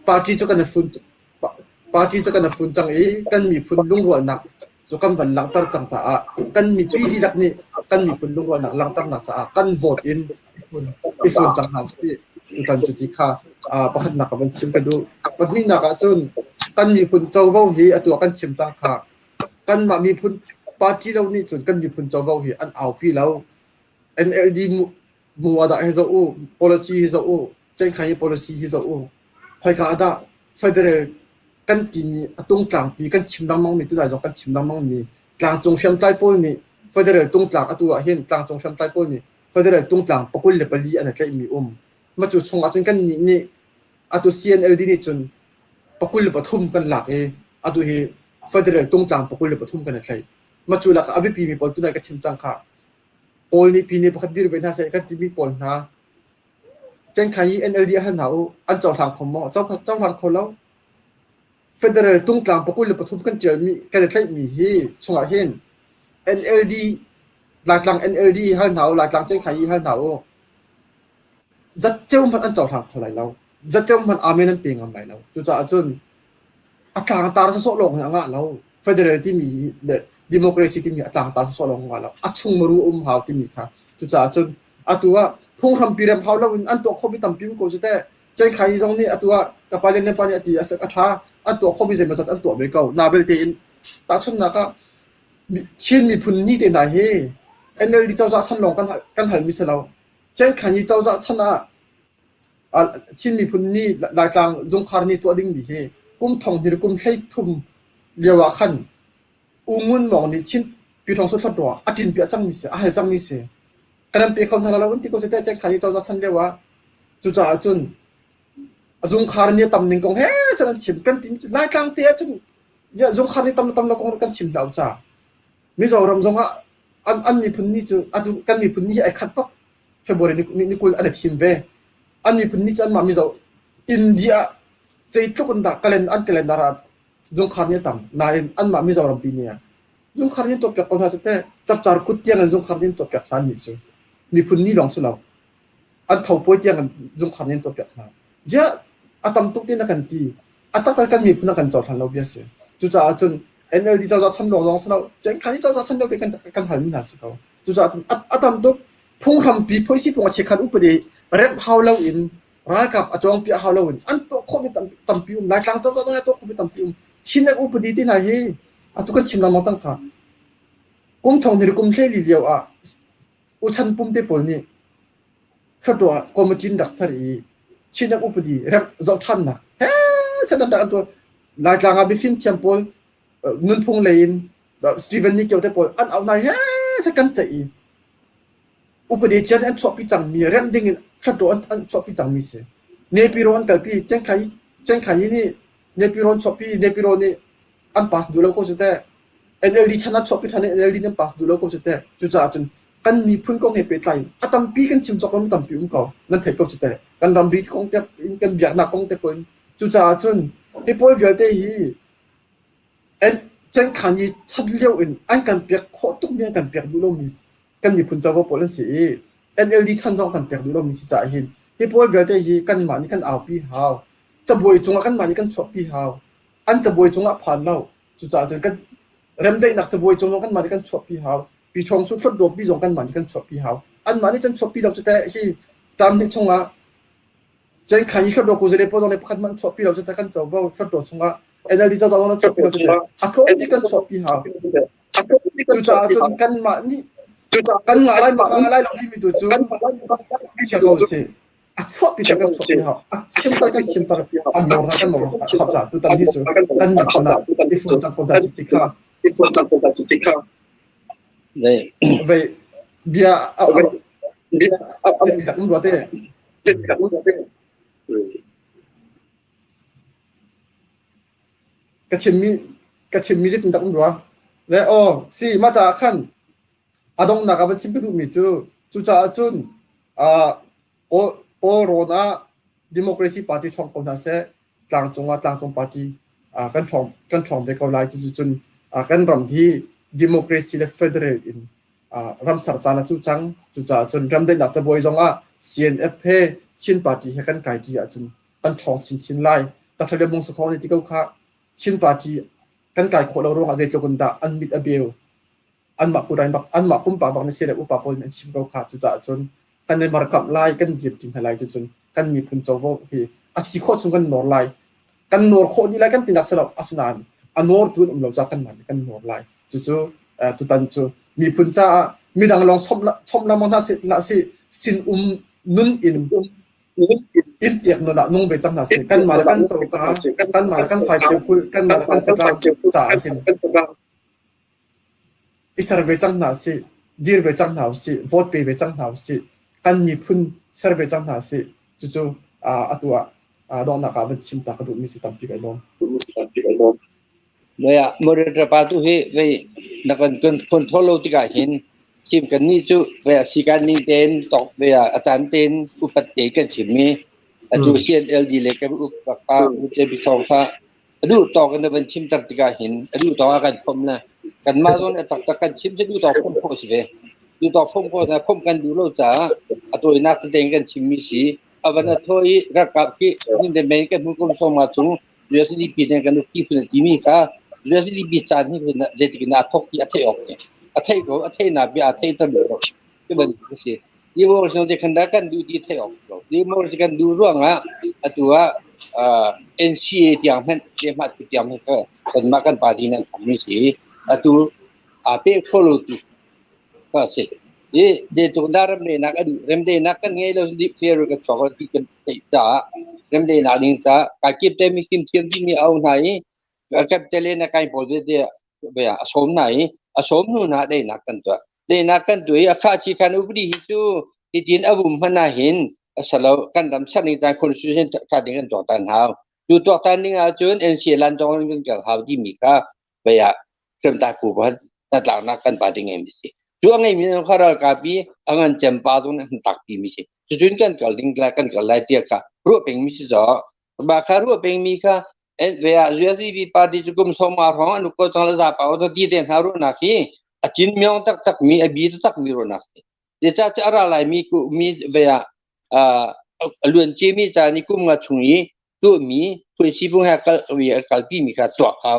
ปาร์ตี้จูกันฝุ่นปาร์ตี้จูกันฝุ่นจังกันมีพุ่นลุงรัวนักจูกันวันหลังตร์จังจ้ากันมีปีดีดักนี่กันมีพุ่นลุงรัวนักหลังตร์นักจ้ากันโหวตอินอีฝุ่นจังหาสิตุตันจูที่ข้าประคัดนักมันชิมกระดูกมันนี่นักจนกันมีพุ่นเจ้าเว้าฮีตัวกันชิมจังข้ากันมามีพุ่นปาร์ตี้เรานี่จนกันมีพุ่นเจ้าเว้าฮีอันเอาพี่แล้วNLD มัวได้ให้เจ้าpolicy ให้เจ้าเจ้าขาย policy ให้เจ้าคอยกาได้ federal กันตีนี้ตรงกลางปีกันชิมน้ำมังมีตัวไหนจงกันชิมน้ำมังมีกลางจงเชื่อมใจปนนี่ federal ตรงกลางตัวเห็นกลางจงเชื่อมใจปนนี่ federal ตรงกลางปกุลเลปลีอันนั้นแค่มีมาจุดชงจนกันนี่ตัว CNLD นี่จนปกุลเลปทุ่มกันหลักตัวเฮ federal ตรงกลางปกุลเลปทุ่มกันนั่นแค่มาจุดหลักอภิปีมีปนตัวไหนกันชิมจังค่ะโอลนี่ปีนี้ประคับดีร์เป็นน่าเสียกันที่มีผลนะเจนขาย NLD หันหนาวอันเจ้าทางของหมอเจ้าทางคนแล้วเฟเดอรัลตรงกลางปกุลเลยปฐุมกันเจอมีกันจะใช้มีฮีสงอาเห็น NLD หลักหลัง NLD หันหนาวหลักหลังเจนขายหันหนาวจัดเจ้ามันอันเจ้าทางคนไหนแล้วจัดเจ้ามันอาเมนันเปียงอะไรแล้วจุดจนอากาศตาสะสดลงอย่างนั้นแล้วเฟเดอรัลที่มีดิโมคราซีที่มีต่างๆส่วนของเราชุ่มรู้หาวที่มีค่ะจุดจ้าจนตัวพุ่งทำปีเรียมเขาแล้วอันตัวข้อมีต่ำปีมันก็จะแต่ใจใครตรงนี้ตัวกับไปเรียนในปัญญาที่อาศัยอัฐาอันตัวข้อมีเสมาสัตอันตัวไม่เก่านาเบลตีนตาชนนักเช่นมีพุ่นนี่เดนายNLD เจ้าจะชั้นลงกันหันมิสเราใจใครเจ้าจะชั้นเช่นมีพุ่นนี่หลายกลางจงคาร์นี่ตัวดิ้งมีกุมทองหรือกุมใช้ทุ่มเรียกว่าขันงุนมองนี่ชิ้นปีทองสุดตัวอาทิตย์ปีจังมีเสียจังมีเสียการเปลี่ยนคำทางเราวันที่ก็จะได้แจ้งขายเจ้าจะชั้นเรียกว่าจุดจนจงคาร์นี่ตำหนึ่งกองฉะนั้นชิมกันที่ไล่กลางเตี้ยจนอย่าจงคาร์นี่ตำเรากองกันชิมเราจ้ามิจารำจงอันมีพุ่นนี่จูกันมีพุ่นนี่ไอ้ขัดปักเฟบรุนี่กูอันเด็กชิมเวอันมีพุ่นนี่จันมามิจารอินเดียเซตุกันดาคัลเลนดาราจงคาร์นี่ตำนายอันมามิจารำปีนี้จงคาร์นี่ตัวเปียกคนหาเสร็จจับจารุกุฏิยังจงคาร์นี่ตัวเปียกนั่นนี่จูมีพุ่นนี่หลงสุดแล้วอันเท่าป่วยยังจงคาร์นี่ตัวเปียกนั่นเจ้าอาตมตุกที่นักกันที่ อัตตันกันมีพนักงานจอดทันเราเบียสิจุจ้าจน NLD เจ้าชั้นรองสนาวเจงคันที่เจ้าชั้นเราไปกันหันหน้าสิเขาจุจ้าจนอัตตันตุกพงคำปีพอยสิพงเช็คขันอุปดีเริ่มเฮาเราอินรายกับจงปีเฮาเราอินอันตัวโควิดตั้มปีนายกลางเจ้าตัวนี้ตัวโควิดตั้มปีชินนักอุปดีที่ไหนเฮอัตุกันชิมลำมังจังค่ะกุมทองนี่กุมเลี้ยเลี้ยวอุชันปุ่มเตปอลนี่ขัดตัวกรมจินดักสรีชินนักอุปดีเริ่มเจ้าทันนะเฮ้ฉันดักตัวนายกลางบิฟินเทียมปอลนุนพงเลนสตีเวนนี่เกี่ยวเตปอลอันเอาไหนเฮ้ฉันกันใจอุปดีเจนอันชอบพิจังมีเรื่องดิ่งขัดตัวอันชอบพิจังมีเสเนปิโรอันเกิดปีเจนขายนี่เนปิโรนชอบปีเนปิโรนี่อัน pass ดูแล้วก็จะแต่ NLD ชนะชอบพิธาน NLD นั่น pass ดูแล้วก็จะแต่จุดจ้าจนกันมีพุ่นกองเหตุไปไกลอาตั้มปีกันชิมจอกกันตั้มปีก็นั่นเถิดก็จะแต่กันรำรีกองแต่กันเบียดหนักกองแต่ปุ่นจุดจ้าจนที่ปุ่นเวียดเตฮีเจนขันยีชัดเลี้ยวอินอันกันเปียกโคตรเมียกันเปียกดูแล้วมีกันมีพุ่นเจ้าก็ปุ่นสิ NLD ชันจองกันเปียกดูแล้วมีสิจ่าหินที่ปุ่นเวียดเตฮีกันมานี่กันเอาปีหาวจะบวยจงกันมานี่กันชอบปีหาวอันจะบวยจงผ่านเล่าจุดจ้าจนกันเริ่มได้นักจะบวยจงกันมานี่กันชอบปีหาวปีชงสุดพลดดปีจงกันมานี่กันชอบปีหาวอันมานี่จันชอบปีเราจะแต่ที่ตามที่ชงอ่ะเจนขันยี่พลดดกูจะได้พอตรงในพันมันชอบปีเราจะแต่กันเจ้าบ่พลดดชงอ่ะNLD เจ้าต้องชอบปีเราจะแต่อ่ะเขาที่กันชอบปีหาวจุดจ้าจนกันมานี่กันอะไรมาอะไรเราที่มีตัวจูเชื่อเขาสิอ่ะชอบปีกันชอบปีหาวอ่ะชิมตากันชิมตาอันโน้นกันโน้นขอบจ้าตัวตันที่สุดกันมีคนอ่ะที่ฝุ่นจังคนได้สิทธิ์ค่ะ นี่ về bia đặt muốn thế cái chim mi dịch đặt muốn rồi si mà cha khăn adong nak abang chim kedu mi chu cha chun corona democracy party chong kon na se tlang chong party kan chong de ko lai chu chun kan ram thi democracy le federal in ram sar chana chu chang chu cha chun ram de nak cha boi zonga CNF he chin party he kan kai ti a chun an thong chin lai ta thale mong su khong ni ti ko kha chin party kan kai kho lo ro nga je to kun da an mit abel an ma ku rai bak an ma pum pa bak ni se le u pa pol ni chim ko kha chu cha chun kan ne mar kap lai kan jip tin halai chu chun kan mi phun chaw vo hi a si kho chung kan nor lai kan nor kho ni lai kan tin ak sa asnan anor tun lo za kan man kan nor lai chu tu tan chu mi phun cha mi dang long chom la mong na si sin nun in tiak no la nong be chang na si kan ma kan chaw cha kan ma kan fai chu kan ma kan cha hin isar be chang na si dir be chang na si vote be chang na si kan mi phun ser be chang na si chu atua don na ka ban chim ta ka du mi si tam pi kai donเลยอ่ะมรดกปาตุเฮเวนักกันคนทั่วโลกที่ก็เห็นชิมกันนี่จุเวสิการนี่เต้นตอกเวอาจารย์เต้นอุปติกันชิมมีจูเซียนLDเลยกับอุปปาอุเจบิทองฟ้าดูต่อกันในบัญชิมตักที่ก็เห็นดูต่อกันพมนะกันมาโดนตักกันชิมจะดูต่อพมโพสิเวดูต่อพมโพนะพมกันดูโลจ้าตัวนักเต้นกันชิมมีสีเอาวันนั้นถ้วยรักกับที่นี่เดเมนกันมุกส่งมาจุงเรื่องที่ปีนั้นกันที่ฝุ่นที่มีค่ะเรื่องที่บิจารณ์นี่คือเจติกนาทกที่อัฐิออกเนี่ยอัฐิก็อัฐินาบิอัฐิตั้งเลยก็เป็นก็สิยี่ห้อเราจะขันดักกันดูที่อัฐิออกยี่ห้อเราจะกันดูร่วงอ่ะตัวNCA ที่ยังไม่ที่มาที่ยังไม่ก็เป็นมากันปาร์ตี้นั้นผมนี่สิตัวเป้โคโลตุก็สิเดี๋ยวตัวดาร์มเนี่ยนักดูเริ่มเดินนักกันไงเราดิเฟร์กับช็อกโกแลตที่เป็นติดจ้าเริ่มเดินนักดิ้งจ้าการเก็บแต่มีคิมเทียมที่มีเอาไหนกับเตเลนักการโพสต์เดียเบียสมไหนสมนู่นน่ะได้นักกันตัวข้าชีคันอุปนิหิจูที่ดินอาวุธมันน่าเห็นสลาวกันดำชั้นในการคอนสติทูชั่นการดิ้งกันตัวตันหาวดูตัวตันดิ้งอาจจะเอ็นซีลันจงกันกับหาวที่มีค่าเบียเครื่องตาปูพัดนั่นหลังนักกันปาดิ้งเอ็มซีช่วงนี้มีน้องข้าราชการปีอังกันจำปาตรงนั้นตักปีมีสิจุดกันกับดิ้งกันกับไล่เตียค่ะรู้เป็นมีสิจ่อบางครั้งรู้เป็นมีค่ะเวลาเรื่องที่มีปาร์ตี้จุกมสมาร์ทของนุกตอนละจากเอาตัวที่เดินหารุนักที่จินมีองตักมีบีตักมีรุนักที่จะอะไรมีเวลาล้วนจีมีจานิกุมกับชุงยีตัวมี คุยชีพงหากวิกัลปีมีการตัวเขา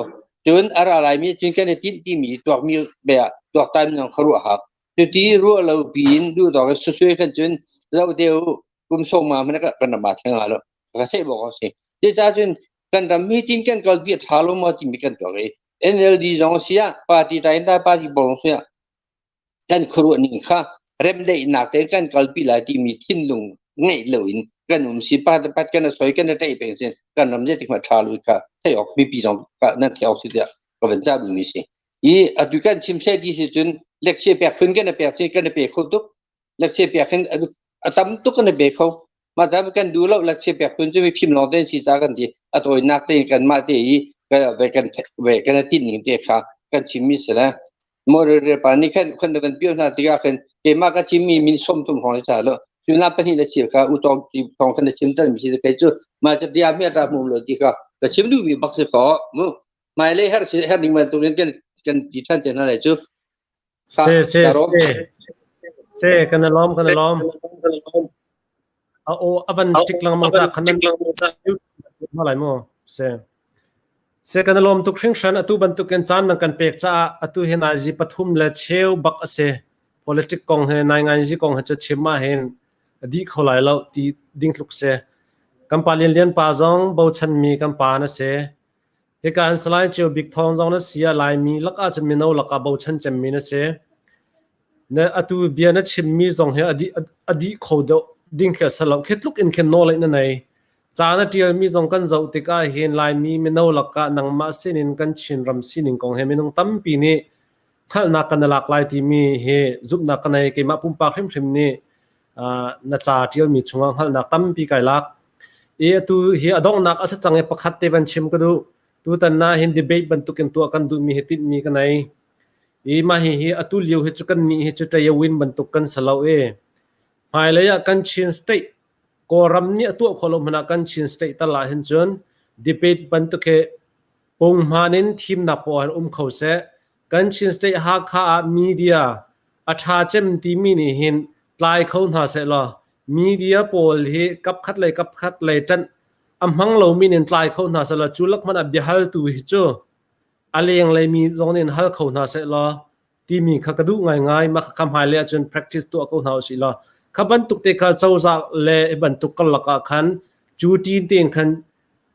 จนอะไรมีจนกันติดที่มีตัวมีแบบตัวตามอย่างครัวครับจุดที่รู้เราปีนดูต่อกันช่วยกันจนเราเดียวกุมส่งมามันก็กันมาทั้งหลายแล้วก็ใช่บอกเขาสิเดี๋ยวจะจนกันทำมีจริงกันก็เบียดทารุมาที่มีกันตัวเอง NLD จงเสียปาร์ตี้ไทยได้ปาร์ตี้บอลเสียกันครัวนี่ค่ะเริ่มได้หนักแต่กันก็ปีละที่มีทิ้งลงง่ายเลยกันสิปาร์ตี้กันสวยกันได้เป็นเส้นกันนำเรื่องที่มาทารุค่ะถ้าออกมีปีจงก็นั่นที่เอาสิเดียก็เป็นเจ้าดูมีสิอีอดูกันชิมเสดีสิจนเล็กเชียเปียกขึ้นกันเปียกเชียกันเปียกคนทุกเล็กเชียเปียกขึ้นตั้มทุกกันเปียกเขามาทำกันดูแล้วเล็กเชียเปียกขึ้นจะมีพิมพ์ลองเต้นสิจ้ากันทีตัวนักเต้นกันมาที่ก็ไปกันที่หนึ่งเดียค่ะกันชิมมิสนะมอร์เรปานี่คนเดินเปี้ยวนาติกาคนเกมาก็ชิมมีส้มทุ่มของอิสระแล้วจุดนั้นเป็นที่เล็กเชียค่ะอุตองทองคนชิมตั้งมีสิเกจูมาจะเดียมีอะไรมุมเลยที่ก็ก็ชิมดูมีบักเสกมั้งมาเลยฮะนี่มันตัวกันดิฉันจะนั่นแหละจูเซกันล้อมเอาอวันจิกลังมังจากขันนั้นเมื่อไหร่มั้งเซกันล้อมทุกสิ่งฉันอตุบันทุกกันจานนังกันเปกจ้าอตุเห็นอาจีปฐุมและเชวบักเซ politic กองเฮนายงานจีกองเฮจะเชื่อมาเห็นดีเขาไหลแล้วที่ดิ้งลุกเซกัมปาเลียนปาจงบ่าวชันมีกัมปานะเซเหตุการณ์สลายเจียวบิ๊กทองจงนั้นเสียลายมีลักอาจจะมีนเอาลักบ่าวชันจะมีนะเซเนี่ยอตุเบียนัชิมมีจงเฮอดีเขาเดดิ้งแค่สลับแค่ลุกอินแค่นอเลยนั่นไงจานะเดียวมีจงกันเจ้าติกาเห็นลายมีนเอาลักนังมาเส้นกันชินรำสินิงกองเฮมีน้องตั้มปีนี้ขันนักกันหลากหลายที่มีเฮจุบนักกันในเกมาปุ่มปากเข้มนี่น่าจะเดียวมีช่วงขันนักตั้มปีไก่ลักตัวเฮอดองนักอาศัยจังเอปขัดเตวันชิมก็ดูตัวตันน่าเห็นดีเบตบรรทุกกันตัวกันดูมีเหตุมีกันไหนมาเฮอตุเลียวเหตุกันมีเหตุใจยวินบรรทุกกันสลาวภายเลยกันชินสเตย์ก็รำเนี่ยตัวคนลมหนักกันชินสเตย์ตลาดเห็นจนดีเบตบรรทุกเฮปุ่มหานินทีมนับปอนเขาเสกันชินสเตย์ฮักข้ามีเดียอัฐาเจมทีมีนี่เห็นลายเขาหาเสละมีเดียโพลเฮกับคัดเลยจันหังเรามีนินลายเขาหาเสละจุลักมันอับยาฮัลตัวฮิจูอะไรอย่างไรมีตรงนี้ฮัลเขาหาเสละที่มีขกระดูง่ายมาคำหายเลยจน practice ตัวเขาหาสิละขบันตุกเตะเจ้าจากเล่บันตุกกันลักขันจูตีนเตียนขัน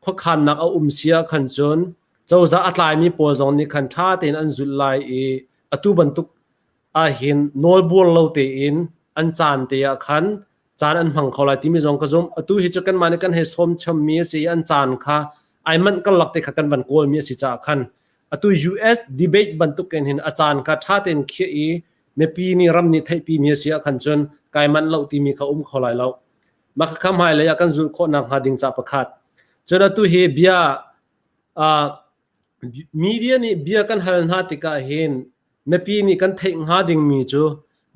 พวกขันนักเอาเสียขันจนเจ้าจะอัตลายมีปอจงนี่ขันท่าเต็นอันสุดลายอตุบันทุกเห็นโนลบัวเราเต็นอันจานเตียขันจานอันหังเขาลายที่มีจงกระจมอตุหิจกันมาในกันให้สมชมมีสิอันจานค่ะไอ้มันกันหลักเตะขันวันโกลมีสิจ่าขันอตุ US debate บันทุกกันเห็นอาจารย์ค่ะท่าเต็นเขียเมื่อปีนี้รำนิไทยปีมีสิขันจนกายมันเราที่มีเขาเขาลายเรามาคำหายเลยกันจุดโคนังหาดิ่งจ่าประคัดจนอตุเฮเบียมีเดียนี่เบียกันหันหาติกาเห็นเมื่อปีนี้กันเทงหาดิ่งมีจู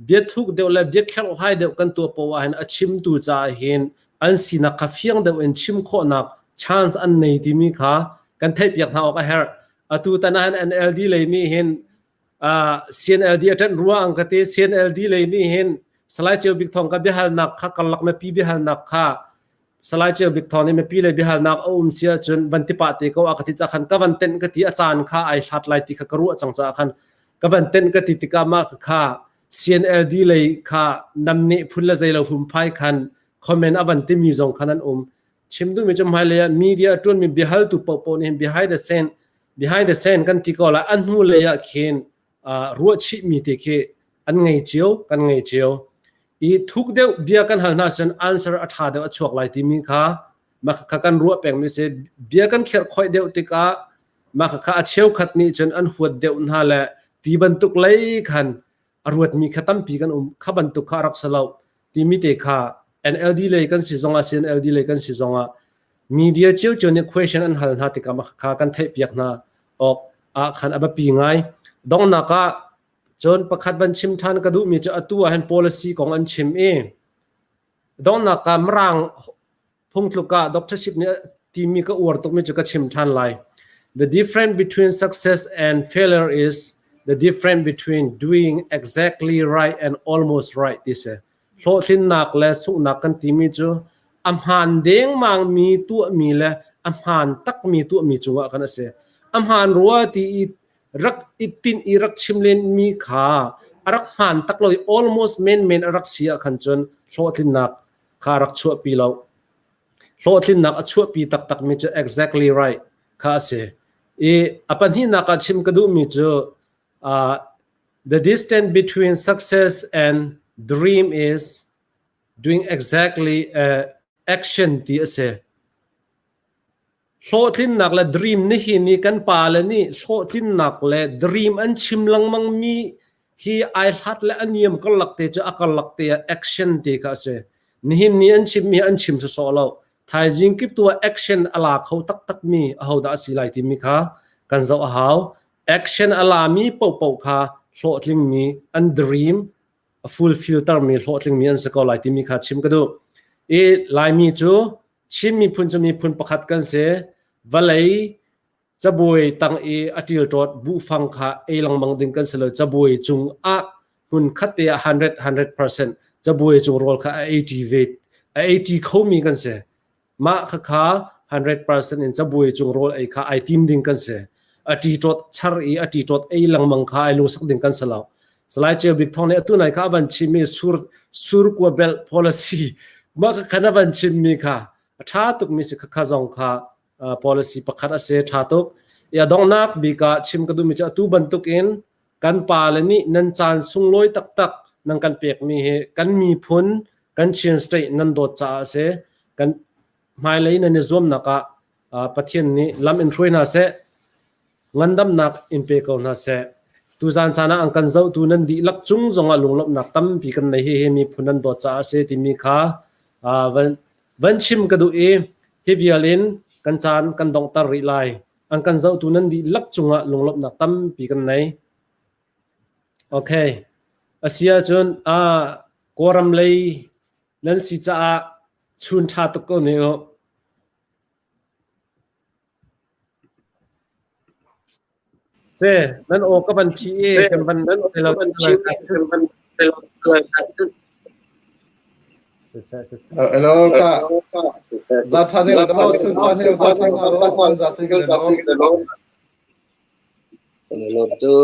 เบียทุกเดียวและเบียแค่เราให้เดียวกันตัวปวาเห็นอชิมตูจ่าเห็นอันสินักเฟียงเดียวเอ็นชิมโคนัก chance อันในที่มีค่ะกันเทปอยากทำออกไปเฮร์ตูตันหัน NLD เลยนี่เห็นCNLD อาจารย์รัวอังกฤษ CNLD เลยนี่เห็นสไลด์เจียวบิ๊กทองกับเบียหันนักค่ะกันหลักเมื่อปีเบียหันนักค่ะสไลด์เจียวบิ๊กทองนี่เมื่อปีเลยเบียหันนักเสียจนวันที่ปาติก็อากติจักขันกับวันเต็นกติอาจารย์ค่ะไอชัดไลติขกรู้จังจักขันกับวันเต็นกติติกามากค่ะ CNLD เลยค่ะนำนี่พุ่นละใจเราหุ่มไพ่ขันคอมเมนต์วันที่มีจงขันนั้นชิมดูมีจมหายเลยมีเดียจนมี behind to ปนเห็น behind the scene กันที่ก็ละอันหูเลยเขียนรัวชิมีเตเคอันไงเจียวกันไงเจียวทุกเดียวเบียกันหันหน้าจน answer อัฐาเดียวชวกไหลที่มีค่ะมาขักันรัวแปลงไม่ใช่เบียกันเขียนคอยเดียวติกามาขัดเชี่ยวขัดนี้จนอันหัวเดียวนั่นแหละตีบรรทุกไหลขันรวดมีขัดตั้มปีกันขับบรรทุกขารักษาเราที่มีเตค่ะ NLD เลยกันสิจงCNLD เลยกันสิจงมีเดียเจียวจน question อันหันหน้าติกามาขัดกันเทปยักนาออกขันอับปีง่ายดองนักจนประคัดวันชิมทานกระดูมีจะอตัวเห็น policy ของอันชิมดองนักมรังพงทุกดรชิปเนี่ยที่มีก็อวดตกมีจะกชิมทานไล the difference between success and failure is the difference between doing exactly right and almost right ที่เสโลทินนักและสุนักกันที่มีจู amhan deng mang mi tu mi le amhan tak mi tu mi chunga kan ase amhan ruwa ti rak itin irak chimlen mi kha arak han tak loi almost men arak sia khan chon hlotlin nak kha rak chu pi lo hlotlin nak achu pi tak mi chu exactly right kha ase apan hi naka chim kadu mi chu the distance between success and dream is doing exactly action ti ase hlotlin nak la dream ni hi ni kan pa la ni hlotlin nak le dream an chim lang mang mi hi ai hat la aniam kal lakte cha akal lakte action ti ka se ni hin ni an chim so lo thai jing kip tu action ala khau tak mi a ho da si lai ti mi kha kan zo a haw action ala mi po kha hlotlin mi an dream a full filter mi hlotlin mi an se ko lai ti mi kha chim ka du lai mi chu chim mi phun pakhat kan se valai chaboi tang atil tot bu phang kha lang mang ding kan selo chaboi chung a hun khate 100% chaboi chung rol kha 80 weight 80 khomi kan se ma kha 100% in chaboi chung rol ai kha ai team ding kan se ati tot char ati tot lang mang kha ai lu sak ding kan selo slide che big thone atu nai kha ban chimi sur ko bel policy ma kha na ban chimi kha tha tuk mi se kha jong kha policy pakhat ase tha tuk ya dong nak bika chim kadu mi cha tu bantuk in kan pa le ni nan chan sung loi tak nang kan pek mi he kan mi phun kan chin state nan do cha ase kan mai le na ne zom naka pathian ni lam in throina se ngandam nak in pe ko na se tu zan chana ang kan zau tu nan di lak chung zonga lunglop nak tam pi kan nei he mi phunan do cha ase ti mi kha van chim kadu he vialin kan chan kan dong tar ri lai ang kan zau tu nan di lak chunga lunglop na tam pi kan nei okay asia chun koram lei nan si cha chun tha to ko ne se nan o ka ban pa kan ban lo kan hello ka za thane la ho chun thane za thane lo za thane lo hello tu